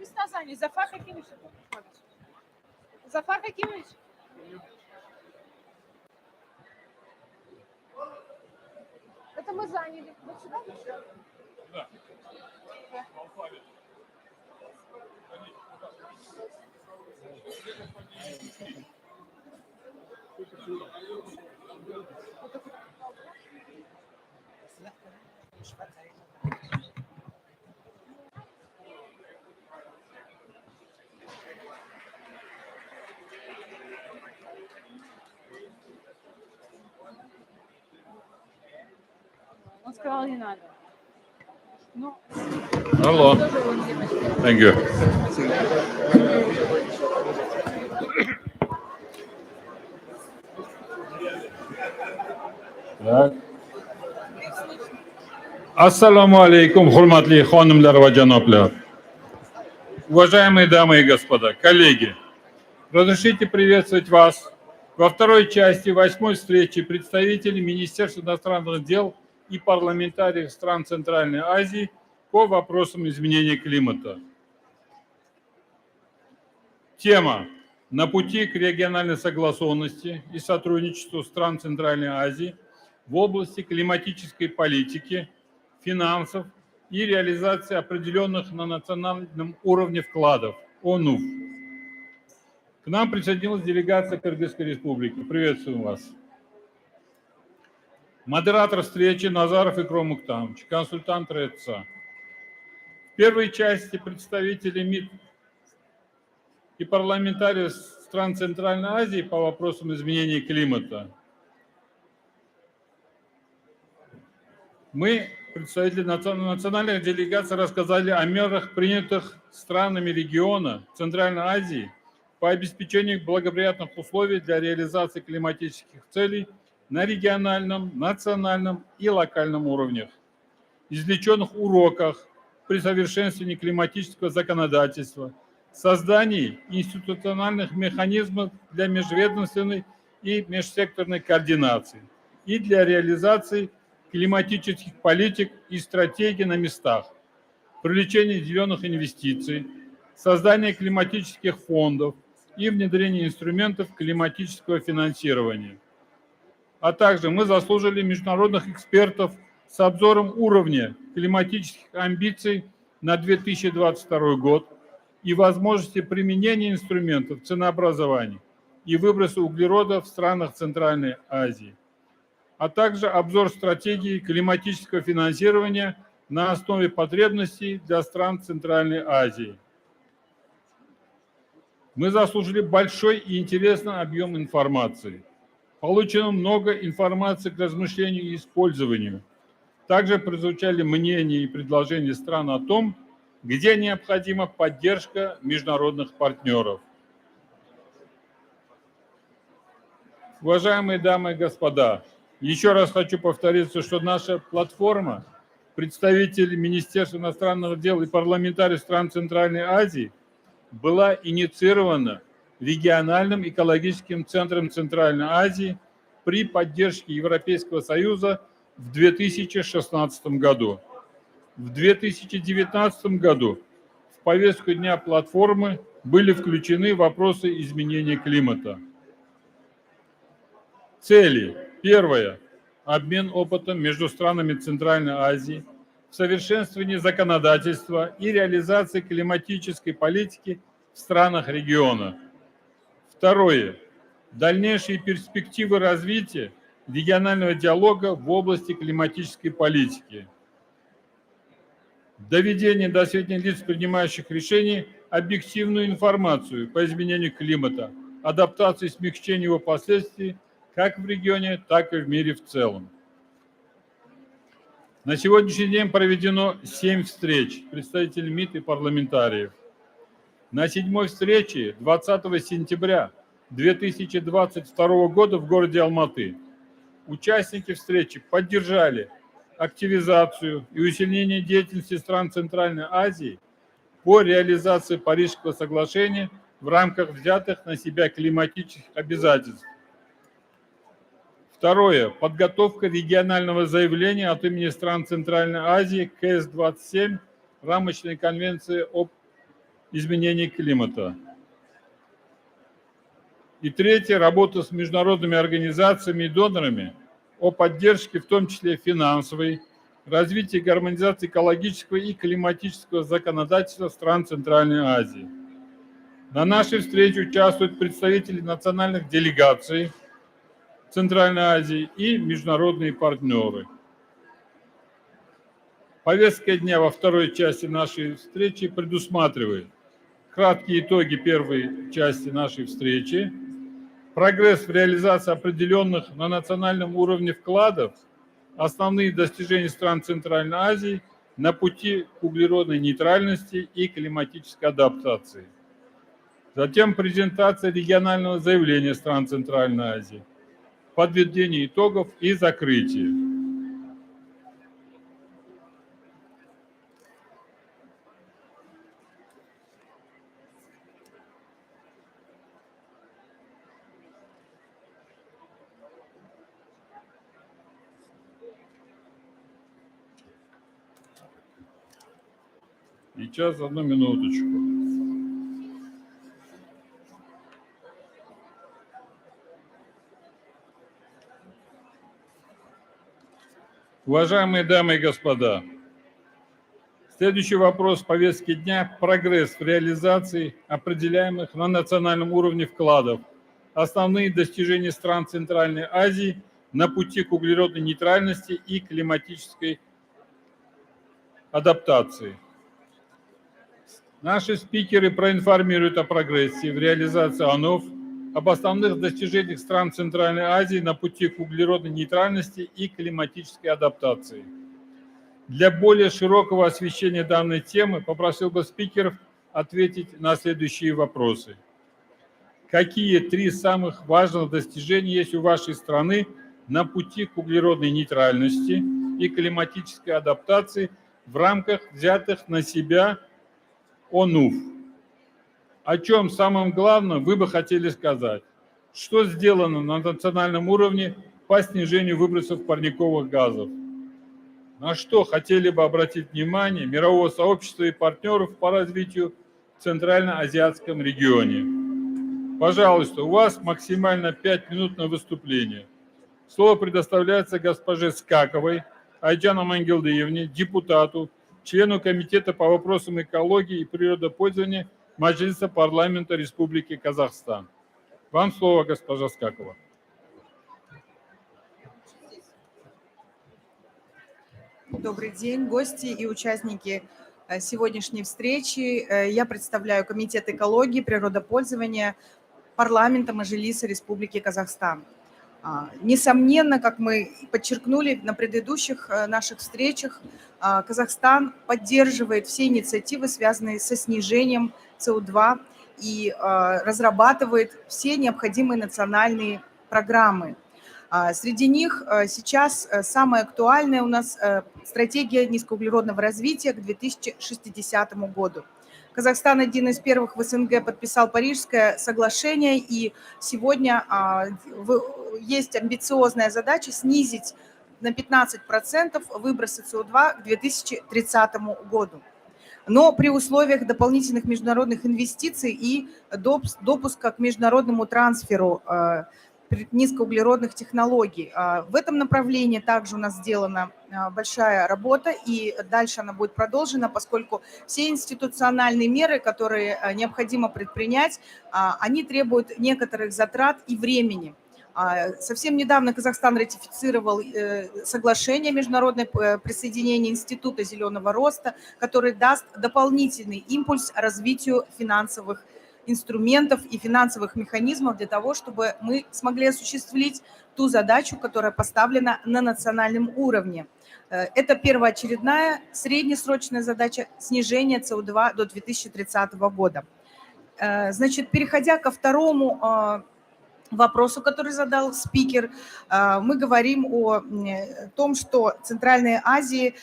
Места заняли. Зафар Хакимович. Зафар Хакимович. Это мы заняли. Вот сюда? Да. Он сказал, не надо. Ну, Hello. Thank you. Ассаламу алейкум, хурматли хонымлар ва жаноблар. Уважаемые дамы и господа, коллеги, разрешите приветствовать вас во второй части 8-й встречи представителей Министерства иностранных дел и парламентариев стран Центральной Азии по вопросам изменения климата. Тема «На пути к региональной согласованности и сотрудничеству стран Центральной Азии в области климатической политики, финансов и реализации определенных на национальном уровне вкладов ОНУФ». К нам присоединилась делегация Кыргызской Республики. Приветствуем вас. Модератор встречи Назаров Икром Уктамович, консультант РЭЦА. В первой части представители МИД и парламентариев стран Центральной Азии по вопросам изменения климата. Мы, представители национальных делегаций, рассказали о мерах, принятых странами региона Центральной Азии по обеспечению благоприятных условий для реализации климатических целей на региональном, национальном и локальном уровнях, извлеченных уроках при совершенствовании климатического законодательства, создании институциональных механизмов для межведомственной и межсекторной координации и для реализации климатических политик и стратегий на местах, привлечение зеленых инвестиций, создание климатических фондов и внедрение инструментов климатического финансирования. А также мы заслушали международных экспертов с обзором уровня климатических амбиций на 2022 год и возможности применения инструментов ценообразования и выброса углерода в странах Центральной Азии, а также обзор стратегии климатического финансирования на основе потребностей для стран Центральной Азии. Мы заслушали большой и интересный объем информации. Получено много информации к размышлению и использованию. Также прозвучали мнения и предложения стран о том, где необходима поддержка международных партнеров. Уважаемые дамы и господа, еще раз хочу повториться, что наша платформа, представители Министерства иностранных дел и парламентариев стран Центральной Азии, была инициирована региональным экологическим центром Центральной Азии при поддержке Европейского Союза в 2016 году. В 2019 году в повестку дня платформы были включены вопросы изменения климата. Цели. Первое. Обмен опытом между странами Центральной Азии, совершенствование законодательства и реализации климатической политики в странах региона. Второе. Дальнейшие перспективы развития регионального диалога в области климатической политики. Доведение до сведения лиц, принимающих решения, объективную информацию по изменению климата, адаптации и смягчению его последствий как в регионе, так и в мире в целом. На сегодняшний день проведено 7 встреч представителей МИД и парламентариев. На 7-й встрече 20 сентября 2022 года в городе Алматы участники встречи поддержали активизацию и усиление деятельности стран Центральной Азии по реализации Парижского соглашения в рамках взятых на себя климатических обязательств. Второе. Подготовка регионального заявления от имени стран Центральной Азии к КС-27 рамочной конвенции об изменении климата. И третье. Работа с международными организациями и донорами о поддержке, в том числе финансовой, развития и гармонизации экологического и климатического законодательства стран Центральной Азии. На нашей встрече участвуют представители национальных делегаций Центральной Азии и международные партнеры. Повестка дня во второй части нашей встречи предусматривает краткие итоги первой части нашей встречи, прогресс в реализации определенных на национальном уровне вкладов, основные достижения стран Центральной Азии на пути к углеродной нейтральности и климатической адаптации. Затем презентация регионального заявления стран Центральной Азии, подведение итогов и закрытие. Сейчас, одну минуточку. Уважаемые дамы и господа, следующий вопрос повестки дня – прогресс в реализации определяемых на национальном уровне вкладов, основные достижения стран Центральной Азии на пути к углеродной нейтральности и климатической адаптации. Наши спикеры проинформируют о прогрессе в реализации ОНОВ, об основных достижениях стран Центральной Азии на пути к углеродной нейтральности и климатической адаптации. Для более широкого освещения данной темы попросил бы спикеров ответить на следующие вопросы. Какие 3 самых важных достижения есть у вашей страны на пути к углеродной нейтральности и климатической адаптации в рамках взятых на себя ОНУФ? О чем самым главным вы бы хотели сказать? Что сделано на национальном уровне по снижению выбросов парниковых газов? На что хотели бы обратить внимание мирового сообщества и партнеров по развитию в Центральноазиатском регионе? Пожалуйста, у вас максимально 5 минут на выступление. Слово предоставляется госпоже Скаковой Айджану Мангелдыевне, депутату, члену Комитета по вопросам экологии и природопользования Маджлиса парламента Республики Казахстан. Вам слово, госпожа Скакова. Добрый день, гости и участники сегодняшней встречи. Я представляю Комитет экологии и природопользования парламента Маджлиса Республики Казахстан. Несомненно, как мы подчеркнули на предыдущих наших встречах, Казахстан поддерживает все инициативы, связанные со снижением СО2, и разрабатывает все необходимые национальные программы. Среди них сейчас самая актуальная у нас стратегия низкоуглеродного развития к 2060 году. Казахстан один из первых в СНГ подписал Парижское соглашение, и сегодня есть амбициозная задача снизить на 15% выбросы СО2 к 2030 году. Но при условиях дополнительных международных инвестиций и допуска к международному трансферу низкоуглеродных технологий. В этом направлении также у нас сделана большая работа, и дальше она будет продолжена, поскольку все институциональные меры, которые необходимо предпринять, они требуют некоторых затрат и времени. Совсем недавно Казахстан ратифицировал соглашение международное присоединение Института зеленого роста, который даст дополнительный импульс развитию финансовых инструментов и финансовых механизмов для того, чтобы мы смогли осуществить ту задачу, которая поставлена на национальном уровне. Это первоочередная среднесрочная задача снижения СО2 до 2030 года. Значит, переходя ко второму вопросу, который задал спикер, мы говорим о том, что Центральной Азии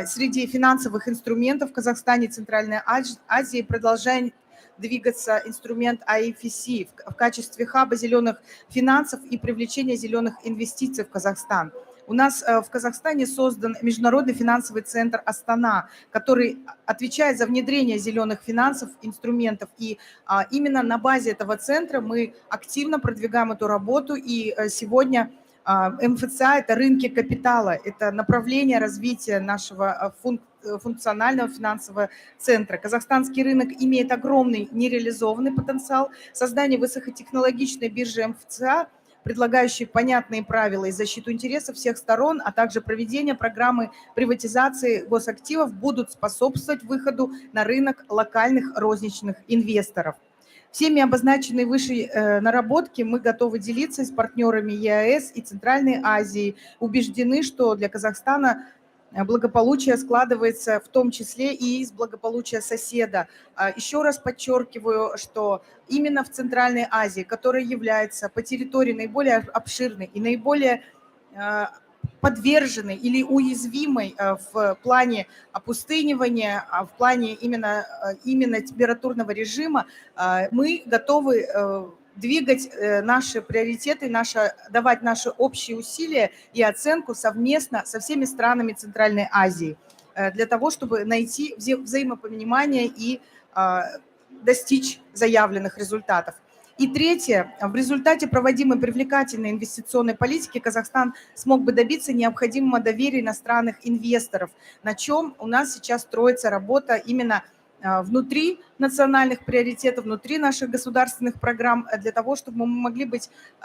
среди финансовых инструментов в Казахстане Центральной Азии продолжает двигаться инструмент IFC в качестве хаба зеленых финансов и привлечения зеленых инвестиций в Казахстан. У нас в Казахстане создан Международный финансовый центр Астана, который отвечает за внедрение зеленых финансов, инструментов. И именно на базе этого центра мы активно продвигаем эту работу. И сегодня МФЦА – это рынки капитала, это направление развития нашего функционального финансового центра. Казахстанский рынок имеет огромный нереализованный потенциал. Создание высокотехнологичной биржи МФЦА, предлагающей понятные правила и защиту интересов всех сторон, а также проведение программы приватизации госактивов будут способствовать выходу на рынок локальных розничных инвесторов. Всеми обозначенные выше наработки мы готовы делиться с партнерами ЕАЭС и Центральной Азии. Убеждены, что для Казахстана благополучие складывается в том числе и из благополучия соседа. Еще раз подчеркиваю, что именно в Центральной Азии, которая является по территории наиболее обширной и наиболее подверженной или уязвимой в плане опустынивания, в плане именно температурного режима, мы готовы двигать наши приоритеты, давать наши общие усилия и оценку совместно со всеми странами Центральной Азии для того, чтобы найти взаимопонимание и достичь заявленных результатов. И третье, в результате проводимой привлекательной инвестиционной политики Казахстан смог бы добиться необходимого доверия иностранных инвесторов, на чем у нас сейчас строится работа именно внутри национальных приоритетов, внутри наших государственных программ, для того, чтобы мы могли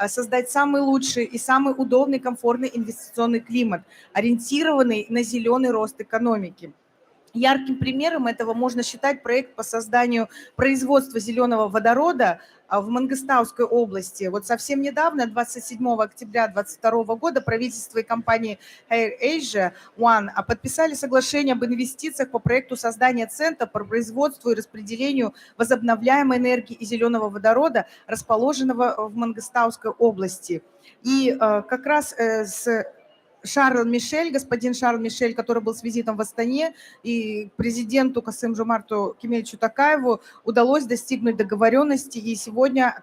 создать самый лучший и самый удобный, комфортный инвестиционный климат, ориентированный на зеленый рост экономики. Ярким примером этого можно считать проект по созданию производства зеленого водорода в Мангыстауской области. Вот совсем недавно, 27 октября 2022 года, правительство и компания AirAsia One подписали соглашение об инвестициях по проекту создания центра по производству и распределению возобновляемой энергии и зеленого водорода, расположенного в Мангыстауской области. И как раз господин Шарль Мишель, который был с визитом в Астане, и президенту Касым-Жомарту Кемельевичу Токаеву удалось достигнуть договоренности, и сегодня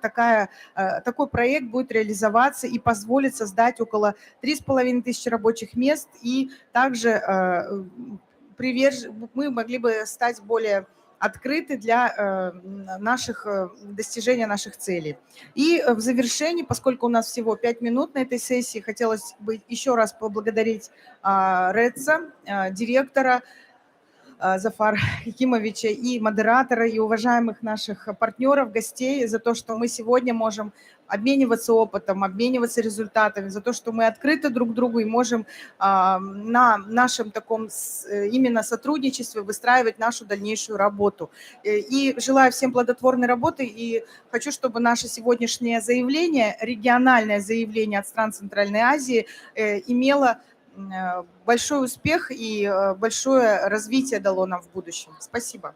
такой проект будет реализоваться и позволит создать около 3500 рабочих мест, и также мы могли бы стать более открыты для достижения наших целей. И в завершении, поскольку у нас всего 5 минут на этой сессии, хотелось бы еще раз поблагодарить РЭЦа, директора Зафара Хикимовича и модератора, и уважаемых наших партнеров, гостей за то, что мы сегодня можем обмениваться опытом, обмениваться результатами, за то, что мы открыты друг другу и можем на нашем таком именно сотрудничестве выстраивать нашу дальнейшую работу. И желаю всем плодотворной работы, и хочу, чтобы наше сегодняшнее заявление, региональное заявление от стран Центральной Азии, имело большой успех и большое развитие дало нам в будущем. Спасибо.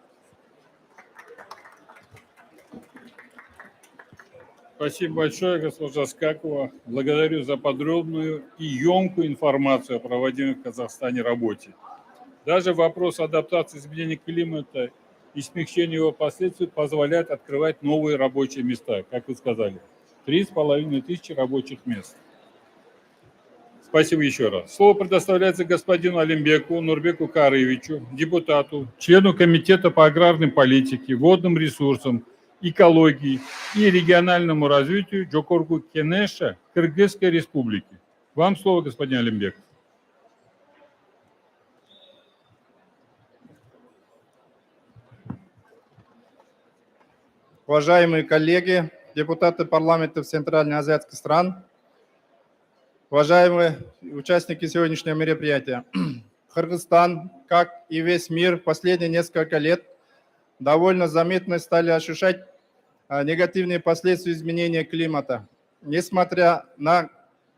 Спасибо большое, госпожа Скакова. Благодарю за подробную и емкую информацию о проводимой в Казахстане работе. Даже вопрос адаптации изменения климата и смягчения его последствий позволяет открывать новые рабочие места, как вы сказали. 3500 рабочих мест. Спасибо еще раз. Слово предоставляется господину Алимбеку Нурбеку Карыевичу, депутату, члену Комитета по аграрной политике, водным ресурсам, экологии и региональному развитию Джокоргу Кенеша Кыргызской Республики. Вам слово, господин Алимбек. Уважаемые коллеги, депутаты парламентов центральноазиатских стран, уважаемые участники сегодняшнего мероприятия. Кыргызстан, как и весь мир, последние несколько лет довольно заметно стали ощущать негативные последствия изменения климата. Несмотря на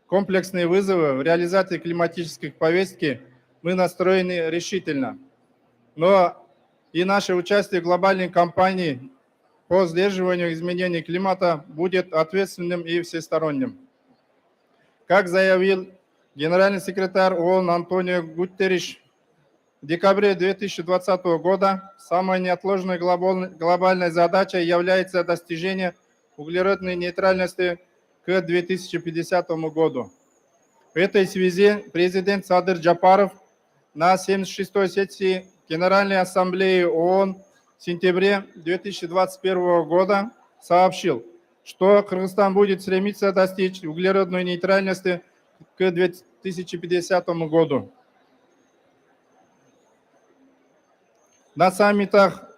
комплексные вызовы в реализации климатических повестки, мы настроены решительно. Но и наше участие в глобальной кампании по сдерживанию изменений климата будет ответственным и всесторонним. Как заявил генеральный секретарь ООН Антонио Гутерриш, в декабре 2020 года самой неотложной глобальной задачей является достижение углеродной нейтральности к 2050 году. В этой связи президент Садыр Джапаров на 76-й сессии Генеральной Ассамблеи ООН в сентябре 2021 года сообщил, что Кыргызстан будет стремиться достичь углеродной нейтральности к 2050 году. На саммитах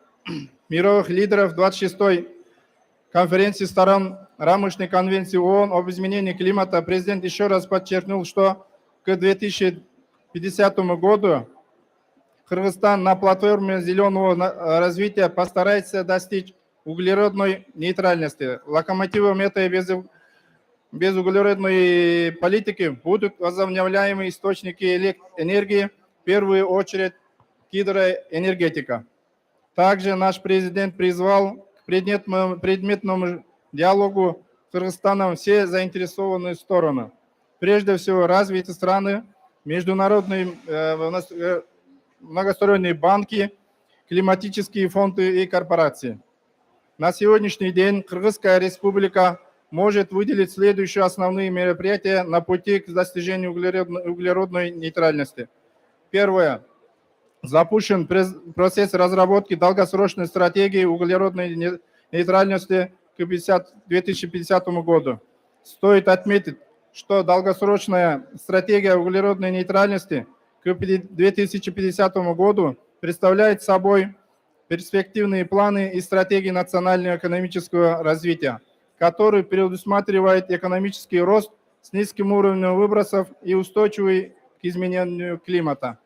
мировых лидеров 26-й конференции сторон рамочной конвенции ООН об изменении климата президент еще раз подчеркнул, что к 2050 году Кыргызстан на платформе зеленого развития постарается достичь углеродной нейтральности. Локомотивом этой безуглеродной политики будут возобновляемые источники энергии, в первую очередь гидроэнергетика. Также наш президент призвал к предметному диалогу с Кыргызстаном все заинтересованные стороны. Прежде всего, развитые страны, международные многосторонние банки, климатические фонды и корпорации. На сегодняшний день Кыргызская республика может выделить следующие основные мероприятия на пути к достижению углеродной нейтральности. Первое. Запущен процесс разработки долгосрочной стратегии углеродной нейтральности к 2050 году. Стоит отметить, что долгосрочная стратегия углеродной нейтральности к 2050 году представляет собой перспективные планы и стратегии национального экономического развития, который предусматривает экономический рост с низким уровнем выбросов и устойчивый к изменению климата.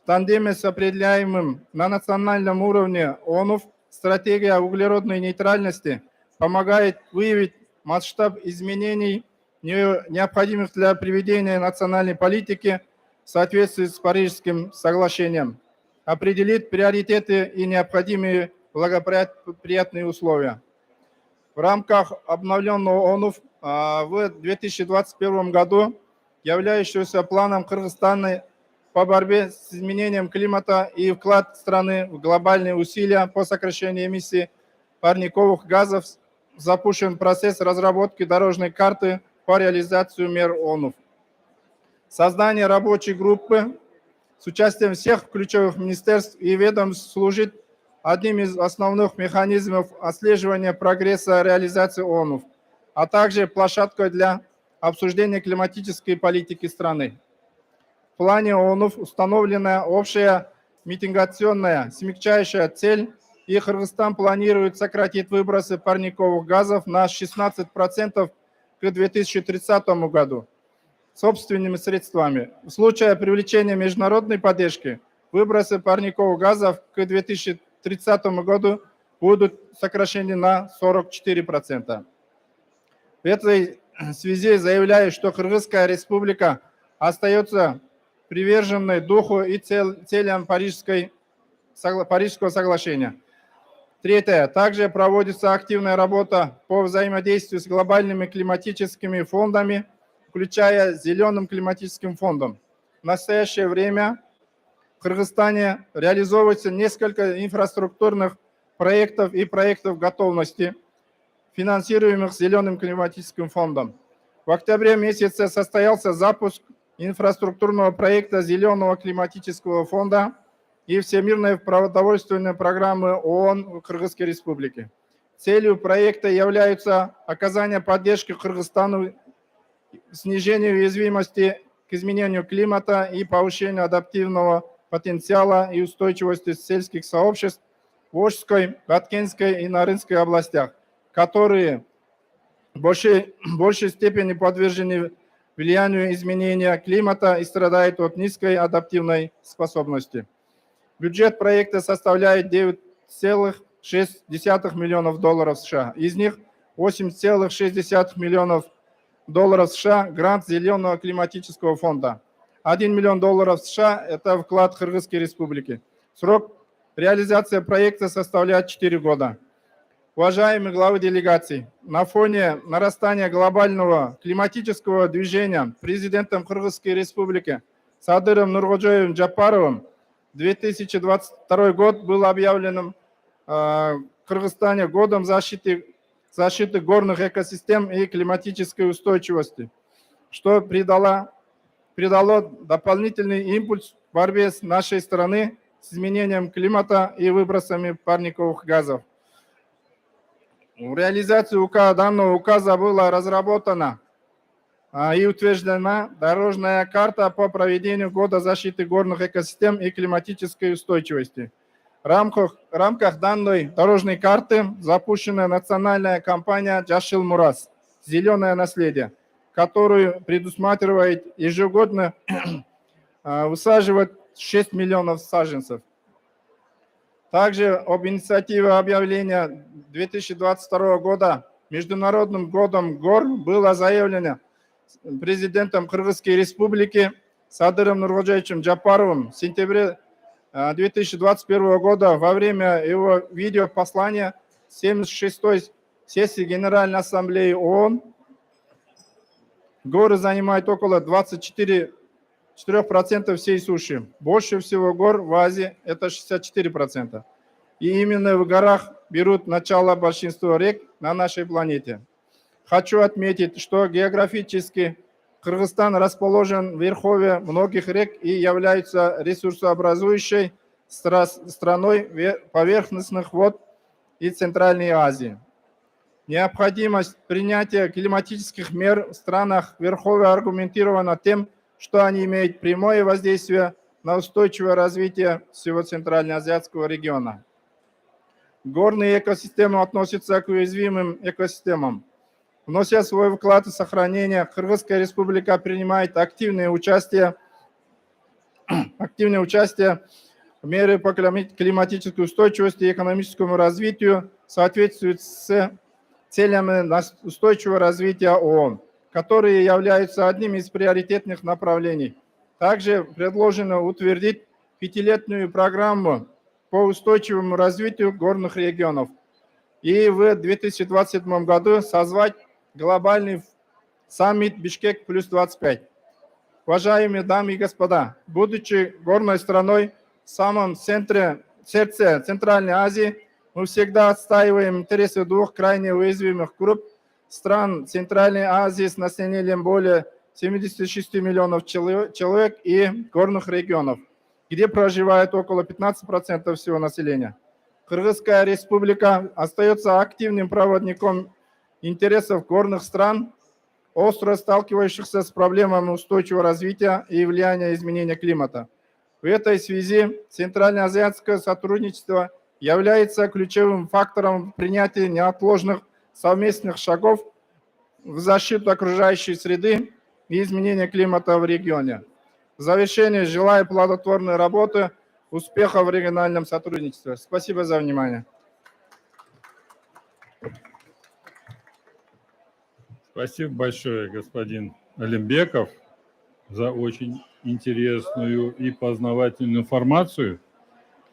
В тандеме с определяемым на национальном уровне ООН стратегия углеродной нейтральности помогает выявить масштаб изменений, необходимых для приведения национальной политики в соответствии с Парижским соглашением, определит приоритеты и необходимые благоприятные условия. В рамках обновленного ООН в 2021 году, являющегося планом Кыргызстана по борьбе с изменением климата и вклад страны в глобальные усилия по сокращению эмиссий парниковых газов, запущен процесс разработки дорожной карты по реализации мер ООН. Создание рабочей группы с участием всех ключевых министерств и ведомств служит одним из основных механизмов отслеживания прогресса реализации ООН, а также площадкой для обсуждения климатической политики страны. В плане ООН установлена общая митигационная смягчающая цель, и Кыргызстан планирует сократить выбросы парниковых газов на 16% к 2030 году собственными средствами. В случае привлечения международной поддержки выбросы парниковых газов к 2030 году будут сокращены на 44%. В этой связи заявляю, что Кыргызская республика остается приверженной духу и целям Парижского соглашения. Третье. Также проводится активная работа по взаимодействию с глобальными климатическими фондами, включая Зеленым климатическим фондом. В настоящее время в Кыргызстане реализовывается несколько инфраструктурных проектов и проектов готовности, финансируемых Зеленым климатическим фондом. В октябре месяце состоялся запуск инфраструктурного проекта Зеленого климатического фонда и Всемирной продовольственной программы ООН в Кыргызской Республике. Целью проекта является оказание поддержки Кыргызстану, снижение уязвимости к изменению климата и повышение адаптивного потенциала и устойчивости сельских сообществ в Волжской, Баткенской и Нарынской областях, которые в большей степени подвержены влиянию изменения климата и страдают от низкой адаптивной способности. Бюджет проекта составляет $9,6 миллионов США. Из них $8,6 миллионов США грант Зеленого климатического фонда. $1 миллион США – это вклад Кыргызской Республики. Срок реализации проекта составляет 4 года. Уважаемые главы делегаций, на фоне нарастания глобального климатического движения президентом Кыргызской Республики Садыром Нуркожоевым Джапаровым 2022 год был объявлен в Кыргызстане годом защиты горных экосистем и климатической устойчивости, что придало дополнительный импульс в борьбе с нашей страны с изменением климата и выбросами парниковых газов. В реализацию данного указа была разработана и утверждена дорожная карта по проведению года защиты горных экосистем и климатической устойчивости. В рамках данной дорожной карты запущена национальная кампания «Жашыл Мурас» «Зеленое наследие», которую предусматривает ежегодно высаживать 6 миллионов саженцев. Также об инициативе объявления 2022 года Международным годом гор было заявлено президентом Кыргызской Республики Садыром Нуркожоевичем Джапаровым в сентябре 2021 года во время его видеопослания 76-й сессии Генеральной Ассамблеи ООН. Горы занимают около 24% всей суши. Больше всего гор в Азии – это 64%. И именно в горах берут начало большинство рек на нашей планете. Хочу отметить, что географически Кыргызстан расположен в верховье многих рек и является ресурсообразующей страной поверхностных вод и Центральной Азии. Необходимость принятия климатических мер в странах верховья аргументирована тем, что они имеют прямое воздействие на устойчивое развитие всего Центральноазиатского региона. Горные экосистемы относятся к уязвимым экосистемам. Внося свой вклад в сохранение, Кыргызская Республика принимает активное участие в меры по климатической устойчивости и экономическому развитию в соответствии с целями устойчивого развития ООН, которые являются одним из приоритетных направлений. Также предложено утвердить 5-летнюю программу по устойчивому развитию горных регионов и в 2027 году созвать глобальный саммит Бишкек плюс 25. Уважаемые дамы и господа, будучи горной страной в самом сердце Центральной Азии, мы всегда отстаиваем интересы двух крайне уязвимых групп стран Центральной Азии с населением более 76 миллионов человек и горных регионов, где проживает около 15% всего населения. Кыргызская Республика остается активным проводником интересов горных стран, остро сталкивающихся с проблемами устойчивого развития и влияния изменения климата. В этой связи центральноазиатское сотрудничество является ключевым фактором принятия неотложных совместных шагов в защиту окружающей среды и изменения климата в регионе. В завершение желаю плодотворной работы, успехов в региональном сотрудничестве. Спасибо за внимание. Спасибо большое, господин Алимбеков, за очень интересную и познавательную информацию.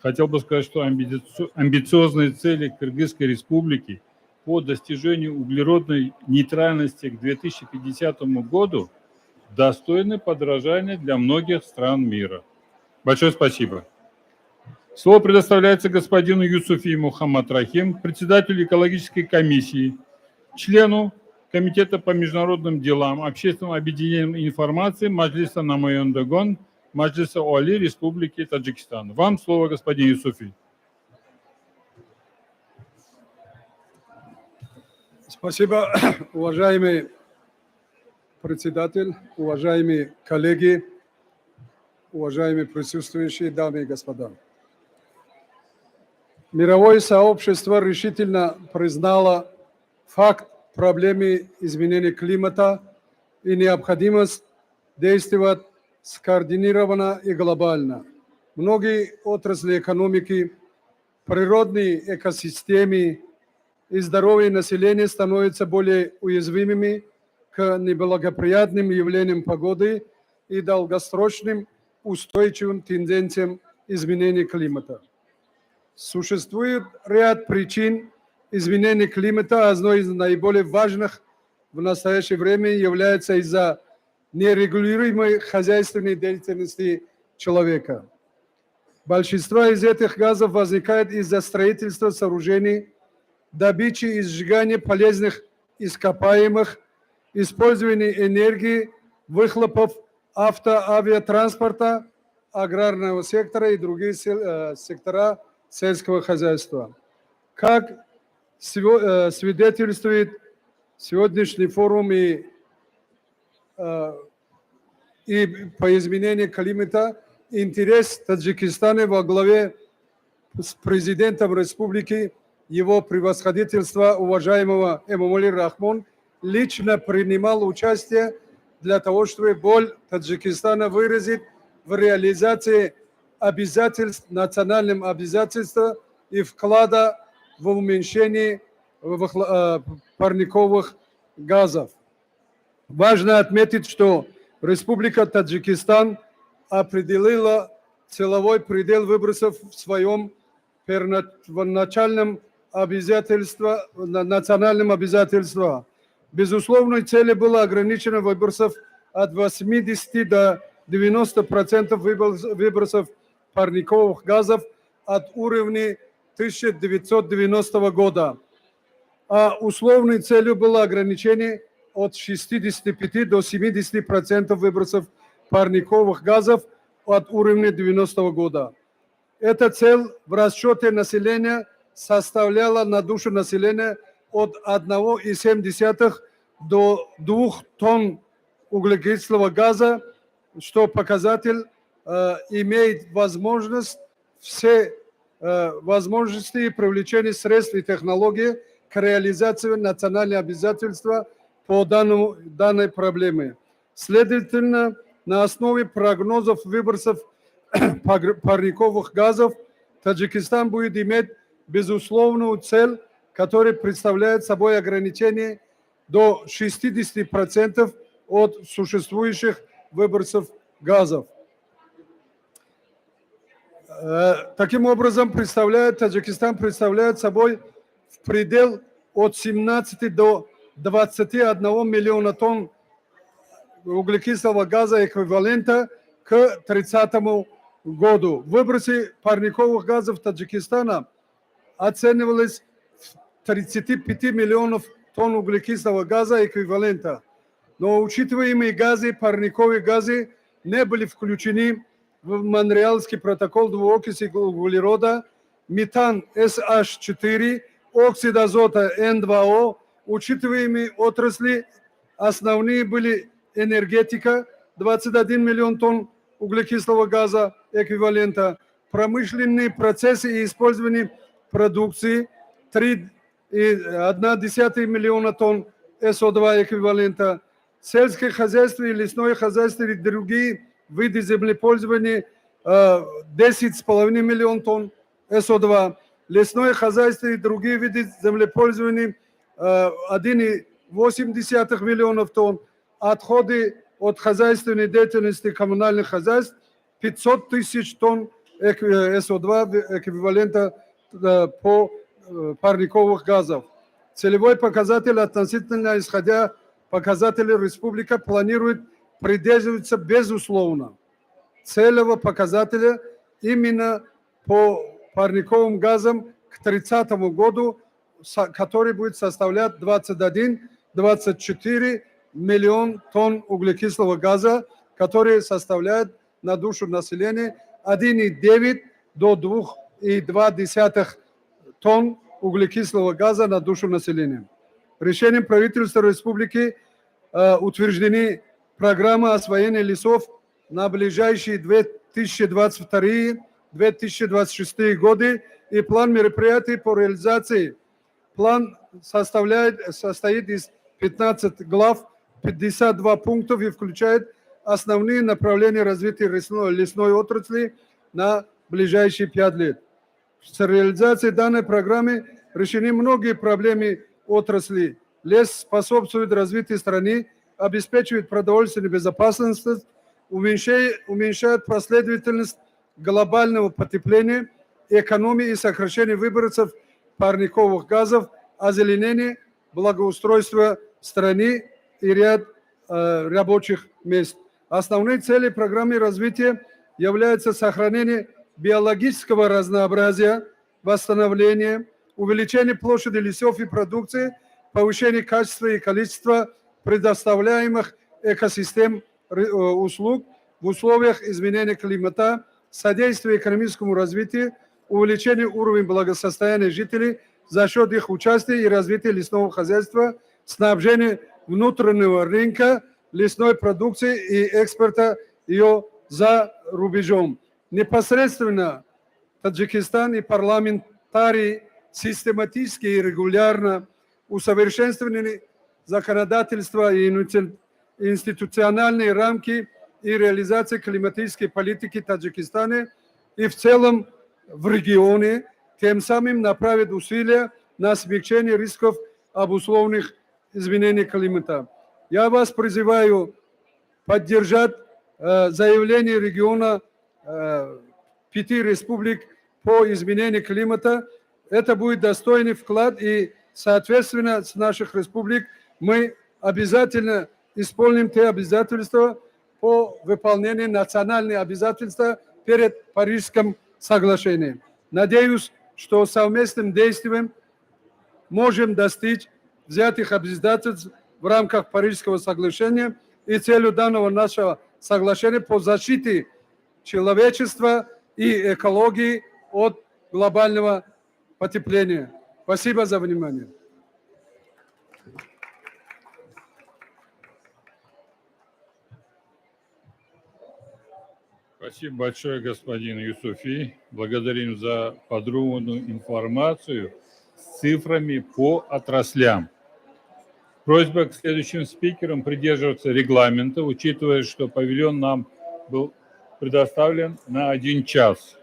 Хотел бы сказать, что амбициозные цели Кыргызской Республики по достижению углеродной нейтральности к 2050 году достойны подражания для многих стран мира. Большое спасибо. Слово предоставляется господину Юсуфи Мухаммад Рахим, председателю экологической комиссии, члену Комитета по международным делам, общественным объединениям информации Маджлиса Намояндагон, Маджлиса Оали Республики Таджикистан. Вам слово, господин Юсуфи. Спасибо, уважаемый председатель, уважаемые коллеги, уважаемые присутствующие, дамы и господа. Мировое сообщество решительно признало факт проблемы изменения климата и необходимость действовать скоординированно и глобально. Многие отрасли экономики, природные экосистемы и здоровье населения становятся более уязвимыми к неблагоприятным явлениям погоды и долгосрочным устойчивым тенденциям изменения климата. Существует ряд причин изменения климата. Одной из наиболее важных в настоящее время является из-за нерегулируемой хозяйственной деятельности человека. Большинство из этих газов возникает из-за строительства сооружений, добычи и сжигания полезных ископаемых, использования энергии, выхлопов авиатранспорта, аграрного сектора и других сектора сельского хозяйства. Как свидетельствует сегодняшний форум и по изменению климата, интерес Таджикистана во главе с президентом республики, его превосходительство, уважаемого Эмомали Рахмон, лично принимал участие для того, чтобы боль Таджикистана выразить в реализации обязательств, национальным обязательствам и вклада в уменьшение парниковых газов. Важно отметить, что Республика Таджикистан определила целевой предел выбросов в своем первоначальном национальном обязательстве. Безусловной целью было ограничено выбросов от 80 до 90% выбросов парниковых газов от уровня 1990 года. А условной целью было ограничение от 65 до 70% выбросов парниковых газов от уровня 90 года. Эта цель в расчете населения составляла на душу населения от 1,7 до 2 тонн углекислого газа, что показатель имеет возможность все возможности привлечения средств и технологий к реализации национальных обязательств по данной проблеме. Следовательно, на основе прогнозов выбросов парниковых газов Таджикистан будет иметь безусловную цель, которая представляет собой ограничение до 60% от существующих выбросов газов. Таким образом, Таджикистан представляет собой в предел от 17 до 21 миллиона тонн углекислого газа эквивалента к 30 году. Выбросы парниковых газов Таджикистана оценивались в 35 миллионов тонн углекислого газа эквивалента. Но учитываемые газы, парниковые газы, не были включены в Монреальский протокол двуокиси углерода, метан SH4, оксид азота N2O, учитываемые отрасли, основные были энергетика, 21 миллион тонн углекислого газа эквивалента, промышленные процессы и использование продукции, 3,1 миллиона тонн СО2 эквивалента, сельское хозяйство и лесное хозяйство и другие виды землепользования 10,5 миллион тонн СО2, лесное хозяйство и другие виды землеползования 1,8 миллионов тонн, отходы от хозяйственной деятельности коммунальных хозяйств 500 тысяч тонн СО2 эквивалента по парниковых газов. Целевой показатель относительно исходя показателей республика планирует придерживаться безусловно целевого показателя именно по парниковым газам к 30 году, который будет составлять 21-24 миллион тонн углекислого газа, который составляет на душу населения 1,9 до 2,2 тонн углекислого газа на душу населения. Решением правительства республики утверждены программы освоения лесов на ближайшие 2022-2026 годы и план мероприятий по реализации. План состоит из 15 глав, 52 пунктов и включает основные направления развития лесной отрасли на ближайшие 5 лет. С реализацией данной программы решены многие проблемы отрасли. Лес способствует развитию страны, обеспечивает продовольственную безопасность, уменьшает последовательность глобального потепления, экономии и сокращения выбросов парниковых газов, озеленение, благоустройство страны и ряд рабочих мест. Основные цели программы развития являются сохранение биологического разнообразия, восстановление, увеличение площади лесов и продукции, повышение качества и количества предоставляемых экосистем услуг в условиях изменения климата, содействие экономическому развитию, увеличение уровня благосостояния жителей за счет их участия и развития лесного хозяйства, снабжение внутреннего рынка лесной продукции и экспорта ее за рубежом. Непосредственно Таджикистан и парламентарии систематически и регулярно усовершенствовали законодательство и институциональные рамки и реализации климатической политики Таджикистана и в целом в регионе, тем самым направит усилия на смягчение рисков обусловленных изменений климата. Я вас призываю поддержать заявление региона 5 республик по изменению климата. Это будет достойный вклад, и, соответственно, с наших республик мы обязательно исполним те обязательства по выполнению национальных обязательств перед Парижским соглашением. Надеюсь, что совместным действием можем достичь взятых обязательств в рамках Парижского соглашения, и целью данного нашего соглашения по защите человечества и экологии от глобального потепления. Спасибо за внимание. Спасибо большое, господин Юсуфи. Благодарим за подробную информацию с цифрами по отраслям. Просьба к следующим спикерам придерживаться регламента, учитывая, что павильон нам был предоставлен на 1 час.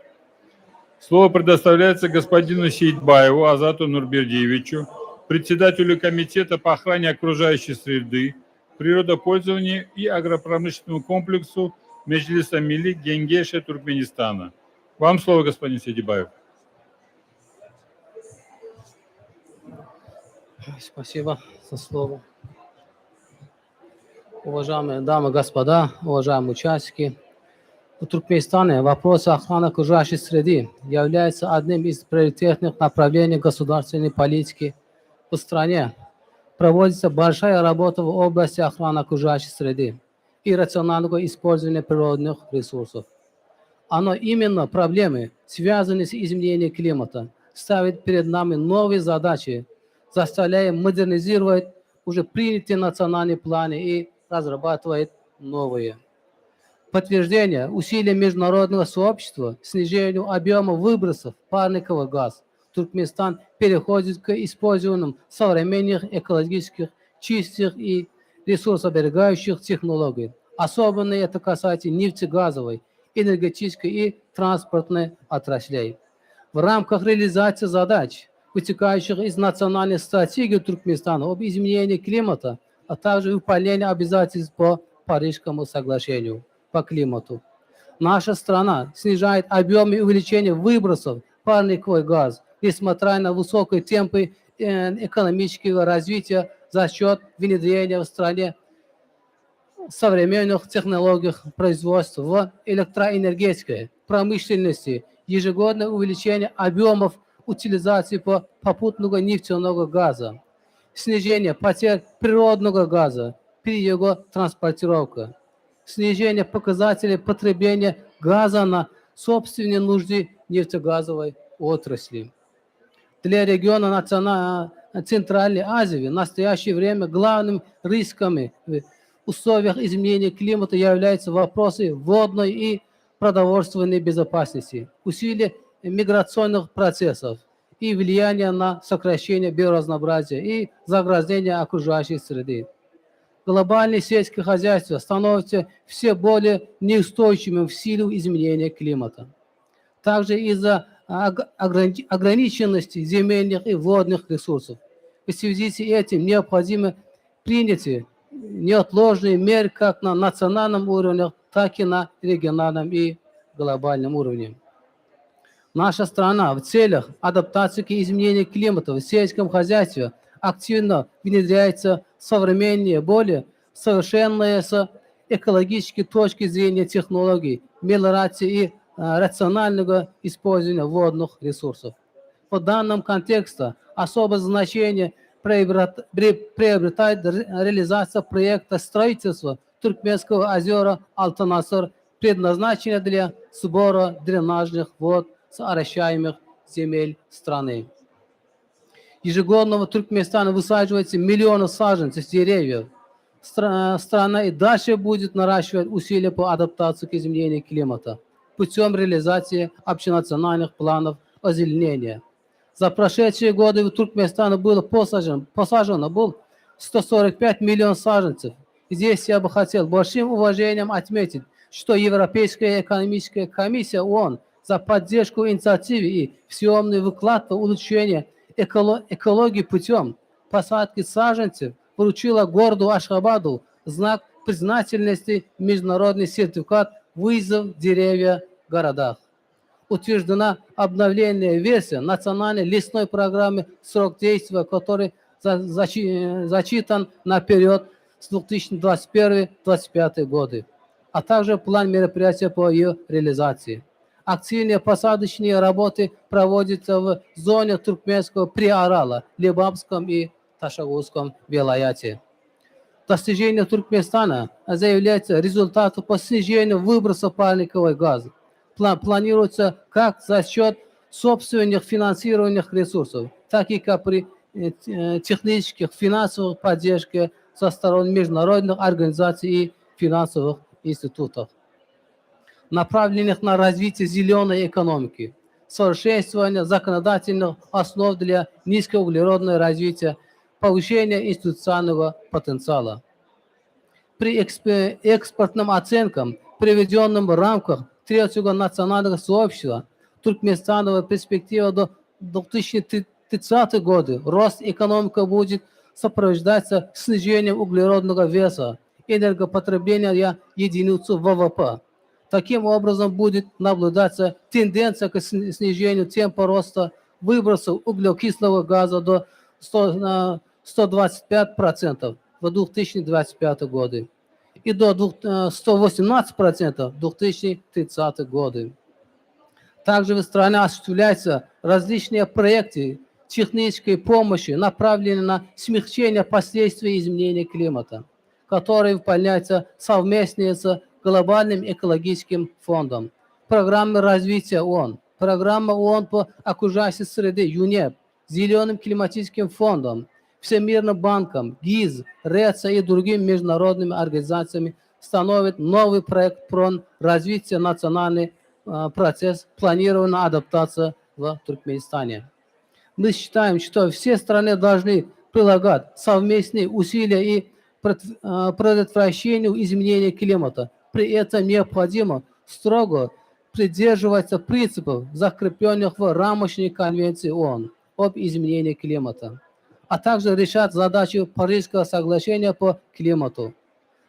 Слово предоставляется господину Сейтбаеву Азату Нурбердиевичу, председателю Комитета по охране окружающей среды, природопользованию и агропромышленному комплексу Меджлиса Милли Генгеша Туркменистана. Вам слово, господин Сейтбаев. Спасибо за слово. Уважаемые дамы и господа, уважаемые участники, в Туркменистане вопрос охраны окружающей среды является одним из приоритетных направлений государственной политики в стране. Проводится большая работа в области охраны окружающей среды и рационального использования природных ресурсов. Оно именно проблемы, связанные с изменением климата, ставит перед нами новые задачи, заставляя модернизировать уже принятые национальные планы и разрабатывать новые. Подтверждение усилий международного сообщества к снижению объема выбросов парниковых газов. Туркменистан переходит к использованию современных экологических, чистых и ресурсоберегающих технологий. Особенно это касается нефтегазовой, энергетической и транспортной отраслей. В рамках реализации задач, вытекающих из национальной стратегии Туркменистана об изменении климата, а также выполнения обязательств по Парижскому соглашению по климату. Наша страна снижает объем и увеличение выбросов парниковых газов, несмотря на высокие темпы экономического развития за счет внедрения в стране современных технологий производства в электроэнергетике, промышленности, ежегодное увеличение объемов утилизации попутного нефтяного газа, снижение потерь природного газа при его транспортировке, снижение показателей потребления газа на собственные нужды нефтегазовой отрасли. Для региона Центральной Азии в настоящее время главным рисками в условиях изменения климата являются вопросы водной и продовольственной безопасности, усилия миграционных процессов и влияние на сокращение биоразнообразия и загрязнение окружающей среды. Глобальное сельское хозяйство становится все более неустойчивым в силу изменения климата. Также из-за ограниченности земельных и водных ресурсов. В связи с этим необходимо принять неотложные меры как на национальном уровне, так и на региональном и глобальном уровне. Наша страна в целях адаптации к изменению климата в сельском хозяйстве активно внедряется современные, более совершенные с экологической точки зрения технологий, мелиорации и рационального использования водных ресурсов. В данном контексте особое значение приобретает реализация проекта строительства Туркменского озера Алтынасыр, предназначенного для сбора дренажных вод с оросяемых земель страны. Ежегодно в Туркменистане высаживается миллионы саженцев деревьев. Страна и дальше будет наращивать усилия по адаптации к изменению климата путем реализации общенациональных планов озеленения. За прошедшие годы в Туркменистане было посажено 145 миллионов саженцев. Здесь я бы хотел большим уважением отметить, что Европейская экономическая комиссия ООН за поддержку инициативы и всеобъемный вклад в улучшение экологии путем посадки саженцев вручила городу Ашхабаду знак признательности международный сертификат «Вызов деревья в городах». Утверждена обновленная версия национальной лесной программы, срок действия которой зачитан на период с 2021-2025 годы, а также план мероприятий по ее реализации. Активные посадочные работы проводятся в зоне туркменского приорала, Лебабском и Ташагузском вилаяте. Достижение Туркменистана заявляется результатом по снижению выброса парниковых газов. Планируется как за счет собственных финансированных ресурсов, так и как при технических финансовых поддержке со стороны международных организаций и финансовых институтов, направленных на развитие зеленой экономики, совершенствование законодательных основ для низкоуглеродного развития, повышение институционального потенциала. При экспортным оценкам, приведенным в рамках Третьего национального сообщества, Туркменстанова перспектива до 2030 года, рост экономики будет сопровождаться снижением углеродного веса, энергопотребления единицу ВВП. Таким образом, будет наблюдаться тенденция к снижению темпа роста выбросов углекислого газа до 125% в 2025 году и до 118% в 2030 году. Также в стране осуществляются различные проекты технической помощи, направленные на смягчение последствий изменения климата, которые выполняются совместно с Глобальным экологическим фондом, программы развития ООН, программа ООН по окружающей среде ЮНЕП, Зеленым климатическим фондом, Всемирным банком, ГИЗ, РЭЦа и другими международными организациями становит новый проект про развитие национальный процесс планированной адаптации в Туркменистане. Мы считаем, что все страны должны прилагать совместные усилия и предотвращению изменения климата. При этом необходимо строго придерживаться принципов, закрепленных в рамочной конвенции ООН об изменении климата, а также решать задачу Парижского соглашения по климату.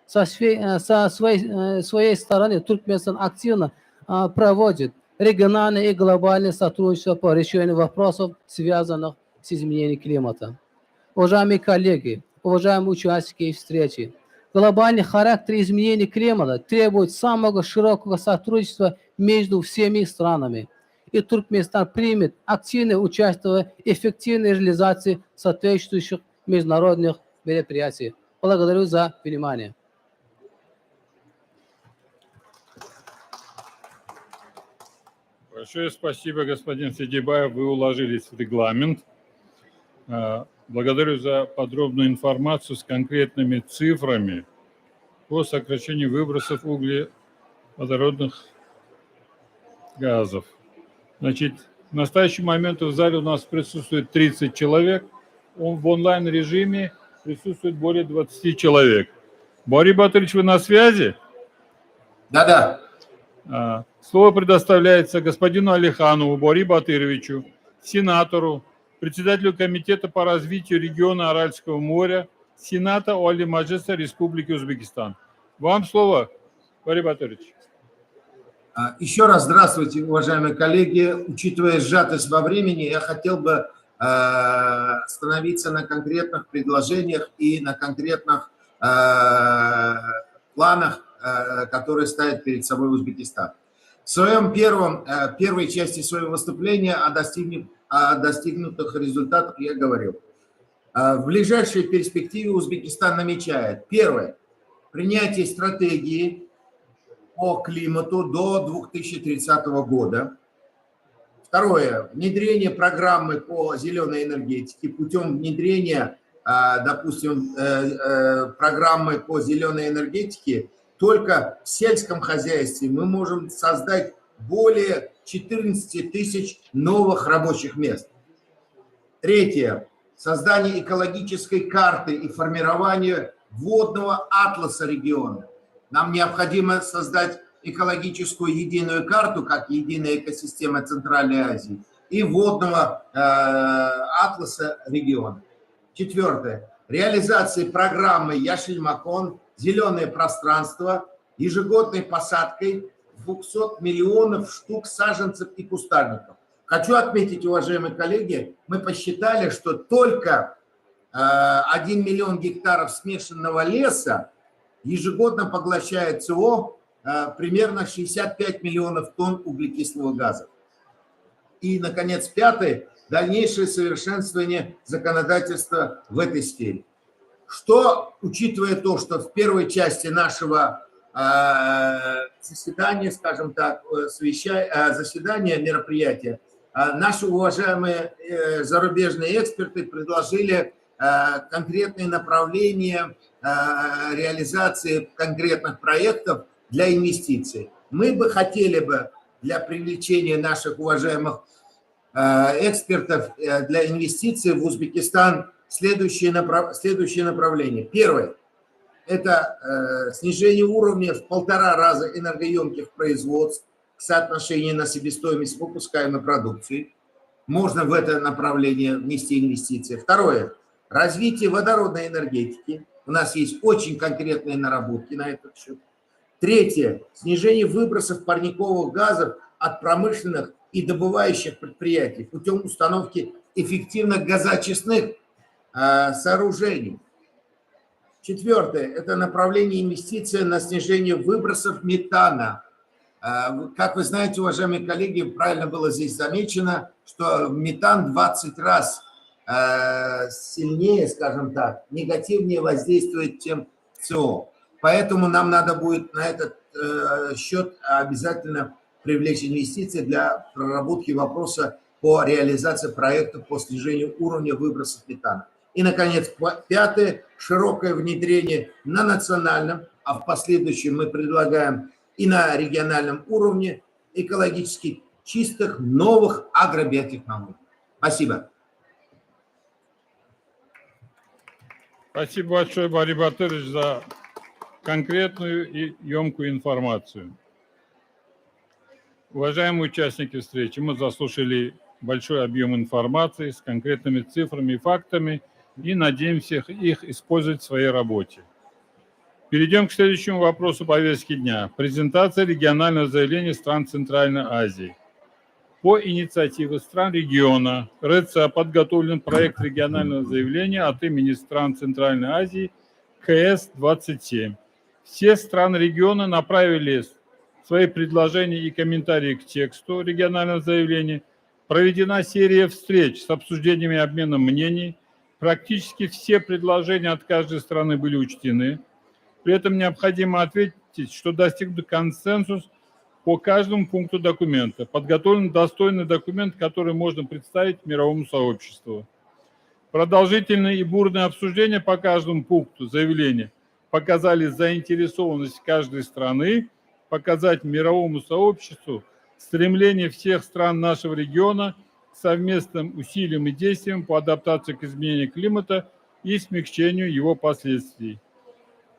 Со своей стороны Туркменистан активно проводит региональное и глобальное сотрудничество по решению вопросов, связанных с изменением климата. Уважаемые коллеги, уважаемые участники встречи, глобальный характер изменения климата требует самого широкого сотрудничества между всеми странами. И Туркменистан примет активное участие в эффективной реализации соответствующих международных мероприятий. Благодарю за внимание. Большое спасибо, господин Сидибаев, вы уложились в регламент. Благодарю за подробную информацию с конкретными цифрами по сокращению выбросов углеводородных газов. Значит, в настоящий момент в зале у нас присутствует 30 человек, в онлайн-режиме присутствует более 20 человек. Борис Батырович, вы на связи? Да. Слово предоставляется господину Алиханову Борису Батыровичу, сенатору, председателю Комитета по развитию региона Аральского моря, Сената Олли Маджиса Республики Узбекистан. Вам слово, Борис Батырович. Еще раз здравствуйте, уважаемые коллеги. Учитывая сжатость во времени, я хотел бы остановиться на конкретных предложениях и на конкретных планах, которые ставит перед собой Узбекистан. В своем первой части своего выступления о достигнутых результатах я говорил. В ближайшей перспективе Узбекистан намечает: первое, принятие стратегии по климату до 2030 года. Второе, внедрение программы по зеленой энергетике путем внедрения, допустим, программы по зеленой энергетике. Только в сельском хозяйстве мы можем создать более 14 тысяч новых рабочих мест. Третье. Создание экологической карты и формирование водного атласа региона. Нам необходимо создать экологическую единую карту, как единая экосистема Центральной Азии, и водного атласа региона. Четвертое. Реализация программы Яшиль-Макон «Зеленое пространство» ежегодной посадкой 200 миллионов штук саженцев и кустарников. Хочу отметить, уважаемые коллеги, мы посчитали, что только 1 миллион гектаров смешанного леса ежегодно поглощает СО примерно 65 миллионов тонн углекислого газа. И, наконец, пятое, дальнейшее совершенствование законодательства в этой сфере. Что, учитывая то, что в первой части нашего заседания, скажем так, заседания, мероприятия, наши уважаемые зарубежные эксперты предложили конкретные направления реализации конкретных проектов для инвестиций. Мы бы хотели бы для привлечения наших уважаемых экспертов для инвестиций в Узбекистан следующее направление. Первое – это снижение уровня в 1,5 раза энергоемких производств к соотношению на себестоимость выпускаемой продукции. Можно в это направление внести инвестиции. Второе – развитие водородной энергетики. У нас есть очень конкретные наработки на этот счет. Третье – снижение выбросов парниковых газов от промышленных и добывающих предприятий путем установки эффективных газоочистных сооружений. Четвертое – это направление инвестиций на снижение выбросов метана. Как вы знаете, уважаемые коллеги, правильно было здесь замечено, что метан 20 раз сильнее, скажем так, негативнее воздействует, чем СО. Поэтому нам надо будет на этот счет обязательно привлечь инвестиции для проработки вопроса по реализации проектов по снижению уровня выбросов метана. И, наконец, пятое, широкое внедрение на национальном, а в последующем мы предлагаем и на региональном уровне экологически чистых новых агробиотехнологий. Спасибо. Спасибо большое, Борис Батырович, за конкретную и емкую информацию. Уважаемые участники встречи, мы заслушали большой объем информации с конкретными цифрами и фактами и надеемся их использовать в своей работе. Перейдем к следующему вопросу повестки дня. Презентация регионального заявления стран Центральной Азии. По инициативе стран региона РЦА подготовлен проект регионального заявления от имени стран Центральной Азии КС-27. Все страны региона направили свои предложения и комментарии к тексту регионального заявления. Проведена серия встреч с обсуждением и обменом мнений. Практически все предложения от каждой страны были учтены. При этом необходимо отметить, что достигнут консенсус по каждому пункту документа. Подготовлен достойный документ, который можно представить мировому сообществу. Продолжительные и бурные обсуждения по каждому пункту заявления показали заинтересованность каждой страны показать мировому сообществу стремление всех стран нашего региона к совместным усилиям и действиям по адаптации к изменению климата и смягчению его последствий.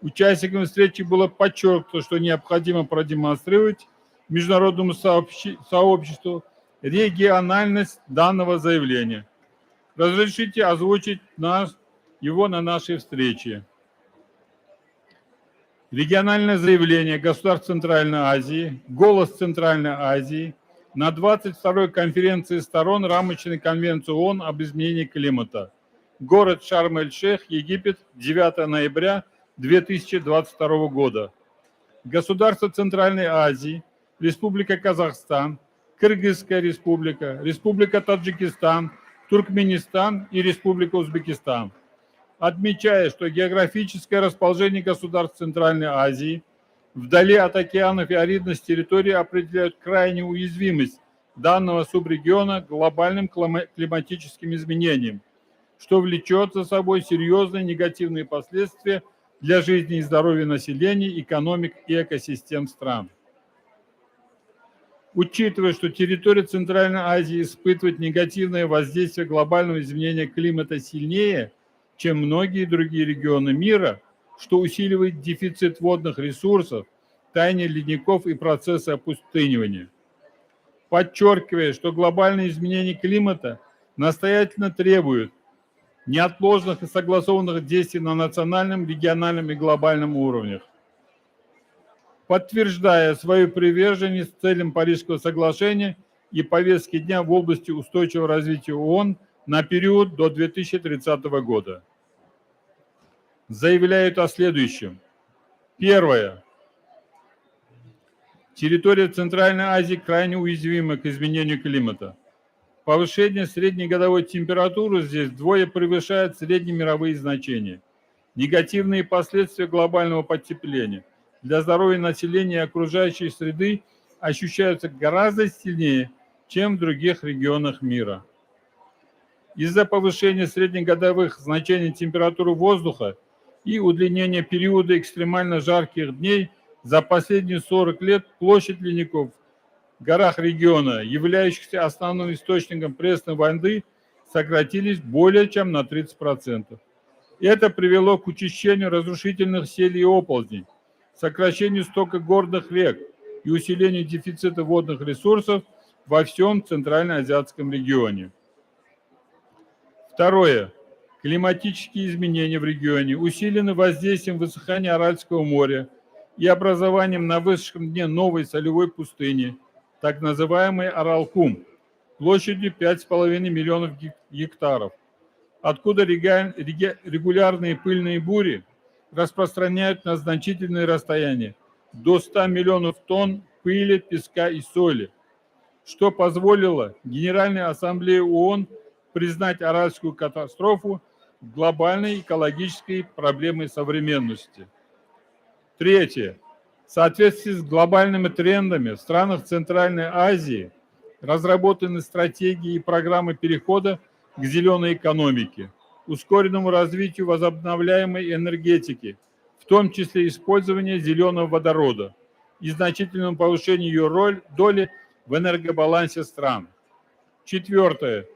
Участникам встречи было подчеркнуто, что необходимо продемонстрировать международному сообществу региональность данного заявления. Разрешите озвучить его на нашей встрече. Региональное заявление государств Центральной Азии, голос Центральной Азии на 22-й конференции сторон рамочной конвенции ООН об изменении климата. Город Шарм-эль-Шейх, Египет, 9 ноября 2022 года. Государства Центральной Азии, Республика Казахстан, Кыргызская республика, Республика Таджикистан, Туркменистан и Республика Узбекистан. Отмечая, что географическое расположение государств Центральной Азии вдали от океанов и аридность территории определяют крайнюю уязвимость данного субрегиона глобальным климатическим изменениям, что влечет за собой серьезные негативные последствия для жизни и здоровья населения, экономик и экосистем стран. Учитывая, что территория Центральной Азии испытывает негативное воздействие глобального изменения климата сильнее, чем многие другие регионы мира, что усиливает дефицит водных ресурсов, таяние ледников и процессы опустынивания. Подчеркивая, что глобальные изменения климата настоятельно требуют неотложных и согласованных действий на национальном, региональном и глобальном уровнях. Подтверждая свою приверженность целям Парижского соглашения и повестки дня в области устойчивого развития ООН на период до 2030 года. Заявляют о следующем. Первое. Территория Центральной Азии крайне уязвима к изменению климата. Повышение среднегодовой температуры здесь вдвое превышает среднемировые значения. Негативные последствия глобального потепления для здоровья населения и окружающей среды ощущаются гораздо сильнее, чем в других регионах мира. Из-за повышения среднегодовых значений температуры воздуха и удлинения периода экстремально жарких дней за последние 40 лет площадь ледников в горах региона, являющихся основным источником пресной воды, сократились более чем на 30%. Это привело к учащению разрушительных селей и оползней, сокращению стока горных рек и усилению дефицита водных ресурсов во всем Центральноазиатском регионе. Второе. Климатические изменения в регионе усилены воздействием высыхания Аральского моря и образованием на высшем дне новой солевой пустыни, так называемый Аралкум, площадью 5,5 миллионов гектаров, откуда регулярные пыльные бури распространяют на значительные расстояния до 100 миллионов тонн пыли, песка и соли, что позволило Генеральной Ассамблее ООН признать аральскую катастрофу глобальной экологической проблемой современности. Третье. В соответствии с глобальными трендами в странах Центральной Азии разработаны стратегии и программы перехода к зеленой экономике, ускоренному развитию возобновляемой энергетики, в том числе использование зеленого водорода и значительному повышению ее доли в энергобалансе стран. Четвертое.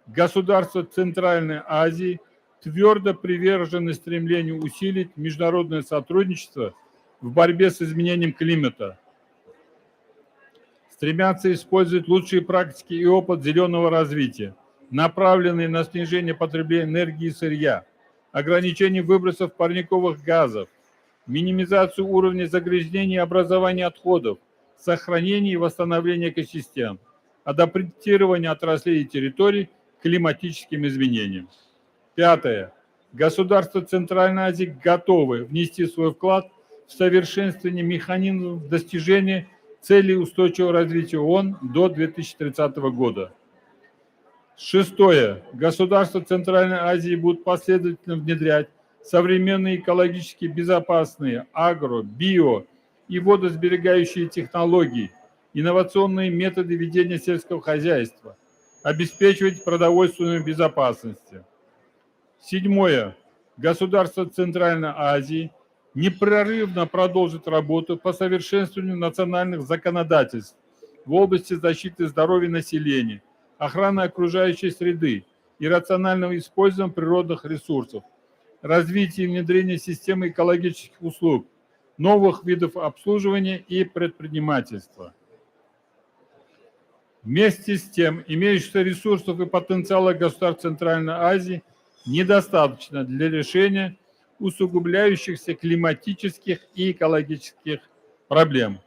Государства Центральной Азии твердо привержены стремлению усилить международное сотрудничество в борьбе с изменением климата. Стремятся использовать лучшие практики и опыт зеленого развития, направленные на снижение потребления энергии и сырья, ограничение выбросов парниковых газов, минимизацию уровня загрязнения и образования отходов, сохранение и восстановление экосистем, адаптирование отраслей и территорий к климатическим изменениям. Пятое. Государства Центральной Азии готовы внести свой вклад в совершенствование механизмов достижения целей устойчивого развития ООН до 2030 года. Шестое. Государства Центральной Азии будут последовательно внедрять современные экологически безопасные агро, био и водосберегающие технологии, инновационные методы ведения сельского хозяйства, обеспечивать продовольственную безопасность. Седьмое. Государства Центральной Азии непрерывно продолжит работу по совершенствованию национальных законодательств в области защиты здоровья населения, охраны окружающей среды и рационального использования природных ресурсов, развития и внедрения системы экологических услуг, новых видов обслуживания и предпринимательства. Вместе с тем, имеющихся ресурсов и потенциала государств Центральной Азии недостаточно для решения усугубляющихся климатических и экологических проблем.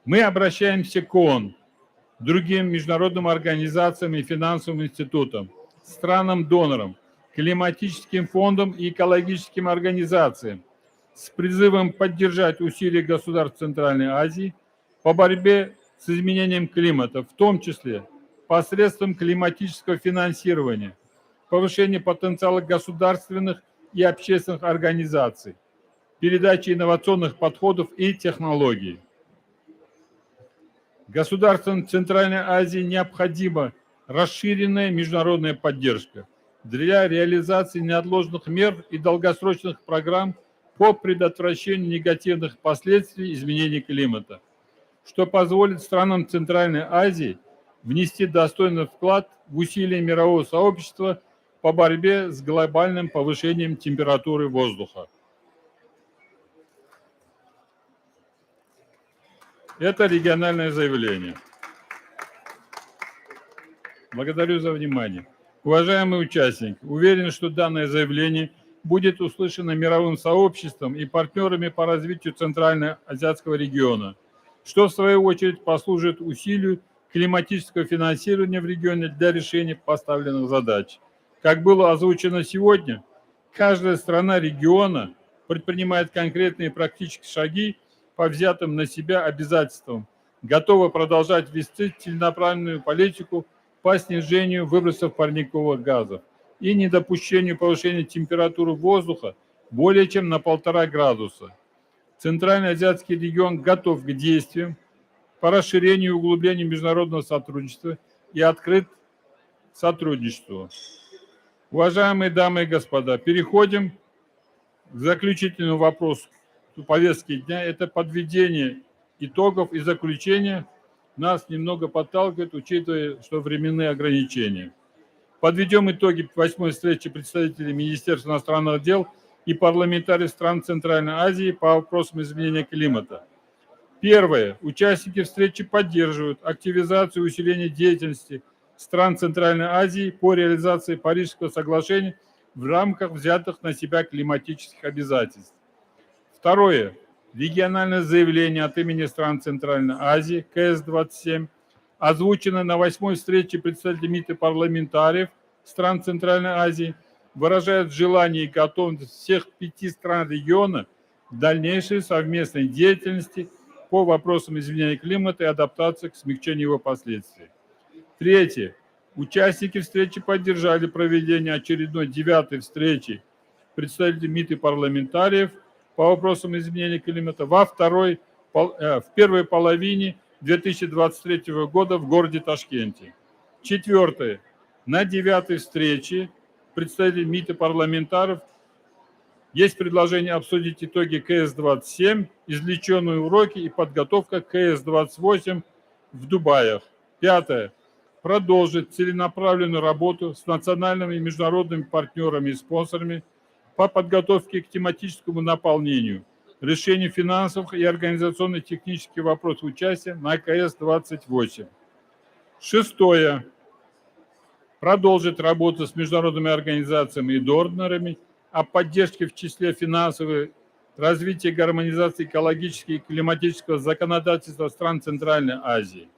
Мы обращаемся к ООН, другим международным организациям и финансовым институтам, странам-донорам, климатическим фондам и экологическим организациям с призывом поддержать усилия государств Центральной Азии по борьбе с изменением климата, в том числе посредством климатического финансирования, повышения потенциала государственных и общественных организаций, передачи инновационных подходов и технологий. Государствам Центральной Азии необходима расширенная международная поддержка для реализации неотложных мер и долгосрочных программ по предотвращению негативных последствий изменения климата, что позволит странам Центральной Азии внести достойный вклад в усилия мирового сообщества по борьбе с глобальным повышением температуры воздуха. Это региональное заявление. Благодарю за внимание. Уважаемые участники, уверен, что данное заявление будет услышано мировым сообществом и партнерами по развитию Центральноазиатского региона, что в свою очередь послужит усилию климатического финансирования в регионе для решения поставленных задач. Как было озвучено сегодня, каждая страна региона предпринимает конкретные практические шаги по взятым на себя обязательствам, готова продолжать вести целенаправленную политику по снижению выбросов парниковых газов и недопущению повышения температуры воздуха более чем на 1,5 градуса. Центральноазиатский регион готов к действиям по расширению и углублению международного сотрудничества и открыт к сотрудничеству. Уважаемые дамы и господа, переходим к заключительному вопросу повестки дня. Это подведение итогов и заключения. Нас немного подталкивает, учитывая, что временные ограничения. Подведем итоги 8-й встречи представителей Министерства иностранных дел и парламентариев стран Центральной Азии по вопросам изменения климата. Первое. Участники встречи поддерживают активизацию и усиление деятельности стран Центральной Азии по реализации Парижского соглашения в рамках взятых на себя климатических обязательств. Второе. Региональное заявление от имени стран Центральной Азии КС-27 озвучено на 8-й встрече представителей МИД и парламентариев стран Центральной Азии, выражает желание и готовность всех 5 стран региона к дальнейшей совместной деятельности по вопросам изменения климата и адаптации к смягчению его последствий. Третье. Участники встречи поддержали проведение очередной 9-й встречи представителей МИД и парламентариев по вопросам изменения климата в первой половине 2023 года в городе Ташкенте. Четвертое. На 9-й встрече представителей МИД и парламентариев есть предложение обсудить итоги КС-27, извлеченные уроки и подготовка к КС-28 в Дубаях. Пятое. Продолжить целенаправленную работу с национальными и международными партнерами и спонсорами по подготовке к тематическому наполнению, решению финансовых и организационных технических вопросов участия на КС-28. Шестое. Продолжить работу с международными организациями и донорами о поддержке в числе финансовой развития и гармонизации экологического и климатического законодательства стран Центральной Азии.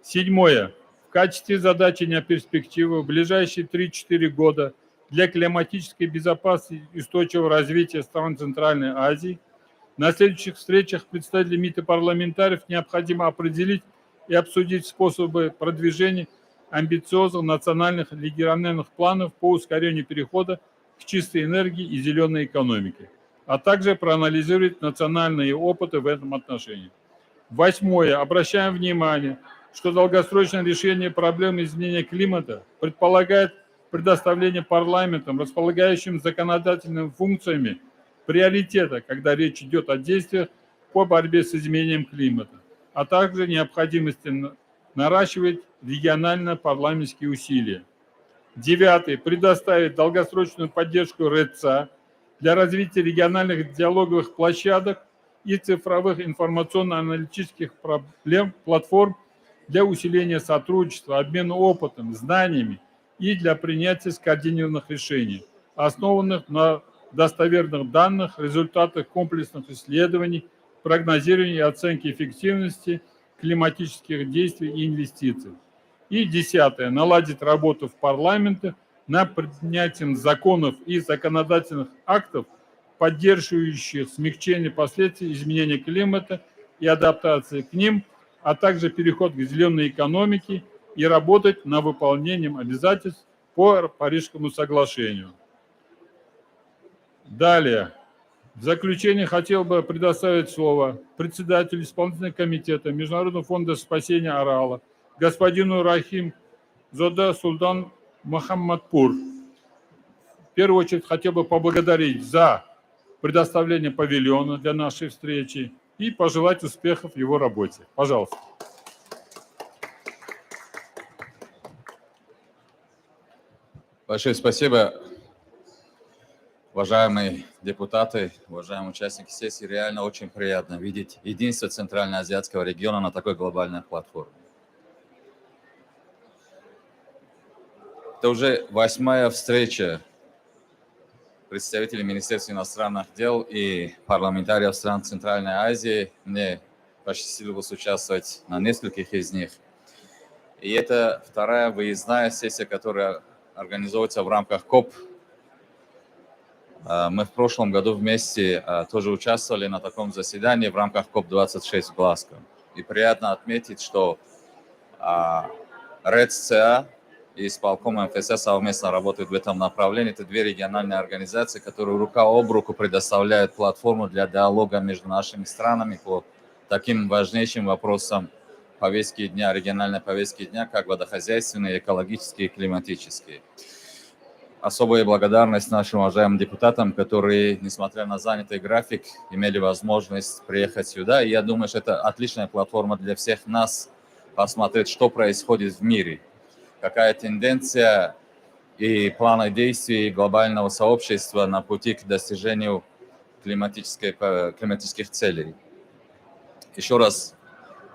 Седьмое. В качестве задачи на перспективу в ближайшие 3-4 года для климатической безопасности и устойчивого развития стран Центральной Азии на следующих встречах представителей МИД и парламентариев необходимо определить и обсудить способы продвижения амбициозных национальных и региональных планов по ускорению перехода к чистой энергии и зеленой экономике, а также проанализировать национальные опыты в этом отношении. Восьмое. Обращаем внимание, что долгосрочное решение проблемы изменения климата предполагает предоставление парламентам, располагающим законодательными функциями, приоритета, когда речь идет о действиях по борьбе с изменением климата, а также необходимости наращивать регионально-парламентские усилия. Девятый. Предоставить долгосрочную поддержку РЭЦА для развития региональных диалоговых площадок и цифровых информационно-аналитических платформ для усиления сотрудничества, обмена опытом, знаниями и для принятия скоординированных решений, основанных на достоверных данных, результатах комплексных исследований, прогнозирования и оценки эффективности климатических действий и инвестиций. И десятое. Наладить работу в парламенте над принятием законов и законодательных актов, поддерживающих смягчение последствий изменения климата и адаптации к ним, а также переход к зеленой экономике и работать над выполнением обязательств по Парижскому соглашению. Далее. В заключение хотел бы предоставить слово председателю исполнительного комитета Международного фонда спасения Орала господину Рахим Зода Султан Мухаммадпур. В первую очередь хотел бы поблагодарить за предоставление павильона для нашей встречи и пожелать успехов в его работе. Пожалуйста. Большое спасибо, уважаемые депутаты, уважаемые участники сессии. Реально очень приятно видеть единство Центральноазиатского региона на такой глобальной платформе. Это уже 8-я встреча представителей Министерства иностранных дел и парламентариев стран Центральной Азии. Мне посчастливилось участвовать на нескольких из них. И это 2-я выездная сессия, которая организуется в рамках КОП. Мы в прошлом году вместе тоже участвовали на таком заседании в рамках КОП-26 в Глазго. И приятно отметить, что РЭЦ-ЦА и исполком МФС совместно работают в этом направлении. Это 2 региональные организации, которые рука об руку предоставляют платформу для диалога между нашими странами по таким важнейшим вопросам повестки дня, региональной повестки дня, как водохозяйственные, экологические и климатические. Особая благодарность нашим уважаемым депутатам, которые, несмотря на занятый график, имели возможность приехать сюда. И я думаю, что это отличная платформа для всех нас посмотреть, что происходит в мире, какая тенденция и планы действий глобального сообщества на пути к достижению климатических целей. Еще раз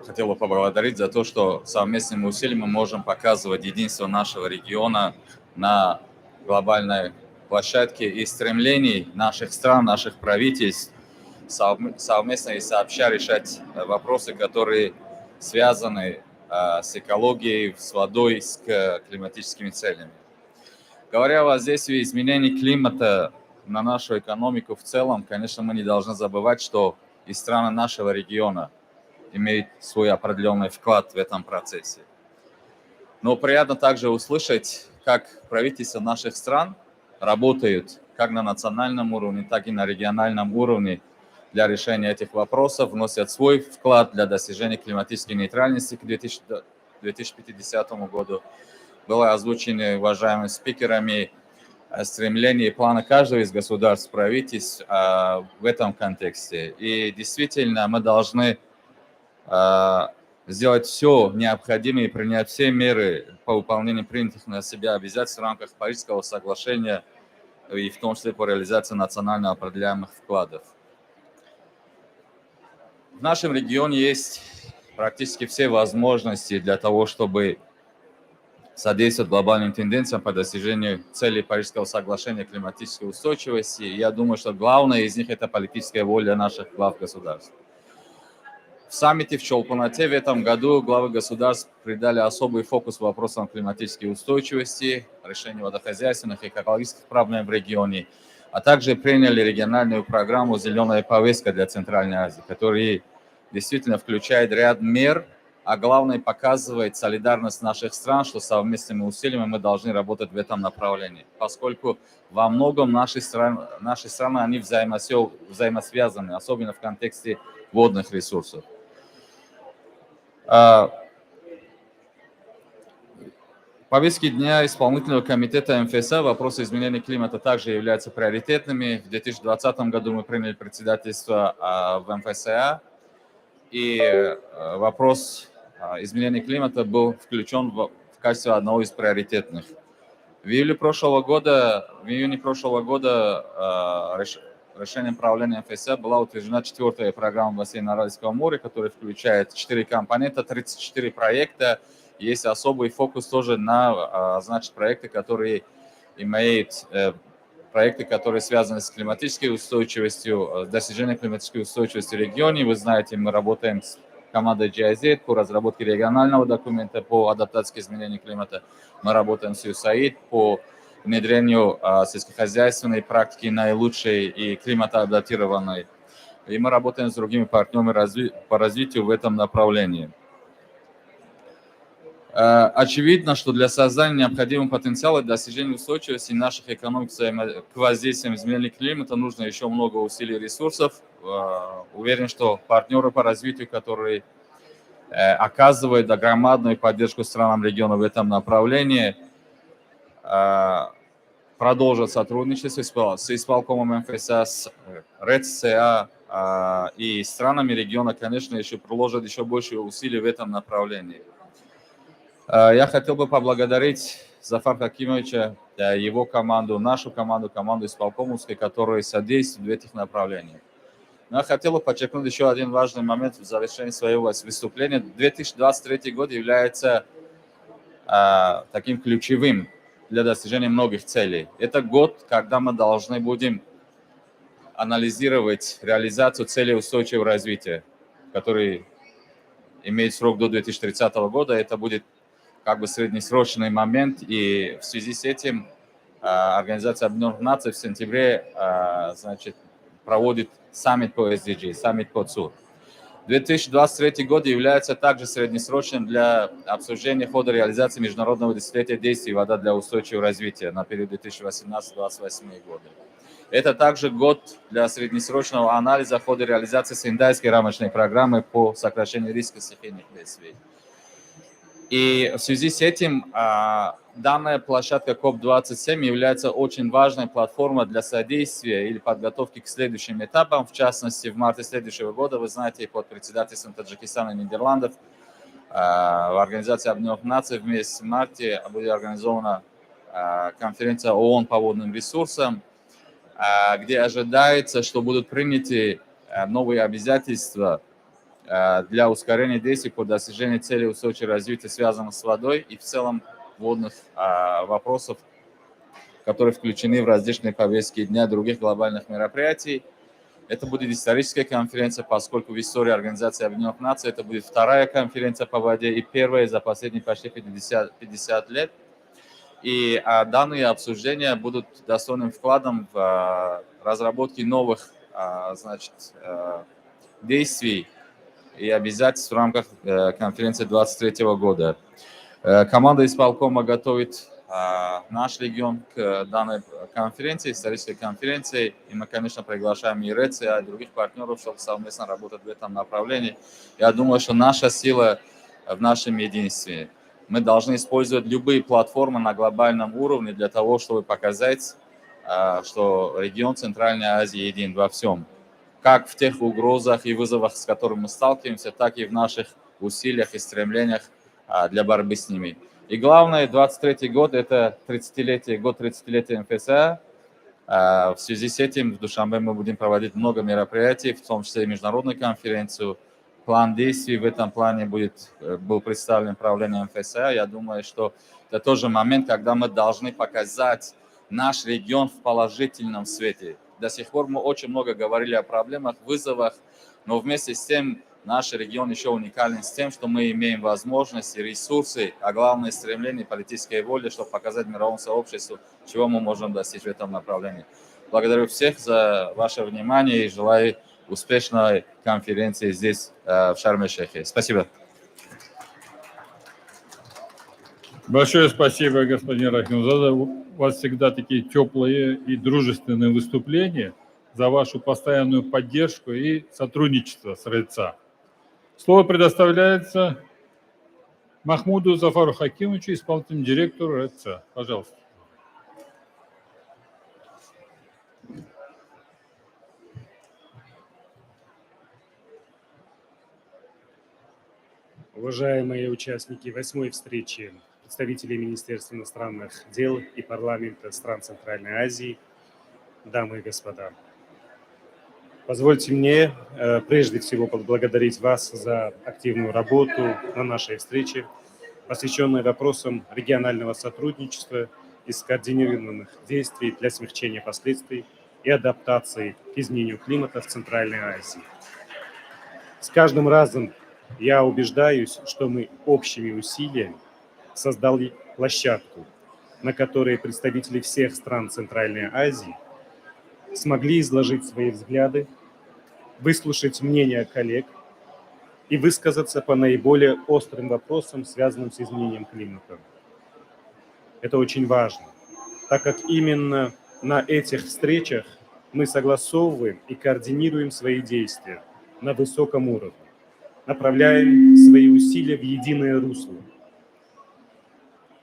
хотел бы поблагодарить за то, что совместными усилиями мы можем показывать единство нашего региона на глобальной площадке и стремлений наших стран, наших правительств совместно и сообща решать вопросы, которые связаны с экологией, с водой, с климатическими целями. Говоря о воздействии изменений климата на нашу экономику в целом, конечно, мы не должны забывать, что и страны нашего региона имеют свой определенный вклад в этом процессе. Но приятно также услышать, как правительства наших стран работают как на национальном уровне, так и на региональном уровне для решения этих вопросов, вносят свой вклад для достижения климатической нейтральности к 2050 году. Было озвучено уважаемыми спикерами стремление и планы каждого из государств, правительств в этом контексте. И действительно мы должны сделать все необходимое и принять все меры по выполнению принятых на себя обязательств в рамках Парижского соглашения и в том числе по реализации национально определяемых вкладов. В нашем регионе есть практически все возможности для того, чтобы содействует глобальным тенденциям по достижению целей Парижского соглашения климатической устойчивости. Я думаю, что главное из них – это политическая воля наших глав государств. В саммите в Чолпанате в этом году главы государств придали особый фокус вопросам климатической устойчивости, решению водохозяйственных и экологических проблем в регионе, а также приняли региональную программу «Зеленая повестка» для Центральной Азии, которая действительно включает ряд мер, а главное показывает солидарность наших стран, что совместными усилиями мы должны работать в этом направлении, поскольку во многом наши страны они взаимосвязаны, особенно в контексте водных ресурсов. Повестки дня исполнительного комитета МФСА вопросы изменения климата также являются приоритетными. В 2020 году мы приняли председательство в МФСА, и вопрос изменения климата был включен в качестве одного из приоритетных. В июне прошлого года решением правления МФСА была утверждена 4-я программа бассейна Аральского моря, которая включает 4 компонента, 34 проекта. Есть особый фокус тоже на проекты, которые связаны с климатической устойчивостью, достижением климатической устойчивости в регионе. Вы знаете, мы работаем с командой GIZ по разработке регионального документа по адаптации к изменению климата. Мы работаем с USAID по внедрению сельскохозяйственной практики наилучшей и климатоадаптированной. И мы работаем с другими партнерами по развитию в этом направлении. Очевидно, что для создания необходимого потенциала и достижения устойчивости наших экономик к воздействиям изменения климата нужно еще много усилий и ресурсов. Уверен, что партнеры по развитию, которые оказывают громадную поддержку странам региона в этом направлении, продолжат сотрудничество с исполкомом МФСА, с РЭЦ-ЦА и странами региона, конечно, еще приложат еще больше усилий в этом направлении. Я хотел бы поблагодарить Зафара Хакимовича, его команду, нашу команду исполкомовской, которые содействуют в этих направлениях. Но я хотел бы подчеркнуть еще один важный момент в завершении своего выступления. 2023 год является таким ключевым для достижения многих целей. Это год, когда мы должны будем анализировать реализацию целей устойчивого развития, который имеет срок до 2030 года. Это будет как бы среднесрочный момент, и в связи с этим Организация Объединенных Наций в сентябре проводит саммит по SDG, саммит по ЦУР. 2023 год является также среднесрочным для обсуждения хода реализации международного десятилетия действий «Вода для устойчивого развития» на период 2018-2028 годы. Это также год для среднесрочного анализа хода реализации Сендайской рамочной программы по сокращению риска стихийных бедствий. И в связи с этим данная площадка COP27 является очень важной платформой для содействия или подготовки к следующим этапам. В частности, в марте следующего года, вы знаете, под председательством Таджикистана и Нидерландов в Организации Объединенных Наций в марте будет организована конференция ООН по водным ресурсам, где ожидается, что будут приняты новые обязательства для ускорения действий по достижению целей устойчивого развития, связанных с водой и в целом водных вопросов, которые включены в различные повестки дня других глобальных мероприятий. Это будет историческая конференция, поскольку в истории Организации Объединенных Наций это будет вторая конференция по воде и первая за последние почти 50 лет. И данные обсуждения будут достойным вкладом в разработке новых действий и обязательств в рамках конференции 2023 года. Команда исполкома готовит наш регион к данной конференции, исторической конференции, и мы, конечно, приглашаем и РЭЦ, и других партнеров, чтобы совместно работать в этом направлении. Я думаю, что наша сила в нашем единстве. Мы должны использовать любые платформы на глобальном уровне для того, чтобы показать, что регион Центральной Азии един во всем. Как в тех угрозах и вызовах, с которыми мы сталкиваемся, так и в наших усилиях и стремлениях для борьбы с ними. И главное, 23-й год – это 30-летие МФСА. В связи с этим в Душанбе мы будем проводить много мероприятий, в том числе и международную конференцию план действий в этом плане был представлен правлением ФСА. Я думаю, что это тоже момент, когда мы должны показать наш регион в положительном свете. До сих пор мы очень много говорили о проблемах, вызовах, но вместе с тем наш регион еще уникален с тем, что мы имеем возможности, ресурсы, а главное стремление, политической воли, чтобы показать мировому сообществу, чего мы можем достичь в этом направлении. Благодарю всех за ваше внимание и желаю успешной конференции здесь, в Шарм-эль-Шейхе. Спасибо. Большое спасибо, господин Рахимзада. У вас всегда такие теплые и дружественные выступления за вашу постоянную поддержку и сотрудничество с РЭЦА. Слово предоставляется Махмуду Зафару Хакимовичу, исполнительному директору РЭЦА. Пожалуйста. Уважаемые участники 8-й встречи представителей Министерства иностранных дел и парламента стран Центральной Азии, дамы и господа, позвольте мне прежде всего поблагодарить вас за активную работу на нашей встрече, посвященной вопросам регионального сотрудничества и скоординированных действий для смягчения последствий и адаптации к изменению климата в Центральной Азии. С каждым разом я убеждаюсь, что мы общими усилиями создали площадку, на которой представители всех стран Центральной Азии смогли изложить свои взгляды, выслушать мнения коллег и высказаться по наиболее острым вопросам, связанным с изменением климата. Это очень важно, так как именно на этих встречах мы согласовываем и координируем свои действия на высоком уровне, направляем свои усилия в единое русло.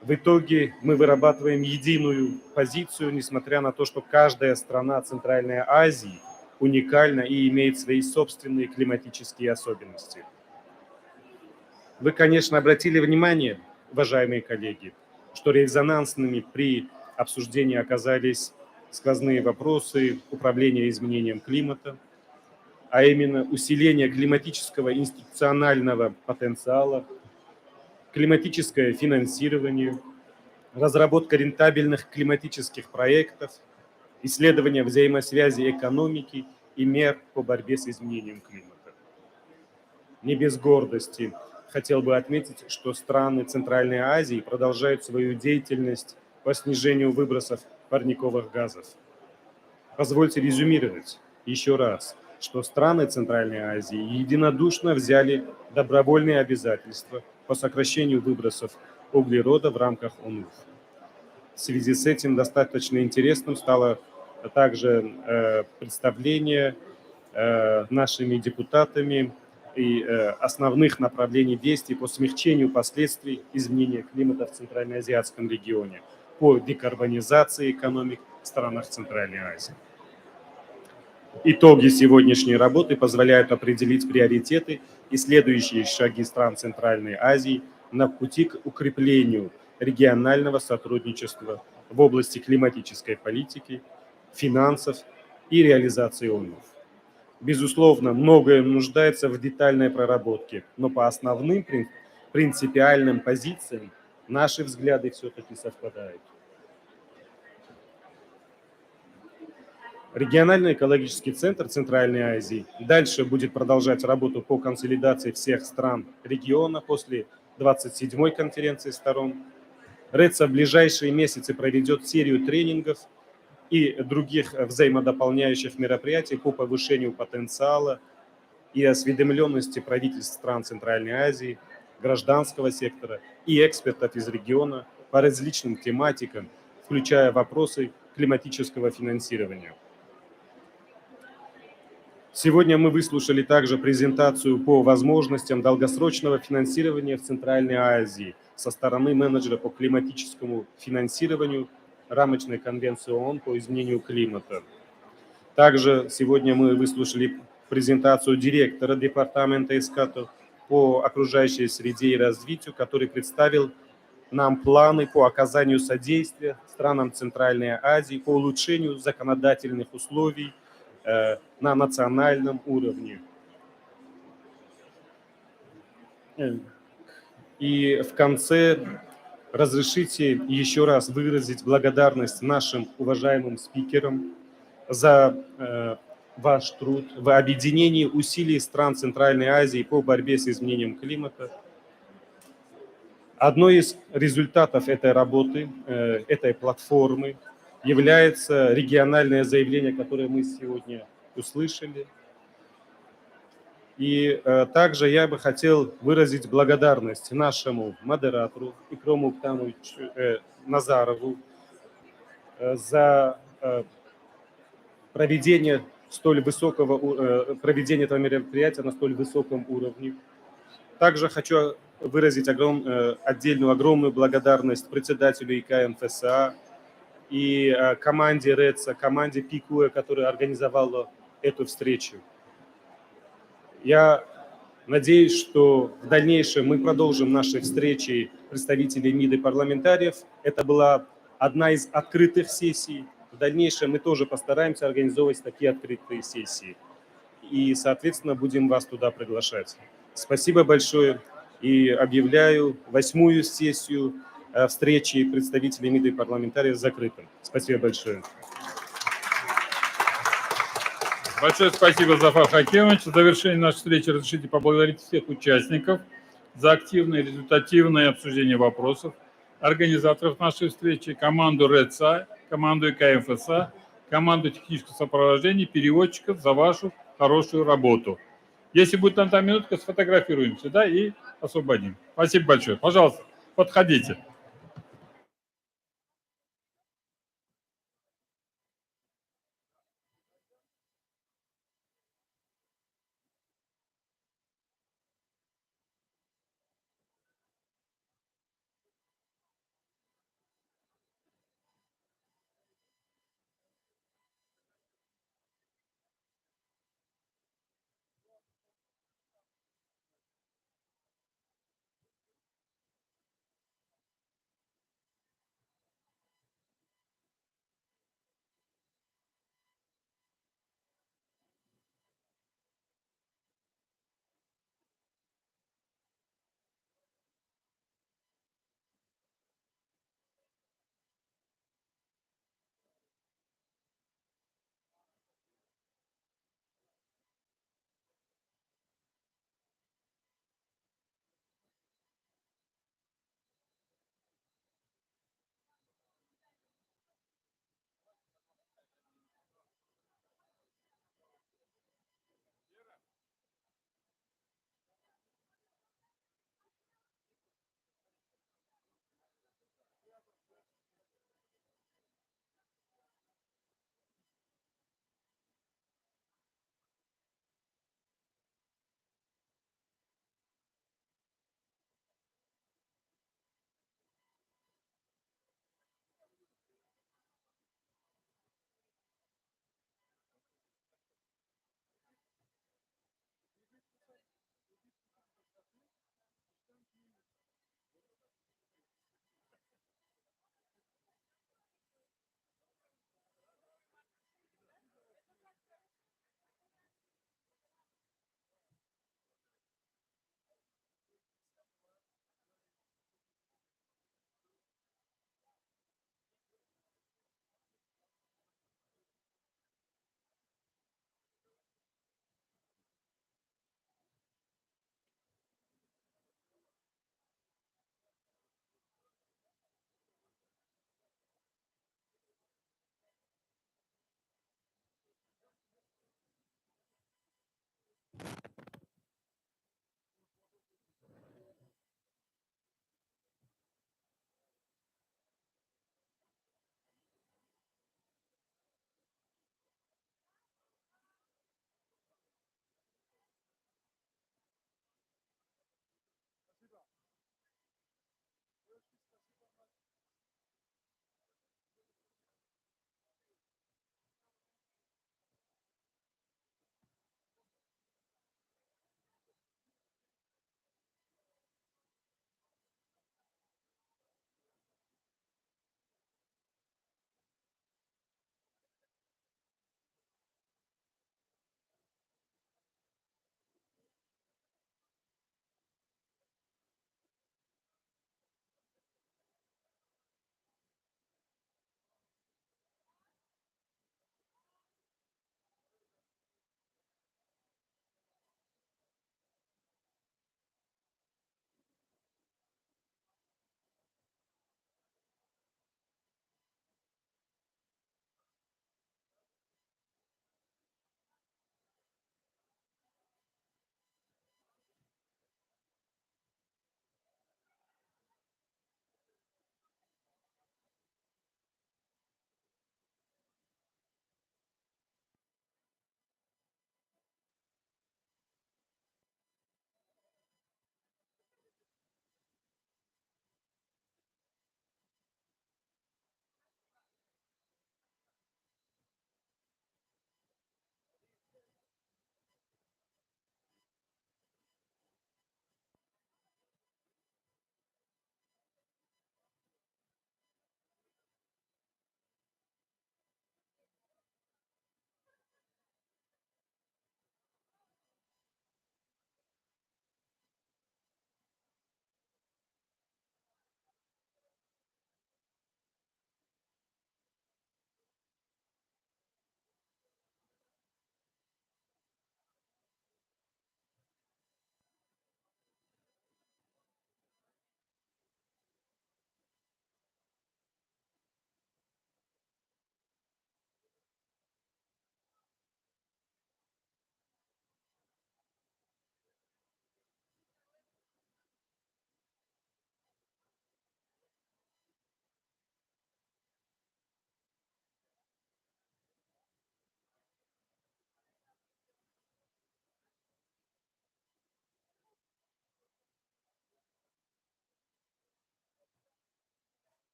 В итоге мы вырабатываем единую позицию, несмотря на то, что каждая страна Центральной Азии уникальна и имеет свои собственные климатические особенности. Вы, конечно, обратили внимание, уважаемые коллеги, что резонансными при обсуждении оказались сквозные вопросы управления изменением климата, а именно усиление климатического институционального потенциала, климатическое финансирование, разработка рентабельных климатических проектов, исследование взаимосвязи экономики и мер по борьбе с изменением климата. Не без гордости хотел бы отметить, что страны Центральной Азии продолжают свою деятельность по снижению выбросов парниковых газов. Позвольте резюмировать еще раз, что страны Центральной Азии единодушно взяли добровольные обязательства по сокращению выбросов углерода в рамках ООН. В связи с этим достаточно интересным стало также представление нашими депутатами и основных направлений действий по смягчению последствий изменения климата в Центральноазиатском регионе, по декарбонизации экономик в странах Центральной Азии. Итоги сегодняшней работы позволяют определить приоритеты и следующие шаги стран Центральной Азии на пути к укреплению регионального сотрудничества в области климатической политики, финансов и реализации ООН. Безусловно, многое нуждается в детальной проработке, но по основным принципиальным позициям наши взгляды все-таки совпадают. Региональный экологический центр Центральной Азии дальше будет продолжать работу по консолидации всех стран региона после 27-й конференции сторон. РЭЦА в ближайшие месяцы проведет серию тренингов и других взаимодополняющих мероприятий по повышению потенциала и осведомленности правительств стран Центральной Азии, гражданского сектора и экспертов из региона по различным тематикам, включая вопросы климатического финансирования. Сегодня мы выслушали также презентацию по возможностям долгосрочного финансирования в Центральной Азии со стороны менеджера по климатическому финансированию рамочной конвенции ООН по изменению климата. Также сегодня мы выслушали презентацию директора департамента ЭСКАТО по окружающей среде и развитию, который представил нам планы по оказанию содействия странам Центральной Азии по улучшению законодательных условий на национальном уровне. И в конце разрешите еще раз выразить благодарность нашим уважаемым спикерам за ваш труд в объединении усилий стран Центральной Азии по борьбе с изменением климата. Одной из результатов этой работы, этой платформы, является региональное заявление, которое мы сегодня услышали. И также я бы хотел выразить благодарность нашему модератору Икрому Уктановичу Назарову за проведение проведение этого мероприятия на столь высоком уровне. Также хочу выразить отдельную огромную благодарность председателю ИК МФСА и команде РЭЦа, команде ПИКУЭ, которая организовала эту встречу. Я надеюсь, что в дальнейшем мы продолжим наши встречи представителей МИД и парламентариев. Это была одна из открытых сессий. В дальнейшем мы тоже постараемся организовывать такие открытые сессии. И, соответственно, будем вас туда приглашать. Спасибо большое. И объявляю 8-ю сессию встречи представителей МИД и парламентариев закрытым. Спасибо большое. Большое спасибо, Зафар Хакимович. В завершении нашей встречи разрешите поблагодарить всех участников за активное и результативное обсуждение вопросов, организаторов нашей встречи, команду РЭЦа, команду ИКМФСА, команду технического сопровождения, переводчиков за вашу хорошую работу. Если будет там минутка, сфотографируемся, да, и освободим. Спасибо большое. Пожалуйста, подходите.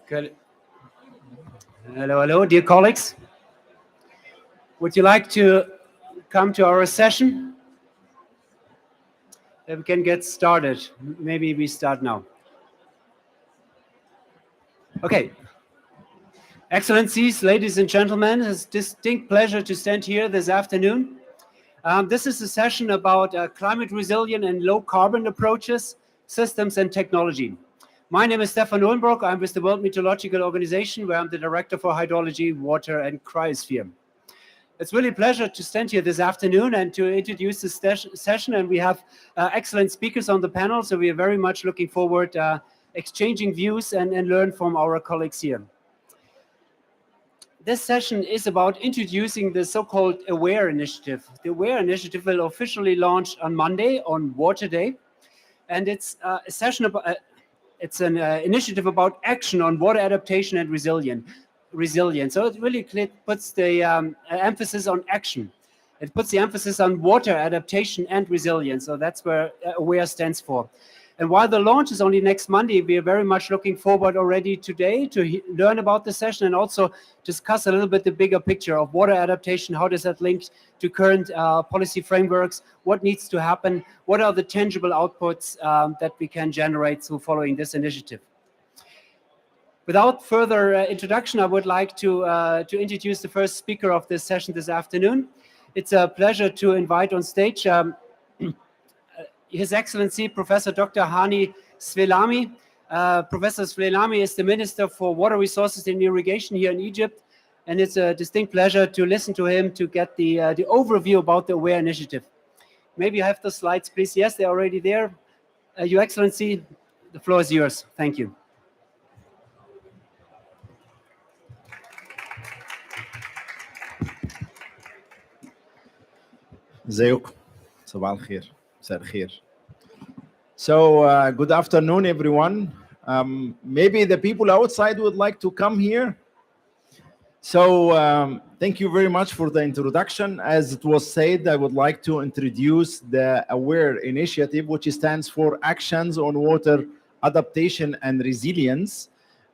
Good. Hello, dear colleagues. Would you like to come to our session? Then we can get started. Maybe we start now. Okay. Excellencies, ladies and gentlemen, it's a distinct pleasure to stand here this afternoon. This is a session about climate resilient and low carbon approaches, systems and technology. My name is Stefan Ullenbrock. I'm with the World Meteorological Organization, where I'm the Director for Hydrology, Water and Cryosphere. It's really a pleasure to stand here this afternoon and to introduce this session, and we have excellent speakers on the panel, so we are very much looking forward exchanging views and learn from our colleagues here. This session is about introducing the so-called AWARE initiative. The AWARE initiative will officially launch on Monday, on Water Day, and it's a session about it's an initiative about action on water adaptation and resilience. So it really puts the emphasis on action. It puts the emphasis on water adaptation and resilience. So that's where AWARE stands for. And while the launch is only next Monday, we are very much looking forward already today to learn about the session and also discuss a little bit the bigger picture of water adaptation. How does that link to current policy frameworks? What needs to happen? What are the tangible outputs that we can generate through following this initiative? Without further introduction, I would like to introduce the first speaker of this session this afternoon. It's a pleasure to invite on stage His Excellency Professor Dr. Hani Svelami. Professor Svelami is the Minister for Water Resources and Irrigation here in Egypt, and it's a distinct pleasure to listen to him to get the overview about the AWARE initiative. Maybe you have the slides, please. Yes, they're already there. Your Excellency, the floor is yours. Thank you. ازيكم صباح الخير مساء الخير. So good afternoon everyone. Maybe the people outside would like to come here. So thank you very much for the introduction. As it was said, I would like to introduce the AWARE initiative, which stands for Actions on Water Adaptation and Resilience.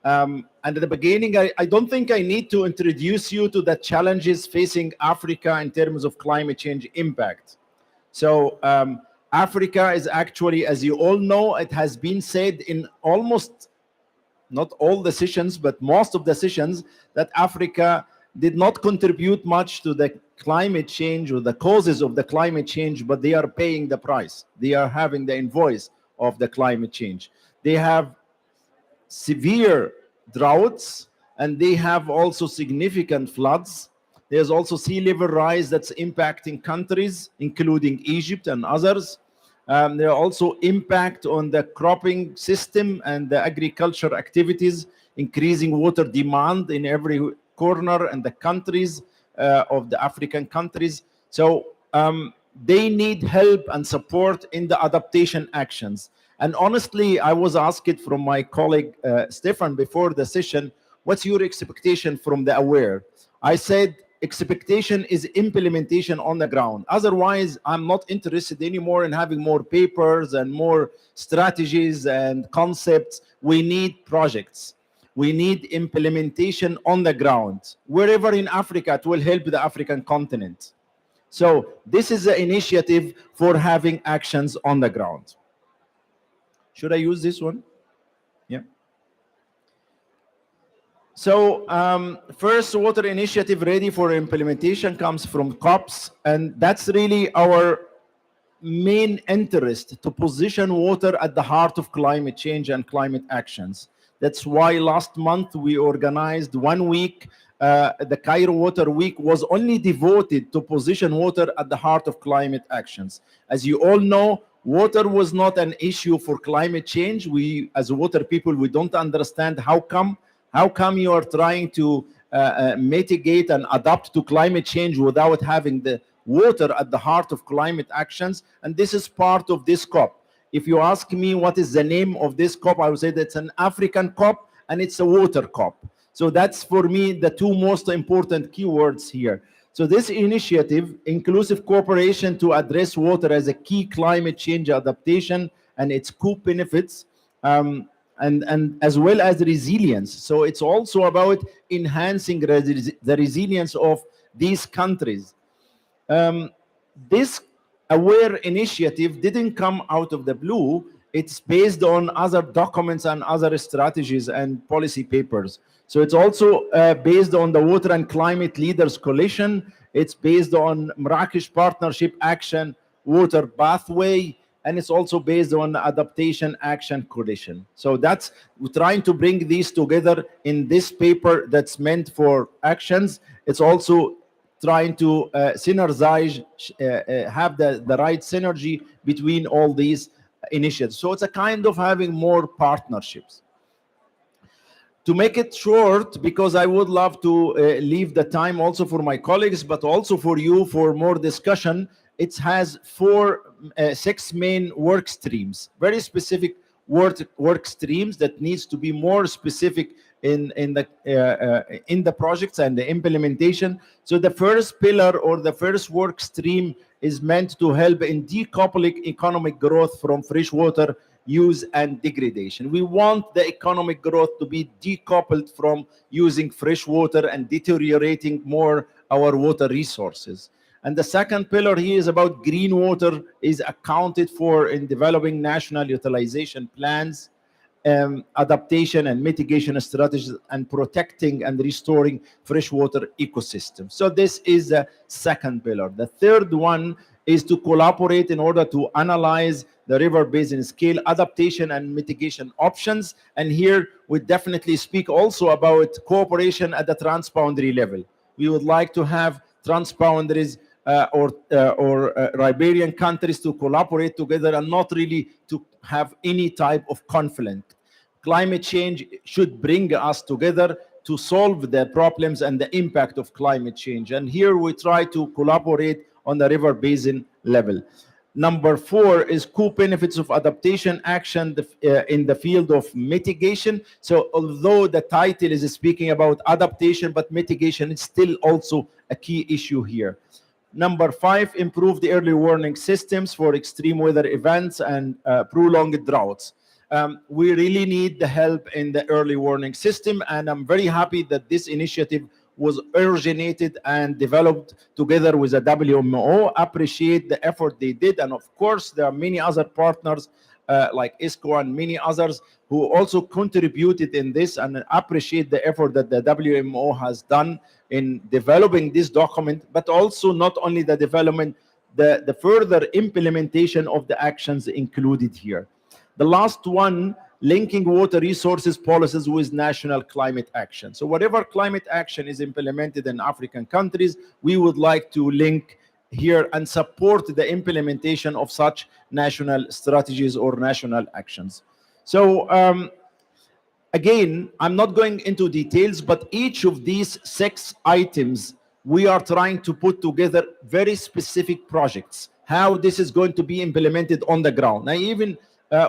And at the beginning, I don't think I need to introduce you to the challenges facing Africa in terms of climate change impact. So Africa is actually, as you all know, it has been said in almost, not all the sessions, but most of the sessions, that Africa did not contribute much to the climate change or the causes of the climate change, but they are paying the price. They are having the invoice of the climate change. They have severe droughts, and they have also significant floods. There's also sea level rise that's impacting countries, including Egypt and others. There are also impact on the cropping system and the agriculture activities, increasing water demand in every corner and the countries of the African countries. So they need help and support in the adaptation actions. And honestly, I was asked from my colleague Stefan before the session, what's your expectation from the AWARE? I said, expectation is implementation on the ground. Otherwise, I'm not interested anymore in having more papers and more strategies and concepts. We need projects. We need implementation on the ground. Wherever in Africa, it will help the African continent. So this is an initiative for having actions on the ground. Should I use this one? Yeah. So first water initiative ready for implementation comes from COPs, and that's really our main interest, to position water at the heart of climate change and climate actions. That's why last month we organized 1 week. The Cairo Water Week was only devoted to position water at the heart of climate actions. As you all know, water was not an issue for climate change. We, as water people, we don't understand how come you are trying to mitigate and adapt to climate change without having the water at the heart of climate actions. And this is part of this COP. If you ask me what is the name of this COP, I would say that's an African COP and it's a water COP. So that's for me the two most important keywords here. So this initiative, inclusive cooperation to address water as a key climate change adaptation and its co-benefits, and as well as resilience. So it's also about enhancing the resilience of these countries. This AWARE initiative didn't come out of the blue. It's based on other documents and other strategies and policy papers. So it's also based on the Water and Climate Leaders Coalition. It's based on Marrakesh Partnership Action, Water Pathway, and it's also based on Adaptation Action Coalition. So that's, we're trying to bring these together in this paper that's meant for actions. It's also trying to synergize, have the right synergy between all these initiatives. So it's a kind of having more partnerships. To make it short, because I would love to leave the time also for my colleagues, but also for you for more discussion, it has six main work streams, very specific work streams that needs to be more specific in the projects and the implementation. So the first pillar or the first work stream is meant to help in decoupling economic growth from freshwater use and degradation. We want the economic growth to be decoupled from using fresh water and deteriorating more our water resources. And the second pillar here is about green water is accounted for in developing national utilization plans, adaptation and mitigation strategies, and protecting and restoring freshwater ecosystems. So this is the second pillar. The third one is to collaborate in order to analyze the river basin scale adaptation and mitigation options. And here we definitely speak also about cooperation at the transboundary level. We would like to have transboundaries or riparian countries to collaborate together and not really to have any type of conflict. Climate change should bring us together to solve the problems and the impact of climate change. And here we try to collaborate on the river basin level. Number 4 is co-benefits of adaptation action in the field of mitigation. So although the title is speaking about adaptation, but mitigation is still also a key issue here. Number 5, improve the early warning systems for extreme weather events and prolonged droughts. We really need the help in the early warning system, and I'm very happy that this initiative was originated and developed together with the WMO. Appreciate the effort they did, and of course there are many other partners like ESCWA and many others who also contributed in this, and appreciate the effort that the WMO has done in developing this document, but also not only the development, the further implementation of the actions included here. The last one, linking water resources policies with national climate action. So whatever climate action is implemented in African countries, we would like to link here and support the implementation of such national strategies or national actions. So again, I'm not going into details, but each of these 6 items, we are trying to put together very specific projects, how this is going to be implemented on the ground. I even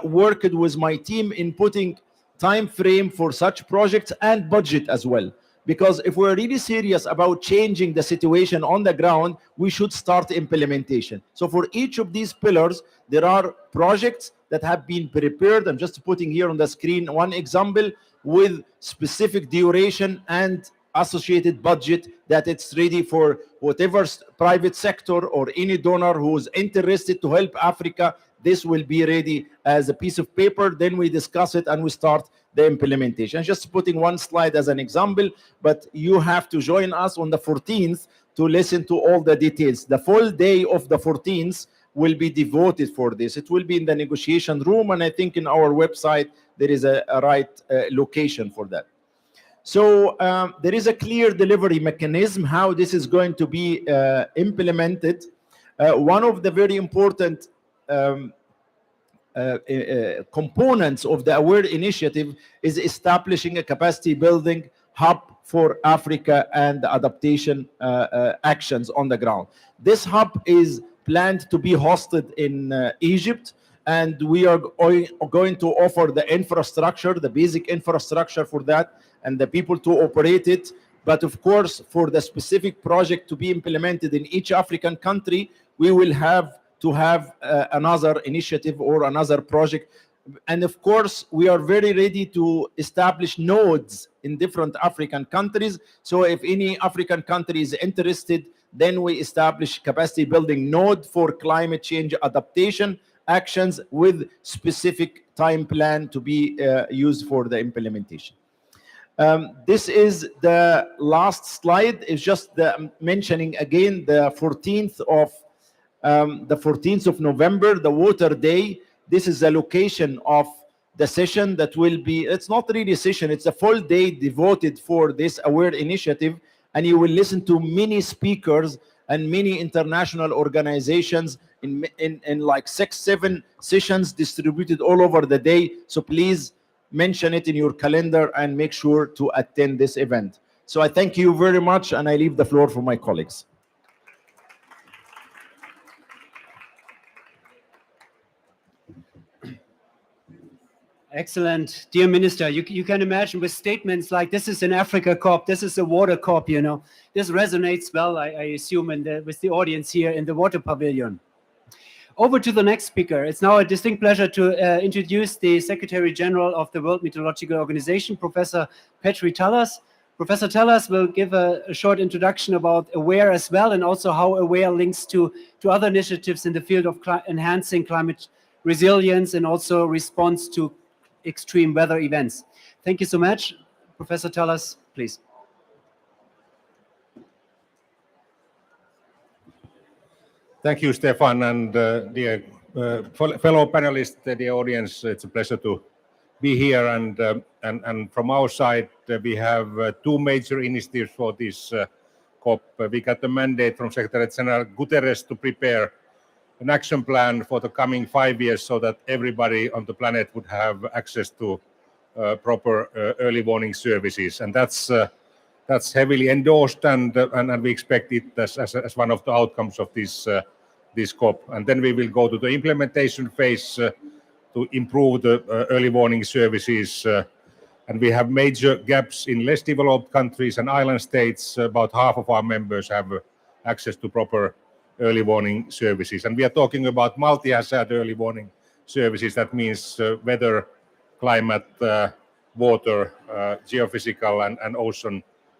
worked with my team in putting time frame for such projects and budget as well. Because if we're really serious about changing the situation on the ground, we should start implementation. So for each of these pillars, there are projects that have been prepared. I'm just putting here on the screen one example with specific duration and associated budget that it's ready for whatever private sector or any donor who's interested to help Africa. This will be ready as a piece of paper. Then we discuss it and we start the implementation. Just putting one slide as an example, but you have to join us on the 14th to listen to all the details. The full day of the 14th will be devoted for this. It will be in the negotiation room, and I think in our website there is a right location for that. So there is a clear delivery mechanism how this is going to be implemented. One of the very important components of the AWARE initiative is establishing a capacity building hub for Africa and adaptation actions on the ground. This hub is planned to be hosted in Egypt, and we are going to offer the infrastructure, the basic infrastructure for that, and the people to operate it. But of course, for the specific project to be implemented in each African country, we will have to have another initiative or another project. And of course, we are very ready to establish nodes in different African countries. So if any African country is interested, then we establish capacity building node for climate change adaptation actions with specific time plan to be used for the implementation. This is the last slide. It's just mentioning again the 14th of November, the Water Day. This is the location of the session that will be, it's not really a session, it's a full day devoted for this AWARE initiative, and you will listen to many speakers and many international organizations in like 6-7 sessions distributed all over the day. So please mention it in your calendar and make sure to attend this event. So I thank you very much, and I leave the floor for my colleagues. Excellent. Dear Minister, you can imagine with statements like this is an Africa COP, this is a water COP, you know, this resonates well, I assume, with the audience here in the Water Pavilion. Over to the next speaker. It's now a distinct pleasure to introduce the Secretary General of the World Meteorological Organization, Professor Petri Talas. Professor Talas will give a short introduction about AWARE as well, and also how AWARE links to other initiatives in the field of enhancing climate resilience and also response to extreme weather events. Thank you so much. Professor Talas, please. Thank you, Stefan, and dear fellow panelists, dear audience. It's a pleasure to be here. And from our side, we have two major initiatives for this COP. We got the mandate from Secretary General Guterres to prepare an action plan for the coming 5 years so that everybody on the planet would have access to proper early warning services. And that's heavily endorsed, and we expect it as one of the outcomes of this COP. And then we will go to the implementation phase to improve the early warning services. And we have major gaps in less developed countries and island states. About half of our members have access to proper early warning services. And we are talking about multi-hazard early warning services. That means weather, climate, water, geophysical, and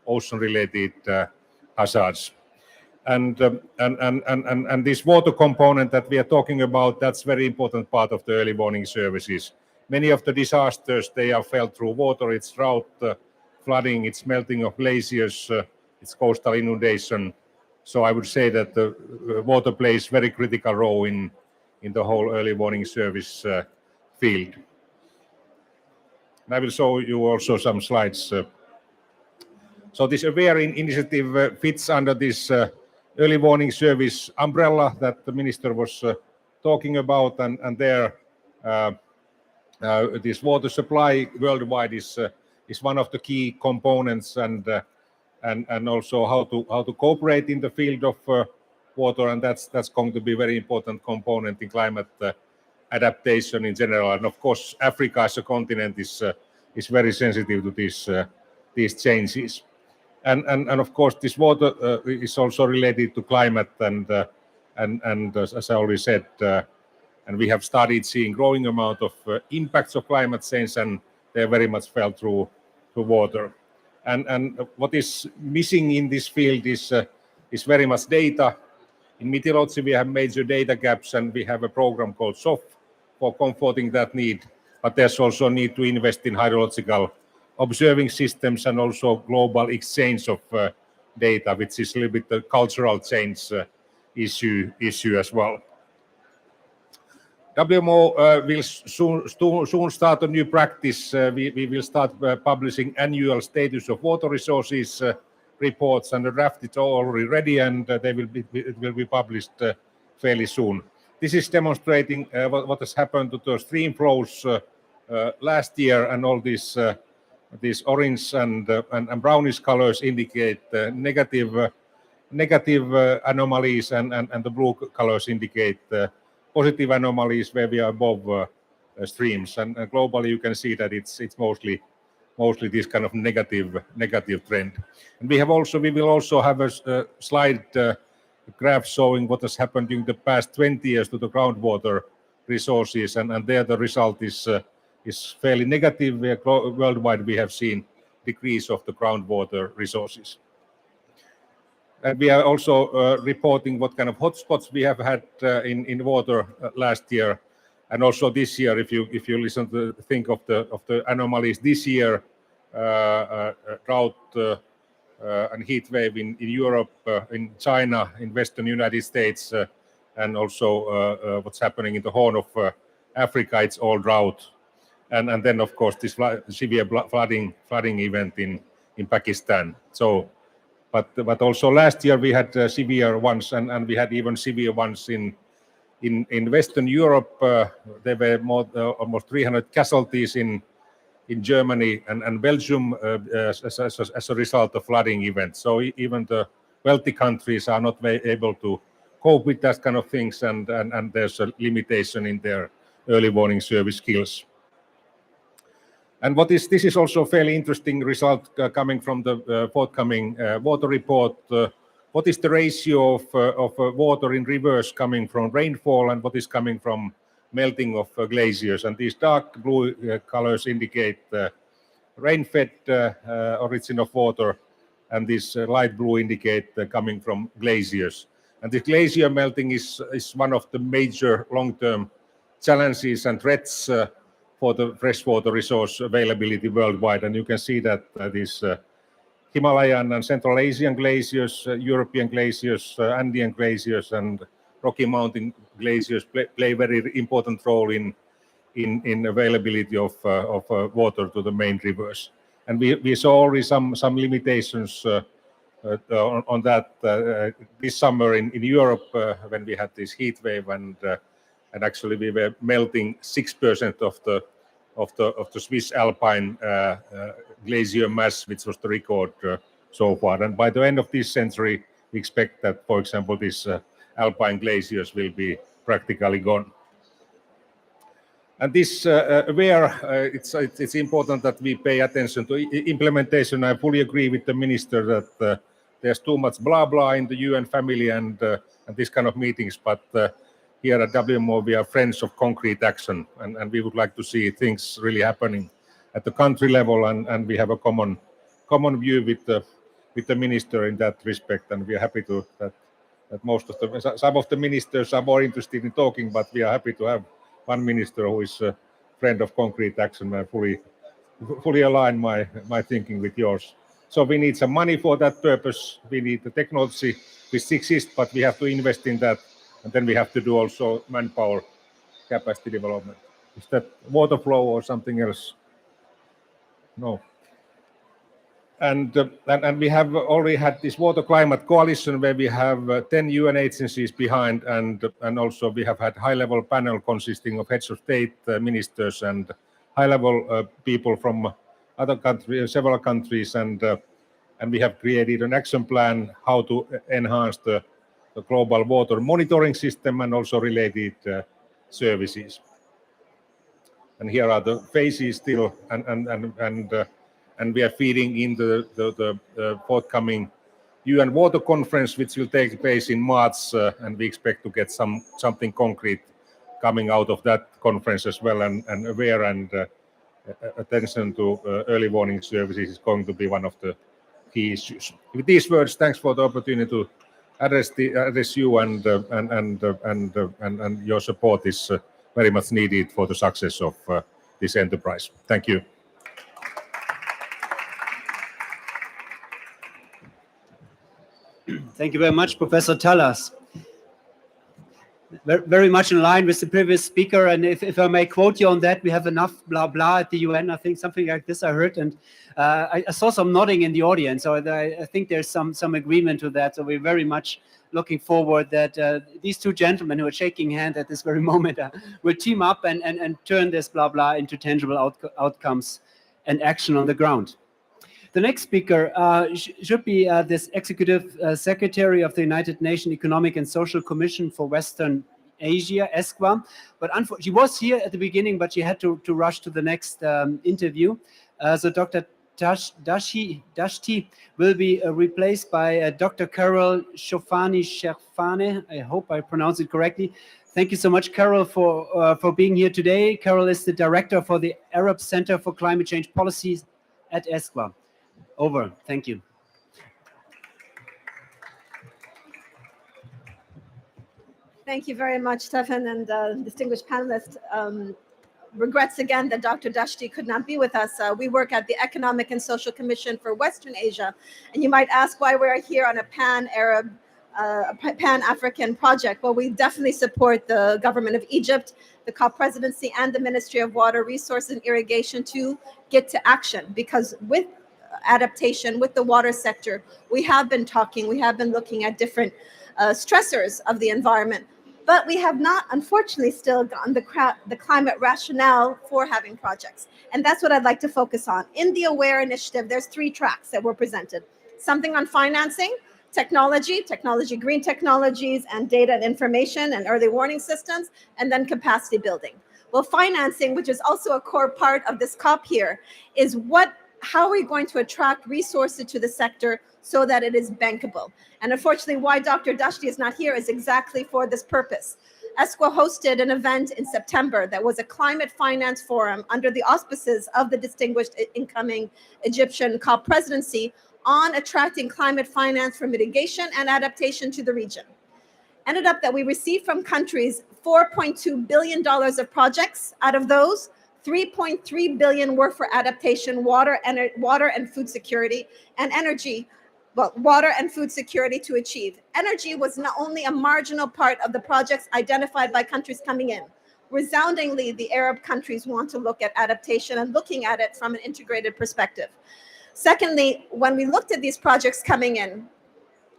ocean-related hazards. And this water component that we are talking about, that's very important part of the early warning services. Many of the disasters, they are felt through water. It's drought, flooding, it's melting of glaciers, it's coastal inundation. So I would say that the water plays very critical role in the whole early warning service field. And I will show you also some slides. So this AWARE initiative fits under this early warning service umbrella that the minister was talking about, and there this water supply worldwide is one of the key components, and also how to cooperate in the field of water, and that's going to be a very important component in climate adaptation in general. And of course, Africa as a continent is very sensitive to these changes. And of course, this water is also related to climate, and as I already said, and we have started seeing growing amount of impacts of climate change, and they're very much felt through water. And what is missing in this field is very much data. In meteorology, we have major data gaps, and we have a program called SOF for comforting that need. But there's also need to invest in hydrological observing systems and also global exchange of data, which is a little bit the cultural change issue as well. WMO will soon start a new practice. We will start publishing annual status of water resources reports, and the draft is already ready, and it will be published fairly soon. This is demonstrating what has happened to the stream flows last year, and all these these orange and brownish colors indicate negative anomalies, and the blue colors indicate positive anomalies where we are above streams. And globally, you can see that it's mostly this kind of negative trend. And we will also have a slide graph showing what has happened during the past 20 years to the groundwater resources, and there the result is fairly negative. Worldwide, we have seen decrease of the groundwater resources. And we are also reporting what kind of hotspots we have had in water last year, and also this year. If you think of the anomalies this year, drought and heat wave in Europe, in China, in Western United States, and also what's happening in the Horn of Africa. It's all drought, and then of course this severe flooding event in Pakistan. So. But also last year we had severe ones, and we had even severe ones in Western Europe. There were almost 300 casualties in Germany and Belgium as a result of flooding events. So even the wealthy countries are not able to cope with that kind of things, and there's a limitation in their early warning service skills. And this is also a fairly interesting result coming from the forthcoming water report. What is the ratio of water in rivers coming from rainfall, and what is coming from melting of glaciers? And these dark blue colors indicate rain-fed origin of water, and this light blue indicate coming from glaciers. And the glacier melting is one of the major long-term challenges and threats for the freshwater resource availability worldwide. And you can see that these Himalayan and Central Asian glaciers, European glaciers, Andean glaciers, and Rocky Mountain glaciers play a very important role in availability of water to the main rivers. And we saw already some limitations on that this summer in Europe when we had this heat wave, and actually we were melting 6% of the Swiss Alpine glacier mass, which was the record so far. And by the end of this century, we expect that, for example, these Alpine glaciers will be practically gone. And this it's important that we pay attention to implementation. I fully agree with the minister that there's too much blah blah in the UN family and this kind of meetings, but here at WMO we are friends of concrete action, and we would like to see things really happening at the country level, and we have a common view with the minister in that respect, and we are happy to that some of the ministers are more interested in talking, but we are happy to have one minister who is a friend of concrete action. I fully align my thinking with yours. So we need some money for that purpose. We need the technology which exists, but we have to invest in that, and then we have to do also manpower capacity development. Is that water flow or something else? No. And we have already had this water climate coalition where we have 10 UN agencies behind, and also we have had high-level panel consisting of heads of state, ministers, and high-level people from other countries, several countries, and we have created an action plan how to enhance the global water monitoring system and also related services. And here are the phases still, and we are feeding in the forthcoming UN Water Conference, which will take place in March, and we expect to get something concrete coming out of that conference as well. And aware and attention to early warning services is going to be one of the key issues. With these words, thanks for the opportunity to address you, and your support is very much needed for the success of this enterprise. Thank you. Thank you very much, Professor Tallas. Very much in line with the previous speaker, and if I may quote you on that, we have enough blah blah at the UN. I think something like this I heard, and I saw some nodding in the audience, so I think there's some agreement to that. So we're very much looking forward that these two gentlemen who are shaking hands at this very moment will team up and turn this blah blah into tangible outcomes and action on the ground. The next speaker should be this Executive Secretary of the United Nations Economic and Social Commission for Western Asia, ESCWA, but she was here at the beginning, but she had to rush to the next interview. So Dr. Dashti will be replaced by Dr. Carol Shofani-Sherfane. I hope I pronounced it correctly. Thank you so much, Carol, for being here today. Carol is the director for the Arab Center for Climate Change Policies at ESCWA. Over. Thank you. Thank you very much, Stefan, and distinguished panelists. Regrets again that Dr. Dashti could not be with us. We work at the Economic and Social Commission for Western Asia, and you might ask why we're here on a pan-Arab, pan-African project. Well, we definitely support the government of Egypt, the COP presidency, and the Ministry of Water, Resources, and Irrigation to get to action, because with adaptation, with the water sector, we have been looking at different stressors of the environment. But we have not, unfortunately, still gotten the climate rationale for having projects. And that's what I'd like to focus on. In the AWARE initiative, there's 3 tracks that were presented. Something on financing, technology, green technologies, and data and information and early warning systems, and then capacity building. Well, financing, which is also a core part of this COP here, is how are we going to attract resources to the sector so that it is bankable? And unfortunately, why Dr. Dashti is not here is exactly for this purpose. ESCWA hosted an event in September that was a climate finance forum under the auspices of the distinguished incoming Egyptian COP presidency on attracting climate finance for mitigation and adaptation to the region. Ended up that we received from countries $4.2 billion of projects. Out of those, 3.3 billion were for adaptation, water and food security, and energy. Well, water and food security to achieve. Energy was not only a marginal part of the projects identified by countries coming in. Resoundingly, the Arab countries want to look at adaptation and looking at it from an integrated perspective. Secondly, when we looked at these projects coming in,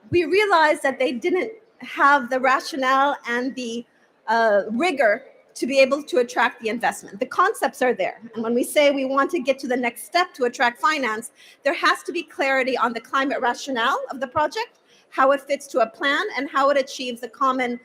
we realized that they didn't have the rationale and the rigor to be able to attract the investment. The concepts are there. And when we say we want to get to the next step to attract finance, there has to be clarity on the climate rationale of the project, how it fits to a plan, and how it achieves the common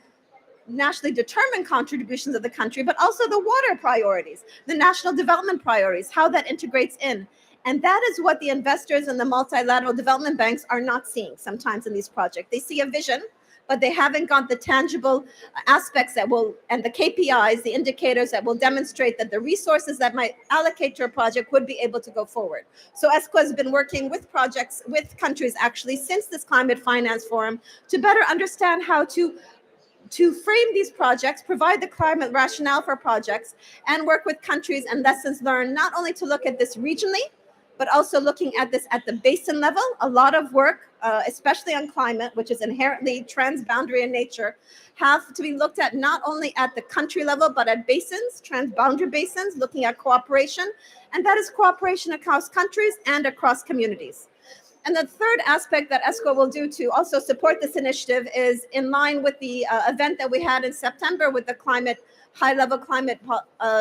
nationally determined contributions of the country, but also the water priorities, the national development priorities, how that integrates in. And that is what the investors and the multilateral development banks are not seeing sometimes in these projects. They see a vision, but they haven't got the tangible aspects that will, and the KPIs, the indicators that will demonstrate that the resources that might allocate to a project would be able to go forward. So ESCWA has been working with projects, with countries actually since this Climate Finance Forum to better understand how to frame these projects, provide the climate rationale for projects, and work with countries and lessons learned, not only to look at this regionally, but also looking at this at the basin level. A lot of work, especially on climate, which is inherently transboundary in nature, have to be looked at not only at the country level, but at basins, transboundary basins, looking at cooperation. And that is cooperation across countries and across communities. And the third aspect that ESCWA will do to also support this initiative is in line with the event that we had in September with the high-level climate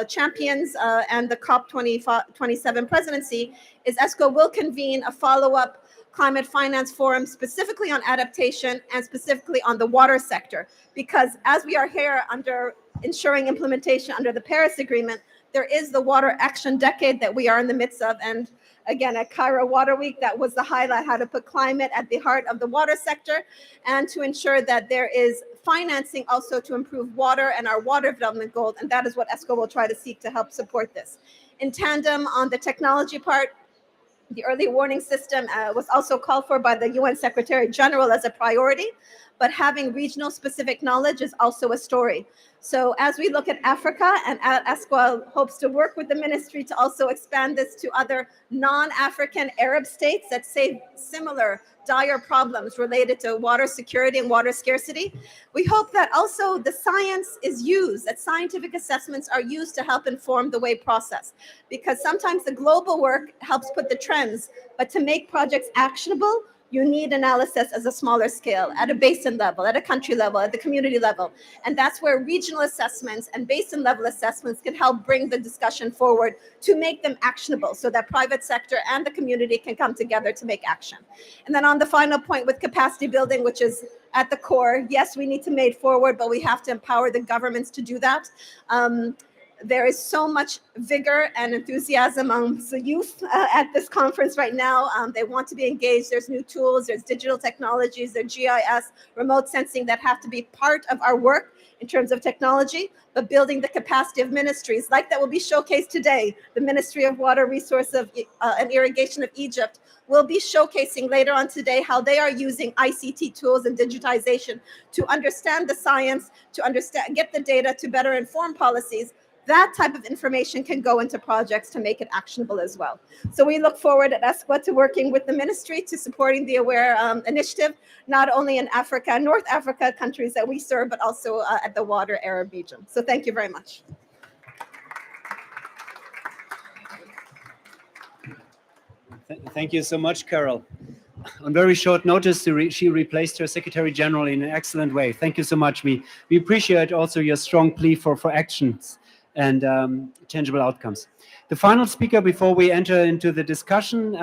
champions and the COP27 presidency, is ESCWA will convene a follow-up climate finance forum specifically on adaptation and specifically on the water sector. Because as we are here under ensuring implementation under the Paris Agreement, there is the Water Action Decade that we are in the midst of. And again, at Cairo Water Week, that was the highlight, how to put climate at the heart of the water sector and to ensure that there is financing also to improve water and our water development goals. And that is what ESCWA will try to seek to help support this. In tandem on the technology part, the early warning system was also called for by the UN Secretary General as a priority, but having regional specific knowledge is also a story. So as we look at Africa, and ESCWA hopes to work with the ministry to also expand this to other non-African Arab states that face similar dire problems related to water security and water scarcity. We hope that also the science is used, that scientific assessments are used to help inform the way process, because sometimes the global work helps put the trends, but to make projects actionable, You need analysis as a smaller scale, at a basin level, at a country level, at the community level. And that's where regional assessments and basin level assessments can help bring the discussion forward to make them actionable so that private sector and the community can come together to make action. And then on the final point with capacity building, which is at the core, yes, we need to move forward, but we have to empower the governments to do that. There is so much vigor and enthusiasm amongst the youth at this conference right now. They want to be engaged. There's new tools, there's digital technologies, there's GIS, remote sensing that have to be part of our work in terms of technology, but building the capacity of ministries like that will be showcased today. The Ministry of Water Resources and Irrigation of Egypt will be showcasing later on today how they are using ICT tools and digitization to understand the science, to get the data to better inform policies. That type of information can go into projects to make it actionable as well. So we look forward at ESCWA to working with the ministry to supporting the AWARE initiative, not only in Africa, North Africa countries that we serve, but also at the Water Arab region. So thank you very much. Thank you so much, Carol. On very short notice, she replaced her Secretary General in an excellent way. Thank you so much. We appreciate also your strong plea for actions and tangible outcomes. The final speaker before we enter into the discussion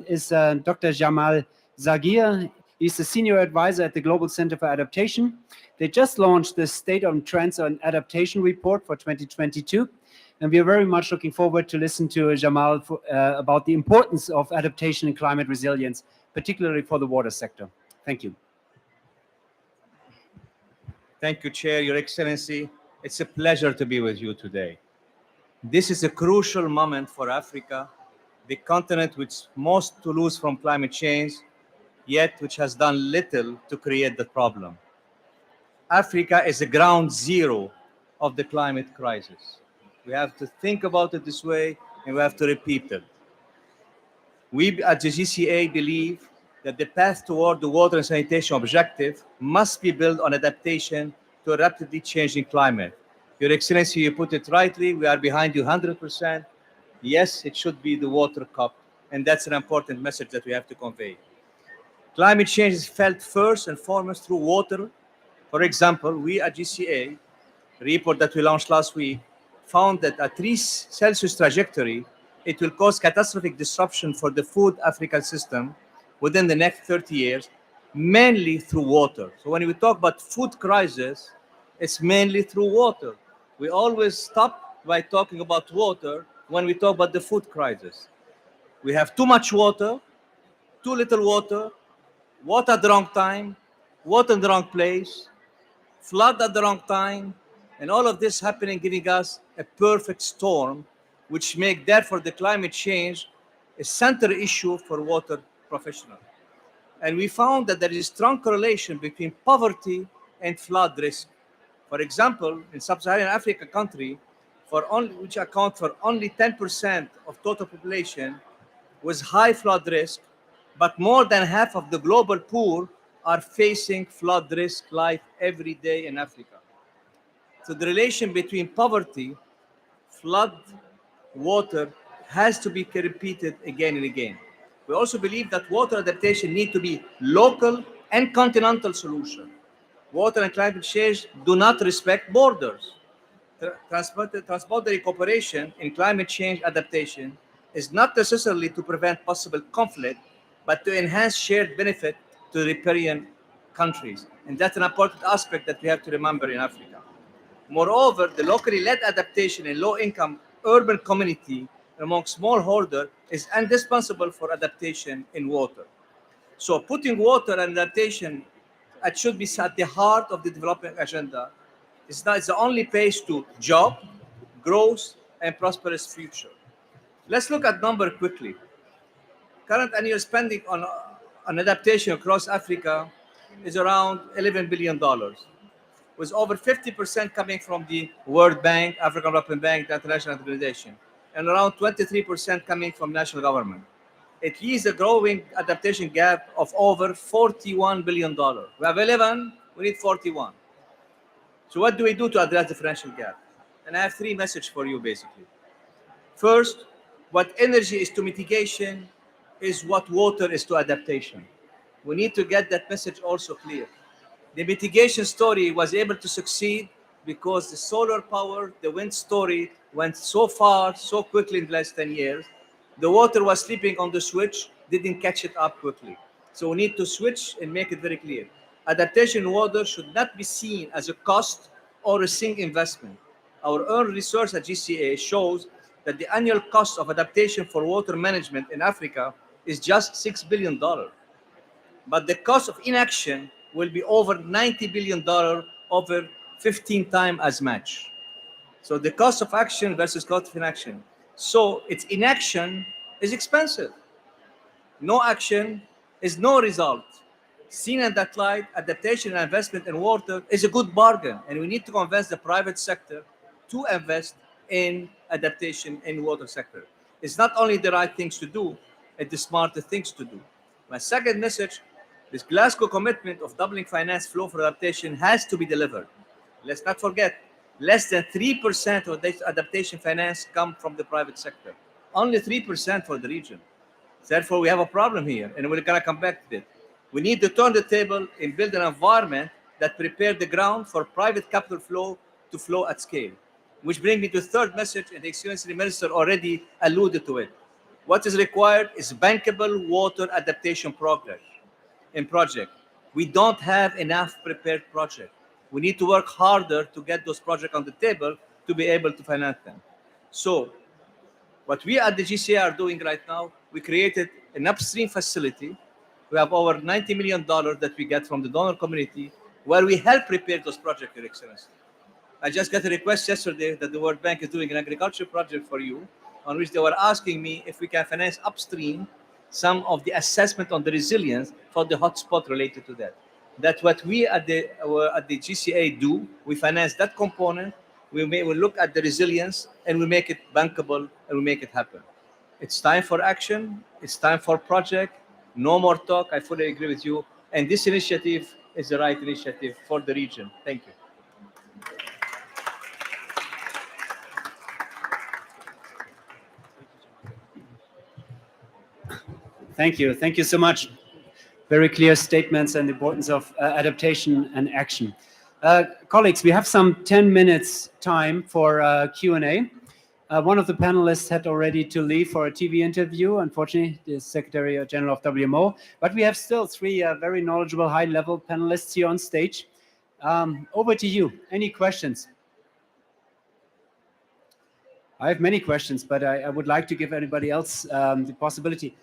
is Dr. Jamal Zagir. He's the Senior Advisor at the Global Center for Adaptation. They just launched the State on Trends on Adaptation report for 2022. And we are very much looking forward to listen to Jamal about the importance of adaptation and climate resilience, particularly for the water sector. Thank you. Thank you, Chair, Your Excellency. It's a pleasure to be with you today. This is a crucial moment for Africa, the continent with most to lose from climate change, yet which has done little to create the problem. Africa is the ground zero of the climate crisis. We have to think about it this way, and we have to repeat it. We at the GCA believe that the path toward the water and sanitation objective must be built on adaptation to a rapidly changing climate. Your Excellency, you put it rightly, we are behind you 100%. Yes, it should be the water cup, and that's an important message that we have to convey. Climate change is felt first and foremost through water. For example, we at GCA, a report that we launched last week, found that at 3 Celsius trajectory, it will cause catastrophic disruption for the food African system within the next 30 years, mainly through water. So when we talk about food crisis, it's mainly through water. We always stop by talking about water when we talk about the food crisis. We have too much water, too little water, water at the wrong time, water in the wrong place, flood at the wrong time, and all of this happening, giving us a perfect storm, which make therefore the climate change a central issue for water professionals. And we found that there is a strong correlation between poverty and flood risk. For example, in sub-Saharan Africa country, which account for only 10% of total population, with high flood risk, but more than half of the global poor are facing flood risk life every day in Africa. So the relation between poverty, flood, water has to be repeated again and again. We also believe that water adaptation needs to be local and continental solution. Water and climate change do not respect borders. Transboundary cooperation in climate change adaptation is not necessarily to prevent possible conflict, but to enhance shared benefit to the riparian countries. And that's an important aspect that we have to remember in Africa. Moreover, the locally led adaptation in low-income urban community among smallholder is indispensable for adaptation in water. So putting water and adaptation, it should be at the heart of the development agenda. It's the only pace to job, growth, and prosperous future. Let's look at number quickly. Current annual spending on adaptation across Africa is around $11 billion, with over 50% coming from the World Bank, African Development Bank, the International Organization, and around 23% coming from national government. It leaves a growing adaptation gap of over $41 billion. We have 11, we need 41. So what do we do to address the financial gap? And I have 3 messages for you, basically. First, what energy is to mitigation is what water is to adaptation. We need to get that message also clear. The mitigation story was able to succeed because the solar power, the wind story went so far, so quickly in the last 10 years. The water was sleeping on the switch, didn't catch it up quickly. So we need to switch and make it very clear. Adaptation water should not be seen as a cost or a sink investment. Our own research at GCA shows that the annual cost of adaptation for water management in Africa is just $6 billion. But the cost of inaction will be over $90 billion, over 15 times as much. So the cost of action versus cost of inaction. So its inaction is expensive. No action is no result. Seen in that light, adaptation and investment in water is a good bargain, and we need to convince the private sector to invest in adaptation in water sector. It's not only the right things to do, it's the smarter things to do. My second message, this Glasgow commitment of doubling finance flow for adaptation has to be delivered. Let's not forget, less than 3% of this adaptation finance come from the private sector. Only 3% for the region. Therefore, we have a problem here, and we're going to come back to it. We need to turn the table and build an environment that prepares the ground for private capital flow to flow at scale. Which brings me to the third message, and the Excellency Minister already alluded to it. What is required is bankable water adaptation project. We don't have enough prepared projects. We need to work harder to get those projects on the table to be able to finance them. So, what we at the GCA are doing right now, we created an upstream facility. We have over $90 million that we get from the donor community, where we help prepare those projects, Your Excellency. I just got a request yesterday that the World Bank is doing an agriculture project for you, on which they were asking me if we can finance upstream some of the assessment on the resilience for the hotspot related to that. That's what we at the GCA do. We finance that component. We look at the resilience, and we make it bankable, and we make it happen. It's time for action. It's time for project. No more talk. I fully agree with you. And this initiative is the right initiative for the region. Thank you. Thank you. Thank you so much. Very clear statements and the importance of adaptation and action. Colleagues, we have some 10 minutes time for Q&A. One of the panelists had already to leave for a TV interview, unfortunately, the Secretary General of WMO. But we have still three very knowledgeable, high-level panelists here on stage. Over to you. Any questions? I have many questions, but I would like to give anybody else the possibility.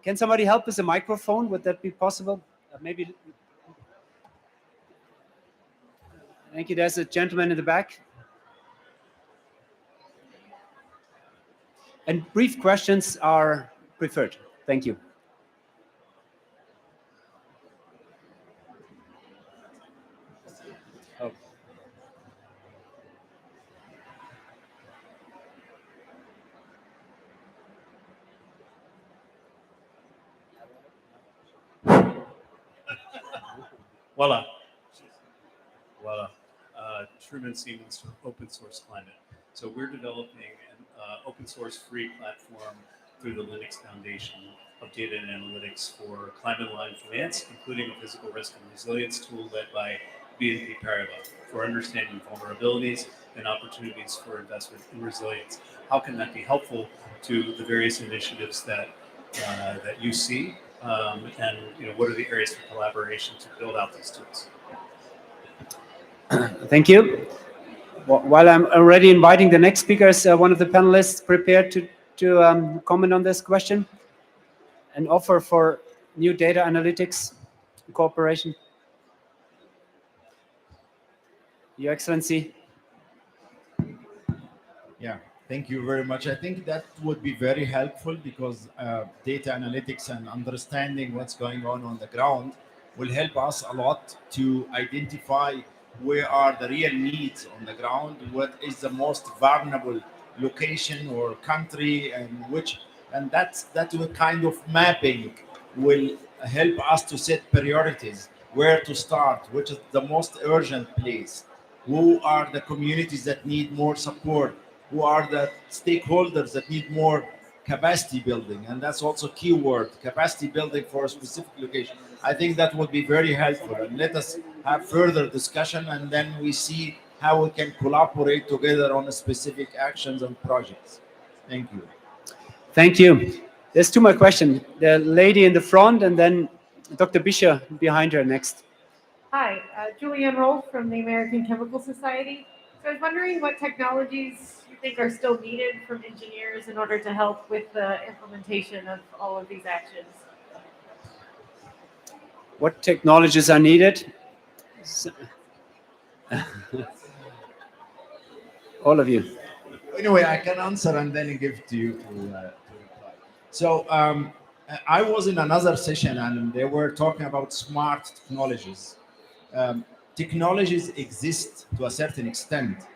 Can somebody help with a microphone? Would that be possible? Maybe. Thank you. There's a gentleman in the back. And brief questions are preferred. Thank you. Oh. Voila. Voila. Truman Siemens from Open Source Climate. So we're developing an open source free platform through the Linux Foundation of data and analytics for climate-aligned finance, including a physical risk and resilience tool led by BNP Paribas for understanding vulnerabilities and opportunities for investment in resilience. How can that be helpful to the various initiatives that that you see, and what are the areas for collaboration to build out these tools? Thank you. While I'm already inviting the next speakers, one of the panelists prepared to comment on this question. An offer for new data analytics cooperation. Your Excellency. Yeah, thank you very much. I think that would be very helpful because data analytics and understanding what's going on the ground will help us a lot to identify where are the real needs on the ground, what is the most vulnerable location or country, and that kind of mapping will help us to set priorities, where to start, which is the most urgent place, who are the communities that need more support, who are the stakeholders that need more capacity building, and that's also keyword, capacity building for a specific location. I think that would be very helpful, and let us have further discussion, and then we see how we can collaborate together on specific actions and projects. Thank you. Thank you. There's two more questions. The lady in the front and then Dr. Bischer behind her next. Hi, Julianne Rolfe from the American Chemical Society. So I was wondering what technologies you think are still needed from engineers in order to help with the implementation of all of these actions. What technologies are needed? All of you. Anyway, I can answer and then give to you to reply. So I was in another session and they were talking about smart technologies. Technologies exist to a certain extent,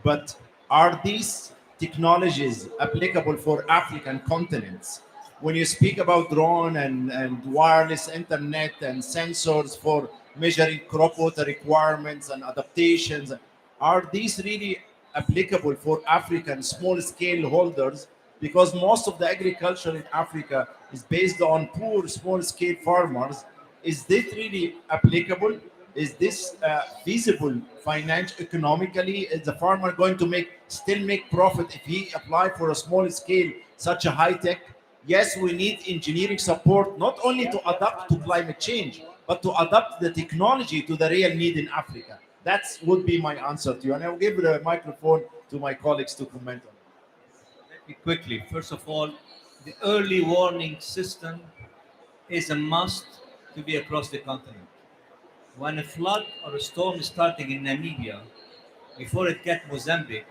but are these technologies applicable for African continents? When you speak about drone and wireless internet and sensors for measuring crop water requirements and adaptations, are these really applicable for African small-scale holders? Because most of the agriculture in Africa is based on poor small-scale farmers. Is this really applicable? Is this feasible economically? Is the farmer going to still make profit if he apply for a small scale, such a high tech? Yes, we need engineering support, not only to adapt to climate change, but to adapt the technology to the real need in Africa. That would be my answer to you. And I'll give the microphone to my colleagues to comment on it. Let me quickly, first of all, the early warning system is a must to be across the continent. When a flood or a storm is starting in Namibia, before it gets Mozambique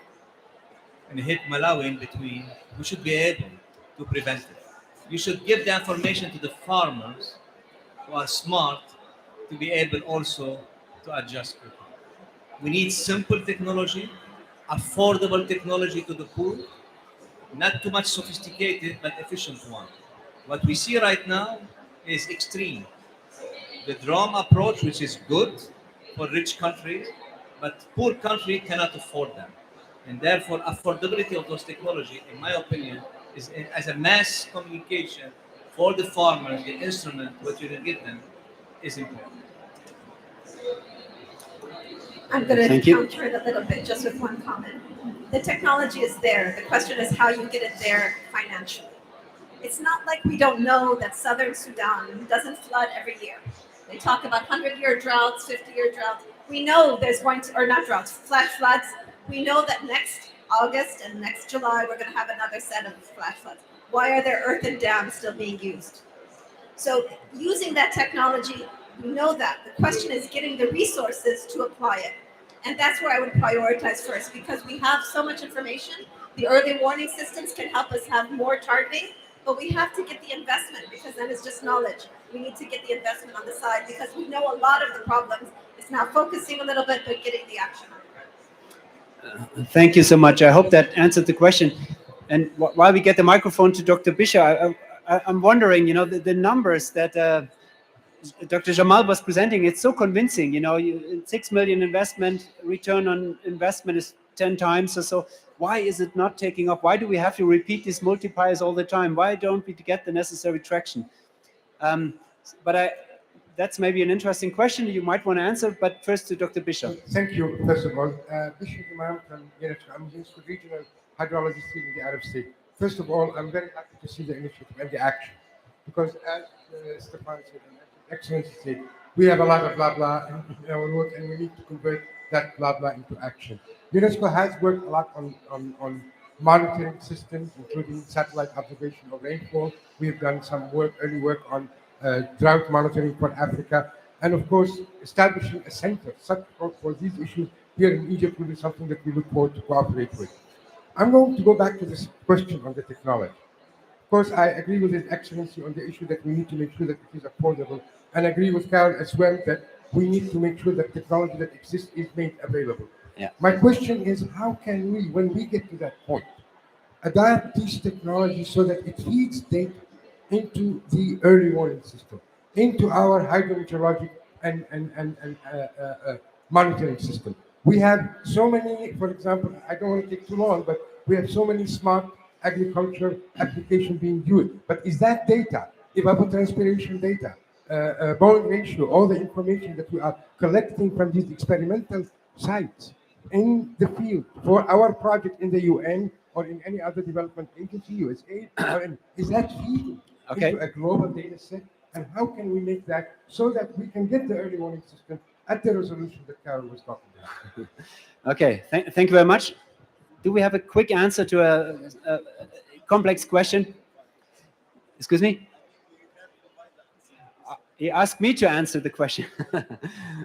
and hit Malawi in between, we should be able to prevent it. You should give the information to the farmers who are smart to be able also to adjust quickly. We need simple technology, affordable technology to the poor, not too much sophisticated, but efficient one. What we see right now is extreme. The drone approach, which is good for rich countries, but poor countries cannot afford them. And therefore, affordability of those technology, in my opinion, is as a mass communication for the farmers, the instrument, what you can give them, is important. I'm going to counter it a little bit just with one comment. The technology is there. The question is how you get it there financially. It's not like we don't know that Southern Sudan doesn't flood every year. They talk about 100-year droughts, 50-year droughts. We know there's going to, or not droughts, flash floods. We know that next August and next July, we're going to have another set of flash floods. Why are there earthen dams still being used? So using that technology, we know that. The question is getting the resources to apply it. And that's where I would prioritize first, because we have so much information. The early warning systems can help us have more targeting, but we have to get the investment, because then it's just knowledge. We need to get the investment on the side, because we know a lot of the problems. It's now focusing a little bit, but getting the action on it. Thank you so much. I hope that answered the question. And while we get the microphone to Dr. Bischer, I'm wondering, the numbers that Dr. Jamal was presenting, it's so convincing. 6 million investment, return on investment is 10 times or so. Why is it not taking off? Why do we have to repeat these multipliers all the time? Why don't we get the necessary traction? That's maybe an interesting question you might want to answer, but first to Dr. Bischer. Thank you, first of all. Bischer Imam from UNESCO. I'm the regional hydrologist here in the Arab State. First of all, I'm very happy to see the initiative and the action, because as Stefan said, and Excellency said, we have a lot of blah blah in our work, and we need to convert that blah blah into action. UNESCO has worked a lot on monitoring systems, including satellite observation of rainfall. We've done some early work on drought monitoring for Africa, and of course, establishing a center for these issues here in Egypt will be something that we look forward to cooperate with. I'm going to go back to this question on the technology. Of course, I agree with His Excellency on the issue that we need to make sure that it is affordable, and agree with Carol as well that we need to make sure that technology that exists is made available. Yeah. My question is, how can we, when we get to that point, adapt these technologies so that it feeds data into the early warning system, into our hydrometeorologic and monitoring system? We have so many, for example, I don't want to take too long, but we have so many smart agriculture application being used. But is that data, evapotranspiration data, boiling ratio, all the information that we are collecting from these experimental sites in the field for our project in the UN or in any other development agency, USAID, is that feeding into a global data set? And how can we make that so that we can get the early warning system at the resolution that Carol was talking about? Okay, thank you very much. Do we have a quick answer to a complex question? Excuse me? He asked me to answer the question.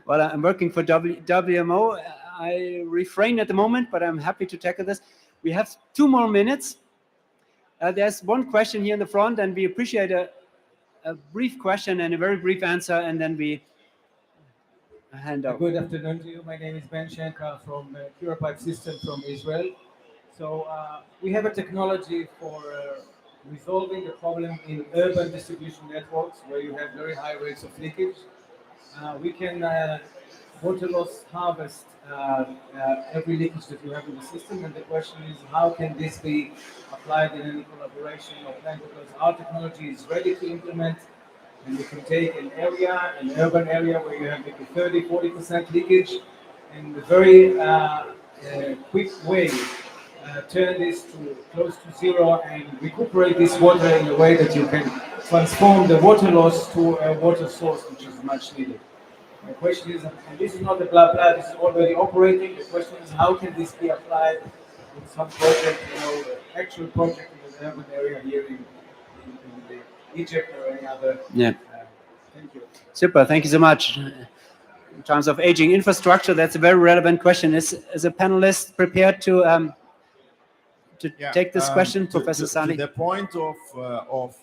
Well, I'm working for WMO. I refrain at the moment, but I'm happy to tackle this. We have 2 more minutes. There's one question here in the front, and we appreciate a brief question and a very brief answer, and then we hand over. Good afternoon to you. My name is Ben Shenka from Pipe System from Israel. So we have a technology for resolving the problem in urban distribution networks where you have very high rates of leakage. We can water loss harvest every leakage that you have in the system, and the question is how can this be applied in any collaboration or plan, because our technology is ready to implement, and you can take an area, an urban area where you have maybe 30-40% leakage, in a very quick way turn this to close to zero and recuperate this water in a way that you can transform the water loss to a water source which is much needed. The question is, and this is not a blah blah, this is already operating. The question is, how can this be applied in some project, actual project in an urban area here in Egypt or any other? Yeah. Thank you. Super, thank you so much. In terms of aging infrastructure, that's a very relevant question. Is a panelist prepared to take this question, Professor Sali? To the point of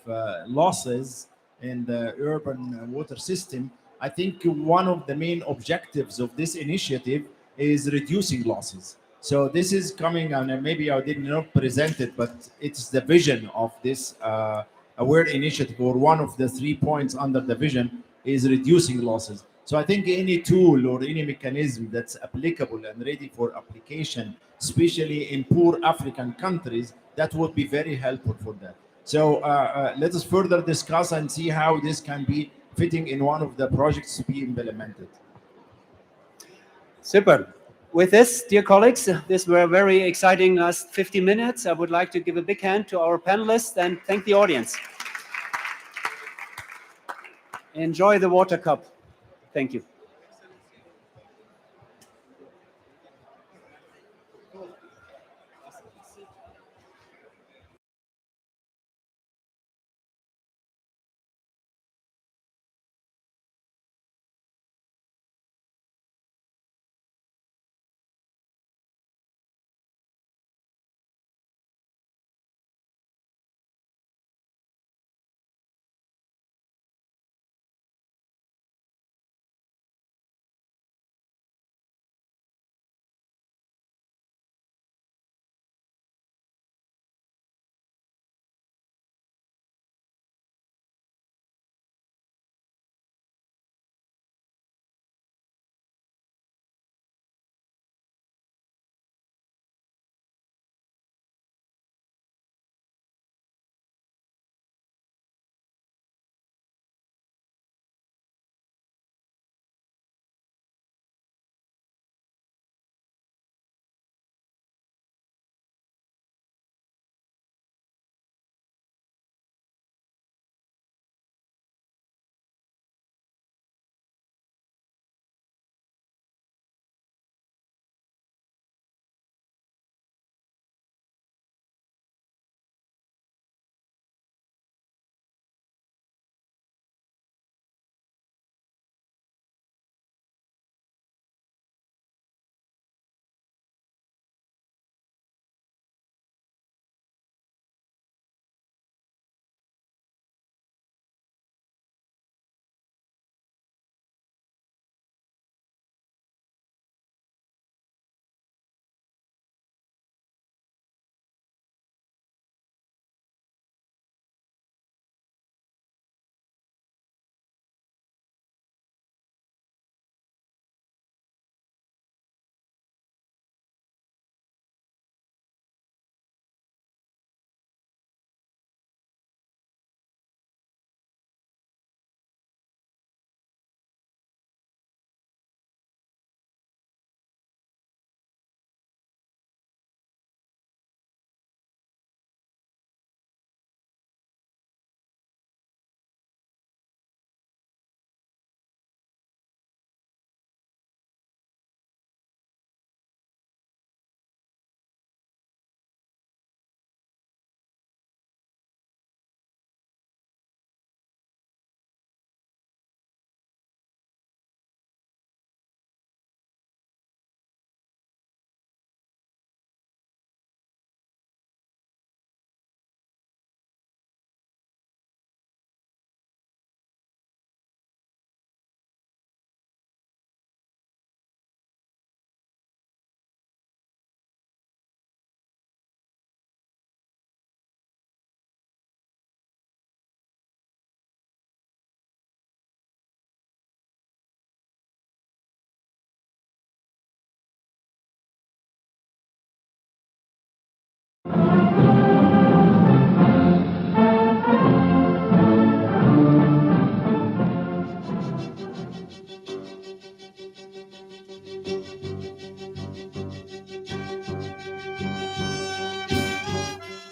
losses in the urban water system, I think one of the main objectives of this initiative is reducing losses. So this is coming, and maybe I did not present it, but it's the vision of this AWARE initiative, or one of the 3 points under the vision is reducing losses. So I think any tool or any mechanism that's applicable and ready for application, especially in poor African countries, that would be very helpful for that. So let us further discuss and see how this can be fitting in one of the projects to be implemented. Super. With this, dear colleagues, this were very exciting last 50 minutes. I would like to give a big hand to our panelists and thank the audience. Enjoy the water cup. Thank you.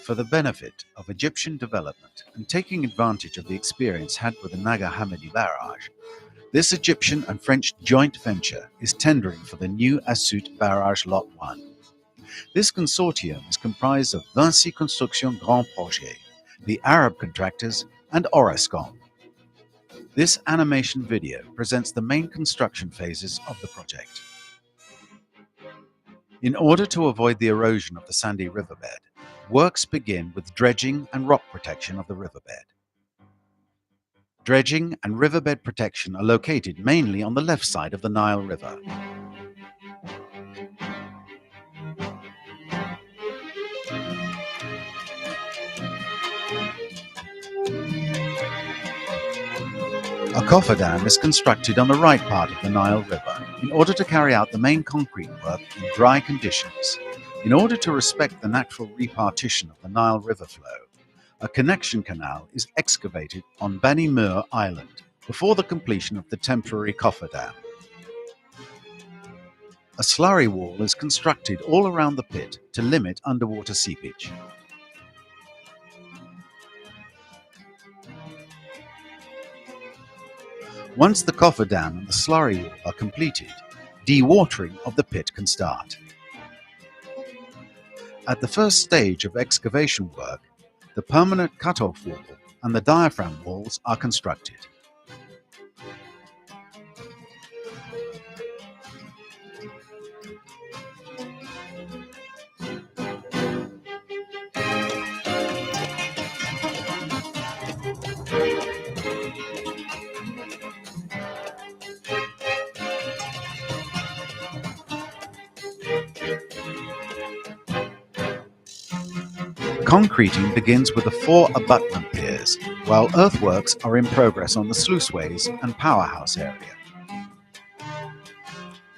for the benefit of Egyptian development and taking advantage of the experience had with the Naga Hamadi Barrage, this Egyptian and French joint venture is tendering for the new Asyut Barrage Lot 1. This consortium is comprised of Vinci Construction Grand Projet, the Arab contractors, and Orascom. This animation video presents the main construction phases of the project. In order to avoid the erosion of the sandy riverbed, works begin with dredging and rock protection of the riverbed. Dredging and riverbed protection are located mainly on the left side of the Nile River. A cofferdam is constructed on the right part of the Nile River in order to carry out the main concrete work in dry conditions. In order to respect the natural repartition of the Nile River flow, a connection canal is excavated on Bani Mir Island before the completion of the temporary cofferdam. A slurry wall is constructed all around the pit to limit underwater seepage. Once the cofferdam and the slurry wall are completed, dewatering of the pit can start. At the first stage of excavation work, the permanent cut-off wall and the diaphragm walls are constructed. Concreting begins with the 4 abutment piers, while earthworks are in progress on the sluiceways and powerhouse area.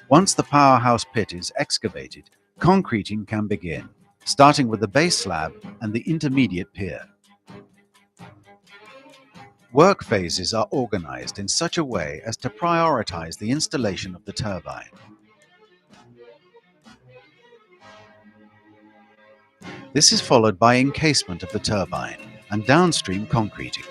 Once the powerhouse pit is excavated, concreting can begin, starting with the base slab and the intermediate pier. Work phases are organized in such a way as to prioritize the installation of the turbine. This is followed by encasement of the turbine and downstream concreting.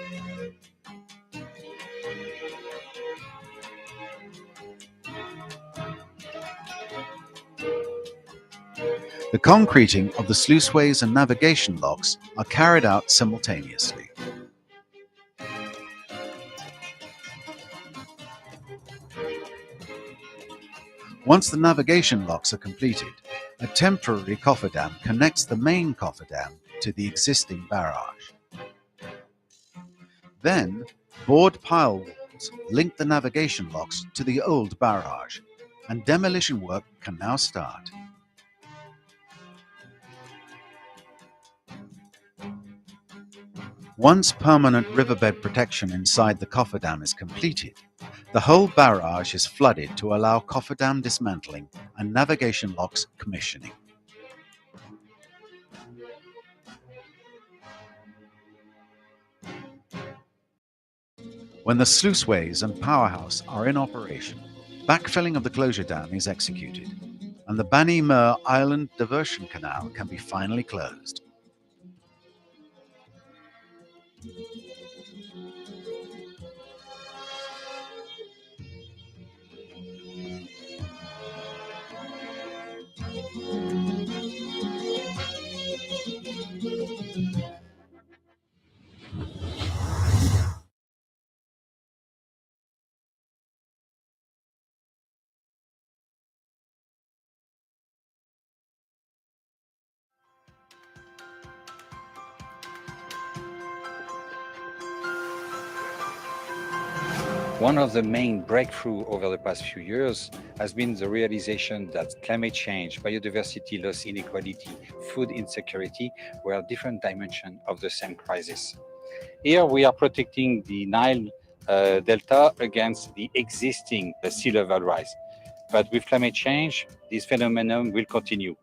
The concreting of the sluiceways and navigation locks are carried out simultaneously. Once the navigation locks are completed, a temporary cofferdam connects the main cofferdam to the existing barrage. Then, board pile walls link the navigation locks to the old barrage, and demolition work can now start. Once permanent riverbed protection inside the cofferdam is completed, the whole barrage is flooded to allow cofferdam dismantling and navigation locks commissioning. When the sluiceways and powerhouse are in operation, backfilling of the closure dam is executed, and the Bani Mir Island Diversion Canal can be finally closed. One of the main breakthroughs over the past few years has been the realization that climate change, biodiversity loss, inequality, food insecurity were different dimensions of the same crisis. Here we are protecting the Nile Delta against the existing sea level rise. But with climate change, this phenomenon will continue.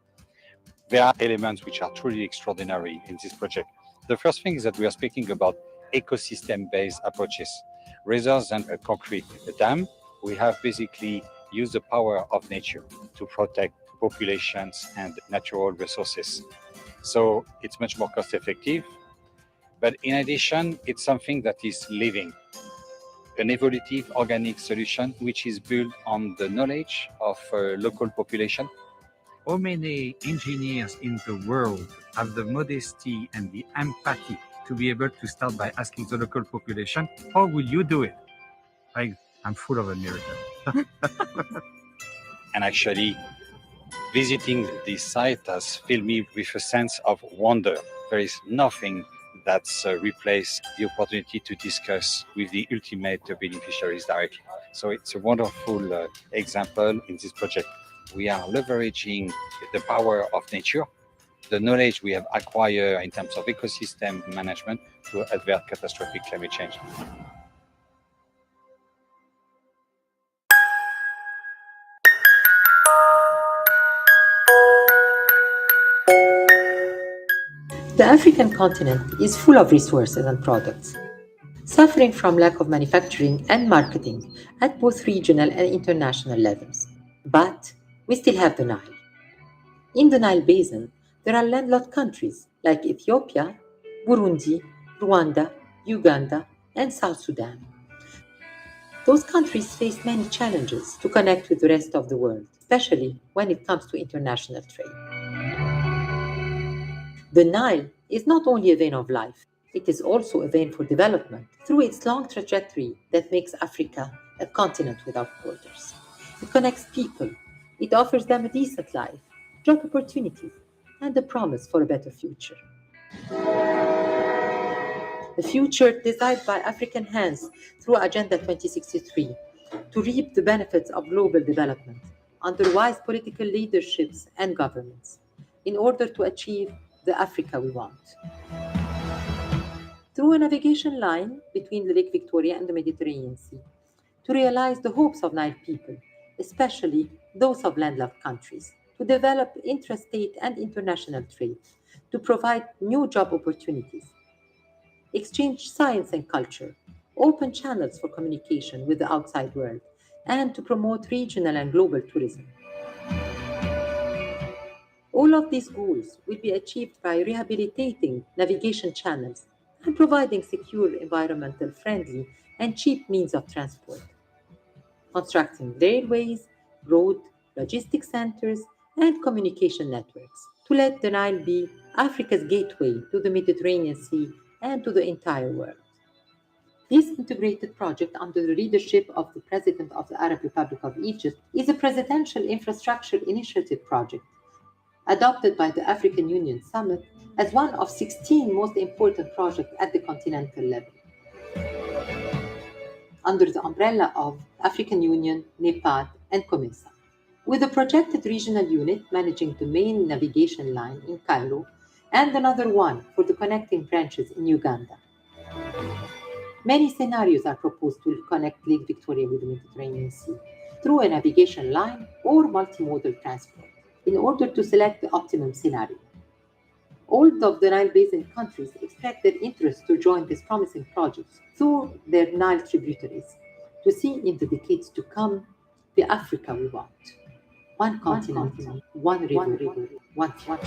There are elements which are truly extraordinary in this project. The first thing is that we are speaking about ecosystem-based approaches. Rather than a concrete dam, we have basically used the power of nature to protect populations and natural resources. So it's much more cost effective. But in addition, it's something that is living, an evolutive organic solution which is built on the knowledge of local population. How many engineers in the world have the modesty and the empathy to be able to start by asking the local population, how will you do it? I'm full of a miracle. And actually, visiting this site has filled me with a sense of wonder. There is nothing that's replaced the opportunity to discuss with the ultimate beneficiaries directly. So it's a wonderful example in this project. We are leveraging the power of nature, the knowledge we have acquired in terms of ecosystem management to avert catastrophic climate change. The African continent is full of resources and products, suffering from lack of manufacturing and marketing at both regional and international levels. But we still have the Nile. In the Nile Basin, there are landlocked countries like Ethiopia, Burundi, Rwanda, Uganda, and South Sudan. Those countries face many challenges to connect with the rest of the world, especially when it comes to international trade. The Nile is not only a vein of life, it is also a vein for development through its long trajectory that makes Africa a continent without borders. It connects people, it offers them a decent life, job opportunities, and a promise for a better future. A future designed by African hands through Agenda 2063 to reap the benefits of global development under wise political leaderships and governments in order to achieve the Africa we want. Through a navigation line between the Lake Victoria and the Mediterranean Sea, to realize the hopes of Nile people, especially those of landlocked countries, to develop intrastate and international trade, to provide new job opportunities, exchange science and culture, open channels for communication with the outside world, and to promote regional and global tourism. All of these goals will be achieved by rehabilitating navigation channels and providing secure, environmental friendly, and cheap means of transport, constructing railways, road, logistics centers, and communication networks to let the Nile be Africa's gateway to the Mediterranean Sea and to the entire world. This integrated project under the leadership of the President of the Arab Republic of Egypt is a presidential infrastructure initiative project adopted by the African Union Summit as one of 16 most important projects at the continental level, under the umbrella of African Union, Nepal, and COMESA, with a projected regional unit managing the main navigation line in Cairo and another one for the connecting branches in Uganda. Many scenarios are proposed to connect Lake Victoria with the Mediterranean Sea through a navigation line or multimodal transport in order to select the optimum scenario. All of the Nile Basin countries expressed their interest to join this promising project through their Nile tributaries to see in the decades to come the Africa we want. One continent, one river, one future.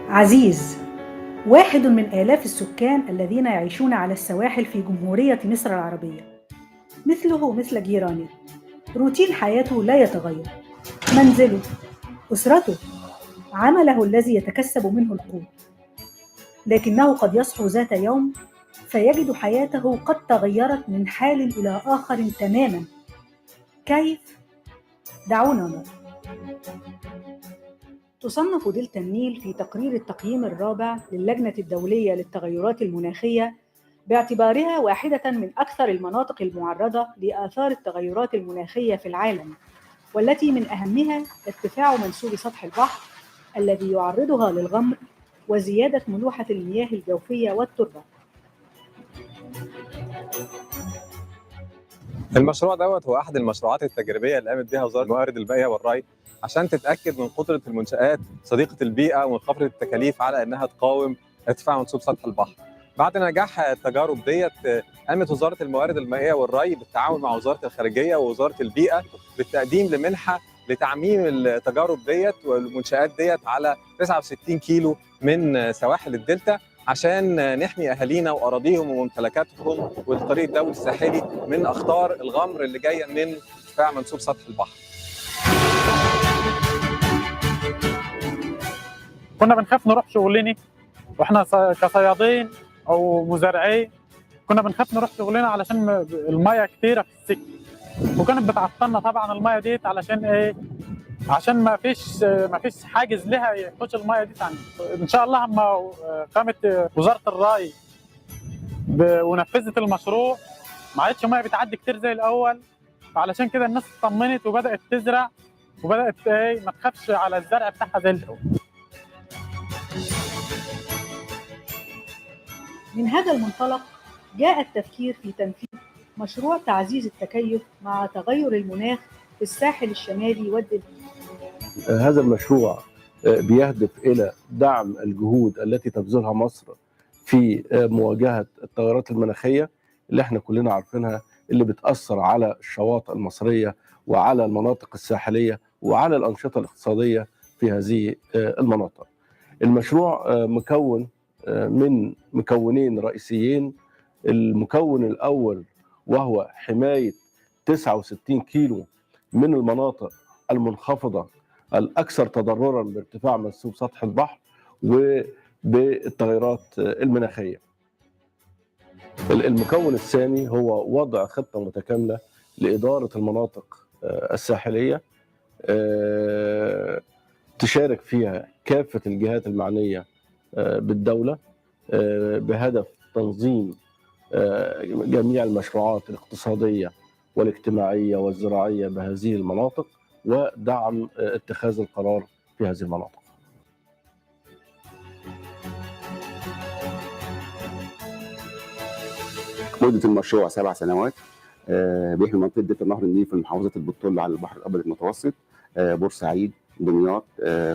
عزيز، واحد من آلاف السكان الذين يعيشون على السواحل في جمهورية مصر العربية، مثله مثل جيرانه، روتين حياته لا يتغير، منزله، أسرته، عمله الذي يتكسب منه القوت، لكنه قد يصحو ذات يوم فيجد حياته قد تغيرت من حال إلى آخر تماما. كيف؟ دعونا نرى. تصنف دلتا النيل في تقرير التقييم الرابع للجنة الدولية للتغيرات المناخية باعتبارها واحدة من أكثر المناطق المعرضة لآثار التغيرات المناخية في العالم، والتي من أهمها ارتفاع منسوب سطح البحر الذي يعرضها للغمر وزيادة ملوحة المياه الجوفية والتربة. المشروع دوت هو أحد المشروعات التجريبية اللي قامت بها وزارة الموارد المائية والري عشان تتأكد من قدرة المنشآت صديقة البيئة ومنخفضة التكاليف على إنها تقاوم ارتفاع منسوب سطح البحر. بعد نجاح التجارب ديت قامت وزارة الموارد المائية والري بالتعاون مع وزارة الخارجية ووزارة البيئة بالتقديم لمنحة لتعميم التجارب ديت والمنشآت ديت على 69 كيلو من سواحل الدلتا عشان نحمي اهالينا واراضيهم وممتلكاتهم والطريق الدولي الساحلي من اخطار الغمر اللي جايه من ارتفاع منسوب سطح البحر. كنا بنخاف نروح شغلنا واحنا كصيادين او مزارعين، كنا بنخاف نروح شغلنا علشان الميه كتيره في السكه، وكانت بتعطلنا طبعا الميه ديت علشان ايه؟ عشان ما فيش حاجز لها يخش الميه دي عنه. ان شاء الله اما قامت وزاره الري ونفذت المشروع ما عادش ميه بتعدي كتير زي الاول، فعلشان كده الناس اطمنت وبدات تزرع وبدات ايه ما تخافش على الزرع بتاعها زي الاول. من هذا المنطلق جاء التفكير في تنفيذ مشروع تعزيز التكيف مع تغير المناخ في الساحل الشمالي والدلتا. هذا المشروع بيهدف إلى دعم الجهود التي تبذلها مصر في مواجهة التغيرات المناخية اللي احنا كلنا عارفينها، اللي بتأثر على الشواطئ المصرية وعلى المناطق الساحلية وعلى الأنشطة الاقتصادية في هذه المناطق. المشروع مكون من مكونين رئيسيين. المكون الأول وهو حماية 69 كيلو من المناطق المنخفضة الأكثر تضرراً بارتفاع منسوب سطح البحر وبالتغيرات المناخية. المكون الثاني هو وضع خطة متكاملة لإدارة المناطق الساحلية تشارك فيها كافة الجهات المعنية بالدولة بهدف تنظيم جميع المشروعات الاقتصادية والاجتماعية والزراعية بهذه المناطق ودعم اتخاذ القرار في هذه المناطق. مدة المشروع 7 سنوات. بيحمي منطقة دلتا نهر النيل في محافظة البطول على البحر الأبيض المتوسط، بورسعيد، دمياط،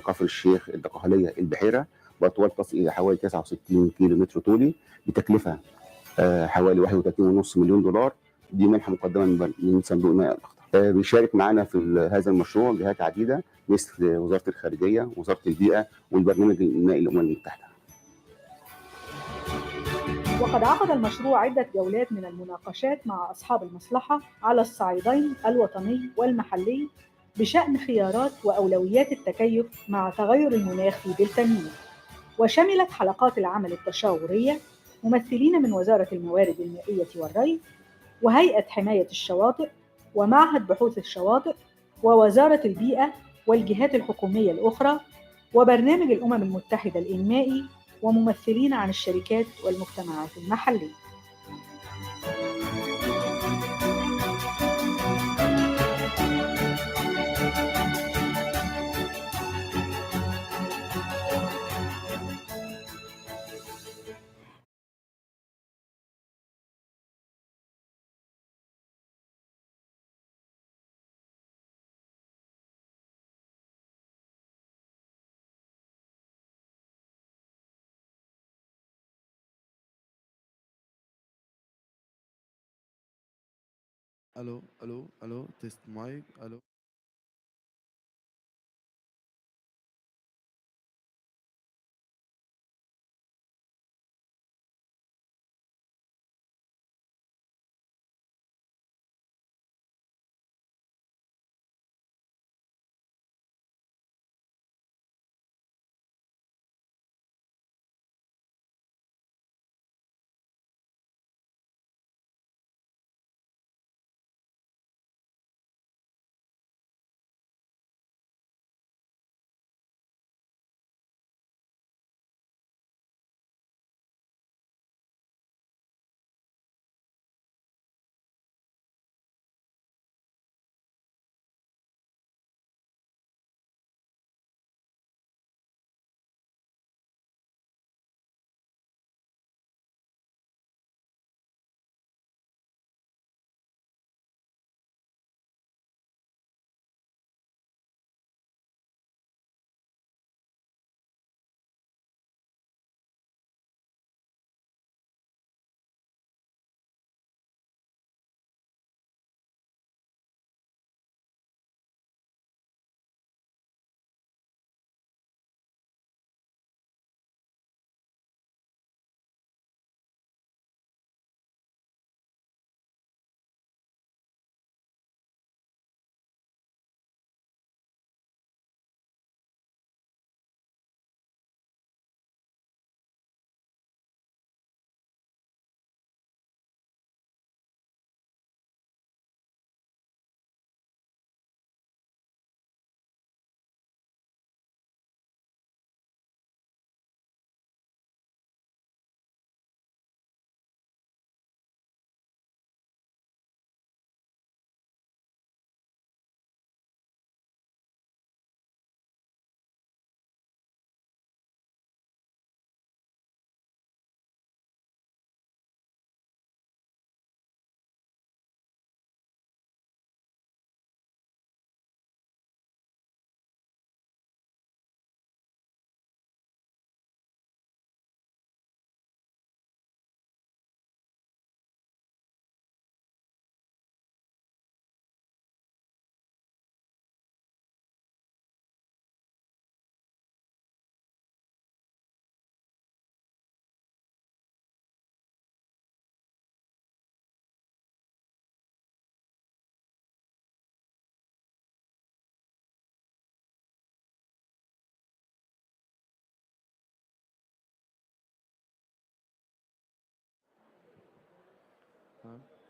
كفر الشيخ، الدقهلية، البحيرة، بأطوال تصل إلى حوالي 69 كيلو متر طولي بتكلفة حوالي 31.5 مليون دولار. دي منحة مقدمة من صندوق المائة الأخضر. بيشارك معنا في هذا المشروع جهات عديدة مثل وزارة الخارجية، وزارة البيئة، والبرنامج المائي للأمم المتحدة. وقد عقد المشروع عدة جولات من المناقشات مع أصحاب المصلحة على الصعيدين الوطني والمحلي بشأن خيارات وأولويات التكيف مع تغير المناخ في دلتا النيل، وشملت حلقات العمل التشاورية ممثلين من وزارة الموارد المائية والري، وهيئة حماية الشواطئ، ومعهد بحوث الشواطئ، ووزارة البيئة والجهات الحكومية الأخرى، وبرنامج الأمم المتحدة الإنمائي، وممثلين عن الشركات والمجتمعات المحلية. الو تيست مايك. الو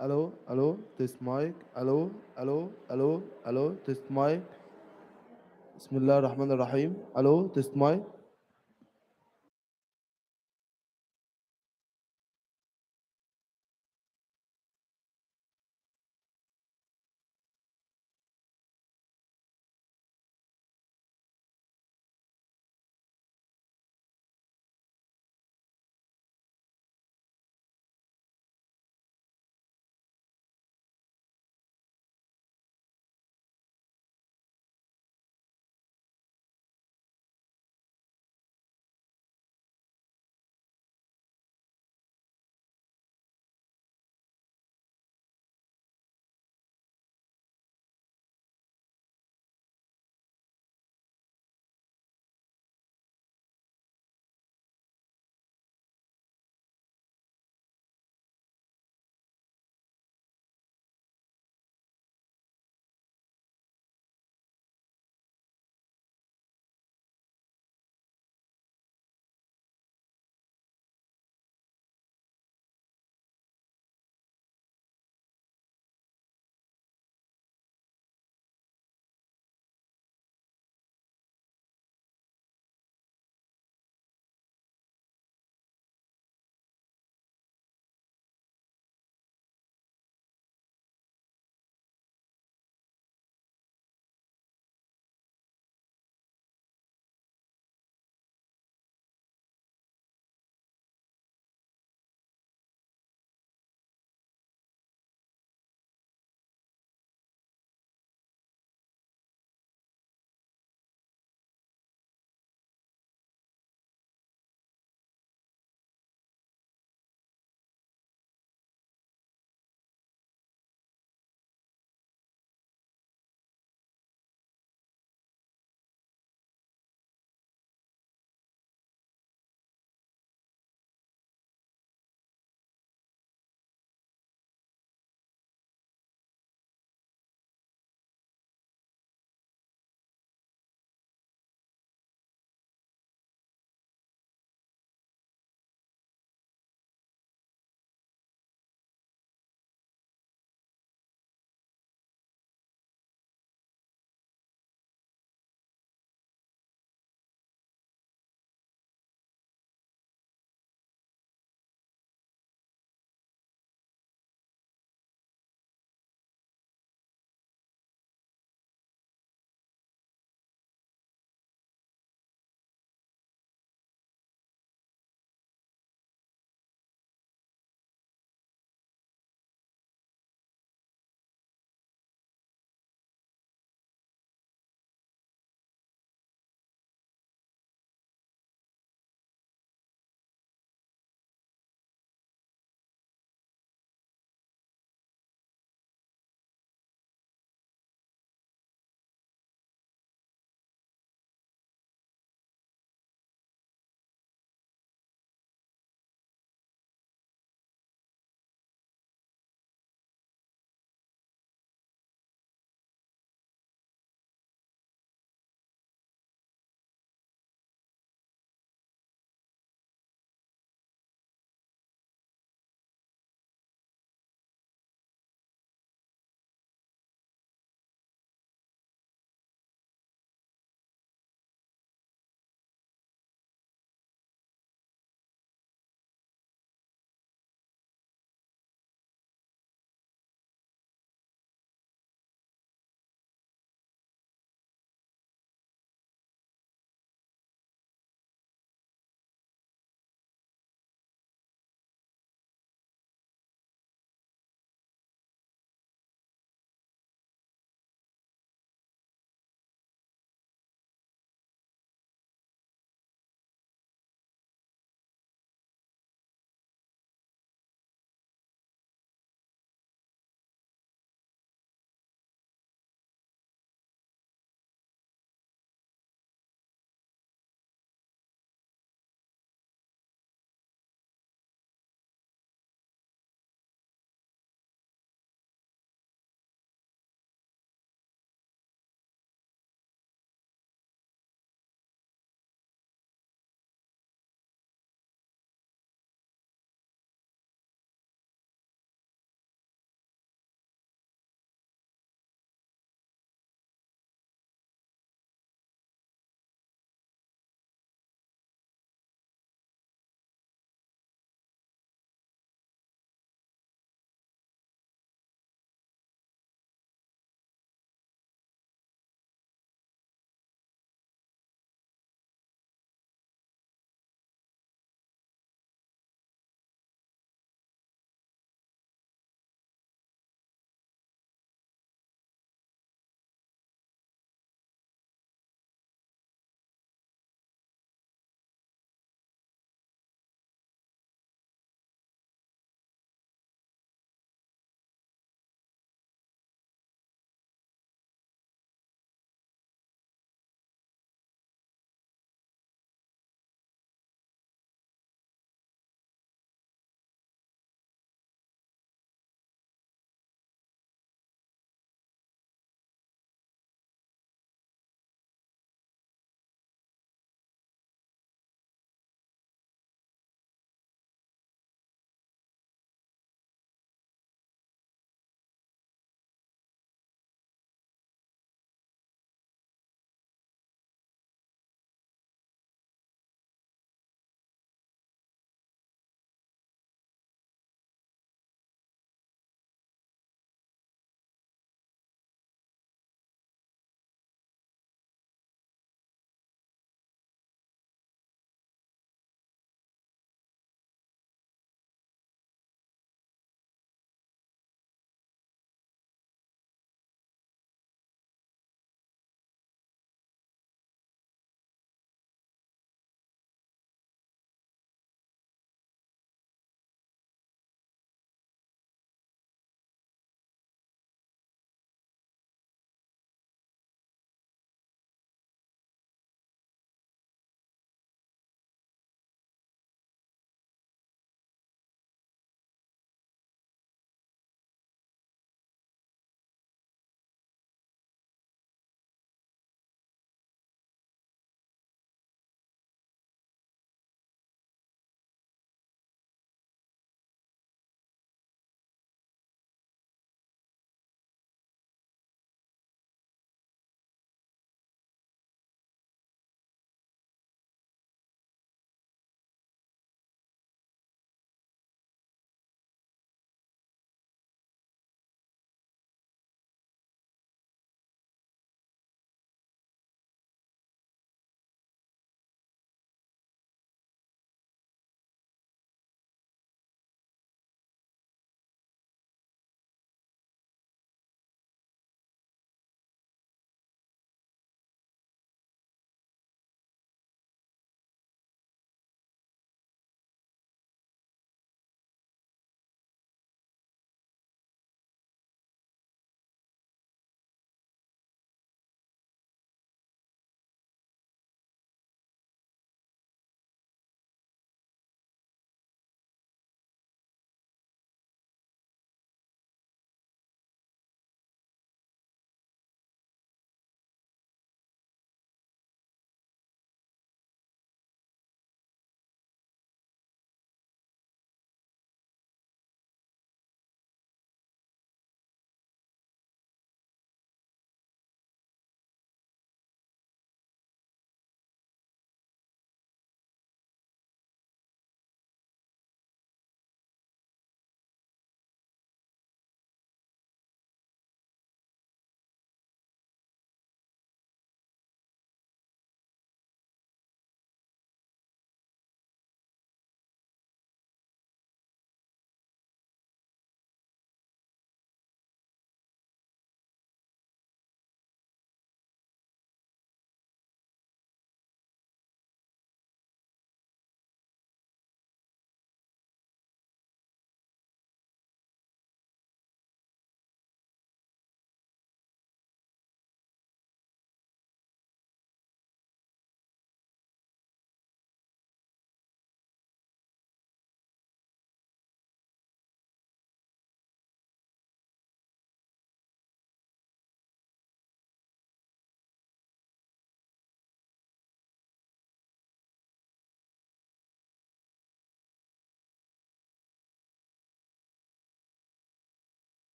الو تيست مايك الو تيست مايك. بسم الله الرحمن الرحيم. الو تيست مايك.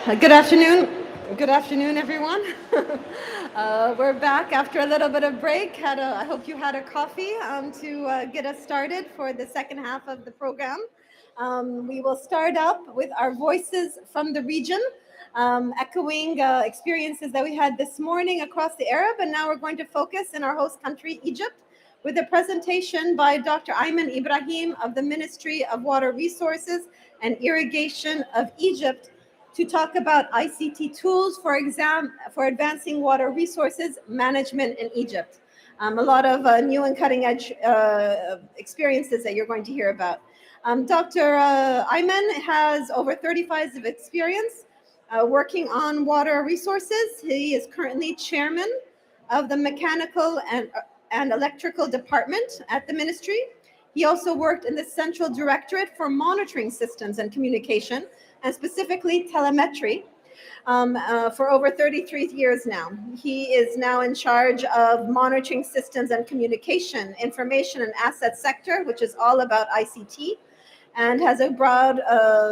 Good afternoon. Good afternoon, everyone. We're back after a little bit of break. I hope you had a coffee to get us started for the second half of the program. We will start up with our voices from the region, echoing experiences that we had this morning across the Arab, and now we're going to focus in our host country, Egypt, with a presentation by Dr. Ayman Ibrahim of the Ministry of Water Resources and Irrigation of Egypt, to talk about ICT tools for advancing water resources management in Egypt. A lot of new and cutting edge experiences that you're going to hear about. Dr. Ayman has over 35 years of experience working on water resources. He is currently chairman of the mechanical and electrical department at the ministry. He also worked in the Central Directorate for Monitoring Systems and Communication, and specifically telemetry, for over 33 years now. He is now in charge of monitoring systems and communication, information and asset sector, which is all about ICT, and has a broad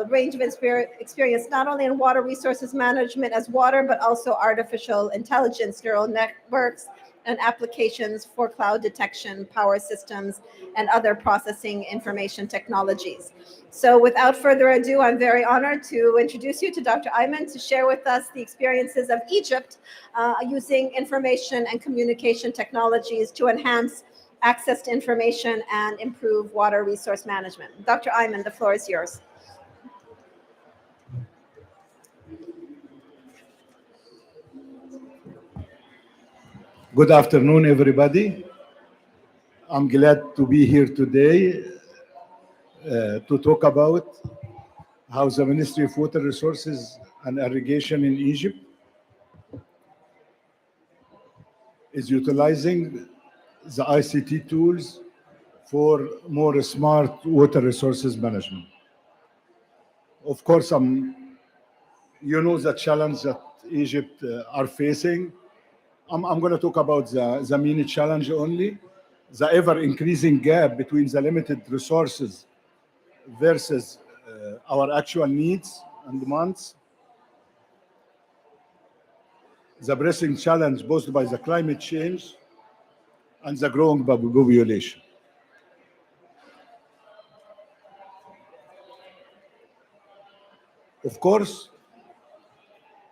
range of experience, not only in water resources management as water, but also artificial intelligence, neural networks, and applications for cloud detection, power systems, and other processing information technologies. So without further ado, I'm very honored to introduce you to Dr. Ayman to share with us the experiences of Egypt using information and communication technologies to enhance access to information and improve water resource management. Dr. Ayman, the floor is yours. Good afternoon, everybody. I'm glad to be here today to talk about how the Ministry of Water Resources and Irrigation in Egypt is utilizing the ICT tools for more smart water resources management. Of course, you know the challenge that Egypt are facing. I'm going to talk about the main challenge only, the ever-increasing gap between the limited resources versus our actual needs and demands, the pressing challenge posed by the climate change, and the growing population. Of course,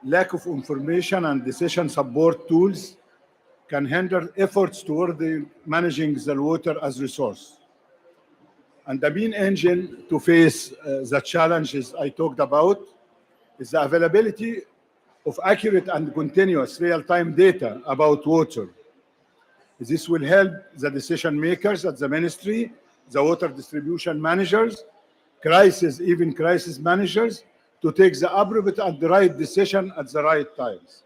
lack of information and decision support tools can hinder efforts toward managing the water as resource. And the main engine to face the challenges I talked about is the availability of accurate and continuous real-time data about water. This will help the decision makers at the ministry, the water distribution managers, even crisis managers, to take the appropriate and the right decision at the right times.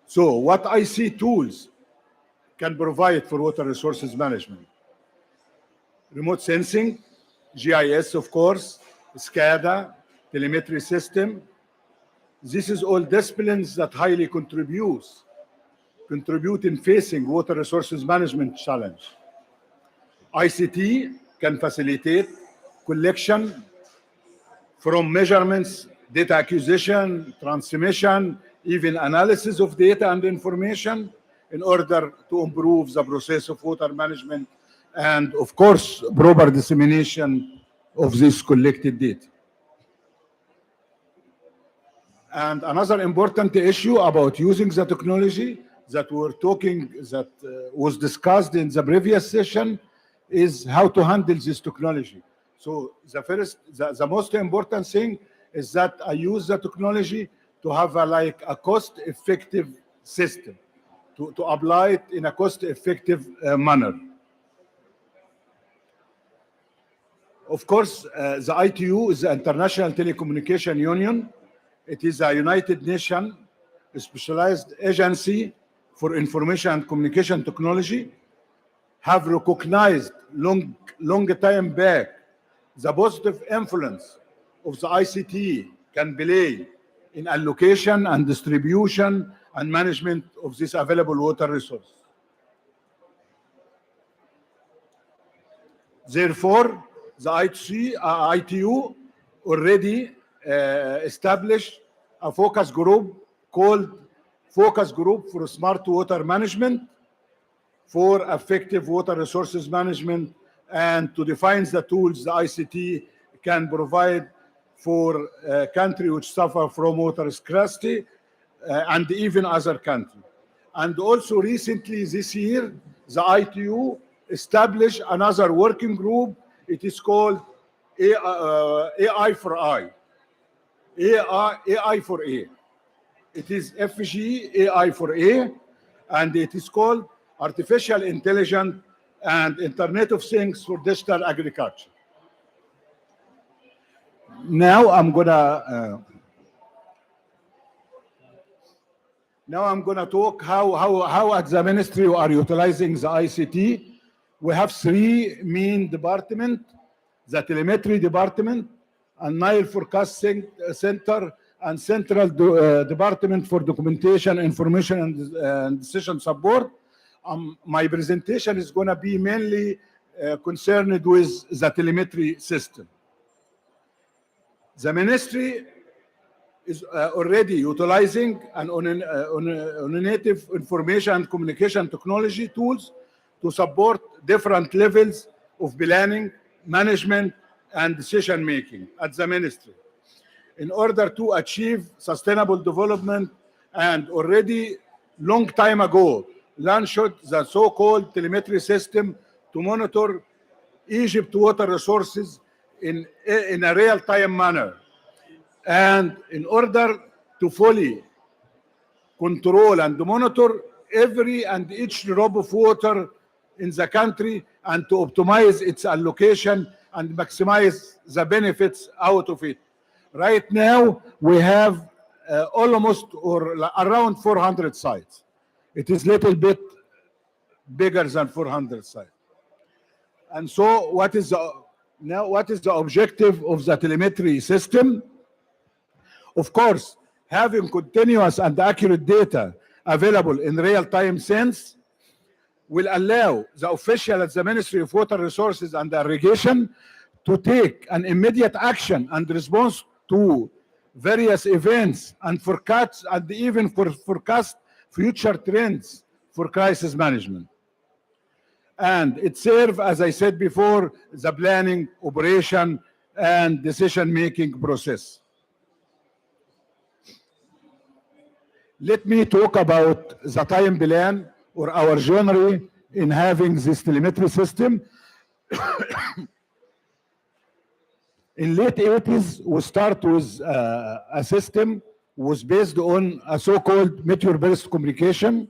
So what IC tools can provide for water resources management? Remote sensing, GIS, of course, SCADA, telemetry system. This is all disciplines that highly contribute in facing water resources management challenge. ICT can facilitate collection from measurements, data acquisition, transmission, even analysis of data and information in order to improve the process of water management and, of course, proper dissemination of this collected data. And another important issue about using the technology that was discussed in the previous session is how to handle this technology. So the most important thing is that I use the technology to have a cost-effective system, to apply it in a cost-effective manner. Of course, the ITU is the International Telecommunication Union. It is a United Nations specialized agency for information and communication technology, have recognized long time back the positive influence of the ICT can play in allocation and distribution and management of this available water resource. Therefore, the ITU already established a focus group called Focus Group for Smart Water Management, for effective water resources management, and to define the tools the ICT can provide for a country which suffer from water scarcity and even other countries. And also recently this year, the ITU established another working group. It is called AI for I. AI for A. It is FG AI for A, and it is called Artificial Intelligence and Internet of Things for Digital Agriculture. Now I'm gonna talk how at the ministry we are utilizing the ICT. We have three main departments: the Telemetry Department, and Nile Forecasting Center, and Central Department for Documentation, Information, and Decision Support. My presentation is going to be mainly concerned with the telemetry system. The ministry is already utilizing native information and communication technology tools to support different levels of planning, management, and decision making at the ministry in order to achieve sustainable development. And already long time ago launched the so-called telemetry system to monitor Egypt water resources in a real-time manner, and in order to fully control and monitor every and each drop of water in the country, and to optimize its allocation and maximize the benefits out of it. Right now, we have almost or around 400 sites. It is a little bit bigger than 400 sites. And so what is the objective of the telemetry system? Of course, having continuous and accurate data available in real-time sense will allow the official at the Ministry of Water Resources and Irrigation to take an immediate action and response to various events and forecasts, and even forecast future trends for crisis management. And it serves, as I said before, the planning, operation, and decision-making process. Let me talk about the time plan or our journey in having this telemetry system. In late 80s, we start with a system was based on a so-called meteor-based communication.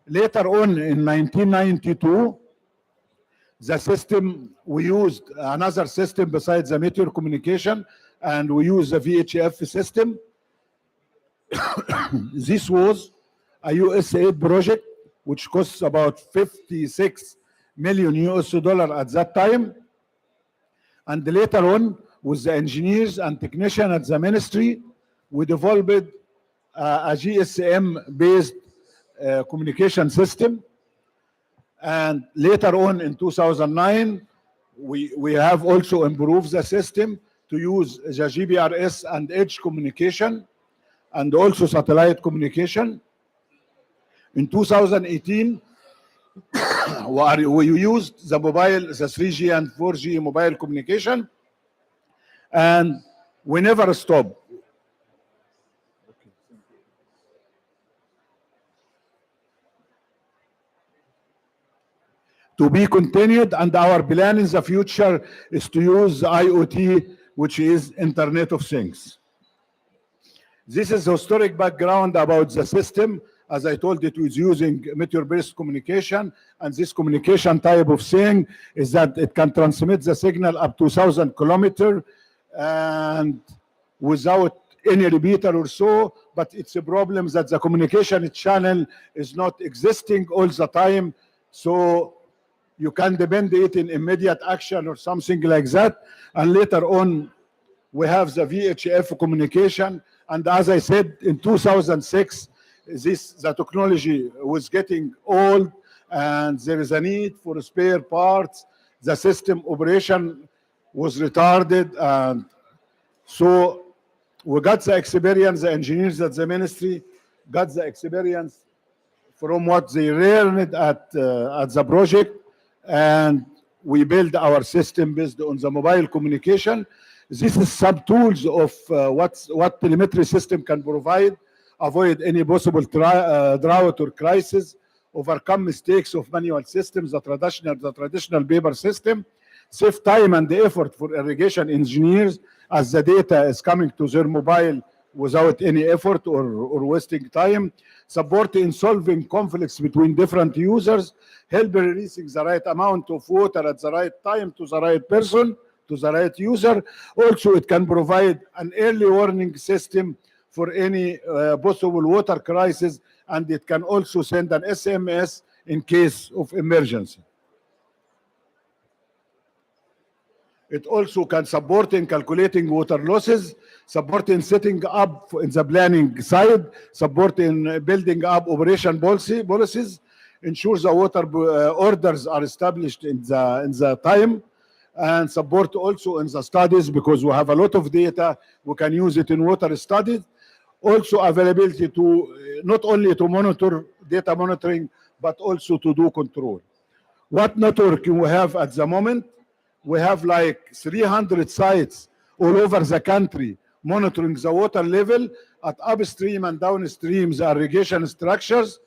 Later on, in 1992, the system, we used another system besides the meteor communication, and we used the VHF system. This was a USAID project, which costs about $56 million at that time. And later on, with the engineers and technicians at the ministry, we developed a GSM-based communication system. And later on in 2009, we have also improved the system to use the GPRS and edge communication, and also satellite communication. In 2018, we used the 3G and 4G mobile communication, and we never stopped. To be continued, and our plan in the future is to use IoT, which is Internet of Things. This is historic background about the system. As I told, it was using meteor-based communication, and this communication type of thing is that it can transmit the signal up to 1,000 kilometers and without any repeater or so, but it's a problem that the communication channel is not existing all the time, so you can depend it in immediate action or something like that. And later on, we have the VHF communication, and as I said, in 2006, the technology was getting old, and there is a need for spare parts. The system operation was retarded, and So we got the experience, the engineers at the ministry got the experience from what they learned at the project, and we build our system based on the mobile communication. This is some tools of what telemetry system can provide, avoid any possible drought or crisis, overcome mistakes of manual systems, the traditional paper system, save time and effort for irrigation engineers as the data is coming to their mobile without any effort or wasting time, support in solving conflicts between different users, help releasing the right amount of water at the right time to the right person, to the right user. Also, it can provide an early warning system for any possible water crisis, and it can also send an SMS in case of emergency. It also can support in calculating water losses, support in setting up in the planning side, support in building up operation policies, ensure the water orders are established in the time, and support also in the studies, because we have a lot of data. We can use it in water studies. Also availability to not only to monitor data monitoring, but also to do control. What networking we have at the moment? We have like 300 sites all over the country monitoring the water level at upstream and downstream the irrigation structures.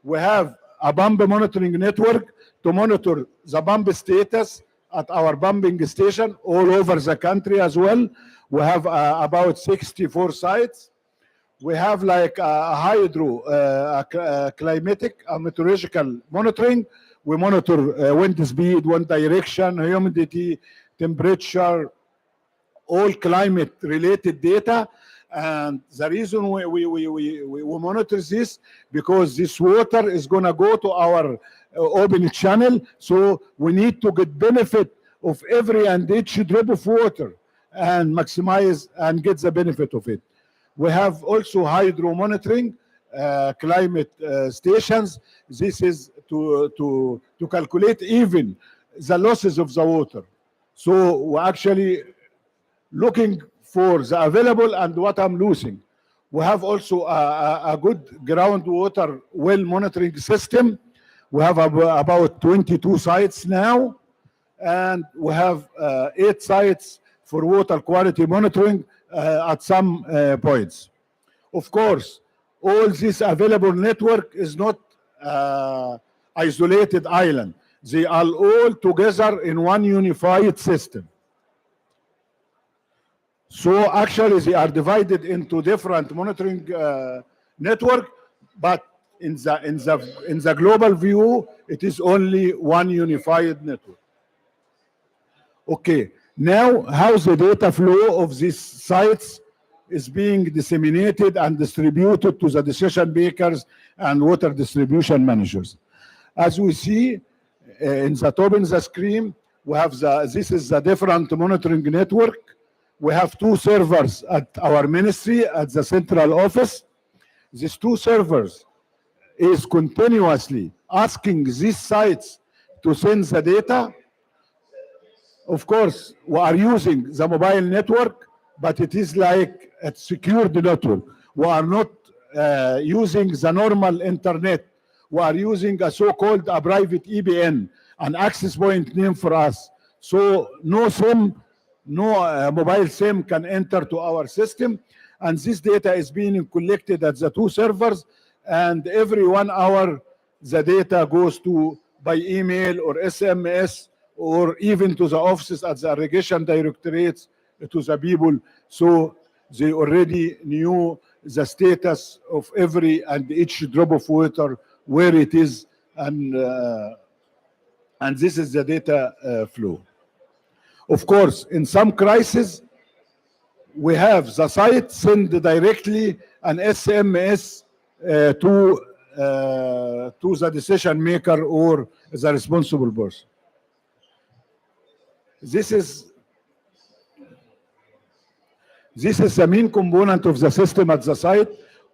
We have a pump monitoring network to monitor the pump status at our pumping station all over the country as well. We have about 64 sites. We have like a hydro, climatic, meteorological monitoring. We monitor wind speed, wind direction, humidity, temperature, all climate-related data. And the reason we monitor this, because this water is going to go to our open channel, so we need to get benefit of every and each drop of water and maximize and get the benefit of it. We have also hydro monitoring, climate stations. This is to calculate even the losses of the water. So we're actually looking for the available and what I'm losing. We have also a good groundwater well monitoring system. We have about 22 sites now, and we have 8 sites for water quality monitoring at some points. Of course, all this available network is not isolated island. They are all together in one unified system. So actually they are divided into different monitoring network, but in the global view, it is only one unified network. Okay, now how the data flow of these sites is being disseminated and distributed to the decision makers and water distribution managers. As we see in the top of the screen, we have this is the different monitoring network. We have 2 servers at our ministry at the central office. These 2 servers is continuously asking these sites to send the data. Of course, we are using the mobile network, but it is like a secured network. We are not using the normal internet. We are using a so-called a private EBN, an access point name for us. So no SIM, no mobile SIM can enter to our system. And this data is being collected at the 2 servers. And every 1 hour, the data goes to by email or SMS or even to the offices at the irrigation directorates to the people. So they already knew the status of every and each drop of water, where it is, and this is the data flow. Of course, in some crises, we have the site send directly an SMS to the decision maker or the responsible person. This is the main component of the system at the site.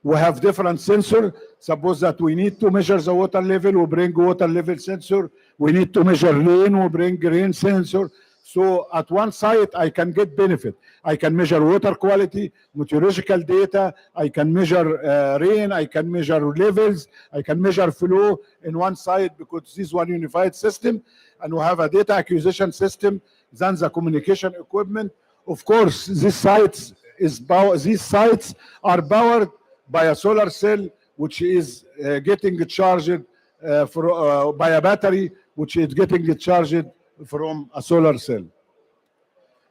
We have different sensors. Suppose that we need to measure the water level, we bring water level sensor. We need to measure rain, we bring rain sensor. So at one site, I can get benefit. I can measure water quality, meteorological data. I can measure rain. I can measure levels. I can measure flow in one site because this is one unified system. And we have a data acquisition system, then the communication equipment. Of course, these sites are powered by a solar cell, which is getting charged by a battery, which is getting charged from a solar cell.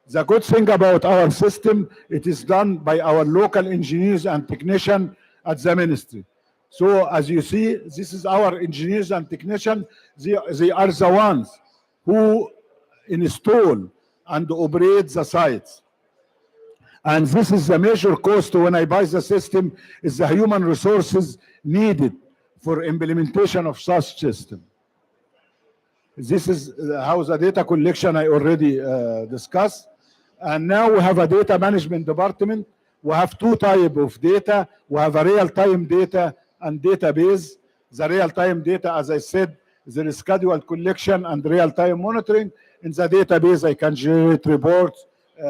The good thing about our system, it is done by our local engineers and technicians at the ministry. So as you see, this is our engineers and technicians. They are the ones who install and operate the sites. And this is the major cost when I buy the system, is the human resources needed for implementation of such system. This is how the data collection I already discussed. And now we have a data management department. We have two types of data. We have a real-time data and database. The real-time data, as I said, there is scheduled collection and real-time monitoring. In the database, I can generate reports,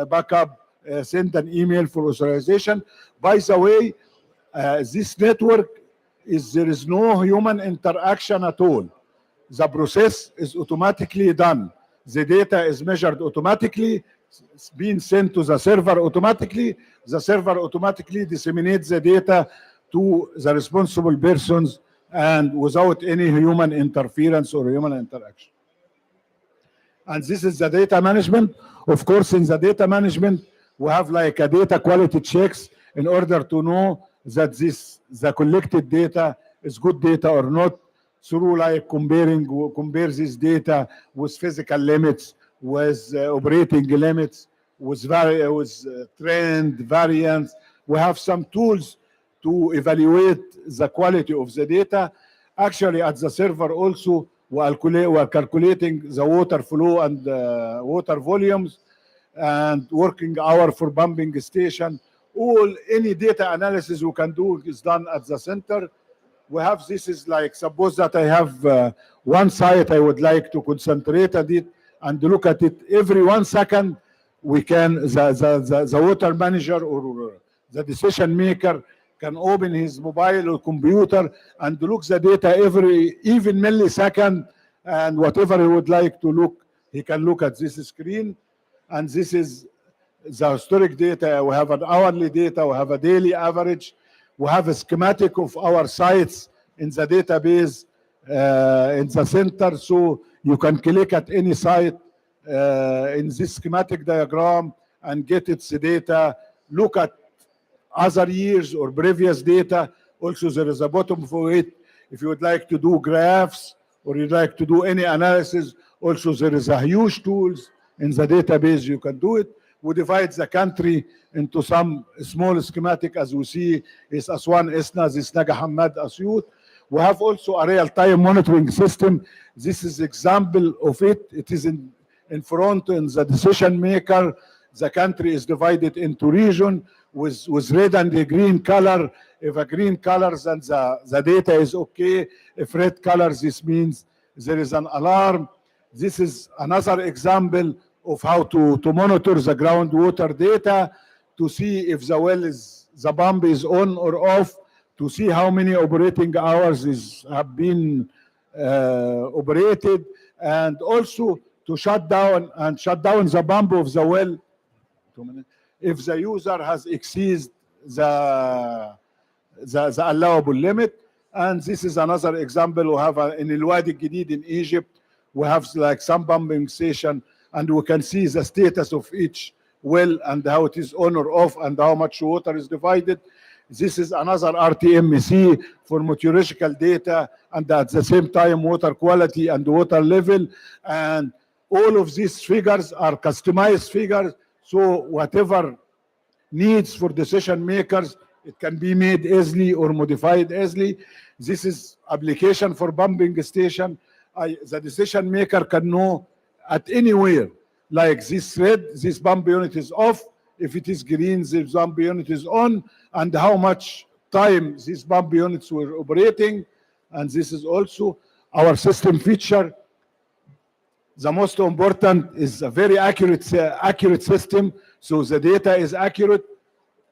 backup, send an email for authorization. By the way, this network there is no human interaction at all. The process is automatically done. The data is measured automatically, it's being sent to the server automatically. The server automatically disseminates the data to the responsible persons and without any human interference or human interaction. And this is the data management. Of course, in the data management, we have like a data quality checks in order to know that the collected data is good data or not, through like compare this data with physical limits, with operating limits, with trend variance. We have some tools to evaluate the quality of the data. Actually, at the server also, we are calculating the water flow and water volumes and working hour for pumping station. Any data analysis we can do is done at the center. We have, this is like, suppose that I have one site I would like to concentrate on it and look at it every 1 second. We can, the water manager or the decision maker can open his mobile or computer and look the data every even millisecond, and whatever he would like to look, he can look at this screen. And this is the historic data. We have an hourly data, we have a daily average, we have a schematic of our sites in the database in the center, so you can click at any site in this schematic diagram and get its data, look at other years or previous data. Also, there is a bottom for it. If you would like to do graphs or you'd like to do any analysis, also there is a huge tools in the database, you can do it. We divide the country into some small schematic, as we see, is Aswan, Isna, Zisnaga, Hamad, Asyut. We have also a real-time monitoring system. This is example of it. It is in front in the decision maker. The country is divided into region with red and the green color. If a green color, then the data is okay. If red colors, this means there is an alarm. This is another example of how to monitor the groundwater data, to see if the pump is on or off, to see how many operating hours have been operated, and also to shut down the pump of the well if the user has exceeded the allowable limit. And this is another example. We have in El Wadi Jadid in Egypt, we have like some pumping station, and we can see the status of each well and how it is on or off and how much water is divided. This is another RTMC for meteorological data and at the same time water quality and water level. And all of these figures are customized figures, so whatever needs for decision makers, it can be made easily or modified easily. This is application for pumping station. The decision maker can know at anywhere, like this red, this pump unit is off. If it is green, this pump unit is on, and how much time these pump units were operating. And this is also our system feature. The most important is a very accurate system, so the data is accurate.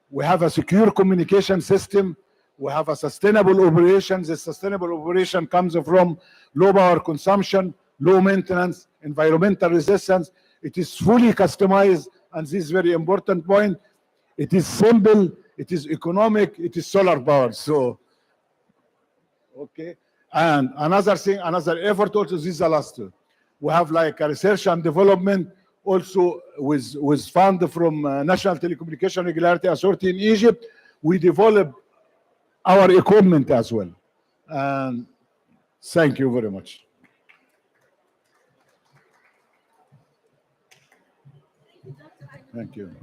We have a secure communication system. We have a sustainable operation. The sustainable operation comes from low power consumption, low maintenance, environmental resistance. It is fully customized, and this is very important point. It is simple, it is economic, it is solar powered. So, okay. And another thing, another effort also, this is the last two. We have like a research and development also with fund from National Telecommunication Regulatory Authority in Egypt. We develop our equipment as well. And thank you very much. Thank you.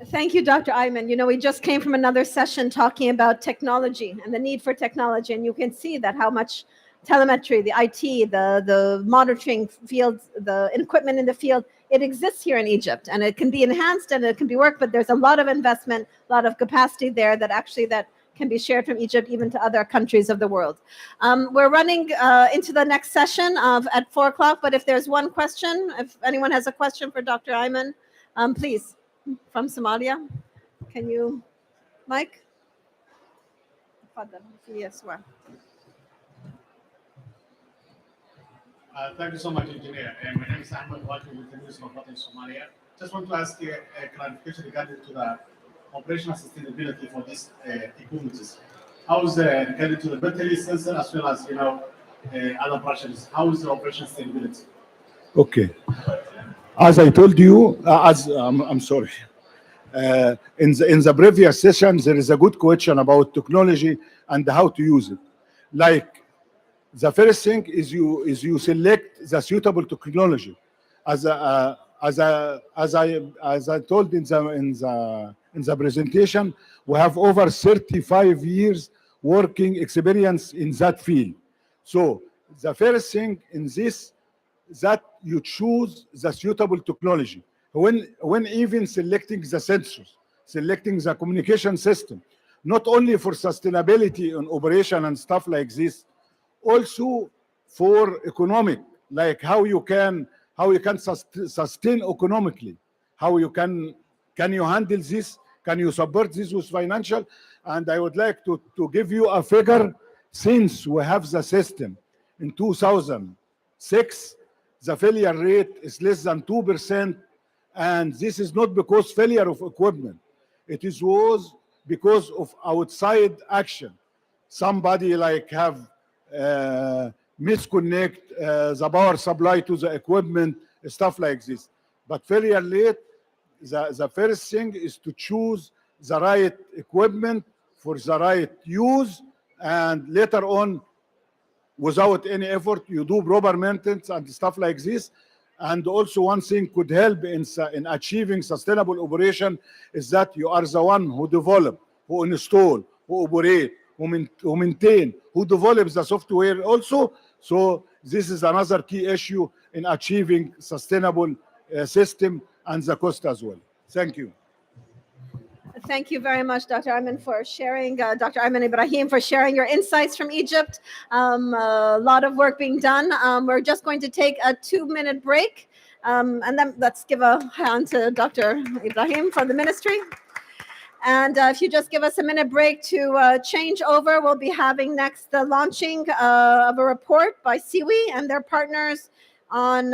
Thank you, Dr. Ayman. You know, we just came from another session talking about technology and the need for technology, and you can see that how much telemetry, the IT, the monitoring fields, the equipment in the field, it exists here in Egypt, and it can be enhanced and it can be worked, but there's a lot of investment, a lot of capacity there that actually that can be shared from Egypt even to other countries of the world. We're running into the next session at 4 o'clock, but if there's one question, if anyone has a question for Dr. Ayman, please. From Somalia, can you, Mike? Yes, well. Thank you so much, Engineer. My name is Ahmed Waclim with the University of Water in Somalia. Just want to ask you a clarification regarding to the operational sustainability for these equipment. How is regarding to the battery sensor as well as other brushes? How is the operational sustainability? Okay. As I told you, I'm sorry. In the previous session, there is a good question about technology and how to use it. Like the first thing is you select the suitable technology. As I told in the presentation, we have over 35 years working experience in that field. So the first thing in this, that you choose the suitable technology. When even selecting the sensors, selecting the communication system, not only for sustainability and operation and stuff like this, also for economic, like how you can sustain economically, how you can you handle this, can you support this with financial? And I would like to give you a figure. Since we have the system in 2006, the failure rate is less than 2%, and this is not because failure of equipment. It was because of outside action. Somebody like have misconnect the power supply to the equipment, stuff like this. But failure rate, the first thing is to choose the right equipment for the right use, and later on, without any effort, you do proper maintenance and stuff like this. And also one thing could help in achieving sustainable operation is that you are the one who develop, who install, who operate, who maintain, who develops the software also. So this is another key issue in achieving sustainable system and the cost as well. Thank you. Thank you very much, Dr. Ayman, for sharing, Dr. Ayman Ibrahim, for sharing your insights from Egypt. A lot of work being done. We're just going to take a 2-minute break, and then let's give a hand to Dr. Ibrahim from the ministry. And if you just give us a minute break to change over, we'll be having next the launching of a report by SDG and their partners on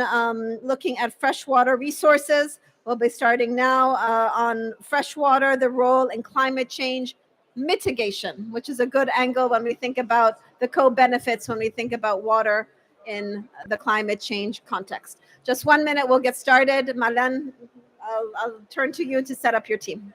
looking at freshwater resources. We'll be starting now on freshwater, the role in climate change mitigation, which is a good angle when we think about the co-benefits, when we think about water in the climate change context. Just 1 minute, we'll get started. Marlene, I'll turn to you to set up your team.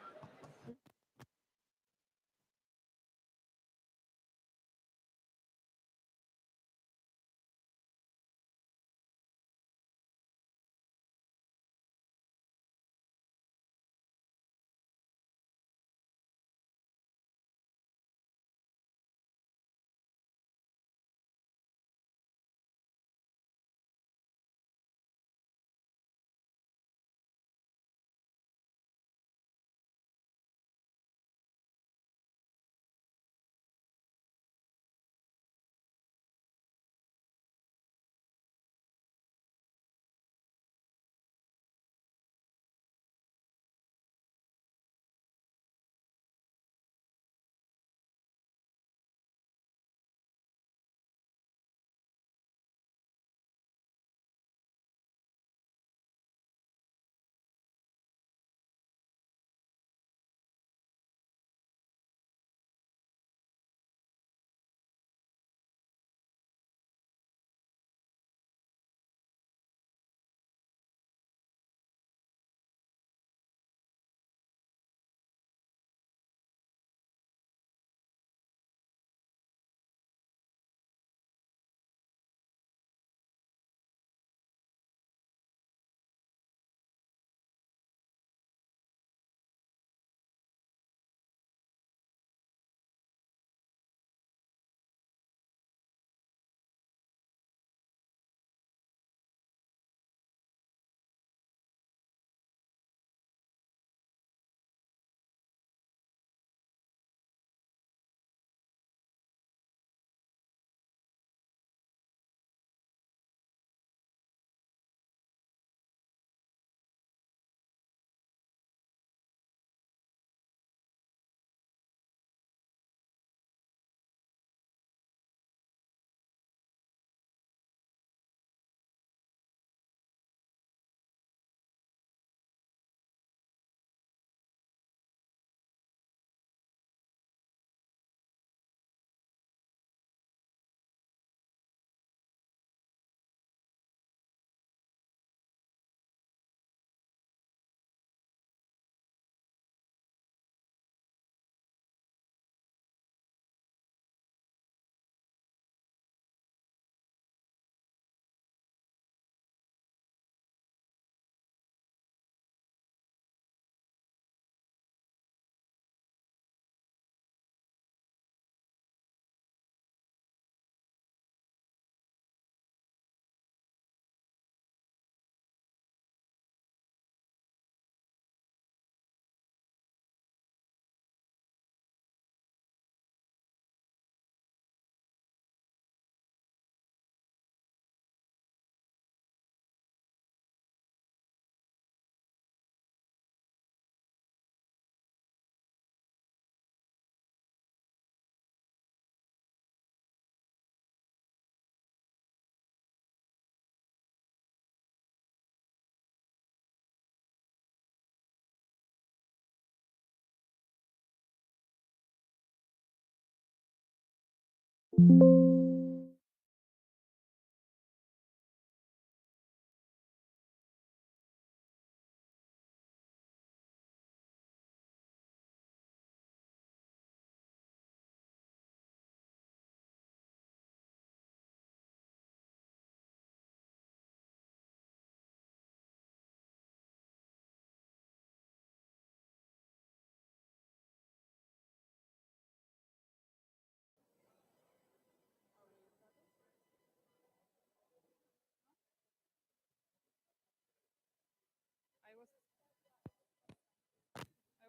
I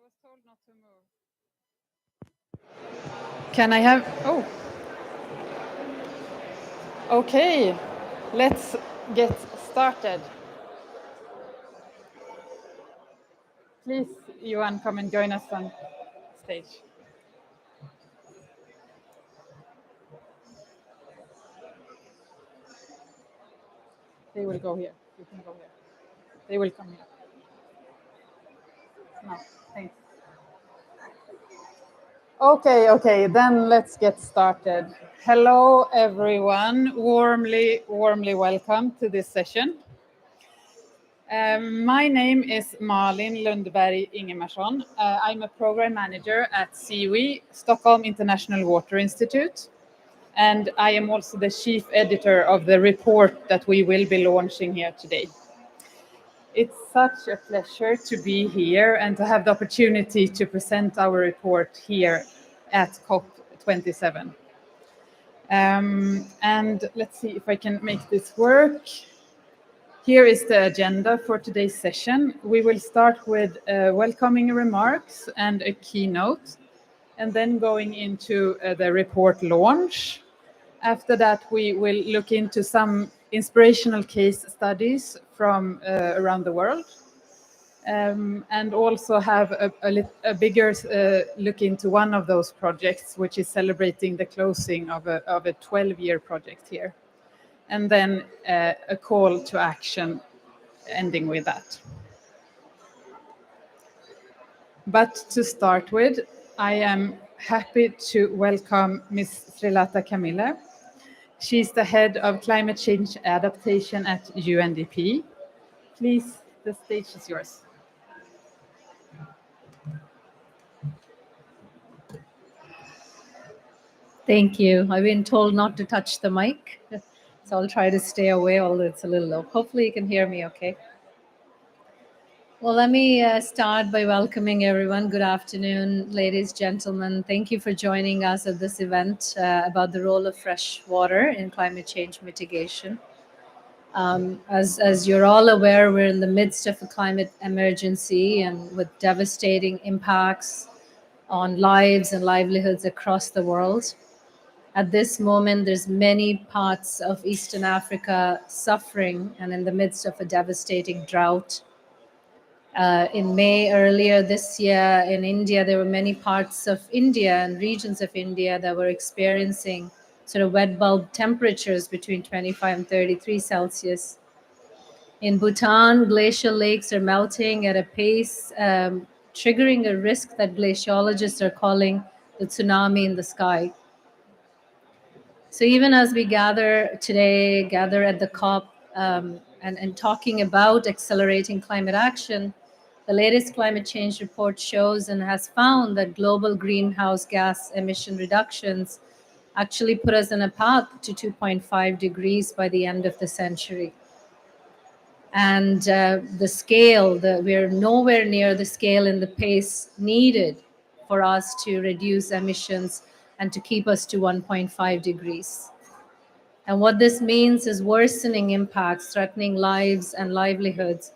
was told not to move. Can I have, oh. Okay, let's get started. Please, Johan, come and join us on stage. They will go here. You can go here. They will come here. No, thanks. Okay, then let's get started. Hello, everyone. Warmly welcome to this session. My name is Malin Lundberg Ingemarsson. I'm a program manager at SIWI, Stockholm International Water Institute, and I am also the chief editor of the report that we will be launching here today. It's such a pleasure to be here and to have the opportunity to present our report here at COP27. And let's see if I can make this work. Here is the agenda for today's session. We will start with welcoming remarks and a keynote, and then going into the report launch. After that, we will look into some inspirational case studies from around the world, and also have a bigger look into one of those projects, which is celebrating the closing of a 12-year project here. And then a call to action ending with that. But to start with, I am happy to welcome Ms. Srilata Kamila. She's the head of climate change adaptation at UNDP. Please, the stage is yours. Thank you. I've been told not to touch the mic, so I'll try to stay away, although it's a little low. Hopefully you can hear me okay. Well, let me start by welcoming everyone. Good afternoon, ladies, gentlemen. Thank you for joining us at this event about the role of fresh water in climate change mitigation. As you're all aware, we're in the midst of a climate emergency and with devastating impacts on lives and livelihoods across the world. At this moment, there's many parts of Eastern Africa suffering and in the midst of a devastating drought. In May earlier this year in India, there were many parts of India and regions of India that were experiencing sort of wet bulb temperatures between 25 and 33 Celsius. In Bhutan, glacial lakes are melting at a pace triggering a risk that glaciologists are calling the tsunami in the sky. So even as we gather at the COP and talking about accelerating climate action, the latest climate change report shows and has found that global greenhouse gas emission reductions actually put us on a path to 2.5 degrees by the end of the century. And the scale, we're nowhere near the scale and the pace needed for us to reduce emissions and to keep us to 1.5 degrees. And what this means is worsening impacts, threatening lives and livelihoods,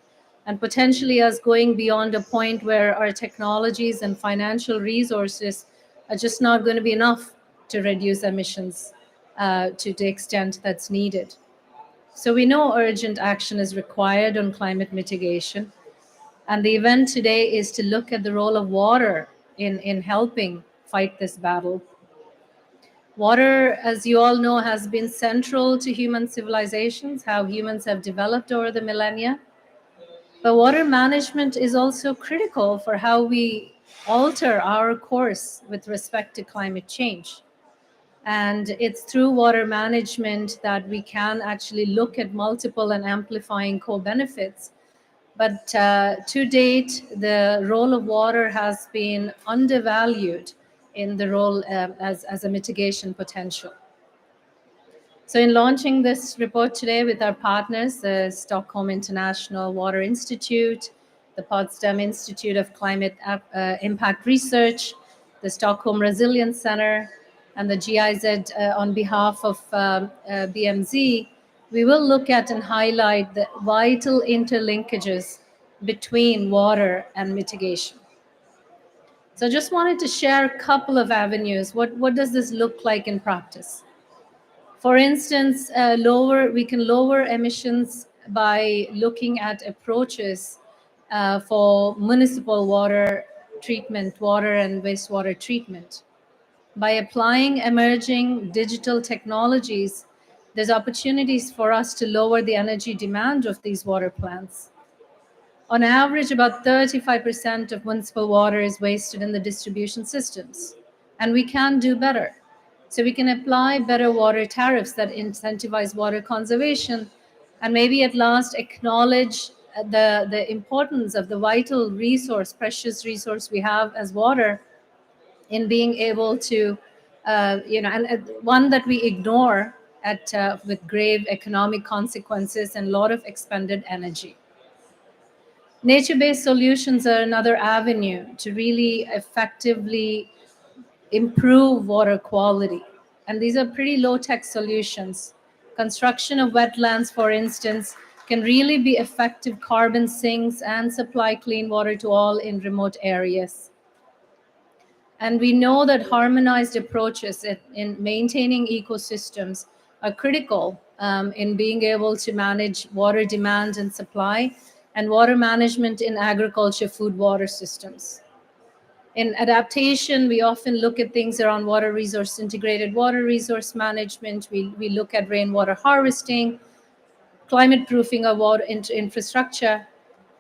and potentially us going beyond a point where our technologies and financial resources are just not going to be enough to reduce emissions to the extent that's needed. So we know urgent action is required on climate mitigation. And the event today is to look at the role of water in helping fight this battle. Water, as you all know, has been central to human civilizations, how humans have developed over the millennia. But water management is also critical for how we alter our course with respect to climate change. And it's through water management that we can actually look at multiple and amplifying co-benefits. But to date, the role of water has been undervalued in the role as a mitigation potential. So in launching this report today with our partners, the Stockholm International Water Institute, the Potsdam Institute of Climate Impact Research, the Stockholm Resilience Center, and the GIZ on behalf of BMZ, we will look at and highlight the vital interlinkages between water and mitigation. So I just wanted to share a couple of avenues. What does this look like in practice? For instance, we can lower emissions by looking at approaches for municipal water treatment, water and wastewater treatment. By applying emerging digital technologies, there's opportunities for us to lower the energy demand of these water plants. On average, about 35% of municipal water is wasted in the distribution systems, and we can do better. So we can apply better water tariffs that incentivize water conservation, and maybe at last acknowledge the importance of the vital resource, precious resource we have as water, in being able to, and one that we ignore with grave economic consequences and a lot of expended energy. Nature-based solutions are another avenue to really effectively improve water quality. And these are pretty low-tech solutions. Construction of wetlands, for instance, can really be effective carbon sinks and supply clean water to all in remote areas. And we know that harmonized approaches in maintaining ecosystems are critical in being able to manage water demand and supply, and water management in agriculture, food, water systems. In adaptation, we often look at things around water resource, integrated water resource management. We look at rainwater harvesting, climate proofing of water infrastructure.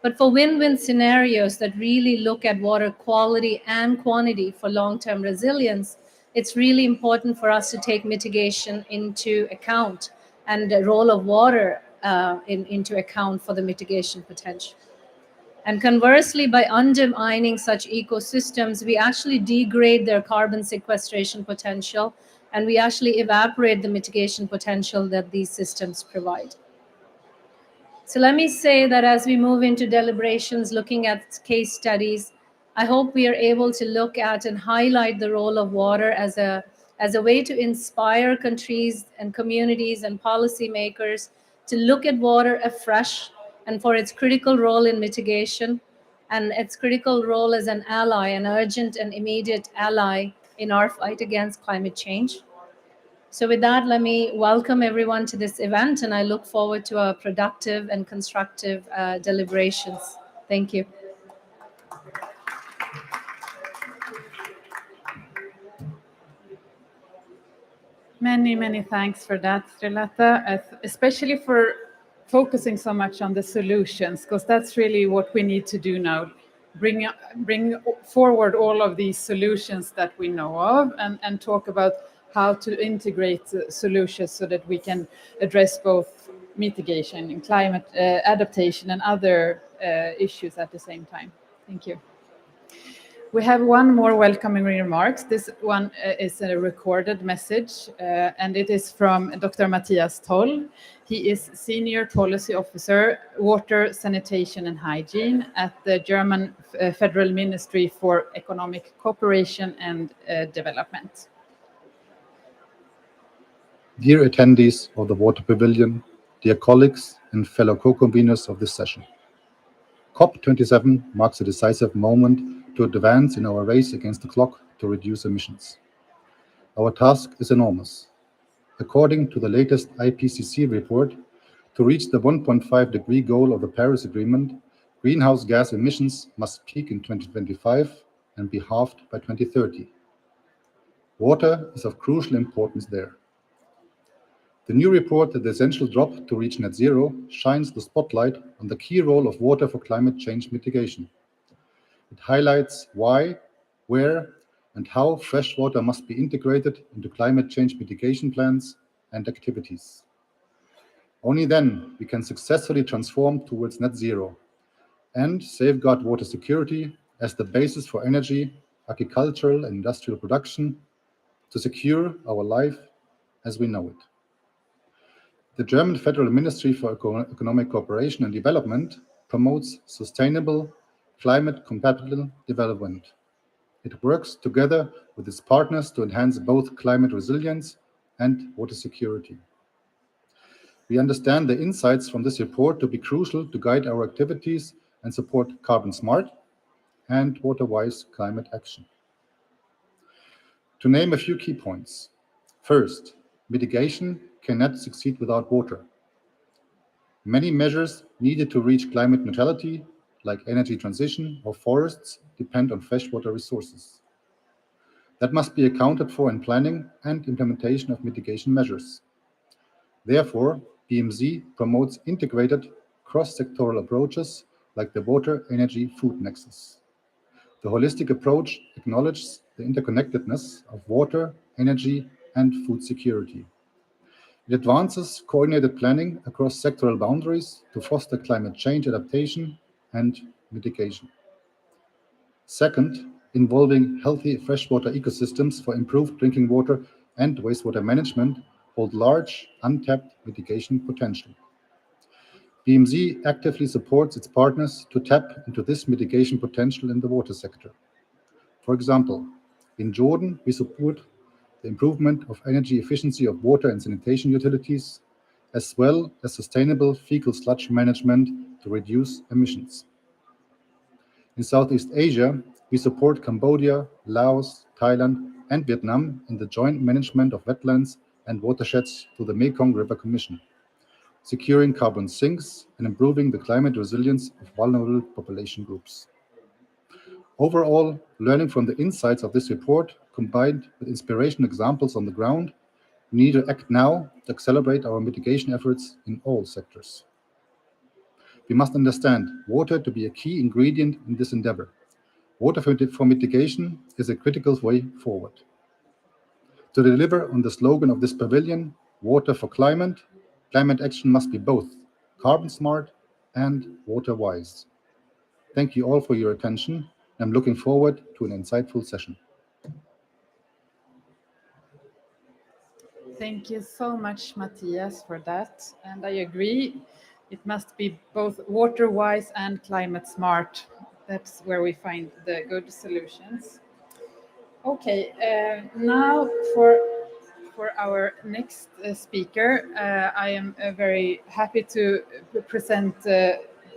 But for win-win scenarios that really look at water quality and quantity for long-term resilience, it's really important for us to take mitigation into account and the role of water into account for the mitigation potential. And conversely, by undermining such ecosystems, we actually degrade their carbon sequestration potential, and we actually evaporate the mitigation potential that these systems provide. So let me say that as we move into deliberations, looking at case studies, I hope we are able to look at and highlight the role of water as a way to inspire countries and communities and policymakers to look at water afresh, and for its critical role in mitigation and its critical role as an ally, an urgent and immediate ally in our fight against climate change. So with that, let me welcome everyone to this event, and I look forward to a productive and constructive deliberations. Thank you. Many thanks for that, Srilata, especially for focusing so much on the solutions, because that's really what we need to do now. Bring forward all of these solutions that we know of, and talk about how to integrate solutions so that we can address both mitigation and climate adaptation and other issues at the same time. Thank you. We have one more welcoming remarks. This one is a recorded message, and it is from Dr. Matthias Toll. He is Senior Policy Officer, Water, Sanitation and Hygiene at the German Federal Ministry for Economic Cooperation and Development. Dear attendees of the Water Pavilion, dear colleagues and fellow co-conveners of this session, COP27 marks a decisive moment to advance in our race against the clock to reduce emissions. Our task is enormous. According to the latest IPCC report, to reach the 1.5-degree goal of the Paris Agreement, greenhouse gas emissions must peak in 2025 and be halved by 2030. Water is of crucial importance there. The new report, The Essential Drop to Reach Net Zero, shines the spotlight on the key role of water for climate change mitigation. It highlights why, where, and how freshwater must be integrated into climate change mitigation plans and activities. Only then we can successfully transform towards net zero and safeguard water security as the basis for energy, agricultural and industrial production to secure our life as we know it. The German Federal Ministry for Economic Cooperation and Development promotes sustainable, climate-compatible development. It works together with its partners to enhance both climate resilience and water security. We understand the insights from this report to be crucial to guide our activities and support carbon-smart and water-wise climate action. To name a few key points. First, mitigation cannot succeed without water. Many measures needed to reach climate neutrality, like energy transition or forests, depend on freshwater resources. That must be accounted for in planning and implementation of mitigation measures. Therefore, BMZ promotes integrated cross-sectoral approaches like the water, energy, food nexus. The holistic approach acknowledges the interconnectedness of water, energy, and food security. It advances coordinated planning across sectoral boundaries to foster climate change adaptation and mitigation. Second, involving healthy freshwater ecosystems for improved drinking water and wastewater management hold large, untapped mitigation potential. BMZ actively supports its partners to tap into this mitigation potential in the water sector. For example, in Jordan, we support the improvement of energy efficiency of water and sanitation utilities, as well as sustainable fecal sludge management to reduce emissions. In Southeast Asia, we support Cambodia, Laos, Thailand, and Vietnam in the joint management of wetlands and watersheds to the Mekong River Commission, securing carbon sinks and improving the climate resilience of vulnerable population groups. Overall, learning from the insights of this report, combined with inspiration examples on the ground, we need to act now to accelerate our mitigation efforts in all sectors. We must understand water to be a key ingredient in this endeavor. Water for mitigation is a critical way forward. To deliver on the slogan of this pavilion, water for climate, climate action must be both carbon smart and water wise. Thank you all for your attention. I'm looking forward to an insightful session. Thank you so much, Matthias, for that. And I agree, it must be both water-wise and climate-smart. That's where we find the good solutions. Okay, now for our next speaker, I am very happy to present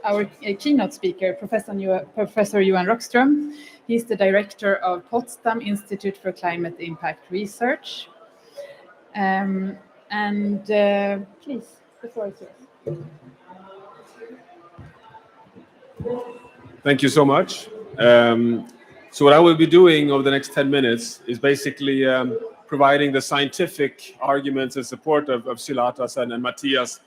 our keynote speaker, Professor Johan Rockström. He's the director of Potsdam Institute for Climate Impact Research. Please, the floor is yours. Thank you so much. So what I will be doing over the next 10 minutes is basically providing the scientific arguments in support of Sylata's and Matthias'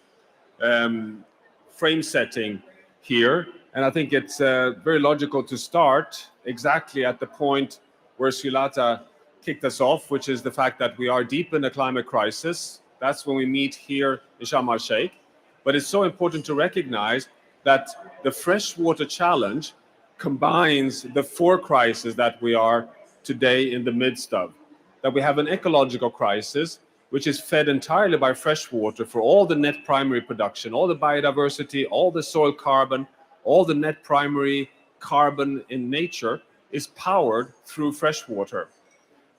frame setting here. And I think it's very logical to start exactly at the point where Sylata kicked us off, which is the fact that we are deep in a climate crisis. That's when we meet here in Sharm el-Sheikh. But it's so important to recognize that the freshwater challenge combines the four crises that we are today in the midst of. That we have an ecological crisis, which is fed entirely by freshwater for all the net primary production, all the biodiversity, all the soil carbon, all the net primary carbon in nature is powered through freshwater.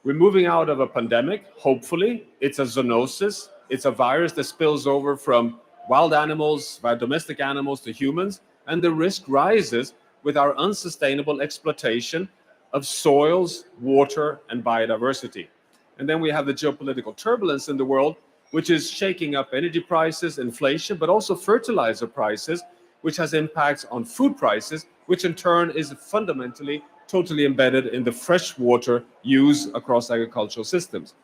We're moving out of a pandemic, hopefully. It's a zoonosis. It's a virus that spills over from wild animals, by domestic animals to humans, and the risk rises with our unsustainable exploitation of soils, water, and biodiversity. And then we have the geopolitical turbulence in the world, which is shaking up energy prices, inflation, but also fertilizer prices, which has impacts on food prices, which in turn is fundamentally totally embedded in the freshwater use across agricultural systems.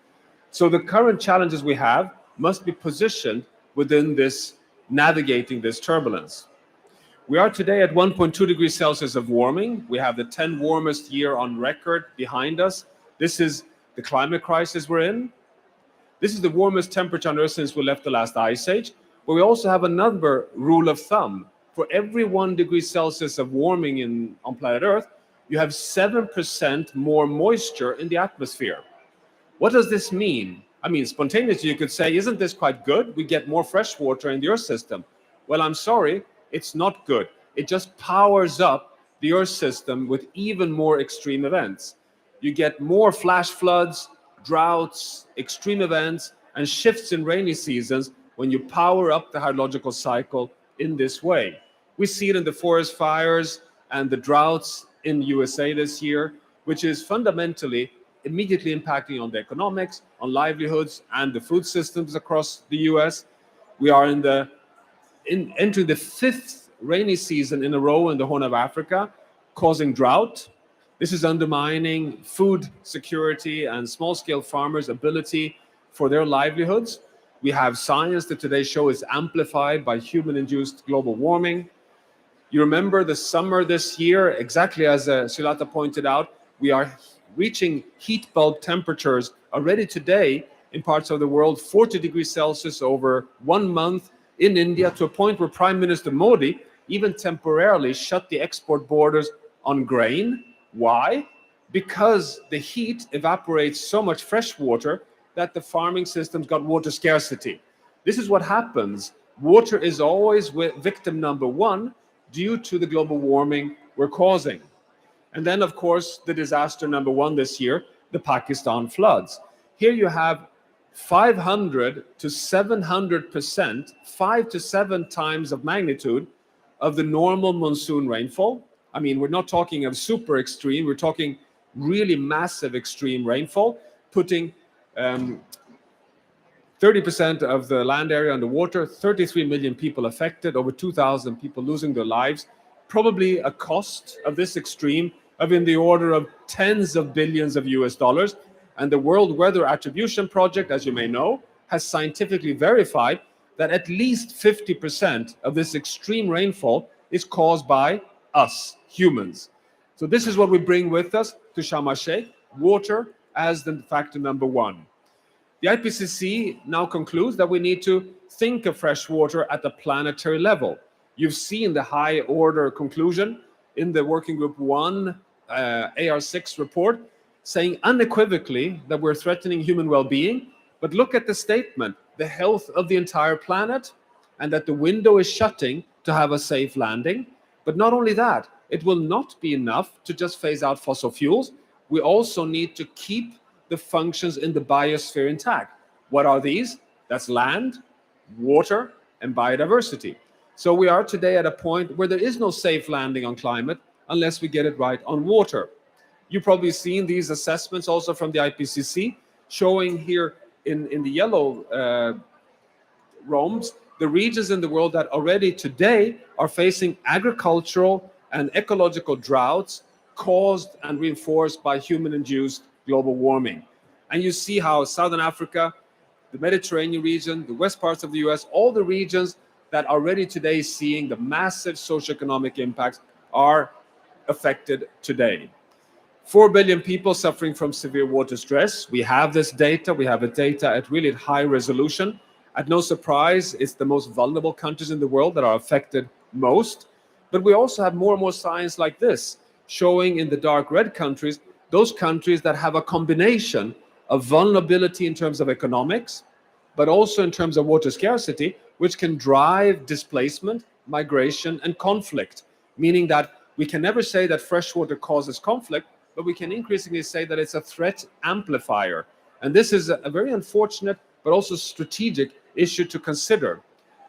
So the current challenges we have must be positioned within this, navigating this turbulence. We are today at 1.2 degrees Celsius of warming. We have the 10 warmest year on record behind us. This is the climate crisis we're in. This is the warmest temperature on Earth since we left the last ice age. But we also have another rule of thumb. For every 1 degree Celsius of warming on planet Earth, you have 7% more moisture in the atmosphere. What does this mean? I mean, spontaneously, you could say, isn't this quite good? We get more fresh water in the Earth system. Well, I'm sorry, it's not good. It just powers up the Earth system with even more extreme events. You get more flash floods, droughts, extreme events, and shifts in rainy seasons when you power up the hydrological cycle in this way. We see it in the forest fires and the droughts in the USA this year, which is fundamentally immediately impacting on the economics, on livelihoods, and the food systems across the US. We are entering the 5th rainy season in a row in the Horn of Africa, causing drought. This is undermining food security and small-scale farmers' ability for their livelihoods. We have science that today's show is amplified by human-induced global warming. You remember the summer this year, exactly as Shilata pointed out, we are reaching heat bulb temperatures already today in parts of the world, 40 degrees Celsius over 1 month in India, to a point where Prime Minister Modi even temporarily shut the export borders on grain. Why? Because the heat evaporates so much fresh water that the farming systems got water scarcity. This is what happens. Water is always victim number one due to the global warming we're causing. And then, of course, the disaster number one this year, the Pakistan floods. Here you have 500 to 700%, 5 to 7 times of magnitude of the normal monsoon rainfall. I mean, we're not talking of super extreme, we're talking really massive extreme rainfall, putting 30% of the land area underwater, 33 million people affected, over 2,000 people losing their lives. Probably a cost of this extreme of in the order of tens of billions of US dollars. And the World Weather Attribution Project, as you may know, has scientifically verified that at least 50% of this extreme rainfall is caused by us, humans. So this is what we bring with us to Sharm el-Sheikh, water as the factor number one. The IPCC now concludes that we need to think of fresh water at the planetary level. You've seen the high order conclusion in the Working Group 1 AR6 report, saying unequivocally that we're threatening human well-being. But look at the statement, the health of the entire planet, and that the window is shutting to have a safe landing. But not only that, it will not be enough to just phase out fossil fuels. We also need to keep the functions in the biosphere intact. What are these? That's land, water, and biodiversity. So we are today at a point where there is no safe landing on climate unless we get it right on water. You've probably seen these assessments also from the IPCC, showing here in the yellow rhombs, the regions in the world that already today are facing agricultural and ecological droughts caused and reinforced by human-induced global warming. And you see how Southern Africa, the Mediterranean region, the west parts of the US, all the regions that are already today seeing the massive socioeconomic impacts are affected today. 4 billion people suffering from severe water stress. We have this data. We have the data at really high resolution. At no surprise, it's the most vulnerable countries in the world that are affected most. But we also have more and more science like this, showing in the dark red countries, those countries that have a combination of vulnerability in terms of economics, but also in terms of water scarcity, which can drive displacement, migration, and conflict, meaning that we can never say that fresh water causes conflict, but we can increasingly say that it's a threat amplifier. And this is a very unfortunate, but also strategic issue to consider.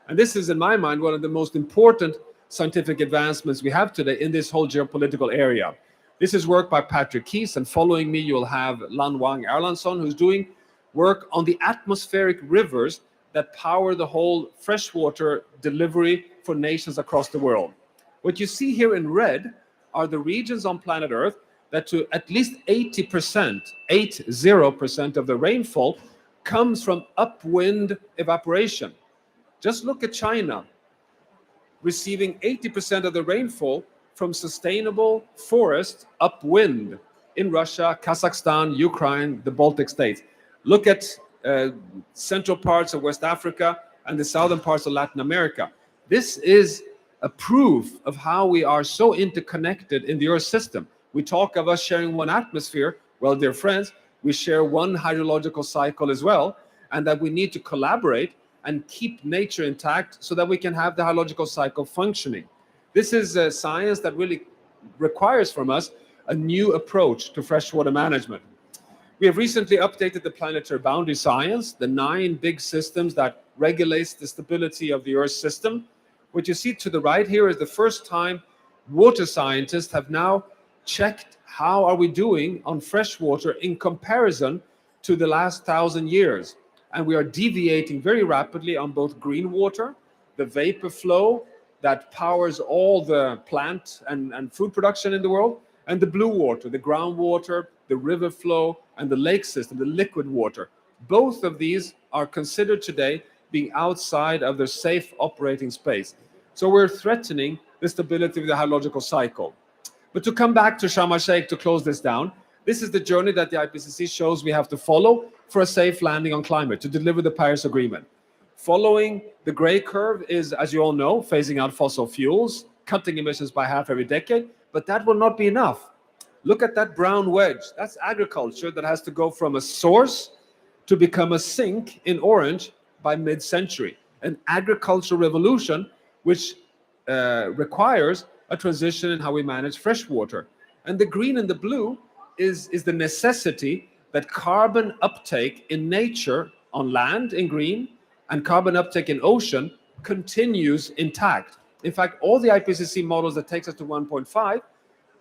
And this is, in my mind, one of the most important scientific advancements we have today in this whole geopolitical area. This is work by Patrick Keys, and following me, you'll have Lan Wang Erlandsson, who's doing work on the atmospheric rivers that power the whole freshwater delivery for nations across the world. What you see here in red are the regions on planet Earth that to at least 80%, 80% of the rainfall comes from upwind evaporation. Just look at China, receiving 80% of the rainfall from sustainable forest upwind. in Russia, Kazakhstan, Ukraine, the Baltic states. Look at central parts of West Africa and the southern parts of Latin America. This is a proof of how we are so interconnected in the Earth system. We talk of us sharing one atmosphere. Well, dear friends, we share one hydrological cycle as well, and that we need to collaborate and keep nature intact so that we can have the hydrological cycle functioning. This is a science that really requires from us a new approach to freshwater management. We have recently updated the planetary boundary science, the 9 big systems that regulates the stability of the Earth system. What you see to the right here is the first time water scientists have now checked how are we doing on freshwater in comparison to the last 1,000 years. And we are deviating very rapidly on both green water, the vapor flow that powers all the plant and food production in the world, and the blue water, the groundwater, the river flow, and the lake system, the liquid water. Both of these are considered today being outside of their safe operating space. So we're threatening the stability of the hydrological cycle. But to come back to Sharm el-Sheikh to close this down, this is the journey that the IPCC shows we have to follow for a safe landing on climate, to deliver the Paris Agreement. Following the gray curve is, as you all know, phasing out fossil fuels, cutting emissions by half every decade, but that will not be enough. Look at that brown wedge. That's agriculture that has to go from a source to become a sink in orange by mid-century. An agricultural revolution which requires a transition in how we manage freshwater. And the green and the blue is the necessity that carbon uptake in nature on land in green and carbon uptake in ocean continues intact. In fact, all the IPCC models that takes us to 1.5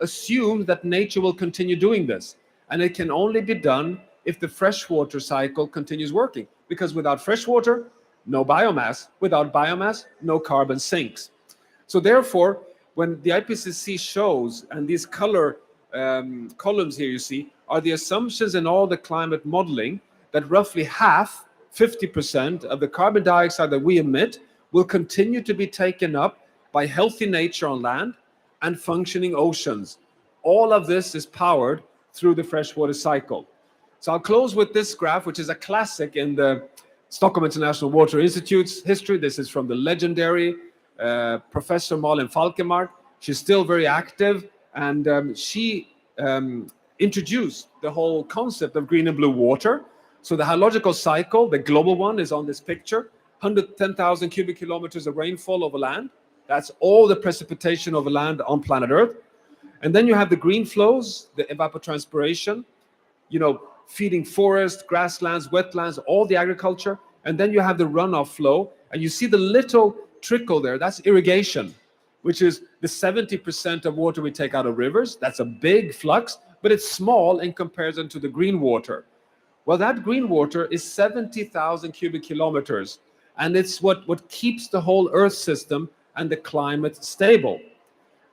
assume that nature will continue doing this. And it can only be done if the freshwater cycle continues working. Because without freshwater, no biomass. Without biomass, no carbon sinks. So therefore, when the IPCC shows, and these color columns here you see, are the assumptions in all the climate modeling that roughly half, 50% of the carbon dioxide that we emit will continue to be taken up by healthy nature on land and functioning oceans. All of this is powered through the freshwater cycle. So I'll close with this graph, which is a classic in the Stockholm International Water Institute's history. This is from the legendary Professor Malin Falkenmark. She's still very active, and she introduced the whole concept of green and blue water. So the hydrological cycle, the global one, is on this picture. 110,000 cubic kilometers of rainfall over land. That's all the precipitation over land on planet Earth. And then you have the green flows, the evapotranspiration, feeding forests, grasslands, wetlands, all the agriculture. And then you have the runoff flow. And you see the little trickle there, that's irrigation, which is the 70% of water we take out of rivers. That's a big flux, but it's small in comparison to the green water. Well, that green water is 70,000 cubic kilometers, and it's what keeps the whole Earth system and the climate stable.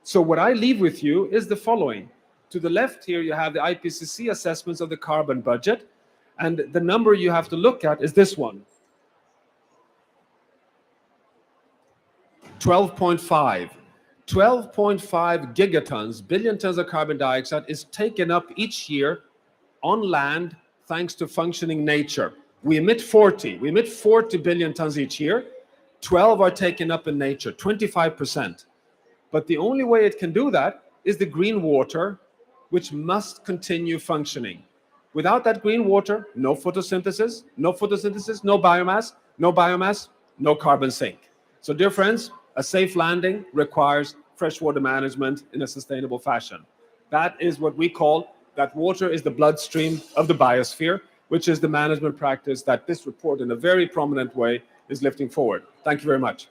So what I leave with you is the following. To the left here, you have the IPCC assessments of the carbon budget, and the number you have to look at is this one. 12.5. 12.5 gigatons, billion tons of carbon dioxide is taken up each year on land thanks to functioning nature. We emit 40 billion tons each year. 12 are taken up in nature, 25%. But the only way it can do that is the green water, which must continue functioning. Without that green water, no photosynthesis, no biomass, no carbon sink. So dear friends, a safe landing requires freshwater management in a sustainable fashion. That is what we call that water is the bloodstream of the biosphere, which is the management practice that this report in a very prominent way is lifting forward. Thank you very much.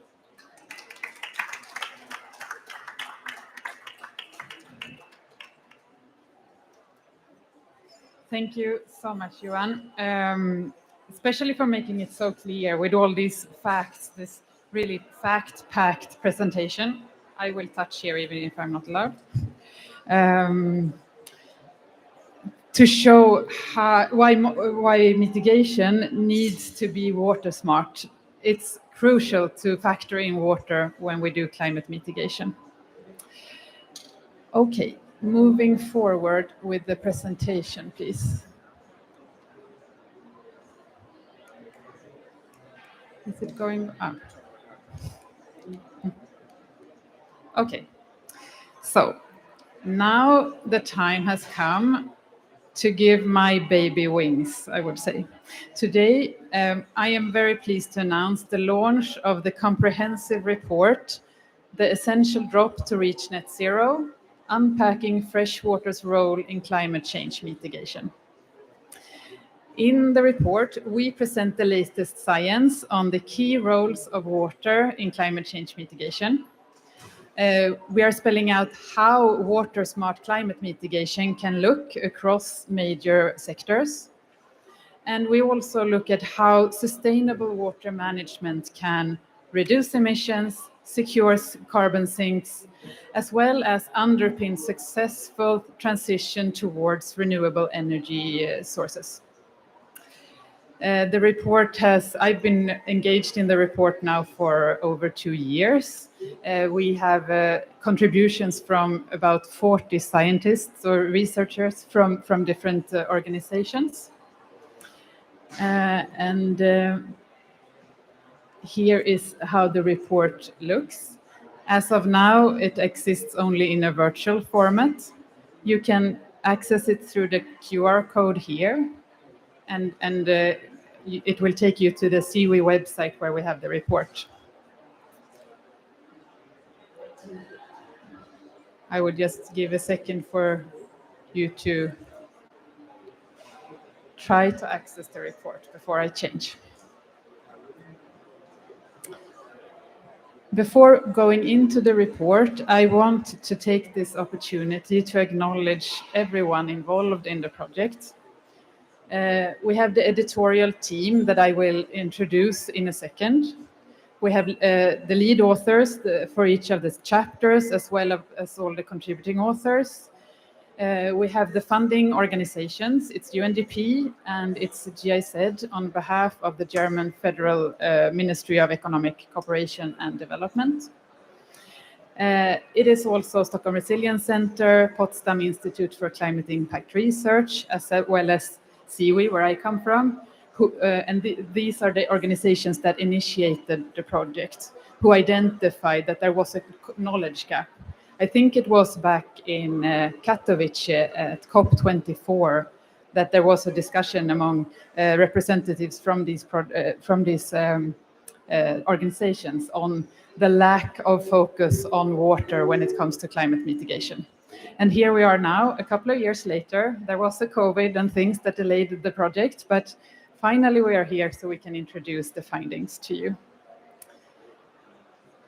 Thank you so much, Johan, especially for making it so clear with all these facts, this really fact-packed presentation. I will touch here even if I'm not allowed. To show why mitigation needs to be water smart. It's crucial to factor in water when we do climate mitigation. Okay, moving forward with the presentation, please. Is it going up? Okay. So now the time has come to give my baby wings, I would say. Today, I am very pleased to announce the launch of the comprehensive report, The Essential Drop to Reach Net Zero, Unpacking Freshwater's Role in Climate Change Mitigation. In the report, we present the latest science on the key roles of water in climate change mitigation. We are spelling out how water-smart climate mitigation can look across major sectors. And we also look at how sustainable water management can reduce emissions, secure carbon sinks, as well as underpin successful transition towards renewable energy sources. The report I've been engaged in the report now for over 2 years. We have contributions from about 40 scientists or researchers from different organizations. Here is how the report looks. As of now, it exists only in a virtual format. You can access it through the QR code here, and it will take you to the SDG website where we have the report. I will just give a second for you to try to access the report before I change. Before going into the report, I want to take this opportunity to acknowledge everyone involved in the project. We have the editorial team that I will introduce in a second. We have the lead authors for each of the chapters, as well as all the contributing authors. We have the funding organizations. It's UNDP and it's GIZ on behalf of the German Federal Ministry of Economic Cooperation and Development. It is also Stockholm Resilience Center, Potsdam Institute for Climate Impact Research, as well as SDG, where I come from, these are the organizations that initiated the project, who identified that there was a knowledge gap. I think it was back in Katowice at COP24 that there was a discussion among representatives from these organizations on the lack of focus on water when it comes to climate mitigation. And here we are now, a couple of years later. There was a COVID and things that delayed the project, but finally we are here so we can introduce the findings to you.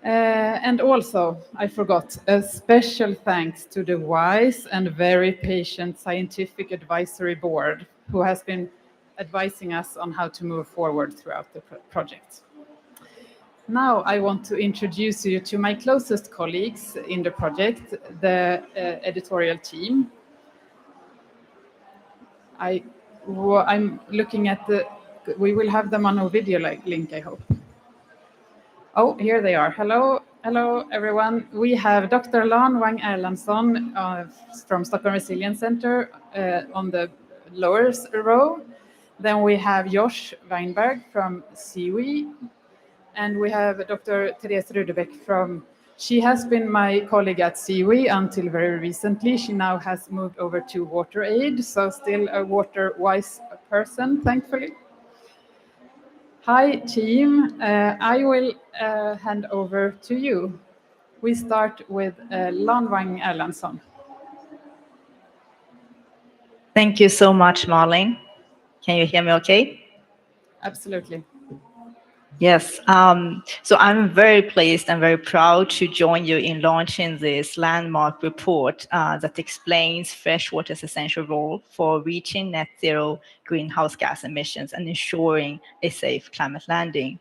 And also, I forgot, a special thanks to the wise and very patient scientific advisory board who has been advising us on how to move forward throughout the project. Now I want to introduce you to my closest colleagues in the project, the editorial team. I'm looking at we will have them on a video link, I hope. Oh, here they are. Hello, everyone. We have Dr. Lan Wang Erlandsson from Stockholm Resilience Center on the lower row. Then we have Josh Weinberg from SDG, and we have Dr. Therese Rudebeck she has been my colleague at SDG until very recently. She now has moved over to Water Aid, so still a water-wise person, thankfully. Hi, team. I will hand over to you. We start with Lan Wang Erlandsson. Thank you so much, Marlene. Can you hear me okay? Absolutely. Yes. So I'm very pleased and very proud to join you in launching this landmark report that explains freshwater's essential role for reaching net zero greenhouse gas emissions and ensuring a safe climate landing.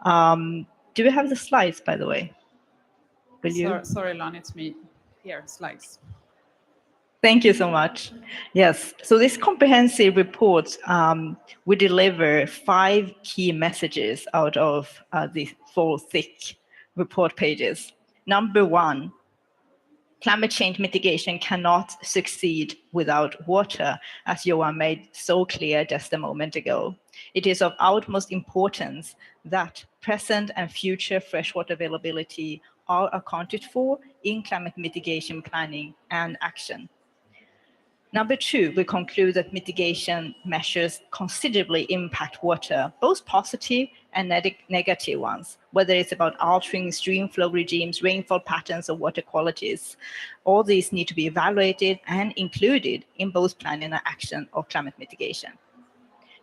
Do we have the slides, by the way? Sorry, Lan, it's me. Here, slides. Thank you so much. Yes, so this comprehensive report, we deliver 5 key messages out of the 4 thick report pages. Number 1, Climate change mitigation cannot succeed without water, as Johan made so clear just a moment ago. It is of utmost importance that present and future freshwater availability are accounted for in climate mitigation planning and action. Number two, we conclude that mitigation measures considerably impact water, both positive and negative ones, whether it's about altering stream flow regimes, rainfall patterns, or water qualities. All these need to be evaluated and included in both planning and action of climate mitigation.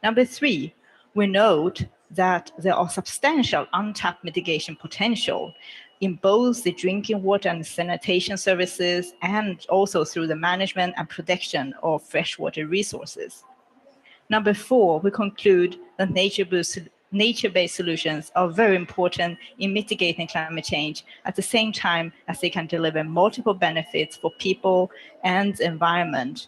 Number three, we note that there are substantial untapped mitigation potential in both the drinking water and sanitation services, and also through the management and protection of freshwater resources. Number four, we conclude that nature-based solutions are very important in mitigating climate change at the same time as they can deliver multiple benefits for people and the environment.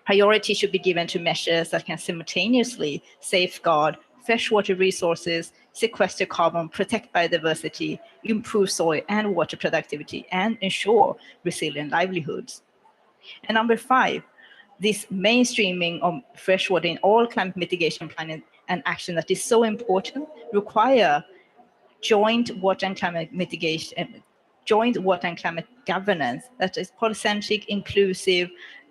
Priority should be given to measures that can simultaneously safeguard freshwater resources, sequester carbon, protect biodiversity, improve soil and water productivity, and ensure resilient livelihoods. And number five, this mainstreaming of freshwater in all climate mitigation planning and action that is so important require joint water and climate mitigation, joint water and climate governance that is polycentric, inclusive,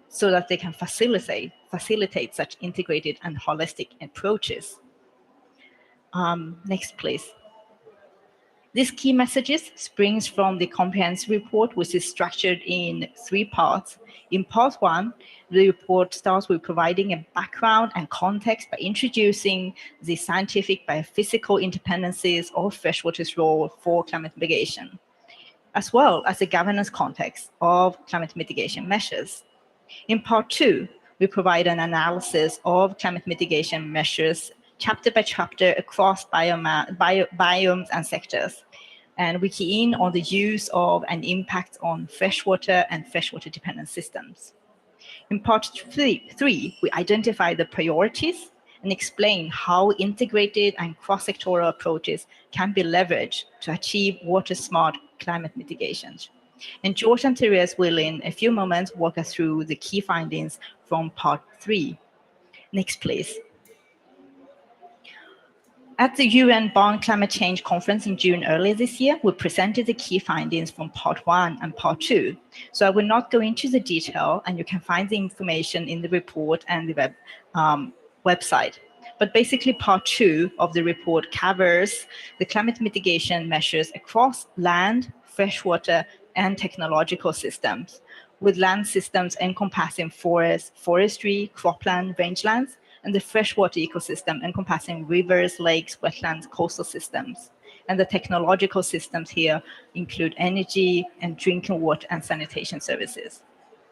so that they can facilitate such integrated and holistic approaches. Next, please. These key messages springs from the comprehensive report, which is structured in 3 parts. In part 1, the report starts with providing a background and context by introducing the scientific biophysical interdependencies of freshwater's role for climate mitigation, as well as the governance context of climate mitigation measures. In part 2, we provide an analysis of climate mitigation measures chapter by chapter across biomes and sectors. And we key in on the use of and impact on freshwater and freshwater dependent systems. In part 3, we identify the priorities and explain how integrated and cross-sectoral approaches can be leveraged to achieve water-smart climate mitigations. And George and Therese will in a few moments walk us through the key findings from part 3. Next, please. At the UN Bonn Climate Change Conference in June earlier this year, we presented the key findings from part 1 and part 2. So I will not go into the detail, and you can find the information in the report and the website. But basically, part 2 of the report covers the climate mitigation measures across land, freshwater, and technological systems, with land systems encompassing forests, forestry, cropland, rangelands, and the freshwater ecosystem encompassing rivers, lakes, wetlands, coastal systems. And the technological systems here include energy and drinking water and sanitation services.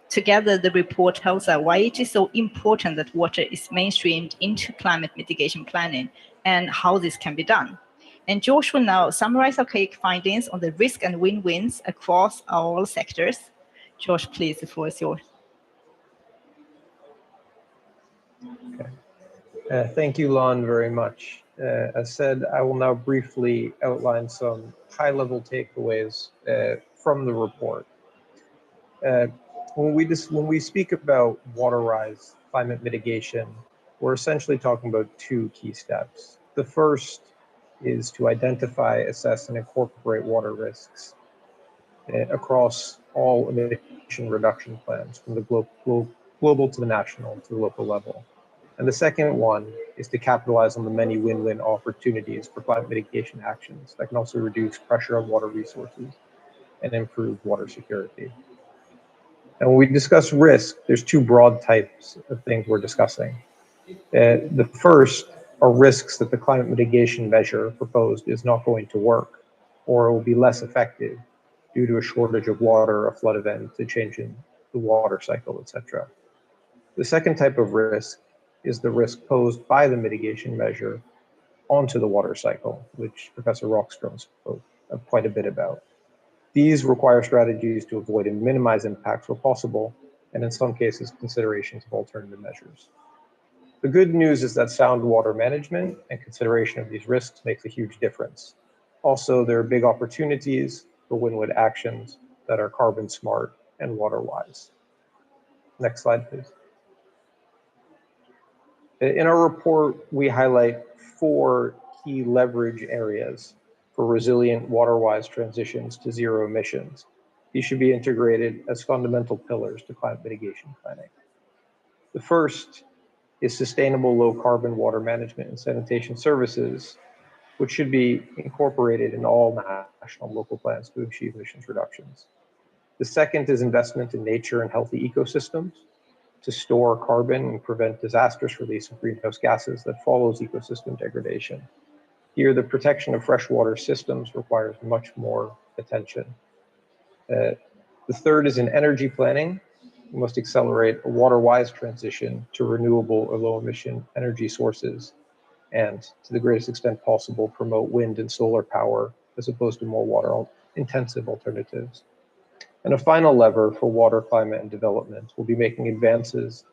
Together, the report tells us why it is so important that water is mainstreamed into climate mitigation planning and how this can be done. And Josh will now summarize our key findings on the risk and win-wins across all sectors. Josh, please, the floor is yours. Okay. Thank you, Lon, very much. As said, I will now briefly outline some high-level takeaways from the report. When we speak about water rise, climate mitigation, we're essentially talking about 2 key steps. The first is to identify, assess, and incorporate water risks across all emission reduction plans, from the global to the national to the local level. And the second one is to capitalize on the many win-win opportunities for climate mitigation actions that can also reduce pressure on water resources and improve water security. And when we discuss risk, there's 2 broad types of things we're discussing. The first are risks that the climate mitigation measure proposed is not going to work, or it will be less effective due to a shortage of water, a flood event, a change in the water cycle, etc. The second type of risk is the risk posed by the mitigation measure onto the water cycle, which Professor Rockstrom spoke quite a bit about. These require strategies to avoid and minimize impacts where possible, and in some cases, considerations of alternative measures. The good news is that sound water management and consideration of these risks makes a huge difference. Also, there are big opportunities for win-win actions that are carbon smart and water wise. Next slide, please. In our report, we highlight 4 key leverage areas for resilient water-wise transitions to zero emissions. These should be integrated as fundamental pillars to climate mitigation planning. The first is sustainable low-carbon water management and sanitation services, which should be incorporated in all national and local plans to achieve emissions reductions. The second is investment in nature and healthy ecosystems to store carbon and prevent disastrous release of greenhouse gases that follows ecosystem degradation. Here, the protection of freshwater systems requires much more attention. The third is in energy planning. We must accelerate a water-wise transition to renewable or low-emission energy sources, and to the greatest extent possible, promote wind and solar power as opposed to more water-intensive alternatives. And a final lever for water, climate, and development will be making advances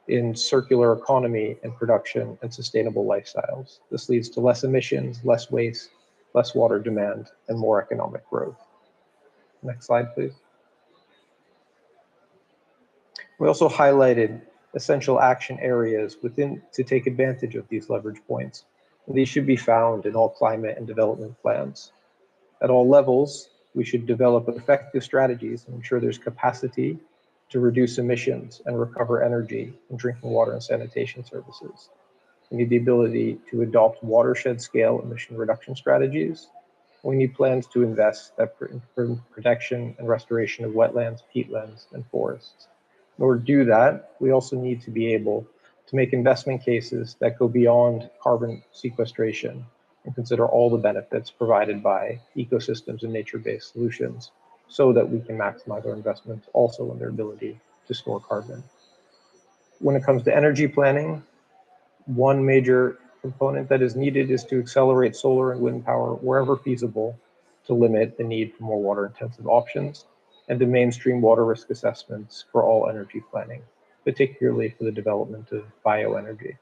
in circular economy and production and sustainable lifestyles. This leads to less emissions, less waste, less water demand, and more economic growth. Next slide, please. We also highlighted essential action areas to take advantage of these leverage points. And these should be found in all climate and development plans. At all levels, we should develop effective strategies and ensure there's capacity to reduce emissions and recover energy in drinking water and sanitation services. We need the ability to adopt watershed scale emission reduction strategies. We need plans to invest in protection and restoration of wetlands, peatlands, and forests. In order to do that, we also need to be able to make investment cases that go beyond carbon sequestration and consider all the benefits provided by ecosystems and nature-based solutions so that we can maximize our investments also in their ability to store carbon. When it comes to energy planning, one major component that is needed is to accelerate solar and wind power wherever feasible to limit the need for more water-intensive options and to mainstream water risk assessments for all energy planning, particularly for the development of bioenergy.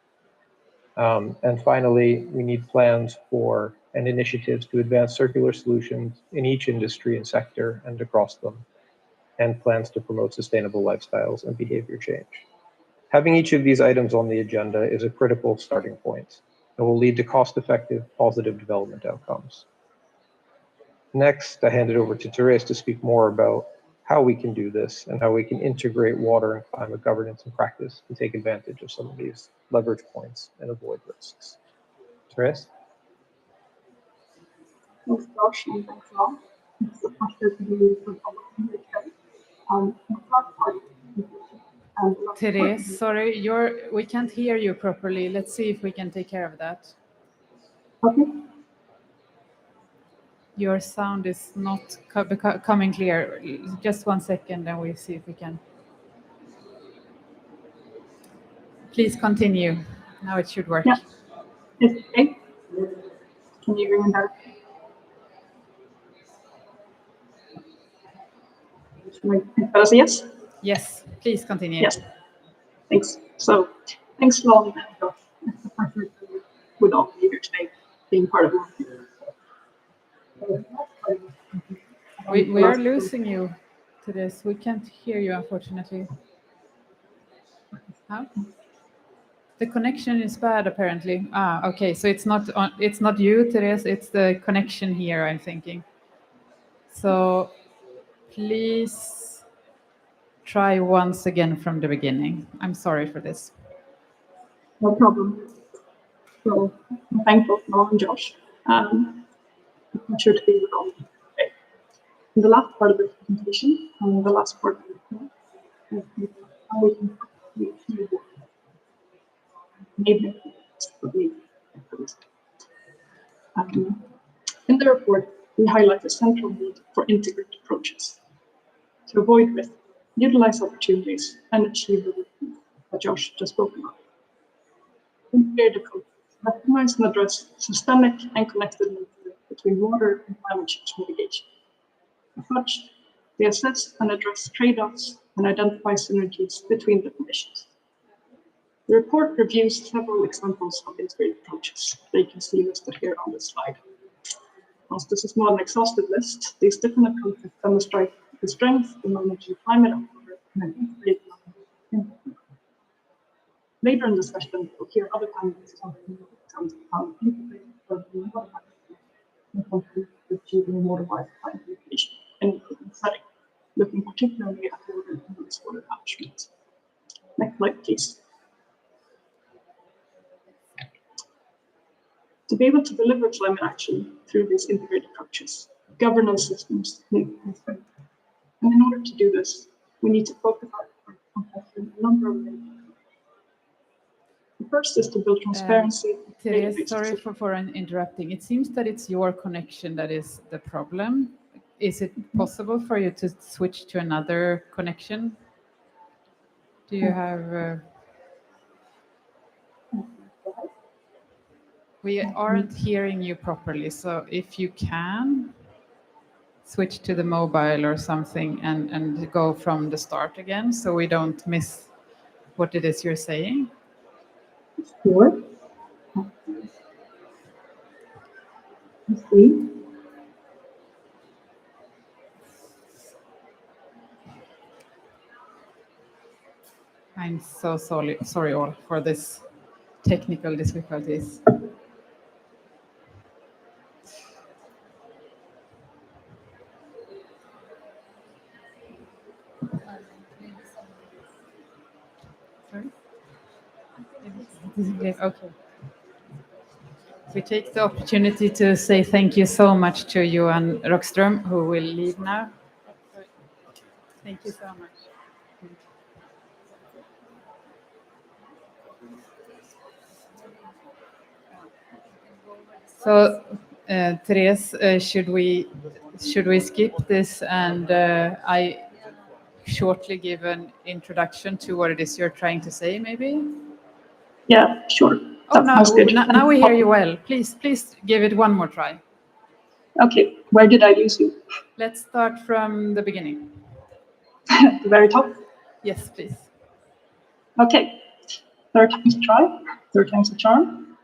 And finally, we need plans for and initiatives to advance circular solutions in each industry and sector and across them, and plans to promote sustainable lifestyles and behavior change. Having each of these items on the agenda is a critical starting point and will lead to cost-effective, positive development outcomes. Next, I hand it over to Therese to speak more about how we can do this and how we can integrate water and climate governance and practice to take advantage of some of these leverage points and avoid risks. Therese? Thanks, Josh, and thanks all. It's a pleasure to be with you here today. Therese, sorry, we can't hear you properly. Let's see if we can take care of that. Okay. Your sound is not coming clear. Just 1 second and we'll see if we can. Please continue. Now it should work. Yeah. Is it okay? Can you hear me better? Should I say yes? Yes, please continue. Yes. Thanks. So, thanks, Long and Josh. It's a pleasure to be with all of you here today, being part of it. We are losing you to this. We can't hear you, unfortunately. How? The connection is bad, apparently. Okay. So it's not you, Therese. It's the connection here, I'm thinking. So please try once again from the beginning. I'm sorry for this. No problem. So I'm thankful for Noel and Josh. I'm sure to be with all of you today. In the last part of the presentation, and the last part of the how we can achieve in the report, we highlight the central need for integrated approaches to avoid risk, utilize opportunities, and achieve the results that Josh just spoke about. Integrated approaches recognize and address systemic and connected links between water and climate change mitigation. As such, they assess and address trade-offs and identify synergies between different issues. The report reviews several examples of integrated approaches that you can see listed here on this slide. Whilst this is not an exhaustive list, these different approaches demonstrate the strength in managing climate and water in an integrated manner. Later in the session, we'll hear other panelists talking about how integrated water can contribute to achieving water-wise climate mitigation in an urban setting, looking particularly at water and wastewater management. Next slide, please. To be able to deliver climate action through these integrated approaches, governance systems need to be strengthened. And in order to do this, we need to focus on testing a number of main. The first is to build transparency. Therese, sorry for interrupting. It seems that it's your connection that is the problem. Is it possible for you to switch to another connection? Do you have... We aren't hearing you properly, so if you can, switch to the mobile or something and go from the start again so we don't miss what it is you're saying. Sure. Let's see. I'm so sorry all for this technical difficulties. Sorry? Okay. We take the opportunity to say thank you so much to Johan Rockström, who will leave now. Thank you so much. So, Therese, should we skip this and I shortly give an introduction to what it is you're trying to say, maybe? Yeah, sure. Oh, now we hear you well. Please give it one more try. Okay, where did I lose you? Let's start from the beginning. The very top? Yes, please. Okay, third time's a try, third time's a charm.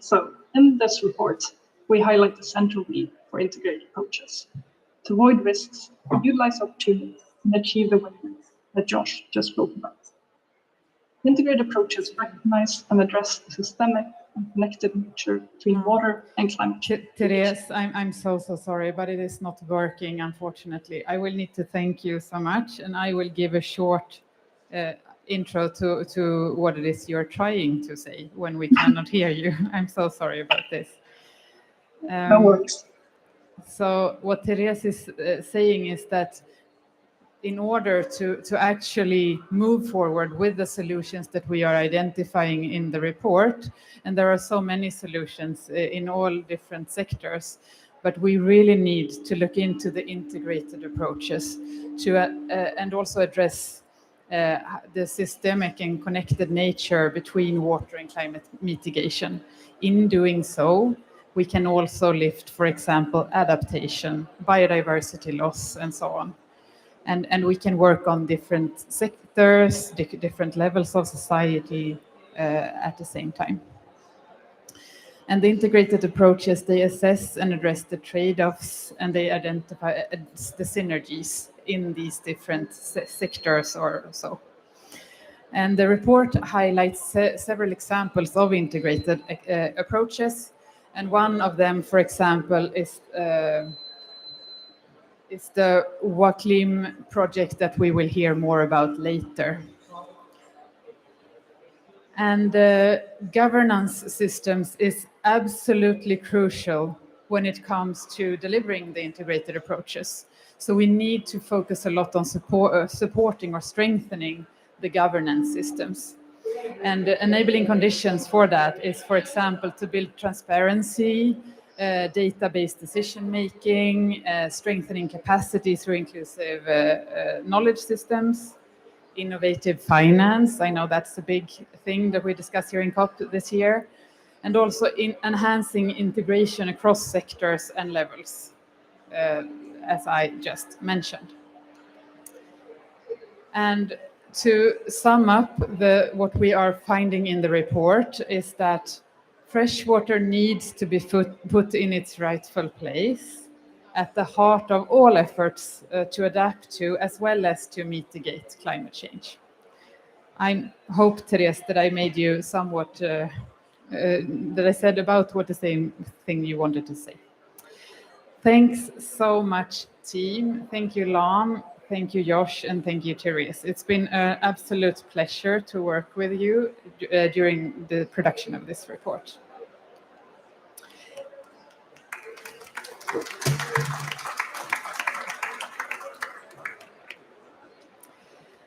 So in this report, we highlight the central need for integrated approaches to avoid risks, utilize opportunities, and achieve the win-wins that Josh just spoke about. Integrated approaches recognize and address the systemic and connected nature between water and climate change. Therese, I'm so sorry, but it is not working, unfortunately. I will need to thank you so much, and I will give a short intro to what it is you're trying to say when we cannot hear you. I'm so sorry about this. No worries. So what Therese is saying is that in order to actually move forward with the solutions that we are identifying in the report, and there are so many solutions in all different sectors, but we really need to look into the integrated approaches to and also address the systemic and connected nature between water and climate mitigation. In doing so, we can also lift, for example, adaptation, biodiversity loss, and so on. And we can work on different sectors, different levels of society at the same time. And the integrated approaches, they assess and address the trade-offs, and they identify the synergies in these different sectors or so. And the report highlights several examples of integrated approaches. And one of them, for example, is the Waclim project that we will hear more about later. And governance systems is absolutely crucial when it comes to delivering the integrated approaches. So we need to focus a lot on supporting or strengthening the governance systems. And enabling conditions for that is, for example, to build transparency, data-based decision-making, strengthening capacity through inclusive knowledge systems, innovative finance. I know that's a big thing that we discuss here in COP this year. And also in enhancing integration across sectors and levels, as I just mentioned. And to sum up what we are finding in the report is that freshwater needs to be put in its rightful place. at the heart of all efforts to adapt to as well as to mitigate climate change. I hope, Therese, that I made you somewhat, that I said about what the same thing you wanted to say. Thanks so much, team. Thank you, Lan. Thank you, Josh, and thank you, Therese. It's been an absolute pleasure to work with you during the production of this report.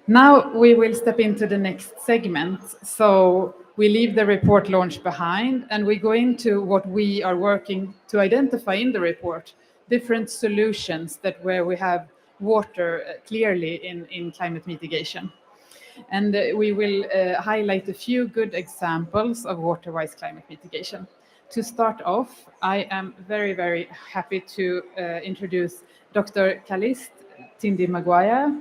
Now we will step into the next segment. So we leave the report launch behind and we go into what we are working to identify in the report, different solutions where we have water clearly in climate mitigation. And we will highlight a few good examples of water-wise climate mitigation. To start off, I am very, very happy to introduce Dr. Caliste Tindi-Maguire,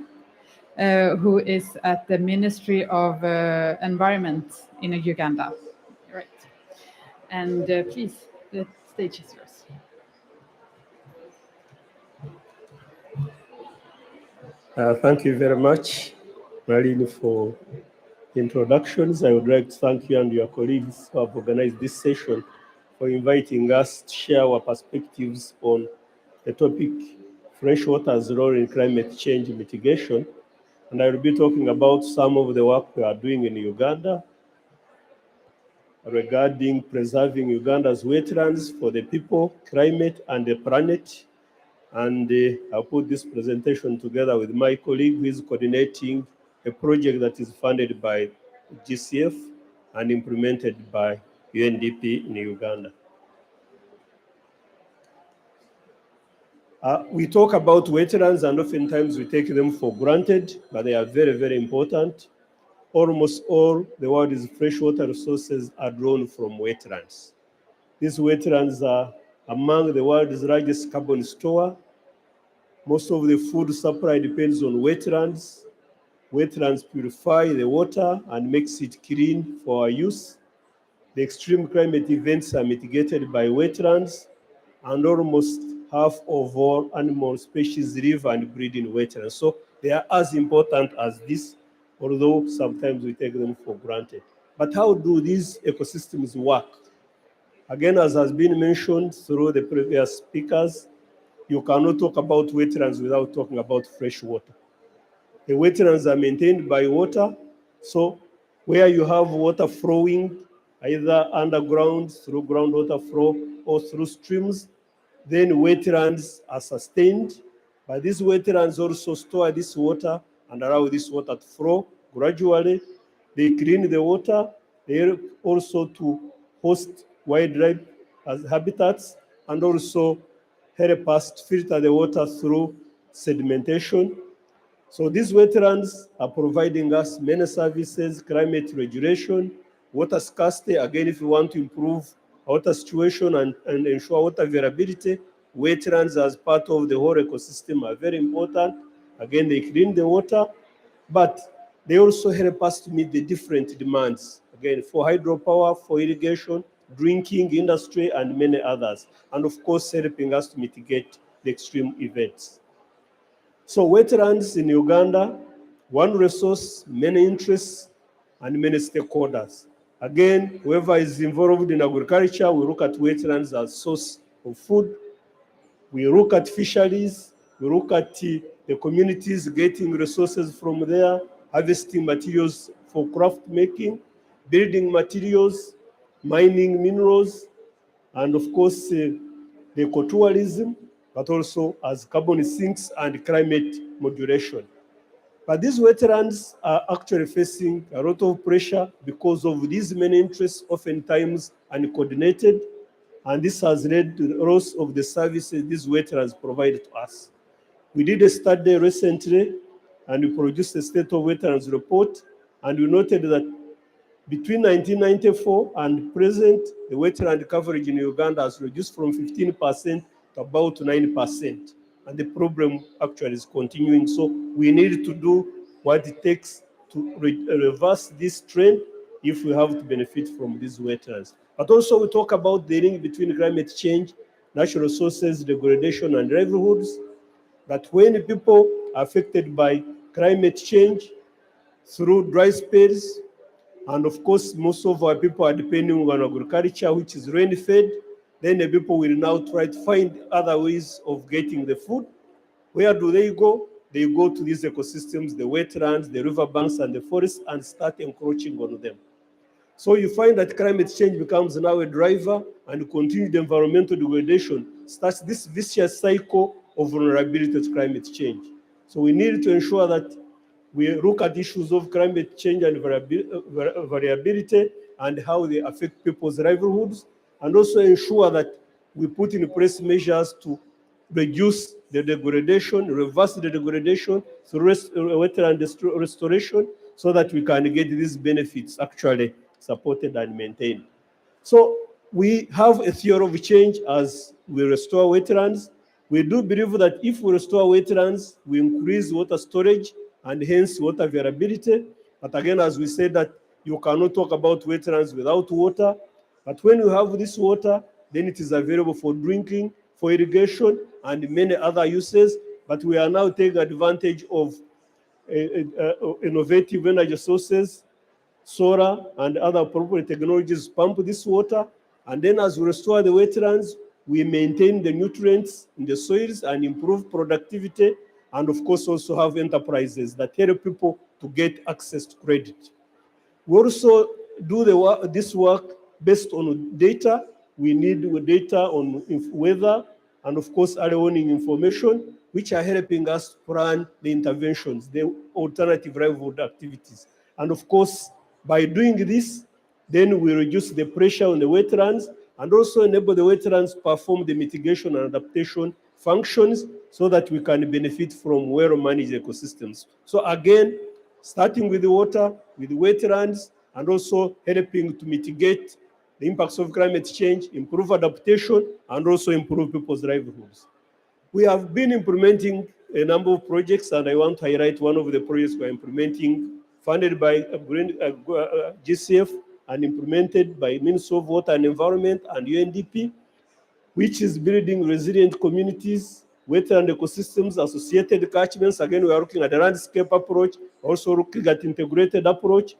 who is at the Ministry of Environment in Uganda. Right. And please, the stage is yours. Thank you very much, Marlene, for introductions. I would like to thank you and your colleagues who have organized this session for inviting us to share our perspectives on the topic, freshwater's role in climate change mitigation. And I will be talking about some of the work we are doing in Uganda regarding preserving Uganda's wetlands for the people, climate, and the planet. And I'll put this presentation together with my colleague who is coordinating a project that is funded by GCF and implemented by UNDP in Uganda. We talk about wetlands and oftentimes we take them for granted, but they are very, very important. Almost all the world's freshwater resources are drawn from wetlands. These wetlands are among the world's largest carbon store. Most of the food supply depends on wetlands. Wetlands purify the water and makes it clean for our use. The extreme climate events are mitigated by wetlands, and almost half of all animal species live and breed in wetlands. So they are as important as this, although sometimes we take them for granted. But how do these ecosystems work? Again, as has been mentioned through the previous speakers, you cannot talk about wetlands without talking about fresh water. The wetlands are maintained by water, so where you have water flowing, either underground through groundwater flow or through streams, then wetlands are sustained. But these wetlands also store this water and allow this water to flow gradually. They clean the water. They help also to host wildlife as habitats and also help us to filter the water through sedimentation. So these wetlands are providing us many services, climate regulation, water scarcity. Again, if we want to improve water situation and ensure water availability, wetlands as part of the whole ecosystem are very important. Again, they clean the water, but they also help us to meet the different demands. Again, for hydropower, for irrigation, drinking, industry, and many others. And of course, helping us to mitigate the extreme events. So wetlands in Uganda, one resource, many interests, and many stakeholders. Again, whoever is involved in agriculture, we look at wetlands as source of food. We look at fisheries, we look at the communities getting resources from there, harvesting materials for craft making, building materials, mining minerals, and of course, the ecotourism, but also as carbon sinks and climate modulation. But these wetlands are actually facing a lot of pressure because of these many interests, oftentimes uncoordinated, and this has led to the loss of the services these wetlands provide to us. We did a study recently, and we produced a State of Wetlands report, and we noted that between 1994 and present, the wetland coverage in Uganda has reduced from 15% to about 9%. And the problem actually is continuing. So we need to do what it takes to reverse this trend if we have to benefit from these wetlands. But also we talk about the link between climate change natural resources, degradation, and livelihoods, that when people are affected by climate change through dry spells, and of course, most of our people are depending on agriculture, which is rain-fed, then the people will now try to find other ways of getting the food. Where do they go? They go to these ecosystems, the wetlands, the riverbanks, and the forests, and start encroaching on them. So you find that climate change becomes now a driver, and continued environmental degradation starts this vicious cycle of vulnerability to climate change. So we need to ensure that we look at issues of climate change and variability and how they affect people's livelihoods, and also ensure that we put in place measures to reduce the degradation, reverse the degradation through wetland restoration, so that we can get these benefits actually supported and maintained. So we have a theory of change as we restore wetlands. We do believe that if we restore wetlands, we increase water storage and hence water availability. But again, as we said, that you cannot talk about wetlands without water. But when you have this water, then it is available for drinking, for irrigation, and many other uses. But we are now taking advantage of innovative energy sources, solar and other appropriate technologies pump this water. And then as we restore the wetlands, we maintain the nutrients in the soils and improve productivity, and of course also have enterprises that help people to get access to credit. We also do this work based on data. We need data on weather and of course early warning information, which are helping us plan the interventions, the alternative livelihood activities. And of course, by doing this, then we reduce the pressure on the wetlands and also enable the wetlands to perform the mitigation and adaptation functions so that we can benefit from well-managed ecosystems. So again, starting with the water, with the wetlands, and also helping to mitigate the impacts of climate change, improve adaptation, and also improve people's livelihoods. We have been implementing a number of projects, and I want to highlight one of the projects we are implementing, funded by GCF and implemented by Ministry of Water and Environment and UNDP, which is building resilient communities, wetland ecosystems, associated catchments. Again, we are looking at a landscape approach, also looking at integrated approach.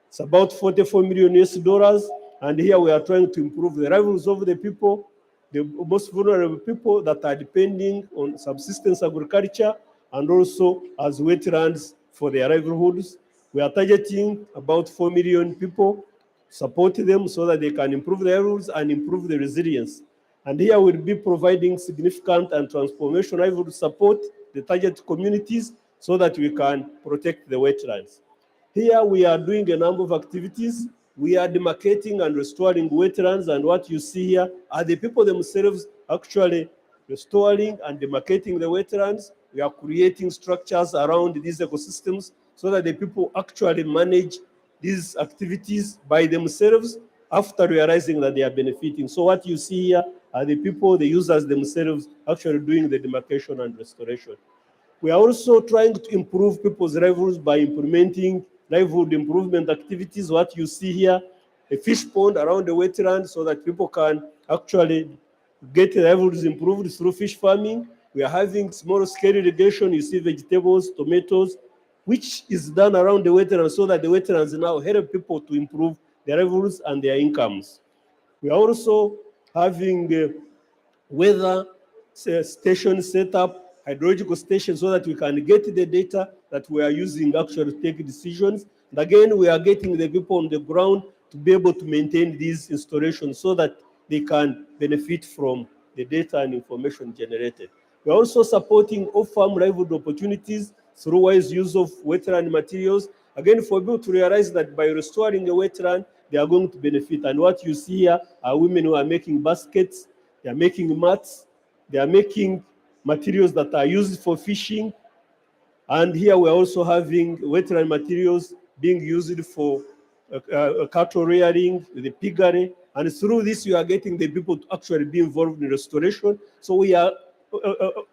It's about $44 million. And here we are trying to improve the livelihoods of the people, the most vulnerable people that are depending on subsistence agriculture and also as wetlands for their livelihoods. We are targeting about 4 million people, support them so that they can improve their livelihoods and improve the resilience. And here we'll be providing significant and transformational livelihood support the target communities so that we can protect the wetlands. Here we are doing a number of activities. We are demarcating and restoring wetlands, and what you see here are the people themselves actually restoring and demarcating the wetlands. We are creating structures around these ecosystems so that the people actually manage these activities by themselves after realizing that they are benefiting. So what you see here are the people, the users themselves actually doing the demarcation and restoration. We are also trying to improve people's livelihoods by implementing livelihood improvement activities. What you see here, a fish pond around the wetland so that people can actually get livelihoods improved through fish farming. We are having small scale irrigation. You see vegetables, tomatoes, which is done around the wetlands so that the wetlands now help people to improve their livelihoods and their incomes. We are also having weather stations set up, hydrological stations, so that we can get the data that we are using actually to take decisions. And again, we are getting the people on the ground to be able to maintain these installations so that they can benefit from the data and information generated. We are also supporting off-farm livelihood opportunities through wise use of wetland materials. Again, for people to realize that by restoring a wetland, they are going to benefit. And what you see here are women who are making baskets, they are making mats, they are making materials that are used for fishing. And here we're also having wetland materials being used for cattle rearing, the piggery. And through this, you are getting the people to actually be involved in restoration. So we are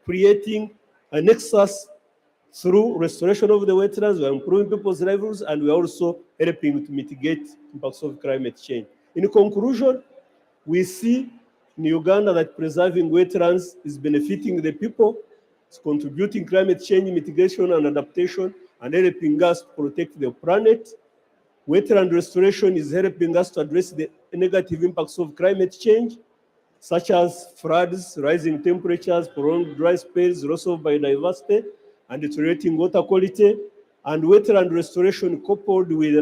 creating a nexus through restoration of the wetlands. We are improving people's livelihoods, and we are also helping to mitigate impacts of climate change. In conclusion, we see in Uganda that preserving wetlands is benefiting the people, it's contributing climate change mitigation and adaptation, and helping us to protect the planet. Wetland restoration is helping us to address the negative impacts of climate change, such as floods, rising temperatures, prolonged dry spells, loss of biodiversity, and deteriorating water quality. And wetland restoration coupled with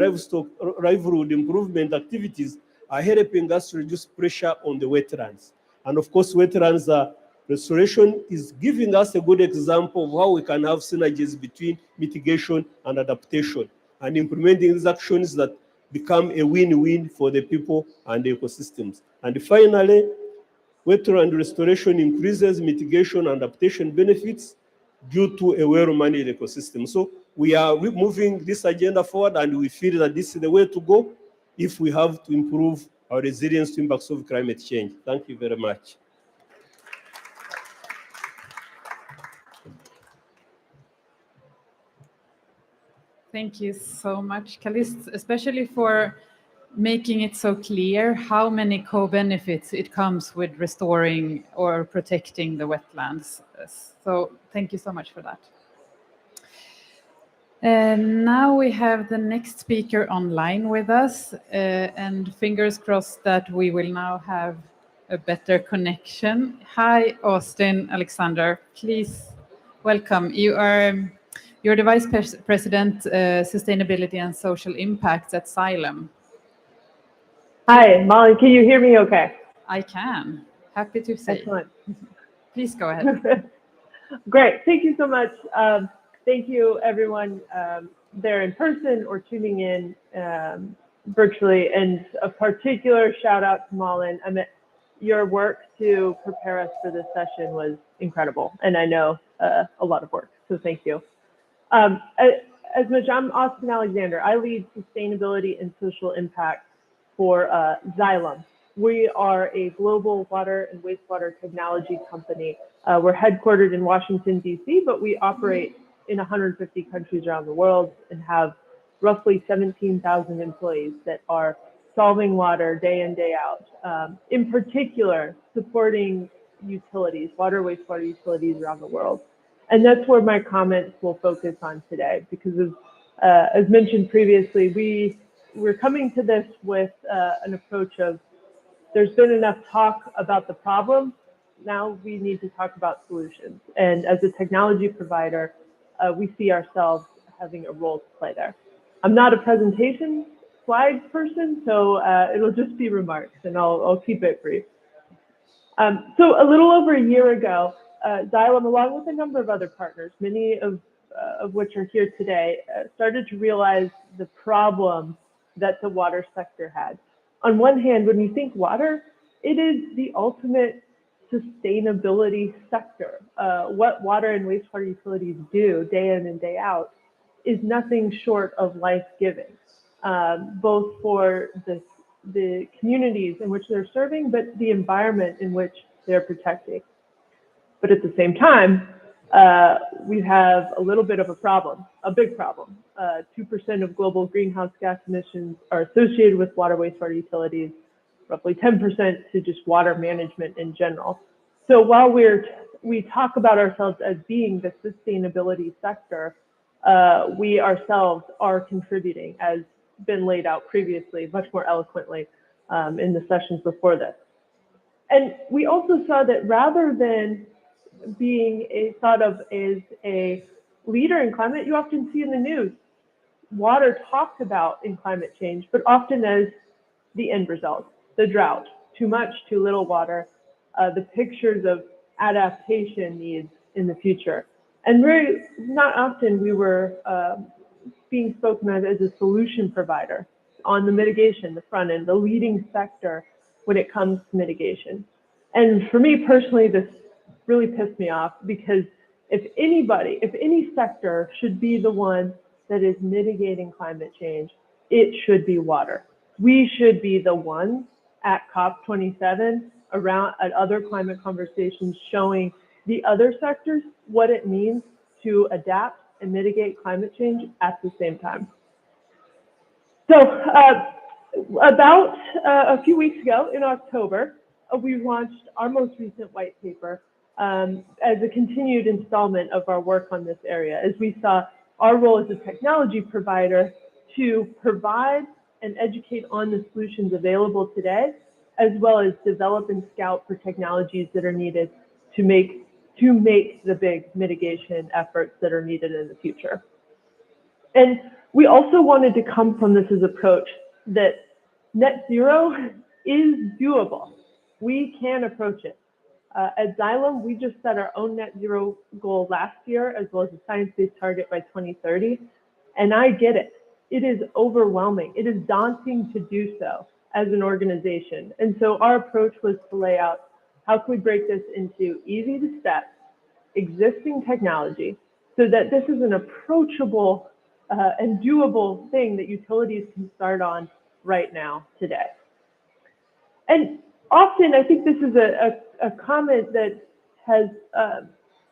livelihood improvement activities are helping us to reduce pressure on the wetlands. And of course, wetlands restoration is giving us a good example of how we can have synergies between mitigation and adaptation, and implementing these actions that become a win-win for the people and the ecosystems. And finally, wetland restoration increases mitigation and adaptation benefits due to a well-managed ecosystem. So we are moving this agenda forward, and we feel that this is the way to go if we have to improve our resilience to impacts of climate change. Thank you very much. Thank you so much, Calist, especially for making it so clear how many co-benefits it comes with restoring or protecting the wetlands. So thank you so much for that. Now we have the next speaker online with us, and fingers crossed that we will now have a better connection. Hi, Austin Alexander, please welcome. You're the Vice President, Sustainability and Social Impacts at Xylem. Hi, Molly, can you hear me okay? I can. Happy to say. Excellent. Please go ahead. Great. Thank you so much. Thank you, everyone there in person or tuning in virtually. And a particular shout out to Malin. I mean, your work to prepare us for this session was incredible. And I know a lot of work, so thank you. As much, I'm Austin Alexander. I lead sustainability and social impact for Xylem. We are a global water and wastewater technology company. We're headquartered in Washington, D.C., but we operate in 150 countries around the world and have roughly 17,000 employees that are solving water day in, day out, in particular, supporting utilities, water, wastewater utilities around the world. And that's where my comments will focus on today, because of, as mentioned previously, we're coming to this with an approach of there's been enough talk about the problem, now we need to talk about solutions. And as a technology provider, we see ourselves having a role to play there. I'm not a presentation slides person, so it'll just be remarks, and I'll keep it brief. So a little over a year ago, Xylem, along with a number of other partners, many of which are here today, started to realize the problem that the water sector had. On one hand, when you think water, it is the ultimate sustainability sector. What water and wastewater utilities do day in and day out is nothing short of life-giving, both for the communities in which they're serving, but the environment in which they're protecting. But at the same time, we have a little bit of a problem, a big problem. 2% of global greenhouse gas emissions are associated with water, wastewater utilities, roughly 10% to just water management in general. So while we talk about ourselves as being the sustainability sector, we ourselves are contributing, as been laid out previously, much more eloquently in the sessions before this. And we also saw that rather than being thought of as a leader in climate, you often see in the news water talked about in climate change, but often as the end result, the drought, too much, too little water, the pictures of adaptation needs in the future. And very not often we were being spoken of as a solution provider on the mitigation, the front end, the leading sector when it comes to mitigation. And for me personally, this really pissed me off, because if any sector should be the one that is mitigating climate change, it should be water. We should be the ones at COP27 around at other climate conversations showing the other sectors what it means to adapt and mitigate climate change at the same time. So about a few weeks ago in October, we launched our most recent white paper as a continued installment of our work on this area, as we saw our role as a technology provider to provide and educate on the solutions available today, as well as develop and scout for technologies that are needed to make the big mitigation efforts that are needed in the future. And we also wanted to come from this as approach that net zero is doable. We can approach it. At Xylem, we just set our own net zero goal last year, as well as a science-based target by 2030. And I get it. It is overwhelming. It is daunting to do so as an organization. And so our approach was to lay out how can we break this into easy to step, existing technology, so that this is an approachable and doable thing that utilities can start on right now, today. And often, I think this is a comment that has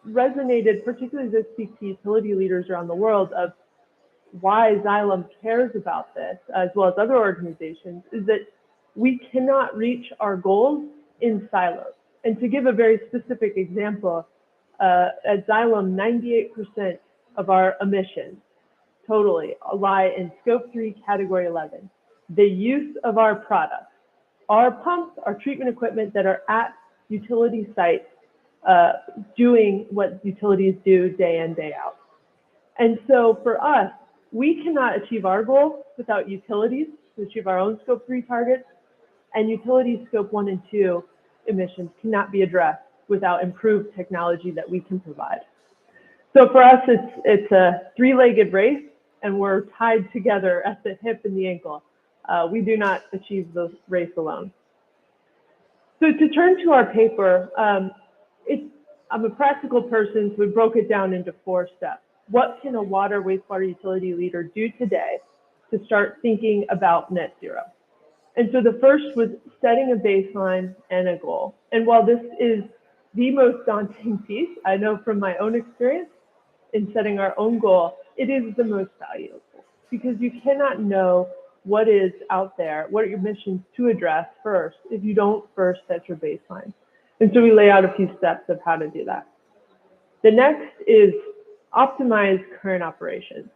resonated, particularly as I speak to utility leaders around the world, of why Xylem cares about this, as well as other organizations, is that we cannot reach our goals in silos. And to give a very specific example, at Xylem, 98% of our emissions totally lie in Scope 3, Category 11. The use of our products, our pumps, our treatment equipment that are at utility sites doing what utilities do day in, day out. And so for us, we cannot achieve our goal without utilities to achieve our own Scope 3 targets, and utilities Scope 1 and 2 emissions cannot be addressed without improved technology that we can provide. So for us, it's a three-legged race, and we're tied together at the hip and the ankle. We do not achieve the race alone. So to turn to our paper, I'm a practical person, so we broke it down into 4 steps. What can a water wastewater utility leader do today to start thinking about net zero? And so the first was setting a baseline and a goal. And while this is the most daunting piece, I know from my own experience in setting our own goal, it is the most valuable, because you cannot know what is out there, what are your missions to address first, if you don't first set your baseline. And so we lay out a few steps of how to do that. The next is optimize current operations.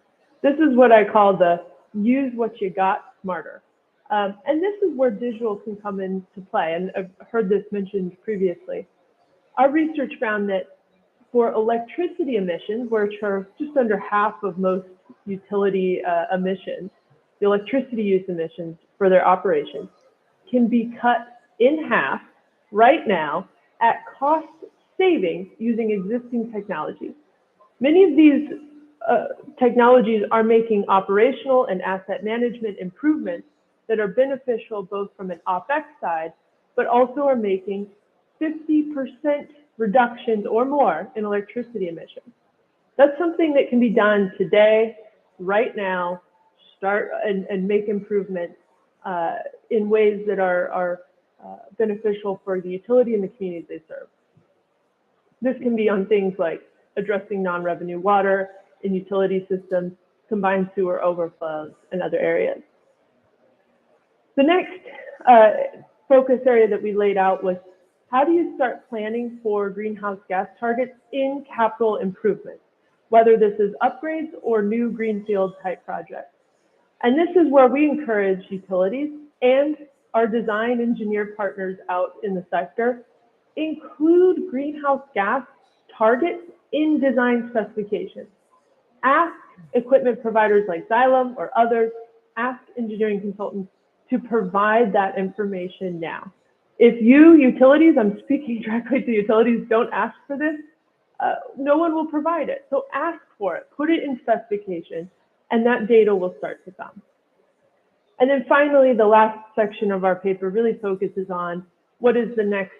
This is what I call the use what you got smarter. And this is where digital can come into play. And I've heard this mentioned previously. Our research found that for electricity emissions, which are just under half of most utility emissions, the electricity use emissions for their operations can be cut in half right now at cost savings using existing technologies. Many of these technologies are making operational and asset management improvements that are beneficial both from an OpEx side, but also are making 50% reductions or more in electricity emissions. That's something that can be done today, right now, start and make improvements in ways that are beneficial for the utility and the communities they serve. This can be on things like addressing non-revenue water in utility systems, combined sewer overflows, and other areas. The next focus area that we laid out was, how do you start planning for greenhouse gas targets in capital improvements, whether this is upgrades or new greenfield type projects? And this is where we encourage utilities and our design engineer partners out in the sector, include greenhouse gas targets in design specifications. Ask equipment providers like Xylem or others, ask engineering consultants to provide that information now. If you utilities, I'm speaking directly to utilities, don't ask for this, no one will provide it. So ask for it, put it in specification, and that data will start to come. And then finally, the last section of our paper really focuses on what is the next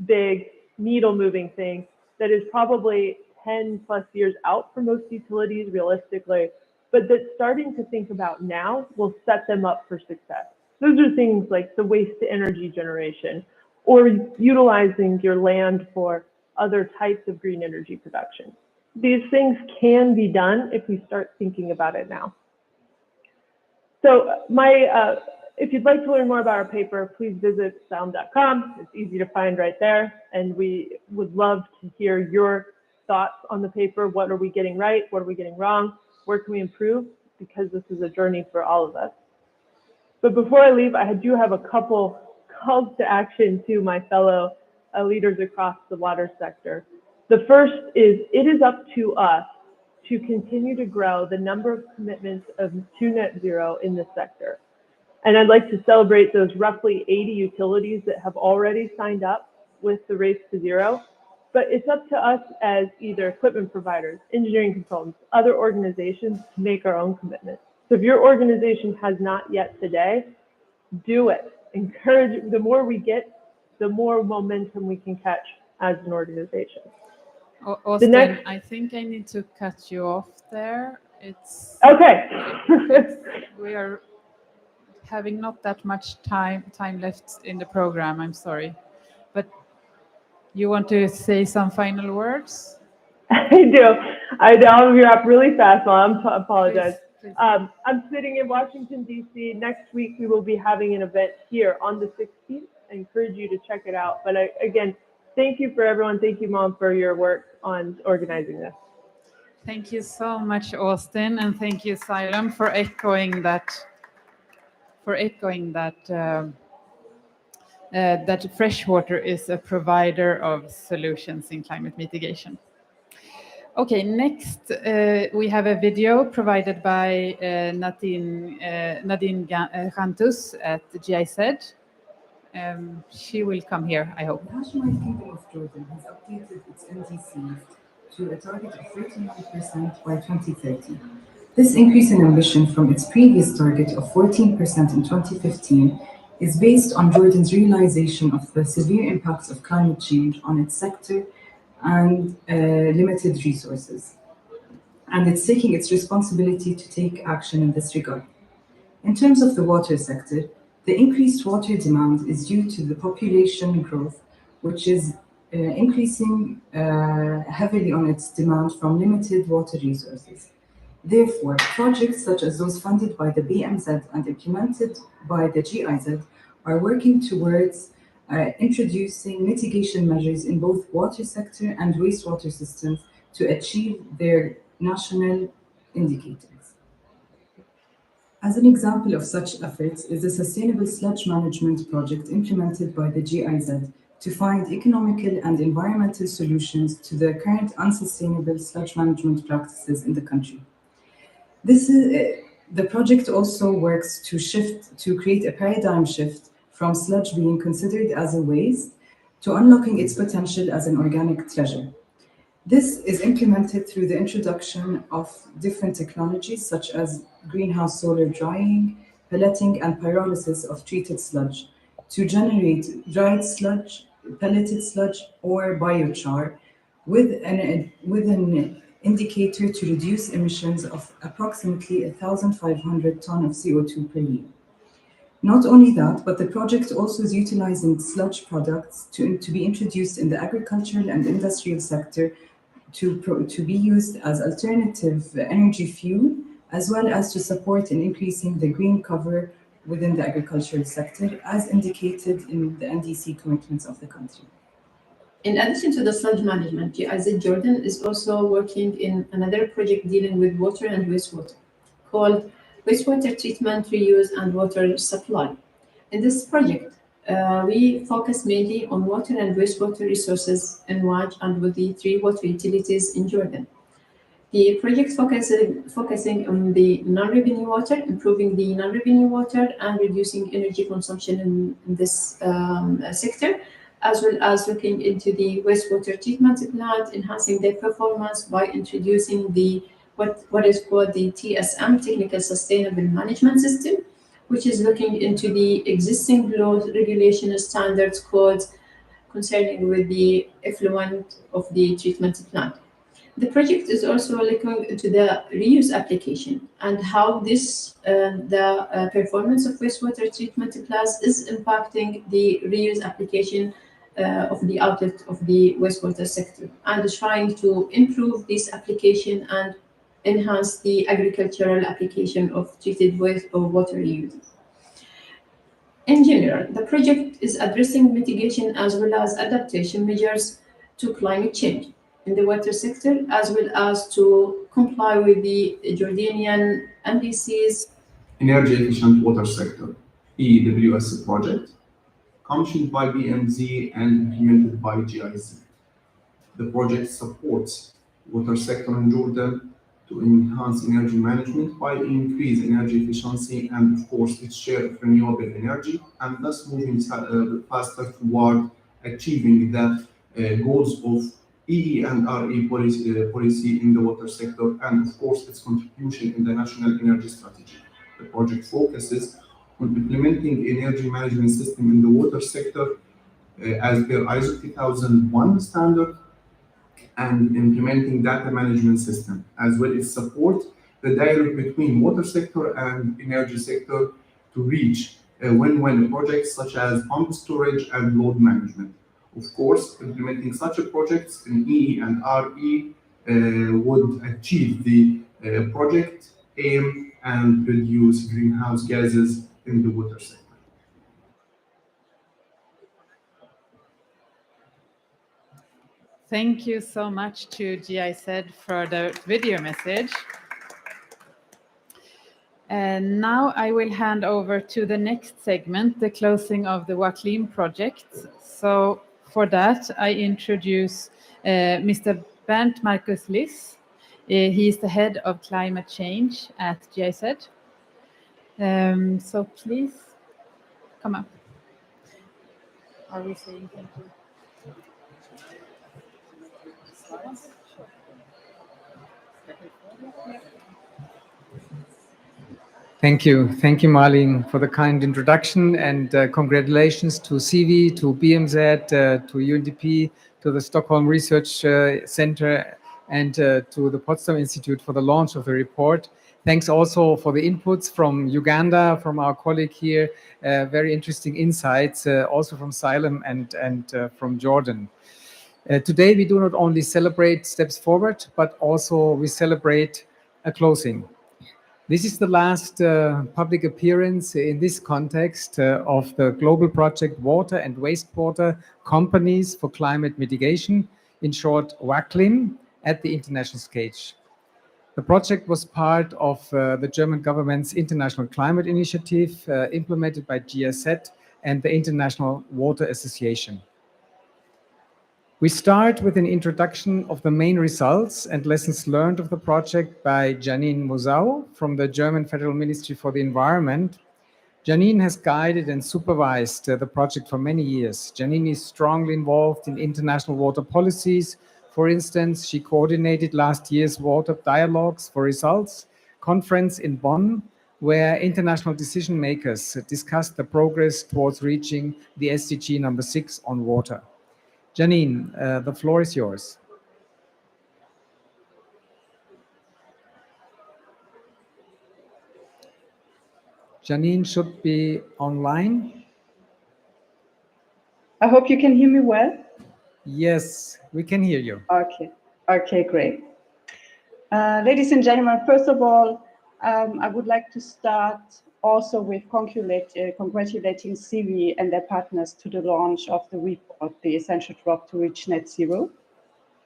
big needle moving thing that is probably 10 plus years out for most utilities realistically, but that starting to think about now will set them up for success. Those are things like the waste to energy generation, or utilizing your land for other types of green energy production. These things can be done if we start thinking about it now. So my if you'd like to learn more about our paper, please visit xylem.com. It's easy to find right there. And we would love to hear your thoughts on the paper. What are we getting right? What are we getting wrong? Where can we improve? Because this is a journey for all of us. But before I leave, I do have a couple calls to action to my fellow leaders across the water sector. The first is, it is up to us to continue to grow the number of commitments to net zero in this sector. And I'd like to celebrate those roughly 80 utilities that have already signed up with the Race to Zero. But it's up to us as either equipment providers, engineering consultants, other organizations to make our own commitments. So if your organization has not yet today, do it. Encourage, the more we get, the more momentum we can catch as an organization. Austin, I think I need to cut you off there. It's okay. We are having not that much time left in the program. I'm sorry, but you want to say some final words? I do. I'll be up really fast. I apologize. Please. I'm sitting in Washington, D.C. Next week, we will be having an event here on the 16th. I encourage you to check it out. But again, thank you for everyone. Thank you, Mom, for your work on organizing this. Thank you so much, Austin, and thank you, Xylem, for echoing that. That Freshwater is a provider of solutions in climate mitigation. Okay, next we have a video provided by Nadine Gantus at GIZ. She will come here, I hope. The Hashemite Kingdom of Jordan has updated its NDCs to a target of 39% by 2030. This increase in ambition from its previous target of 14% in 2015 is based on Jordan's realization of the severe impacts of climate change on its sector and limited resources. And it's taking its responsibility to take action in this regard. In terms of the water sector, the increased water demand is due to the population growth, which is increasing heavily on its demand from limited water resources. Therefore, projects such as those funded by the BMZ and implemented by the GIZ are working towards introducing mitigation measures in both water sector and wastewater systems to achieve their national indicators. As an example of such efforts is the Sustainable Sludge Management Project implemented by the GIZ to find economical and environmental solutions to the current unsustainable sludge management practices in the country. The project also works to create a paradigm shift from sludge being considered as a waste to unlocking its potential as an organic treasure. This is implemented through the introduction of different technologies such as greenhouse solar drying, pelleting, and pyrolysis of treated sludge to generate dried sludge, pelleted sludge, or biochar with an indicator to reduce emissions of approximately 1,500 tons of CO2 per year. Not only that, but the project also is utilizing sludge products to be introduced in the agricultural and industrial sector to be used as alternative energy fuel, as well as to support in increasing the green cover within the agricultural sector, as indicated in the NDC commitments of the country. In addition to the sludge management, GIZ Jordan is also working in another project dealing with water and wastewater, called Wastewater Treatment, Reuse, and Water Supply. In this project, we focus mainly on water and wastewater resources in Waj and with the 3 water utilities in Jordan. The project focusing on the non-revenue water, improving the non-revenue water, and reducing energy consumption in this sector, as well as looking into the wastewater treatment plant, enhancing their performance by introducing the what is called the TSM, Technical Sustainable Management System, which is looking into the existing laws, regulation standards, codes concerning with the effluent of the treatment plant. The project is also looking into the reuse application and how this the performance of wastewater treatment plants is impacting the reuse application of the outlet of the wastewater sector, and trying to improve this application and enhance the agricultural application of treated waste or water reuse. In general, the project is addressing mitigation as well as adaptation measures to climate change in the water sector, as well as to comply with the Jordanian NDC's Energy Efficient Water Sector, EWS project, commissioned by BMZ and implemented by GIZ. The project supports water sector in Jordan to enhance energy management by increasing energy efficiency and, of course, its share of renewable energy, and thus moving faster toward achieving the goals of EE and RE policy in the water sector, and, of course, its contribution in the national energy strategy. The project focuses on implementing energy management system in the water sector as per ISO 2001 standard, and implementing data management system, as well as support the dialogue between water sector and energy sector to reach win-win projects such as pump storage and load management. Of course, implementing such a projects in EE and RE would achieve the project aim and reduce greenhouse gases in the water sector. Thank you so much to GIZ for the video message. And now I will hand over to the next segment, the closing of the Waclim project. So for that, I introduce Mr. Bernd Markus Liss. He is the head of climate change at GIZ. So please come up. Are we saying thank you? Thank you, Marlene, for the kind introduction, and congratulations to CV, to BMZ, to UNDP, to the Stockholm Research Center, and to the Potsdam Institute for the launch of the report. Thanks also for the inputs from Uganda, from our colleague here, very interesting insights, also from Xylem and from Jordan. Today, we do not only celebrate steps forward, but also we celebrate a closing. This is the last public appearance in this context of the global project Water and Wastewater Companies for Climate Mitigation, in short, Waclim, at the international stage. The project was part of the German government's International Climate Initiative, implemented by GIZ and the International Water Association. We start with an introduction of the main results and lessons learned of the project by Janine Mosau from the German Federal Ministry for the Environment. Janine has guided and supervised the project for many years. Janine is strongly involved in international water policies. For instance, she coordinated last year's Water Dialogues for Results conference in Bonn, where international decision makers discussed the progress towards reaching the SDG number 6 on water. Janine, the floor is yours. Janine should be online. I hope you can hear me well. Yes, we can hear you. Okay, great. Ladies and gentlemen, first of all, I would like to start also with congratulating CV and their partners to the launch of the report, The Essential Drop to Reach Net Zero.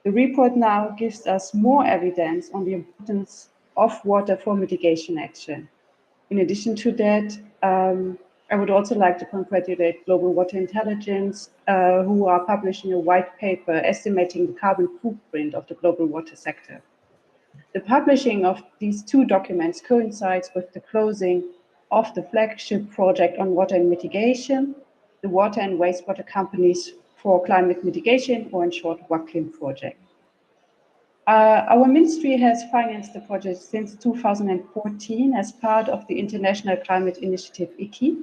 The report now gives us more evidence on the importance of water for mitigation action. In addition to that, I would also like to congratulate Global Water Intelligence, who are publishing a white paper estimating the carbon footprint of the global water sector. The publishing of these two documents coincides with the closing of the flagship project on water and mitigation, the Water and Wastewater Companies for Climate Mitigation, or in short, Waclim project. Our ministry has financed the project since 2014 as part of the International Climate Initiative, ICI,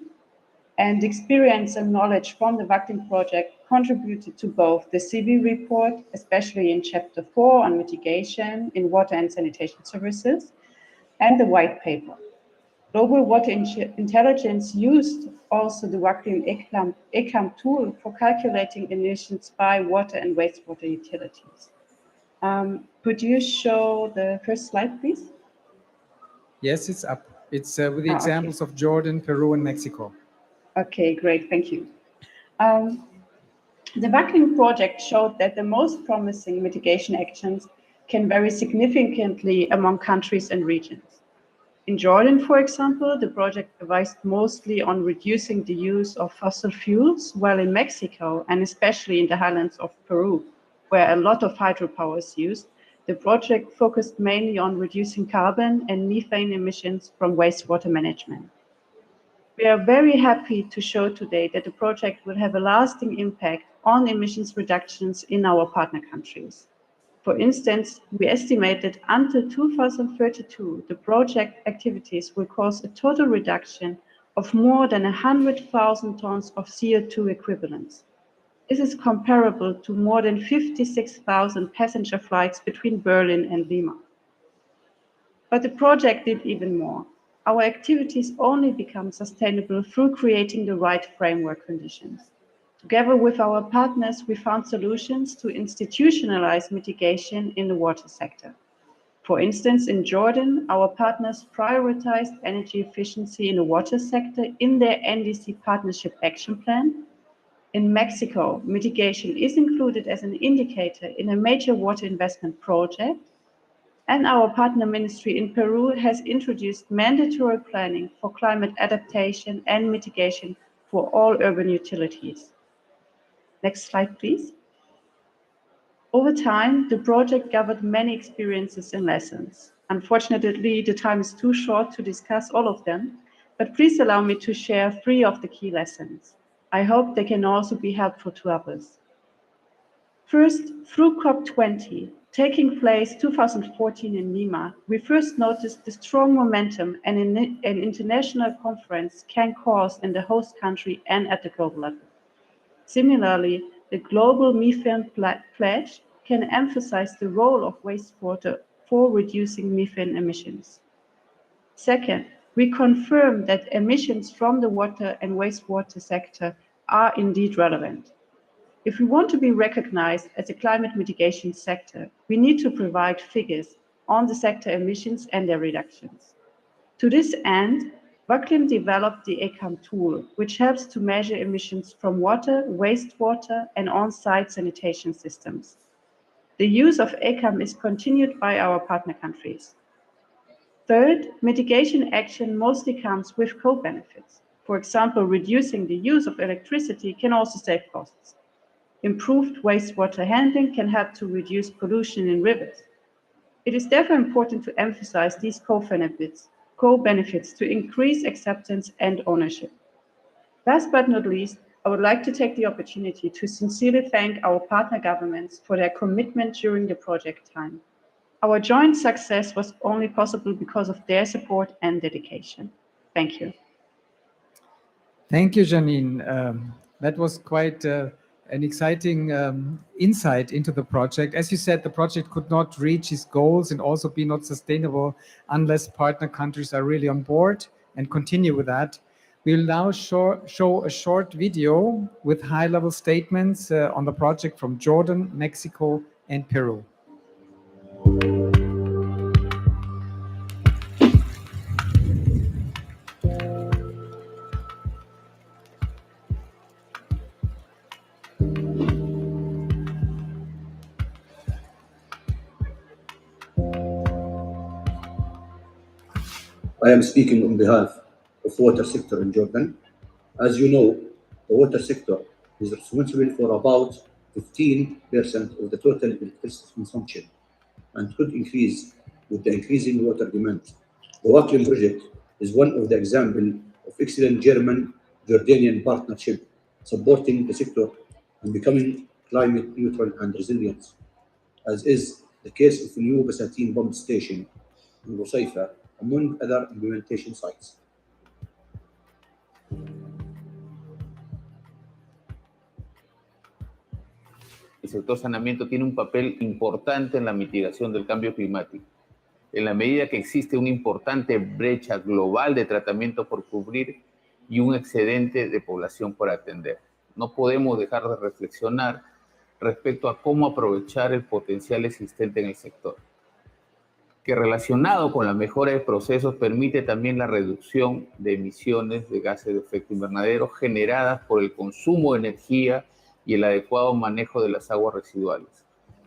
and experience and knowledge from the Waclim project contributed to both the CV report, especially in Chapter 4 on mitigation in water and sanitation services, and the white paper. Global Water Intelligence used also the Waclim ECAM tool for calculating emissions by water and wastewater utilities. Could you show the first slide, please? Yes, it's up. It's with the examples of Jordan, Peru, and Mexico. Okay, great, thank you. The Waclim project showed that the most promising mitigation actions can vary significantly among countries and regions. In Jordan, for example, the project advised mostly on reducing the use of fossil fuels, while in Mexico, and especially in the highlands of Peru, where a lot of hydropower is used, the project focused mainly on reducing carbon and methane emissions from wastewater management. We are very happy to show today that the project will have a lasting impact on emissions reductions in our partner countries. For instance, we estimate that until 2032, the project activities will cause a total reduction of more than 100,000 tons of CO2 equivalents. This is comparable to more than 56,000 passenger flights between Berlin and Lima. But the project did even more. Our activities only become sustainable through creating the right framework conditions. Together with our partners, we found solutions to institutionalize mitigation in the water sector. For instance, in Jordan, our partners prioritized energy efficiency in the water sector in their NDC Partnership Action Plan. In Mexico, mitigation is included as an indicator in a major water investment project. And our partner ministry in Peru has introduced mandatory planning for climate adaptation and mitigation for all urban utilities. Next slide, please. Over time, the project gathered many experiences and lessons. Unfortunately, the time is too short to discuss all of them, but please allow me to share 3 of the key lessons. I hope they can also be helpful to others. First, through COP20, taking place 2014 in Lima, we first noticed the strong momentum an international conference can cause in the host country and at the global level. Similarly, the global methane pledge can emphasize the role of wastewater for reducing methane emissions. Second, we confirm that emissions from the water and wastewater sector are indeed relevant. If we want to be recognized as a climate mitigation sector, we need to provide figures on the sector emissions and their reductions. To this end, Waclim developed the ACAM tool, which helps to measure emissions from water, wastewater, and on-site sanitation systems. The use of ACAM is continued by our partner countries. Third, mitigation action mostly comes with co-benefits. For example, reducing the use of electricity can also save costs. Improved wastewater handling can help to reduce pollution in rivers. It is therefore important to emphasize these co-benefits to increase acceptance and ownership. Last but not least, I would like to take the opportunity to sincerely thank our partner governments for their commitment during the project time. Our joint success was only possible because of their support and dedication. Thank you. Thank you, Janine. That was quite an exciting insight into the project. As you said, the project could not reach its goals and also be not sustainable unless partner countries are really on board and continue with that. We'll now show a short video with high-level statements on the project from Jordan, Mexico, and Peru. I am speaking on behalf of water sector in Jordan. As you know, the water sector is responsible for about 15% of the total electricity consumption and could increase with the increasing water demand. The Waclim project is one of the examples of excellent German-Jordanian partnership supporting the sector and becoming climate neutral and resilient, as is the case of the new Basatin pump station in Rusaifa, among other implementation sites. El sector saneamiento tiene un papel importante en la mitigación del cambio climático, en la medida que existe una importante brecha global de tratamiento por cubrir y un excedente de población por atender. No podemos dejar de reflexionar respecto a cómo aprovechar el potencial existente en el sector. que relacionado con la mejora de procesos permite también la reducción de emisiones de gases de efecto invernadero generadas por el consumo de energía y el adecuado manejo de las aguas residuales.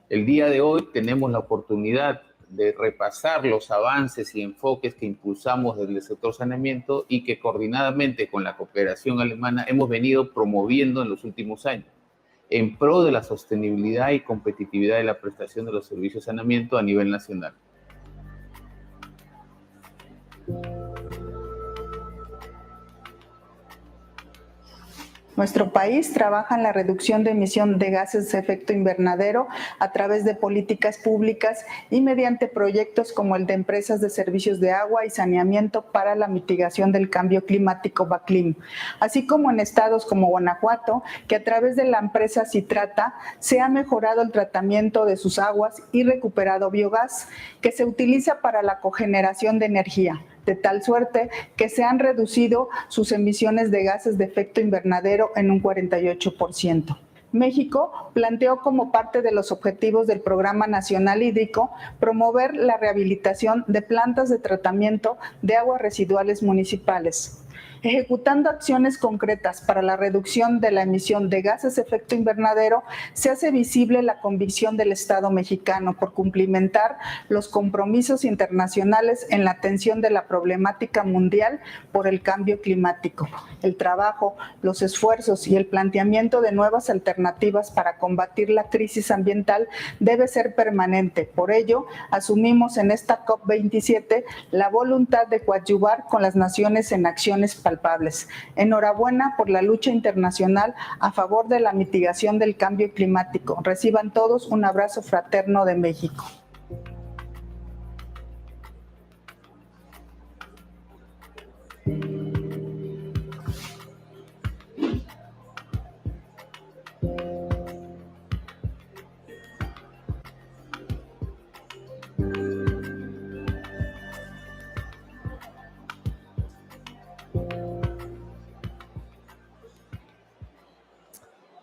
El día de hoy tenemos la oportunidad de repasar los avances y enfoques que impulsamos desde el sector saneamiento y que coordinadamente con la cooperación alemana hemos venido promoviendo en los últimos años, en pro de la sostenibilidad y competitividad de la prestación de los servicios de saneamiento a nivel nacional. Nuestro país trabaja en la reducción de emisión de gases de efecto invernadero a través de políticas públicas y mediante proyectos como el de empresas de servicios de agua y saneamiento para la mitigación del cambio climático Waclim, así como en estados como Guanajuato, que a través de la empresa Citrata se ha mejorado el tratamiento de sus aguas y recuperado biogás que se utiliza para la cogeneración de energía, de tal suerte que se han reducido sus emisiones de gases de efecto invernadero en un 48%. México planteó como parte de los objetivos del Programa Nacional Hídrico promover la rehabilitación de plantas de tratamiento de aguas residuales municipales, ejecutando acciones concretas para la reducción de la emisión de gases de efecto invernadero. Se hace visible la convicción del Estado mexicano por cumplimentar los compromisos internacionales en la atención de la problemática mundial por el cambio climático. El trabajo, los esfuerzos y el planteamiento de nuevas alternativas para combatir la crisis ambiental debe ser permanente. Por ello, asumimos en esta COP27 la voluntad de coadyuvar con las naciones en acciones palpables. Enhorabuena por la lucha internacional a favor de la mitigación del cambio climático. Reciban todos un abrazo fraterno de México.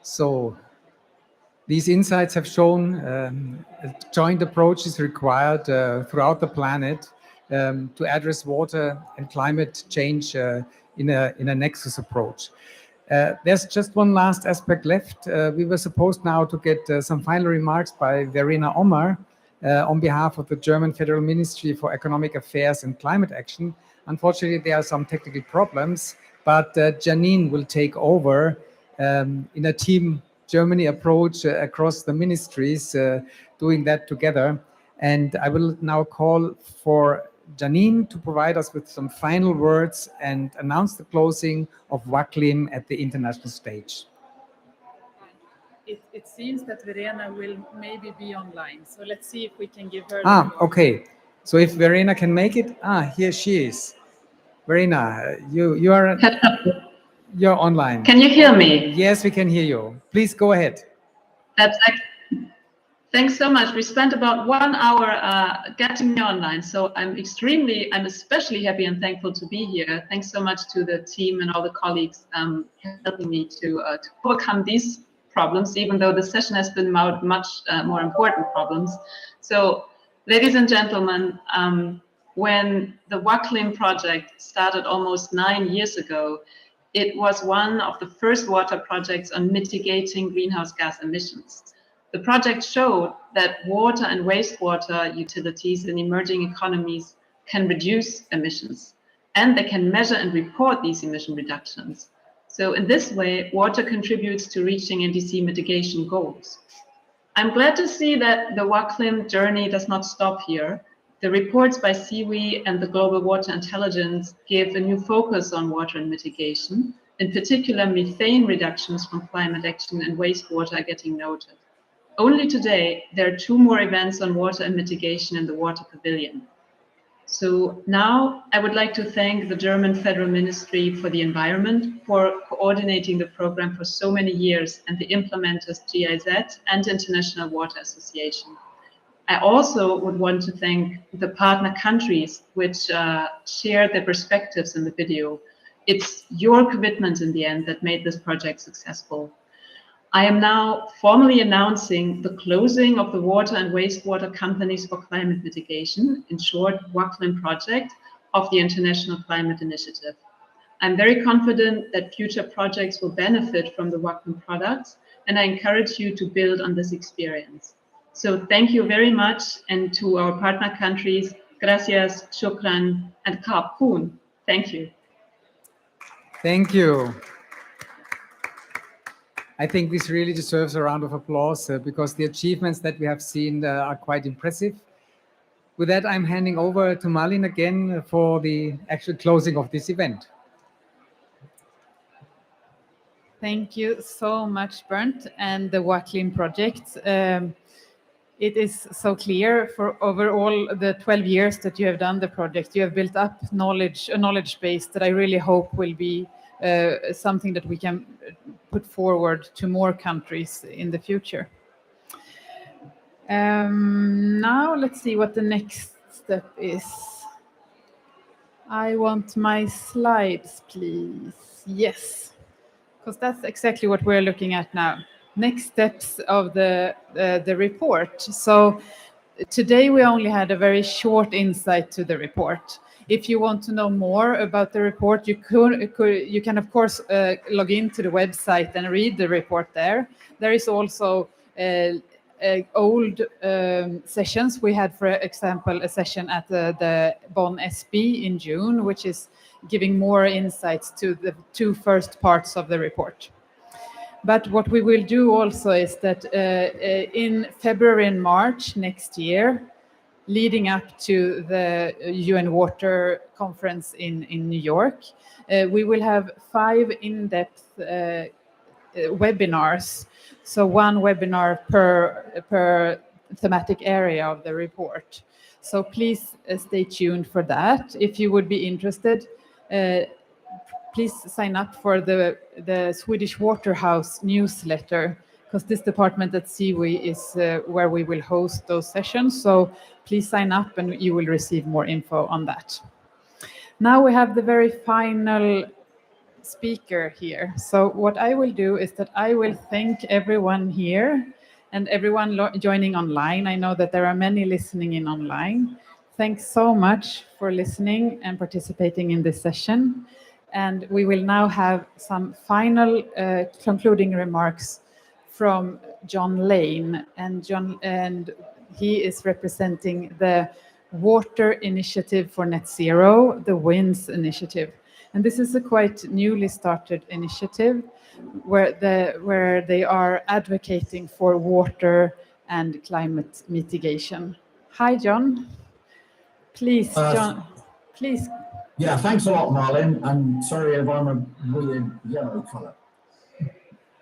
So these insights have shown a joint approach is required throughout the planet to address water and climate change in a nexus approach. There's just one last aspect left. We were supposed now to get some final remarks by Verena Omar on behalf of the German Federal Ministry for Economic Affairs and Climate Action. Unfortunately, there are some technical problems, but Janine will take over in a team Germany approach across the ministries, doing that together. And I will now call for Janine to provide us with some final words and announce the closing of Waclim at the international stage. It seems that Verena will maybe be online, so let's see if we can give her. Okay. So if Verena can make it, here she is. Verena, you're online. Can you hear me? Yes, we can hear you. Please go ahead. Thanks so much. We spent about 1 hour getting me online, so I'm especially happy and thankful to be here. Thanks so much to the team and all the colleagues helping me to overcome these problems, even though the session has been about much more important problems. So, ladies and gentlemen, when the Waclim project started almost 9 years ago, it was one of the first water projects on mitigating greenhouse gas emissions. The project showed that water and wastewater utilities in emerging economies can reduce emissions, and they can measure and report these emission reductions. So in this way, water contributes to reaching NDC mitigation goals. I'm glad to see that the Waclim journey does not stop here. The reports by CIWI and the Global Water Intelligence give a new focus on water and mitigation. In particular, methane reductions from climate action and wastewater are getting noted. Only today, there are 2 more events on water and mitigation in the Water Pavilion. So now I would like to thank the German Federal Ministry for the Environment for coordinating the program for so many years, and the implementers GIZ and International Water Association. I also would want to thank the partner countries which shared their perspectives in the video. It's your commitment in the end that made this project successful. I am now formally announcing the closing of the Water and Wastewater Companies for Climate Mitigation, in short, Waclim project of the International Climate Initiative. I'm very confident that future projects will benefit from the Waclim products, and I encourage you to build on this experience. So thank you very much, and to our partner countries, gracias, shukran, and kapun. Thank you. Thank you. I think this really deserves a round of applause because the achievements that we have seen are quite impressive. With that, I'm handing over to Malin again for the actual closing of this event. Thank you so much, Bernd, and the Waclim project. It is so clear for over all the 12 years that you have done the project, you have built up a knowledge base that I really hope will be something that we can put forward to more countries in the future. Now let's see what the next step is. I want my slides, please. Yes, because that's exactly what we're looking at now. Next steps of the report. So today we only had a very short insight to the report. If you want to know more about the report, you can of course log into the website and read the report there. There is also old sessions. We had, for example, a session at the Bonn SB in June, which is giving more insights to the two first parts of the report. But what we will do also is that in February and March next year, leading up to the UN Water Conference in New York, we will have 5 in-depth webinars. So one webinar per thematic area of the report. So please stay tuned for that. If you would be interested, please sign up for the Swedish Waterhouse newsletter, because this department at SIWI is where we will host those sessions. So please sign up and you will receive more info on that. Now we have the very final speaker here. So what I will do is that I will thank everyone here and everyone joining online. I know that there are many listening in online. Thanks so much for listening and participating in this session. And we will now have some final concluding remarks from John Lane. And he is representing the Water Initiative for Net Zero, the WINS initiative. And this is a quite newly started initiative where they are advocating for water and climate mitigation. Hi, John. Please, John, please. Yeah, thanks a lot, Marlin. I'm sorry if I'm a weird yellow colour.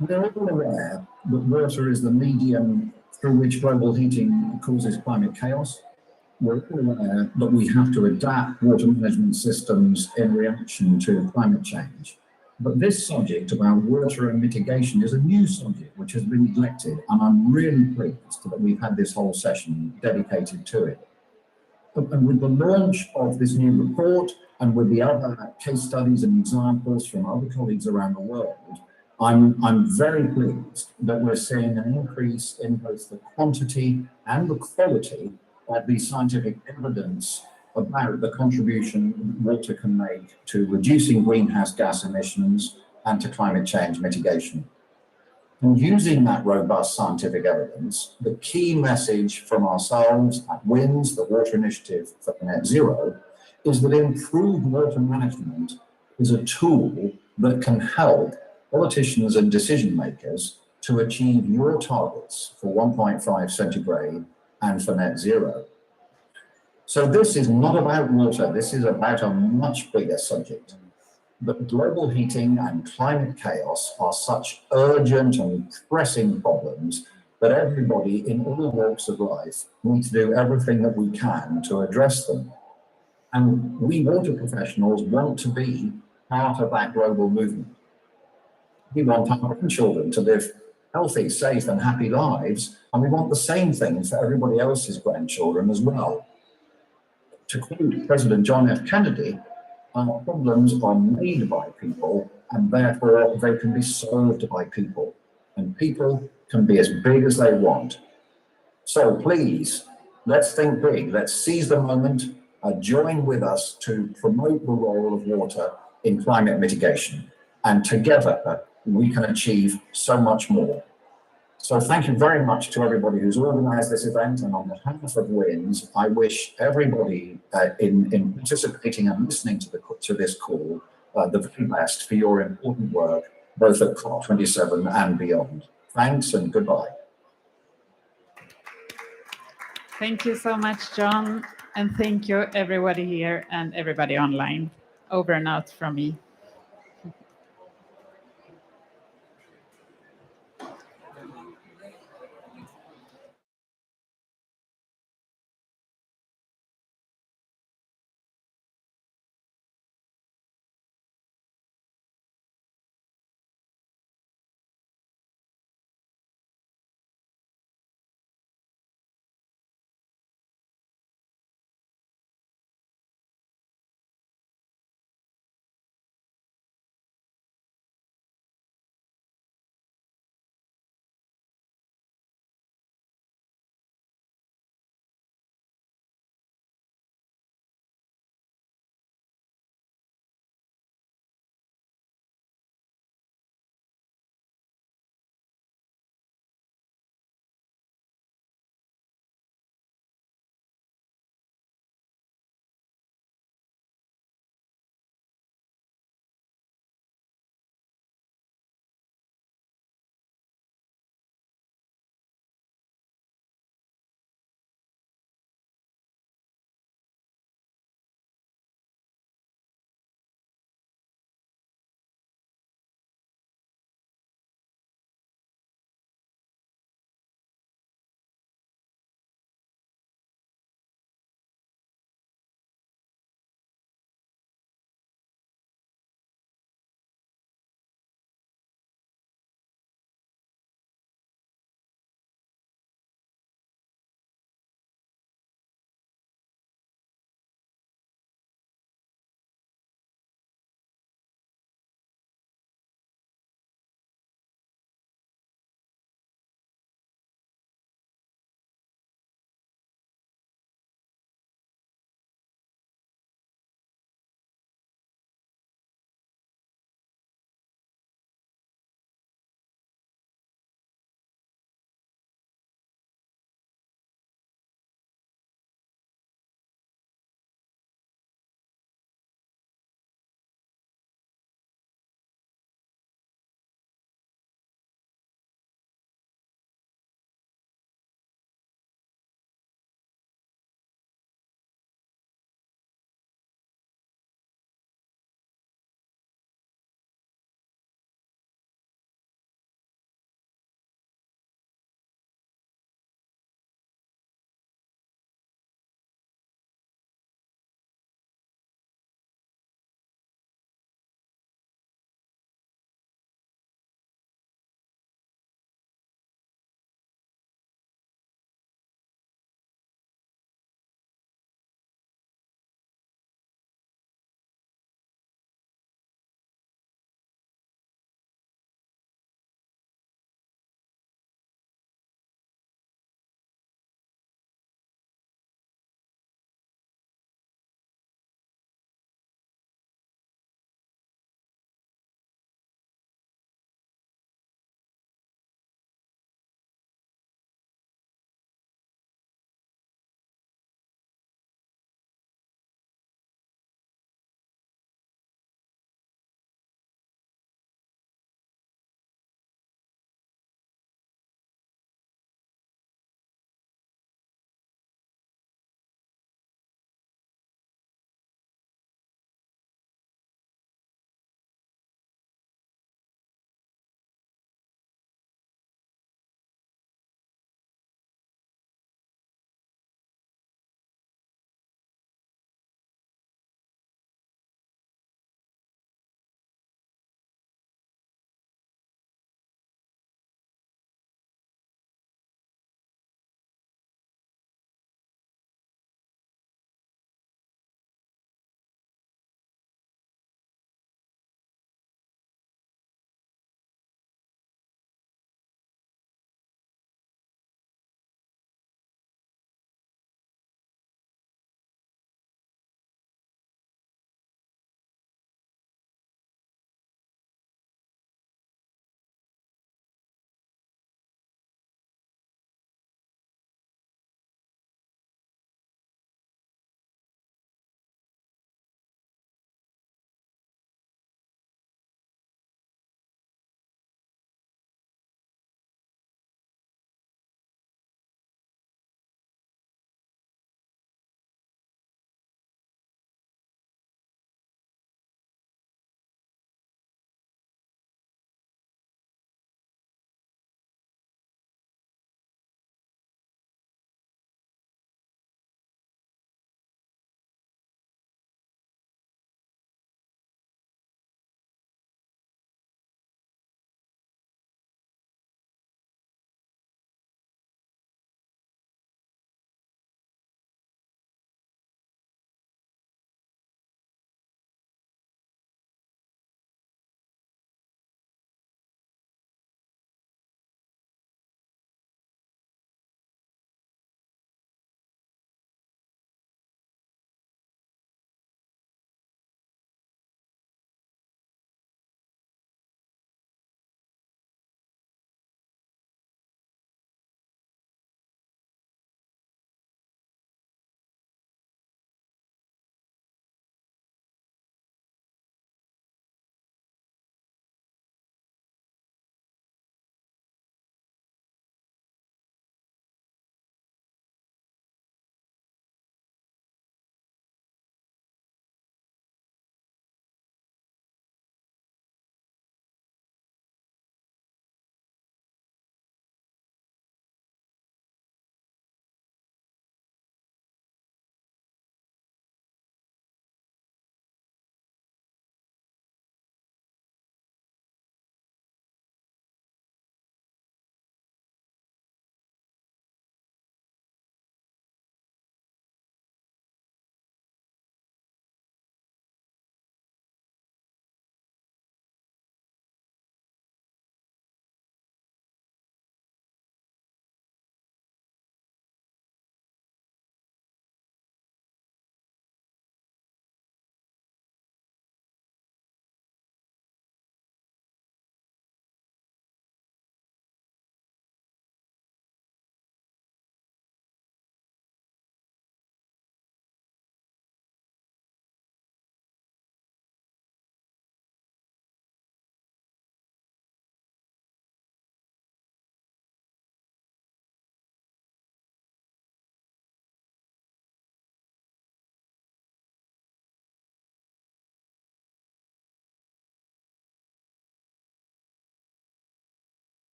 We're all aware that water is the medium through which global heating causes climate chaos. We're all aware that we have to adapt water management systems in reaction to climate change. But this subject about water and mitigation is a new subject which has been neglected, and I'm really pleased that we've had this whole session dedicated to it. And with the launch of this new report, and with the other case studies and examples from other colleagues around the world, I'm very pleased that we're seeing an increase in both the quantity and the quality of the scientific evidence about the contribution water can make to reducing greenhouse gas emissions and to climate change mitigation. And using that robust scientific evidence, the key message from ourselves at WINS, the Water Initiative for Net Zero, is that improved water management is a tool that can help politicians and decision makers to achieve your targets for 1.5 centigrade and for net zero. So this is not about water, this is about a much bigger subject. But global heating and climate chaos are such urgent and pressing problems that everybody in all walks of life needs to do everything that we can to address them. And we water professionals want to be part of that global movement. We want our grandchildren to live healthy, safe and happy lives, and we want the same thing for everybody else's grandchildren as well. To quote President John F. Kennedy, our problems are made by people and therefore they can be solved by people. and people can be as big as they want. So please, let's think big. Let's seize the moment. Join with us to promote the role of water in climate mitigation. And together, we can achieve so much more. So thank you very much to everybody who's organized this event. And on behalf of WINS, I wish everybody in participating and listening to this call the very best for your important work, both at COP27 and beyond. Thanks and goodbye. Thank you so much, John. And thank you, everybody here and everybody online. Over and out from me.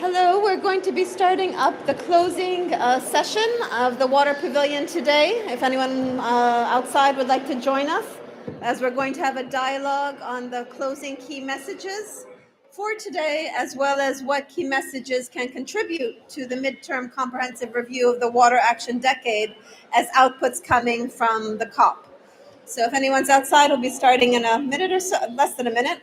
Hello, we're going to be starting up the closing session of the Water Pavilion today. If anyone outside would like to join us, as we're going to have a dialogue on the closing key messages for today, as well as what key messages can contribute to the midterm comprehensive review of the Water Action Decade as outputs coming from the COP. So if anyone's outside, we'll be starting in a minute or so, less than a minute.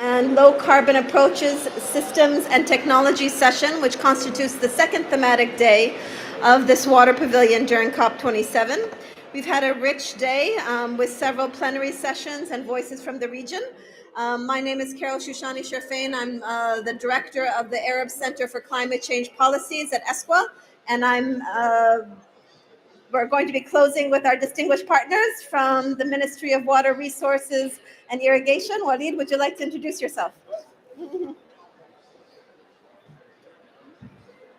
And low carbon approaches, systems and technology session, which constitutes the second thematic day of this Water Pavilion during COP27. We've had a rich day with several plenary sessions and voices from the region. My name is Carol Shushani Sherfain. I'm the director of the Arab Center for Climate Change Policies at ESCWA, and we're going to be closing with our distinguished partners from the Ministry of Water Resources and Irrigation. Walid, would you like to introduce yourself?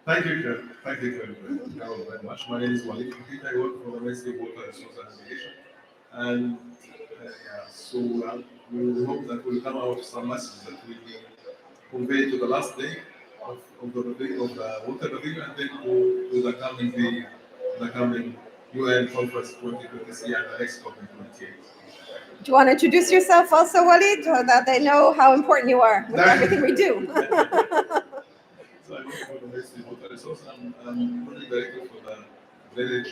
Thank you, Carol. Thank you, Carol, very much. My name is Walid. I work for the Ministry of Water Resources and Irrigation. And we hope that will come out some messages that will be conveyed to the last day of the Water Pavilion and then to the coming UN Conference 2023 and the next COP in 2028. Do you want to introduce yourself also, Walid, so that they know how important you are with everything we do? So I work for the Ministry of Water Resources. I'm project director for the Village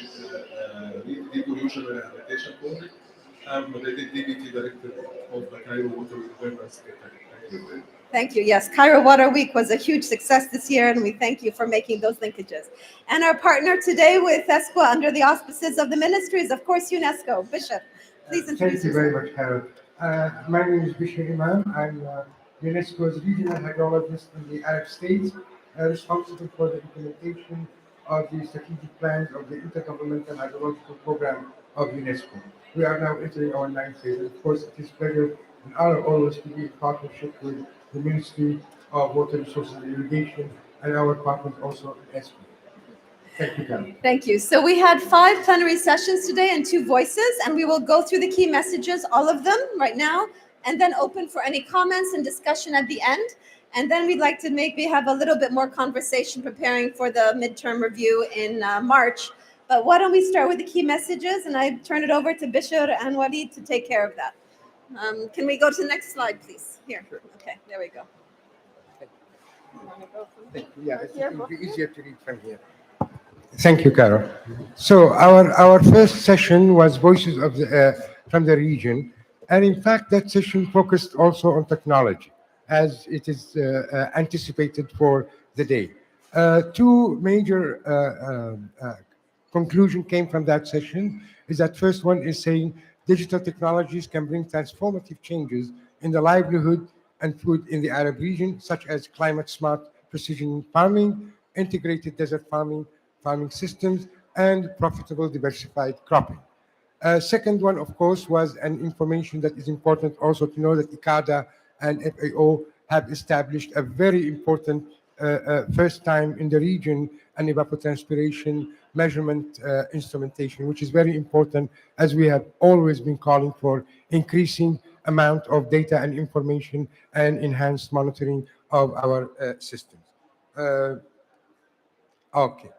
Depollution and Adaptation Project. I'm the Deputy Director of the Cairo Water Governance. Thank you. Thank you. Yes, Cairo Water Week was a huge success this year, and we thank you for making those linkages. And our partner today with ESCWA under the auspices of the ministry is, of course, UNESCO. Bishop, please introduce yourself. Thank you very much, Carol. My name is Bishop Imam. I'm UNESCO's regional hydrologist in the Arab states, responsible for the implementation of the strategic plans of the Intergovernmental Hydrological Program of UNESCO. We are now entering our 9th phase, and of course, it is a pleasure and honor always to be in partnership with the Ministry of Water Resources and Irrigation and our partners also in ESCWA. Thank you, Carol. Thank you. So we had 5 plenary sessions today and 2 voices, and we will go through the key messages, all of them right now, and then open for any comments and discussion at the end. And then we'd like to maybe have a little bit more conversation preparing for the midterm review in March. But why don't we start with the key messages, and I turn it over to Bishr and Walid to take care of that. Can we go to the next slide, please? Here. Okay, there we go. Thank you. Yeah, it will be easier to read from here. Thank you, Carol. So our first session was Voices of from the region, and in fact that session focused also on technology, as it is anticipated for the day. 2 major conclusions came from that session. Is that first one is saying digital technologies can bring transformative changes in the livelihood and food in the Arab region, such as climate-smart precision farming, integrated desert farming systems, and profitable diversified cropping. Second one, of course, was an information that is important also to know that ICADA and FAO have established a very important first time in the region an evapotranspiration measurement instrumentation, which is very important as we have always been calling for increasing amount of data and information and enhanced monitoring of our systems. Okay.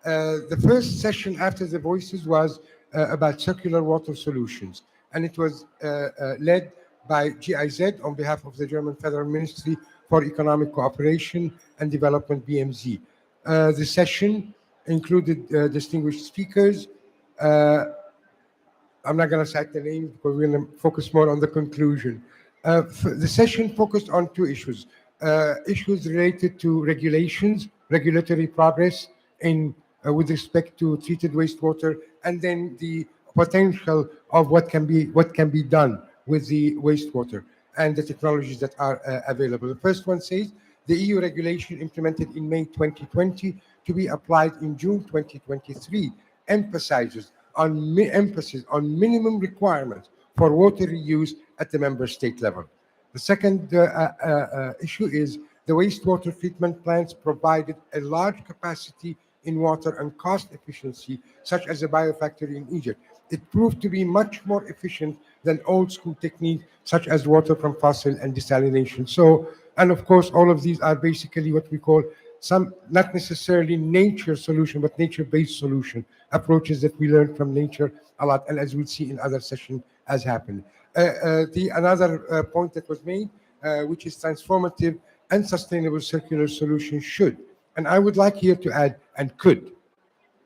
The first session after the voices was about circular water solutions, and it was led by GIZ on behalf of the German Federal Ministry for Economic Cooperation and Development, BMZ. The session included distinguished speakers. I'm not going to cite the names because we're going to focus more on the conclusion. The session focused on 2 issues. Issues related to regulations, regulatory progress in with respect to treated wastewater, and then the potential of what can be done with the wastewater and the technologies that are available. The first one says the EU regulation implemented in May 2020 to be applied in June 2023 emphasis on minimum requirements for water reuse at the member state level. The second issue is the wastewater treatment plants provided a large capacity in water and cost efficiency, such as a biofactory in Egypt. It proved to be much more efficient than old school techniques, such as water from fossil and desalination. So, and of course, all of these are basically what we call some, not necessarily nature solution, but nature-based solution approaches that we learned from nature a lot, and as we'll see in other sessions as happened. Another point that was made, which is transformative and sustainable circular solutions should, and I would like here to add, and could,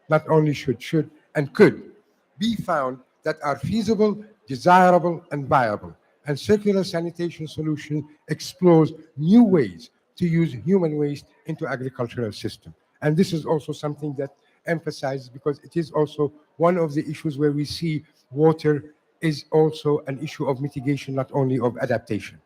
not only should, and could be found that are feasible, desirable, and viable. And circular sanitation solution explores new ways to use human waste into agricultural system. And this is also something that emphasizes, because it is also one of the issues where we see water is also an issue of mitigation, not only of adaptation.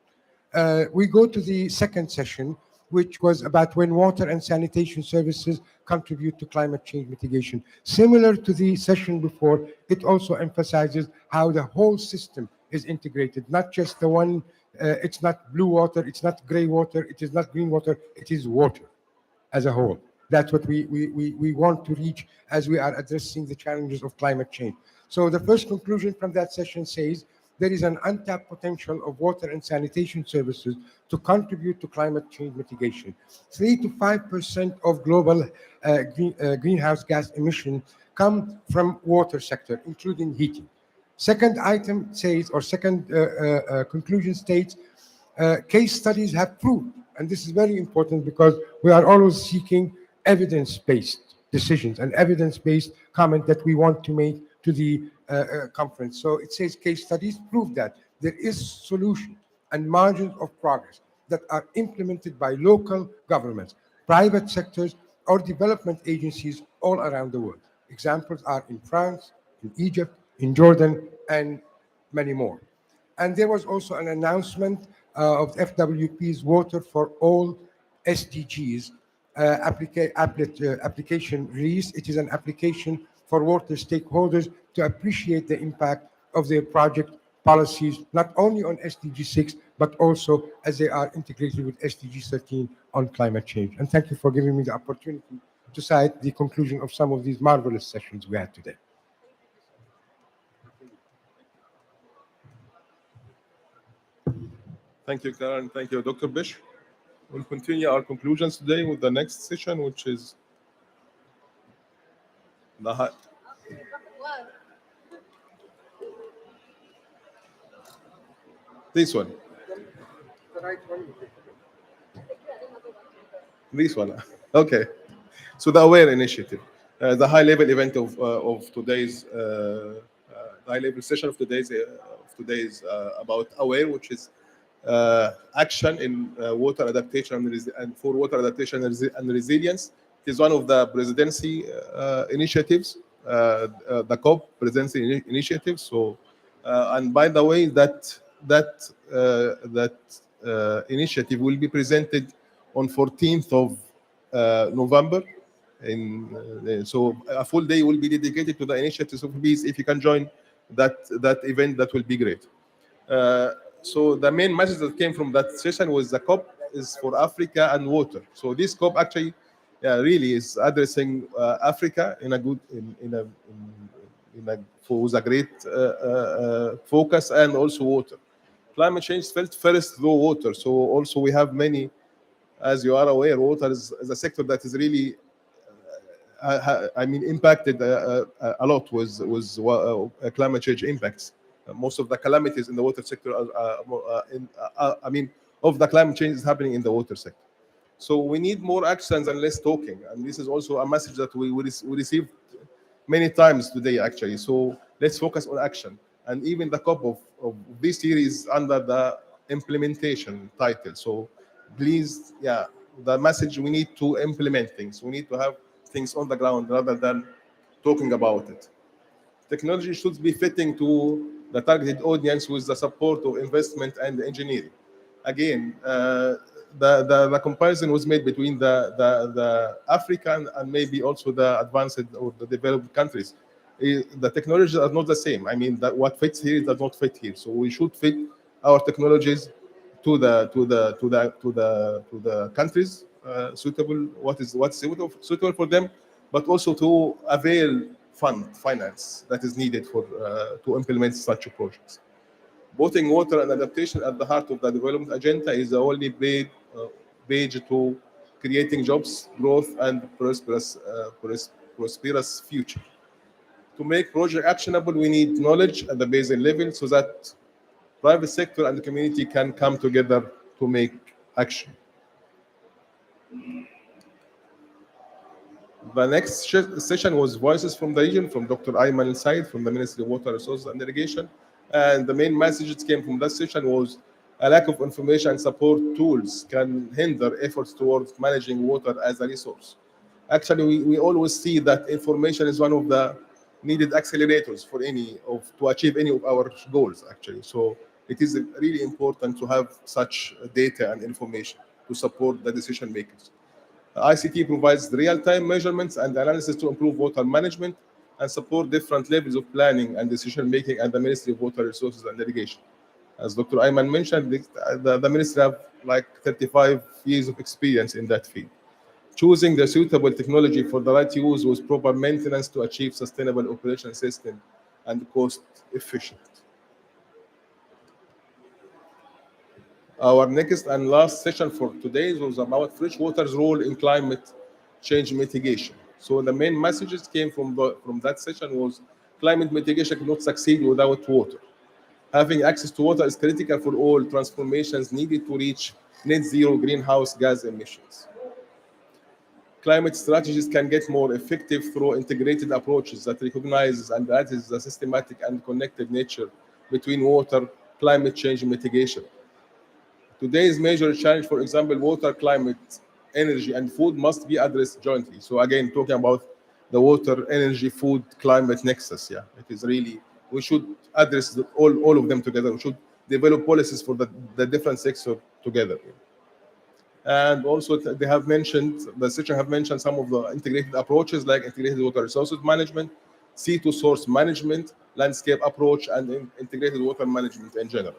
We go to the second session, which was about when water and sanitation services contribute to climate change mitigation. Similar to the session before, it also emphasizes how the whole system is integrated, not just the one, it's not blue water, it's not gray water, it is not green water, it is water as a whole. That's what we want to reach as we are addressing the challenges of climate change. So the first conclusion from that session says there is an untapped potential of water and sanitation services to contribute to climate change mitigation. 3 to 5% of global greenhouse gas emissions come from water sector, including heating. Second item says, or second conclusion states, case studies have proved, and this is very important because we are always seeking evidence-based decisions and evidence-based comment that we want to make to the conference. So it says case studies prove that there is solution and margins of progress that are implemented by local governments, private sectors, or development agencies all around the world. Examples are in France, in Egypt, in Jordan, and many more. And there was also an announcement of FWP's Water for All SDGs application release. It is an application for water stakeholders to appreciate the impact of their project policies, not only on SDG 6, but also as they are integrated with SDG 13 on climate change. And thank you for giving me the opportunity to cite the conclusion of some of these marvelous sessions we had today. Thank you, Karen. Thank you, Dr. Bish. We'll continue our conclusions today with the next session, which is the this one. This one. Okay. So the AWARE initiative, the high-level event of today's high-level session of today's about AWARE, which is action in water adaptation and for water adaptation and resilience. It is one of the presidency initiatives, the COP presidency initiative. So, and by the way, that initiative will be presented on 14th of November. So a full day will be dedicated to the initiative. So please, if you can join that event, that will be great. So the main message that came from that session was the COP is for Africa and water. So this COP actually really is addressing Africa in a good with a great focus, and also water. Climate change felt first through water. So also we have many, as you are aware, water is a sector that is really impacted a lot with climate change impacts. Most of the calamities in the water sector of the climate change is happening in the water sector. So we need more actions and less talking. And this is also a message that we received many times today, actually. So let's focus on action. And even the COP of this year is under the implementation title. So please, the message, we need to implement things. We need to have things on the ground rather than talking about it. Technology should be fitting to the targeted audience with the support of investment and engineering. Again, the comparison was made between the African and maybe also the advanced or the developed countries. The technologies are not the same. I mean, that what fits here does not fit here. So we should fit our technologies to the countries suitable. What's suitable for them, but also to avail finance that is needed for to implement such projects. Putting water and adaptation at the heart of the development agenda is the only page to creating jobs, growth, and prosperous future. To make project actionable, we need knowledge at the basin level so that private sector and the community can come together to make action. The next session was Voices from the Region from Dr. Ayman Al-Said from the Ministry of Water Resources and Irrigation. And the main message that came from that session was a lack of information and support tools can hinder efforts towards managing water as a resource. Actually, we always see that information is one of the needed accelerators for to achieve any of our goals, actually. So it is really important to have such data and information to support the decision makers. ICT provides real-time measurements and analysis to improve water management and support different levels of planning and decision-making at the Ministry of Water Resources and Irrigation. As Dr. Ayman mentioned, the Ministry have like 35 years of experience in that field. Choosing the suitable technology for the right use with proper maintenance to achieve sustainable operation system and cost efficient. Our next and last session for today was about freshwater's role in climate change mitigation. So the main messages came from that session was climate mitigation cannot succeed without water. Having access to water is critical for all transformations needed to reach net zero greenhouse gas emissions. Climate strategies can get more effective through integrated approaches that recognizes and addresses the systematic and connected nature between water, climate change, and mitigation. Today's major challenge, for example, water, climate, energy, and food must be addressed jointly. So again, talking about the water, energy, food, climate nexus, yeah, it is really, we should address all of them together. We should develop policies for the different sectors together. And also they have mentioned, the session have mentioned some of the integrated approaches like integrated water resources management, C2 source management, landscape approach, and integrated water management in general.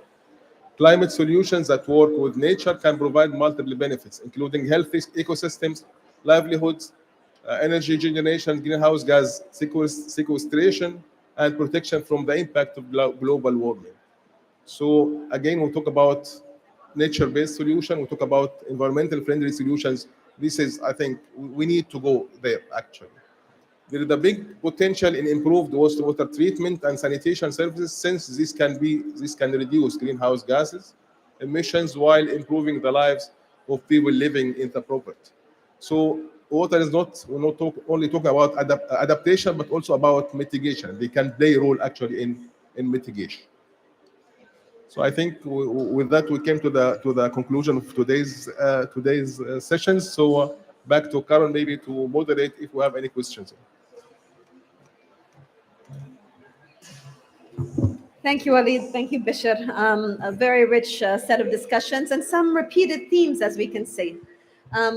Climate solutions that work with nature can provide multiple benefits, including healthy ecosystems, livelihoods, energy generation, greenhouse gas sequestration, and protection from the impact of global warming. So again, we'll talk about nature-based solution, we'll talk about environmental friendly solutions. This is, I think, we need to go there, actually. There is a big potential in improved wastewater treatment and sanitation services, since this can reduce greenhouse gases emissions while improving the lives of people living in the property. So water is not, we're not only talking about adaptation, but also about mitigation. They can play a role actually in mitigation. So I think with that we came to the conclusion of today's sessions. So back to Karen maybe to moderate if we have any questions. Thank you, Walid. Thank you, Bishar. A very rich set of discussions and some repeated themes, as we can see.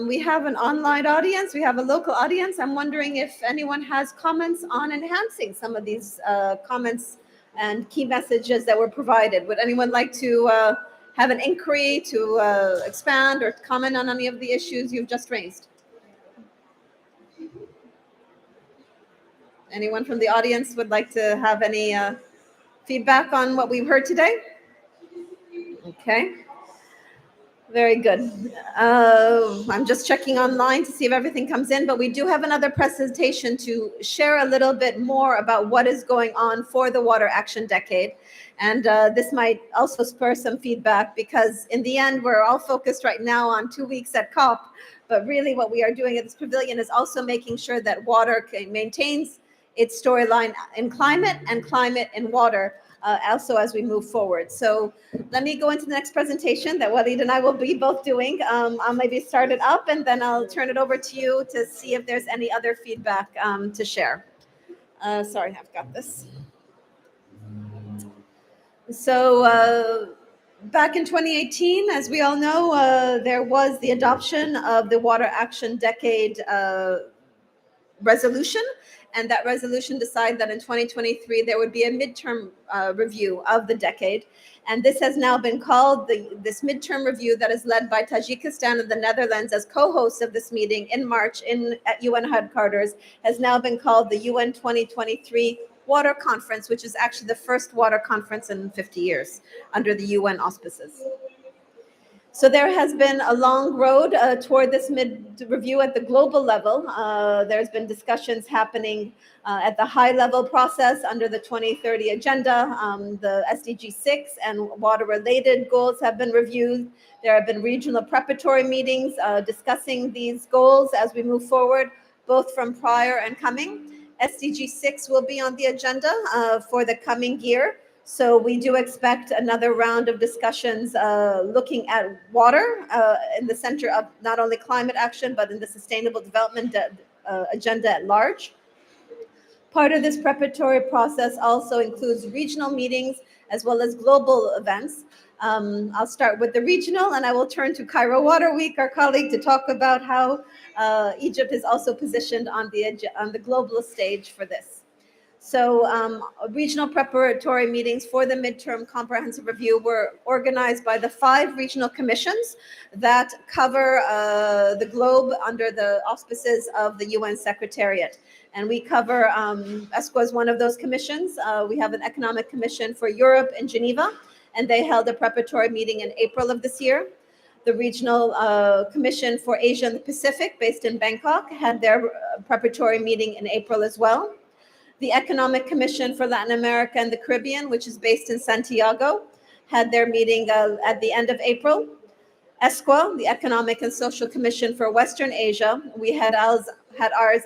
We have an online audience. We have a local audience. I'm wondering if anyone has comments on enhancing some of these comments and key messages that were provided. Would anyone like to have an inquiry to expand or comment on any of the issues you've just raised? Anyone from the audience would like to have any feedback on what we've heard today? Okay. Very good. I'm just checking online to see if everything comes in, but we do have another presentation to share a little bit more about what is going on for the Water Action Decade. And this might also spur some feedback, because in the end, we're all focused right now on 2 weeks at COP, but really what we are doing at this pavilion is also making sure that water maintains its storyline in climate and climate in water, also as we move forward. So let me go into the next presentation that Walid and I will be both doing. I'll maybe start it up and then I'll turn it over to you to see if there's any other feedback to share. Sorry, I've got this. So back in 2018, as we all know, there was the adoption of the Water Action Decade resolution, and that resolution decided that in 2023 there would be a midterm review of the decade. And this has now been called this midterm review that is led by Tajikistan and the Netherlands as co-hosts of this meeting in March at UN headquarters, has now been called the UN 2023 Water Conference, which is actually the first water conference in 50 years under the UN auspices. So there has been a long road toward this mid-review at the global level. There's been discussions happening at the high-level process under the 2030 agenda. The SDG 6 and water-related goals have been reviewed. There have been regional preparatory meetings discussing these goals as we move forward, both from prior and coming. SDG 6 will be on the agenda for the coming year. So we do expect another round of discussions looking at water in the center of not only climate action, but in the sustainable development agenda at large. Part of this preparatory process also includes regional meetings as well as global events. I'll start with the regional, and I will turn to Cairo Water Week, our colleague, to talk about how Egypt is also positioned on the global stage for this. So regional preparatory meetings for the midterm comprehensive review were organized by the 5 regional commissions that cover the globe under the auspices of the UN Secretariat. And we cover, ESCWA is one of those commissions. We have an economic commission for Europe in Geneva, and they held a preparatory meeting in April of this year. The regional commission for Asia and the Pacific, based in Bangkok, had their preparatory meeting in April as well. The Economic Commission for Latin America and the Caribbean, which is based in Santiago, had their meeting at the end of April. ESCWA, the Economic and Social Commission for Western Asia, we had ours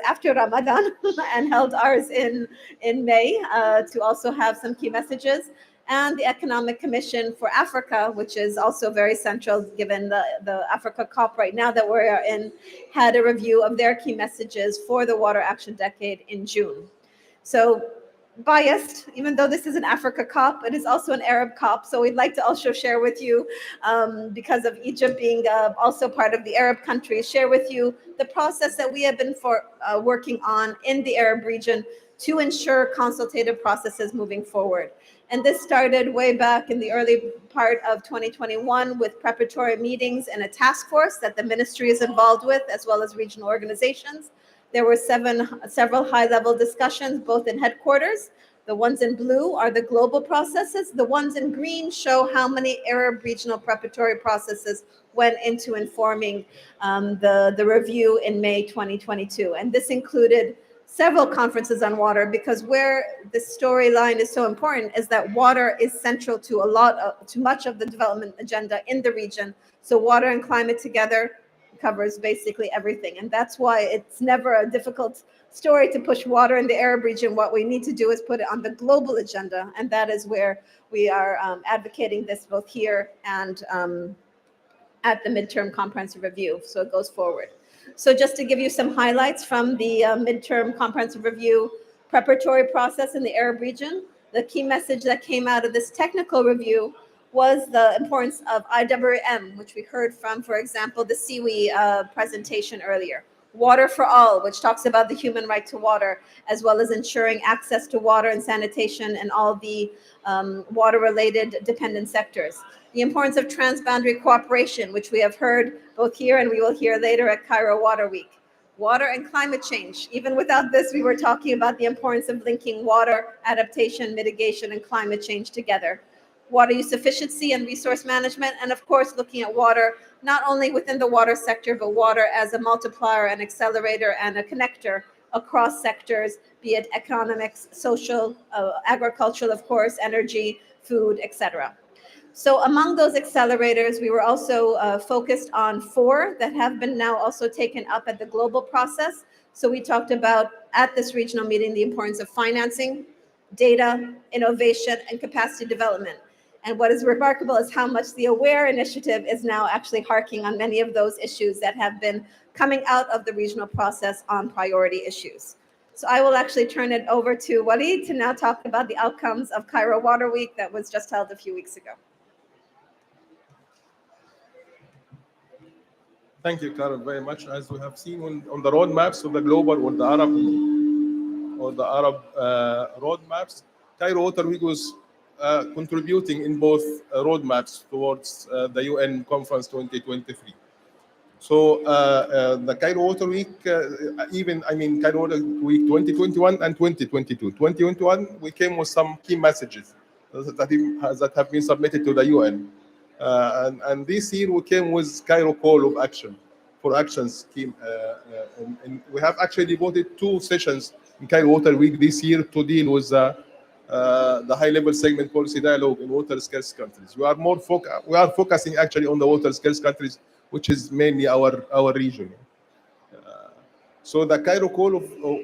after Ramadan and held ours in May to also have some key messages. And the Economic Commission for Africa, which is also very central given the Africa COP right now that we're in, had a review of their key messages for the Water Action Decade in June. So biased, even though this is an Africa COP, it is also an Arab COP. So we'd like to also share with you, because of Egypt being also part of the Arab countries, share with you the process that we have been working on in the Arab region to ensure consultative processes moving forward. And this started way back in the early part of 2021 with preparatory meetings and a task force that the ministry is involved with, as well as regional organizations. There were several high-level discussions, both in headquarters. The ones in blue are the global processes. The ones in green show how many Arab regional preparatory processes went into informing the review in May 2022. And this included several conferences on water, because where the storyline is so important is that water is central to much of the development agenda in the region. So water and climate together covers basically everything. And that's why it's never a difficult story to push water in the Arab region. What we need to do is put it on the global agenda. And that is where we are advocating this both here and at the midterm comprehensive review. So it goes forward. So just to give you some highlights from the midterm comprehensive review preparatory process in the Arab region, the key message that came out of this technical review was the importance of IWM, which we heard from, for example, the SIWI presentation earlier. Water for All, which talks about the human right to water, as well as ensuring access to water and sanitation and all the water-related dependent sectors. The importance of transboundary cooperation, which we have heard both here and we will hear later at Cairo Water Week. Water and climate change. Even without this, we were talking about the importance of linking water, adaptation, mitigation, and climate change together. Water use efficiency and resource management, and of course, looking at water, not only within the water sector, but water as a multiplier, an accelerator, and a connector across sectors, be it economics, social, agricultural, of course, energy, food, etc. So among those accelerators, we were also focused on 4 that have been now also taken up at the global process. So we talked about at this regional meeting, the importance of financing, data, innovation, and capacity development. And what is remarkable is how much the AWARE initiative is now actually harking on many of those issues that have been coming out of the regional process on priority issues. So I will actually turn it over to Walid to now talk about the outcomes of Cairo Water Week that was just held a few weeks ago. Thank you, Carol, very much. As we have seen on the roadmaps of the global or the Arab roadmaps, Cairo Water Week was contributing in both roadmaps towards the UN Conference 2023. So the Cairo Water Week, Cairo Water Week 2021 and 2022. 2021, we came with some key messages that have been submitted to the UN. And this year we came with Cairo Call of Action for Action Scheme. And we have actually devoted 2 sessions in Cairo Water Week this year to deal with the high-level segment policy dialogue in water-scarce countries. We are focusing actually on the water-scarce countries, which is mainly our region. So the Cairo Call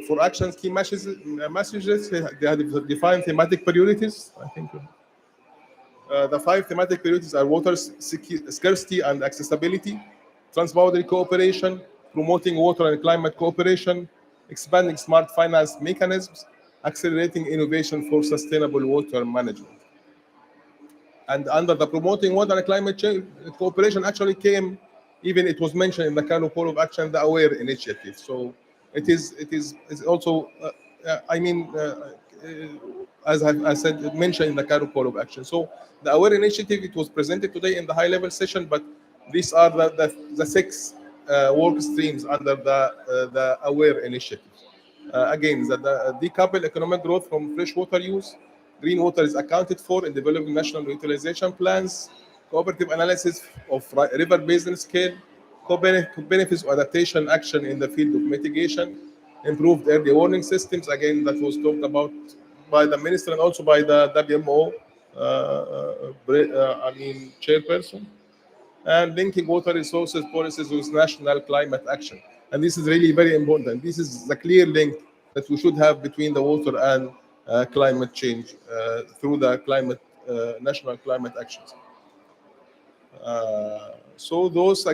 for Action Scheme messages, they have defined thematic priorities. I think the 5 thematic priorities are water scarcity and accessibility, transboundary cooperation, promoting water and climate cooperation, expanding smart finance mechanisms, accelerating innovation for sustainable water management. And under the promoting water and climate change cooperation actually came, even it was mentioned in the Cairo Call of Action, the AWARE initiative. So it is also, as I said, mentioned in the Cairo Call of Action. So the AWARE initiative, it was presented today in the high-level session, but these are the 6 work streams under the AWARE initiative. Again, the decouple economic growth from freshwater use, green water is accounted for in developing national utilization plans, cooperative analysis of river basin scale, benefits of adaptation action in the field of mitigation, improved early warning systems, again, that was talked about by the minister and also by the WMO chairperson, and linking water resources policies with national climate action. And this is really very important. This is the clear link that we should have between the water and climate change through the national climate actions. So those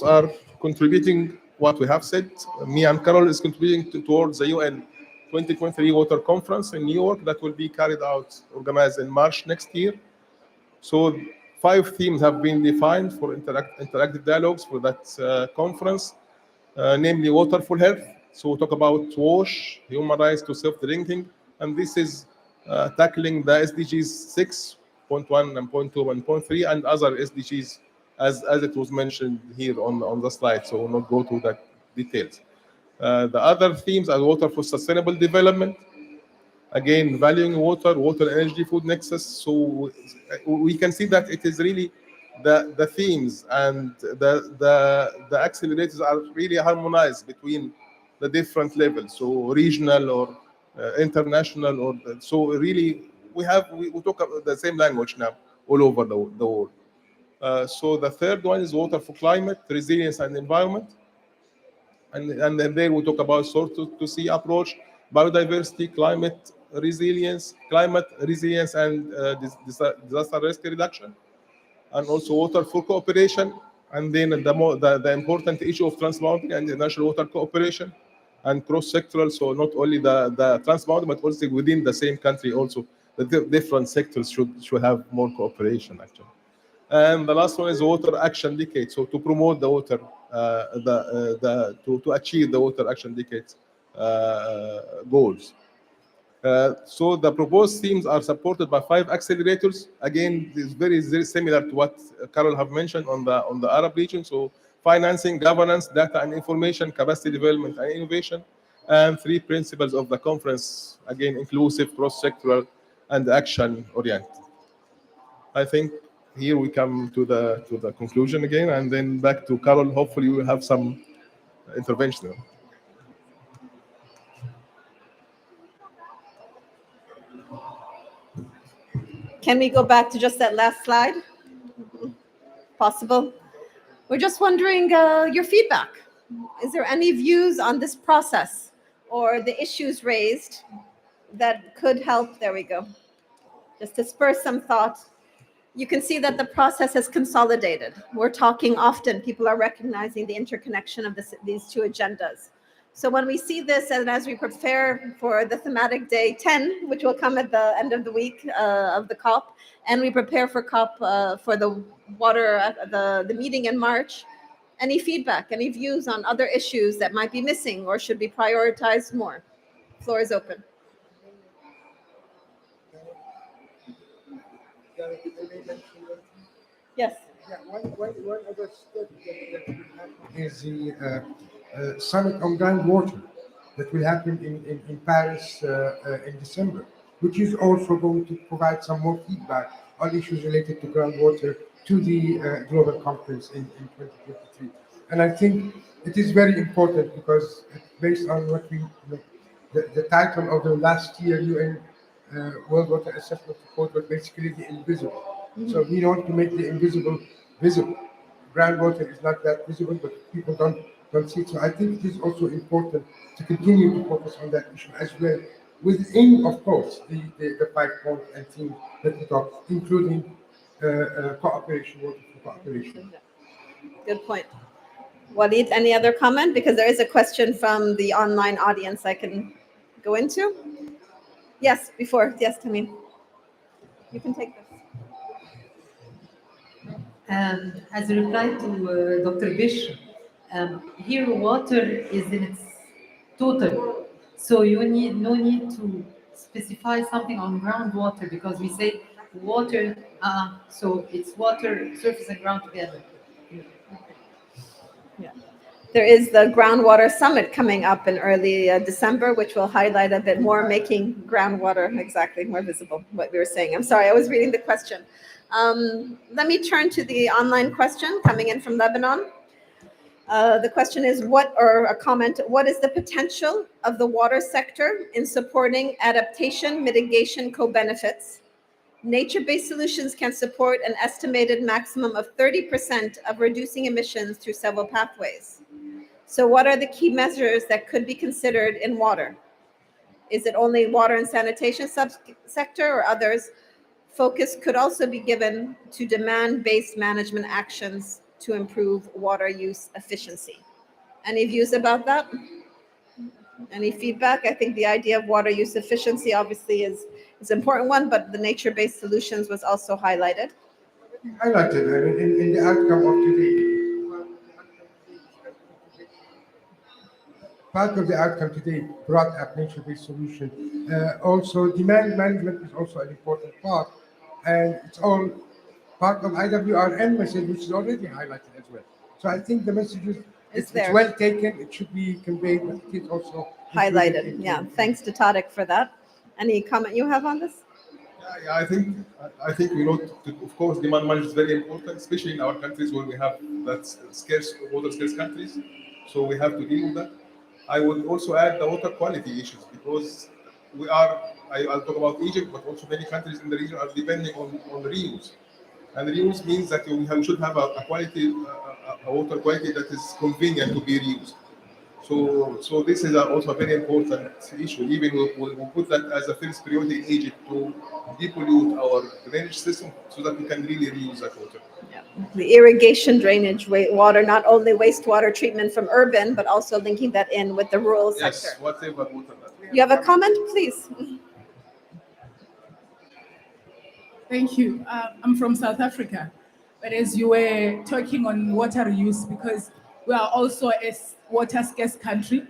are contributing what we have said. Me and Carol is contributing towards the UN 2023 Water Conference in New York that will be organized in March next year. So 5 themes have been defined for interactive dialogues for that conference, namely waterful health. So we'll talk about WASH, human rights to safe drinking, and this is tackling the SDGs 6.1 and 0.2 and 0.3 and other SDGs as it was mentioned here on the slide. So we'll not go to the details. The other themes are water for sustainable development. Again, valuing water, energy, food nexus. So we can see that it is really the themes and the accelerators are really harmonized between the different levels. So regional or international, so really we talk about the same language now all over the world. So the third one is water for climate, resilience, and environment. And then there we talk about source to sea approach, biodiversity, climate resilience, and disaster risk reduction, and also water for cooperation. And then the important issue of transboundary and international water cooperation and cross-sectoral. So not only the transboundary, but also within the same country also, the different sectors should have more cooperation actually. And the last one is water action decade. So to promote the water, to achieve the water action decade goals. So the proposed themes are supported by 5 accelerators. Again, it's very similar to what Carol have mentioned on the Arab region. So financing, governance, data and information, capacity development and innovation, and 3 principles of the conference. Again, inclusive, cross-sectoral, and action-oriented. I think here we come to the conclusion again, and then back to Carol. Hopefully, we will have some intervention. Can we go back to just that last slide? Possible? We're just wondering your feedback. Is there any views on this process or the issues raised that could help? There we go. Just to spur some thought. You can see that the process has consolidated. We're talking often, people are recognizing the interconnection of these 2 agendas. So when we see this, and as we prepare for the thematic day 10, which will come at the end of the week of the COP, and we prepare for COP for the water, the meeting in March, any feedback, any views on other issues that might be missing or should be prioritized more? Floor is open. Yes. Yeah, one other step that will happen is the summit on groundwater that will happen in Paris in December, which is also going to provide some more feedback on issues related to groundwater to the global conference in 2023. And I think it is very important because based on what the title of the last year UN World Water Assessment Report was basically the invisible. So we want to make the invisible visible. Groundwater is not that visible, but people don't see it. So I think it is also important to continue to focus on that issue as well, within, of course, the 5-point and themes that we talked, including cooperation, water for cooperation. Good point. Walid, any other comment? Because there is a question from the online audience I can go into. Yes, Tamim. You can take this. As a reply to Dr. Bish, here water is in its total. So you no need to specify something on groundwater because we say water, so it's water, surface and ground together. Yeah. There is the groundwater summit coming up in early December, which will highlight a bit more, making groundwater exactly more visible, what we were saying. I'm sorry, I was reading the question. Let me turn to the online question coming in from Lebanon. The question is, what is the potential of the water sector in supporting adaptation, mitigation, co-benefits? Nature-based solutions can support an estimated maximum of 30% of reducing emissions through several pathways. So what are the key measures that could be considered in water? Is it only water and sanitation sector or others? Focus could also be given to demand-based management actions to improve water use efficiency. Any views about that? Any feedback? I think the idea of water use efficiency obviously is an important one, but the nature-based solutions was also highlighted. Highlighted in the outcome of today. Part of the outcome today brought up nature-based solution. Also, demand management is also an important part, and it's all part of IWRN message, which is already highlighted as well. So I think the message is it's well taken. It should be conveyed, but it is also highlighted. Yeah, thanks to Tariq for that. Any comment you have on this? Yeah, I think we know, of course, demand management is very important, especially in our countries where we have that scarce water scarce countries. So we have to deal with that. I would also add the water quality issues because I'll talk about Egypt, but also many countries in the region are depending on reuse. And reuse means that we should have a water quality that is convenient to be reused. So this is also a very important issue. Even we put that as a first priority in Egypt to depollute our drainage system so that we can really reuse that water. Yeah. The irrigation drainage water, not only wastewater treatment from urban, but also linking that in with the rural sector. Yes, whatever water. You have a comment, please? Thank you. I'm from South Africa, but as you were talking on water use, because we are also a water scarce country,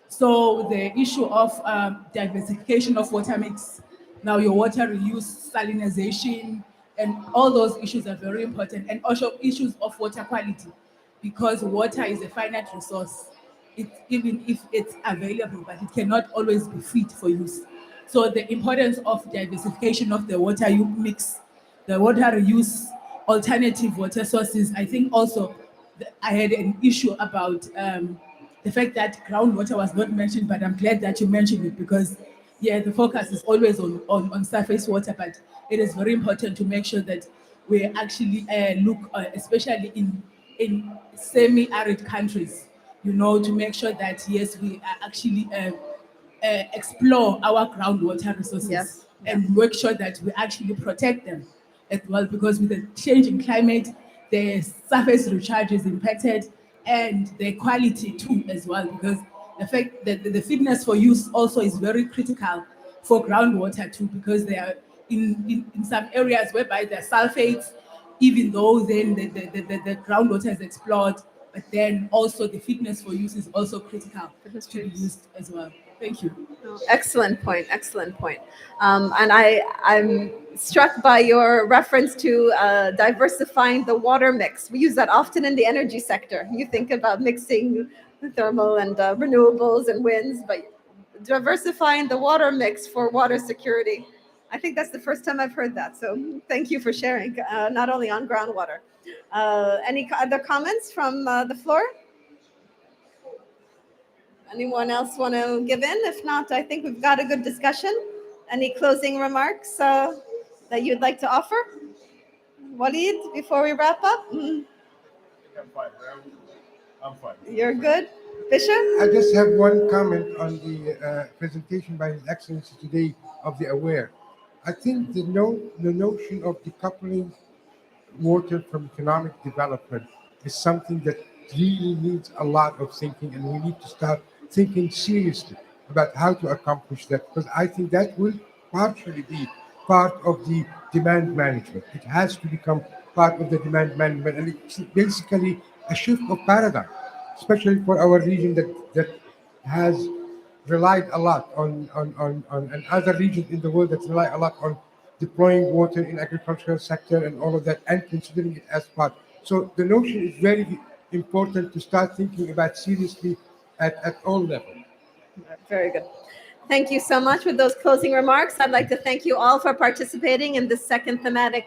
so the issue of diversification of water mix, now your water reuse, salinization, and all those issues are very important, and also issues of water quality, because water is a finite resource. Even if it's available, but it cannot always be fit for use. So the importance of diversification of the water mix, the water reuse, alternative water sources. I think also I had an issue about the fact that groundwater was not mentioned, but I'm glad that you mentioned it because, yeah, the focus is always on surface water, but it is very important to make sure that we actually look, especially in semi-arid countries, you know, to make sure that, yes, we actually explore our groundwater resources and make sure that we actually protect them as well, because with the changing climate, the surface recharge is impacted and the quality too as well, because the fact that the fitness for use also is very critical for groundwater too, because they are in some areas whereby there are sulfates, even though then the groundwater is explored, but then also the fitness for use is also critical to be used as well. Thank you. Oh, excellent point. Excellent point. And I'm struck by your reference to diversifying the water mix. We use that often in the energy sector. You think about mixing thermal and renewables and winds, but diversifying the water mix for water security. I think that's the first time I've heard that. So thank you for sharing, not only on groundwater. Any other comments from the floor? Anyone else want to give in? If not, I think we've got a good discussion. Any closing remarks that you'd like to offer? Walid, before we wrap up? I'm fine. I'm fine. You're good? Bishop? I just have one comment on the presentation by His Excellency today of the AWARE. I think the notion of decoupling water from economic development is something that really needs a lot of thinking, and we need to start thinking seriously about how to accomplish that, because I think that will partially be part of the demand management. It has to become part of the demand management, and it's basically a shift of paradigm, especially for our region that has relied a lot on and other regions in the world that rely a lot on deploying water in agricultural sector and all of that, and considering it as part. So the notion is very important to start thinking about seriously at all levels. Very good. Thank you so much. With those closing remarks, I'd like to thank you all for participating in this second thematic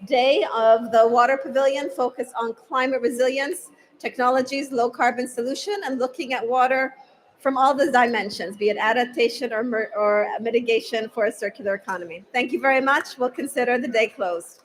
day of the Water Pavilion, focused on climate resilience, technologies, low carbon solution, and looking at water from all the dimensions, be it adaptation or mitigation for a circular economy. Thank you very much. We'll consider the day closed.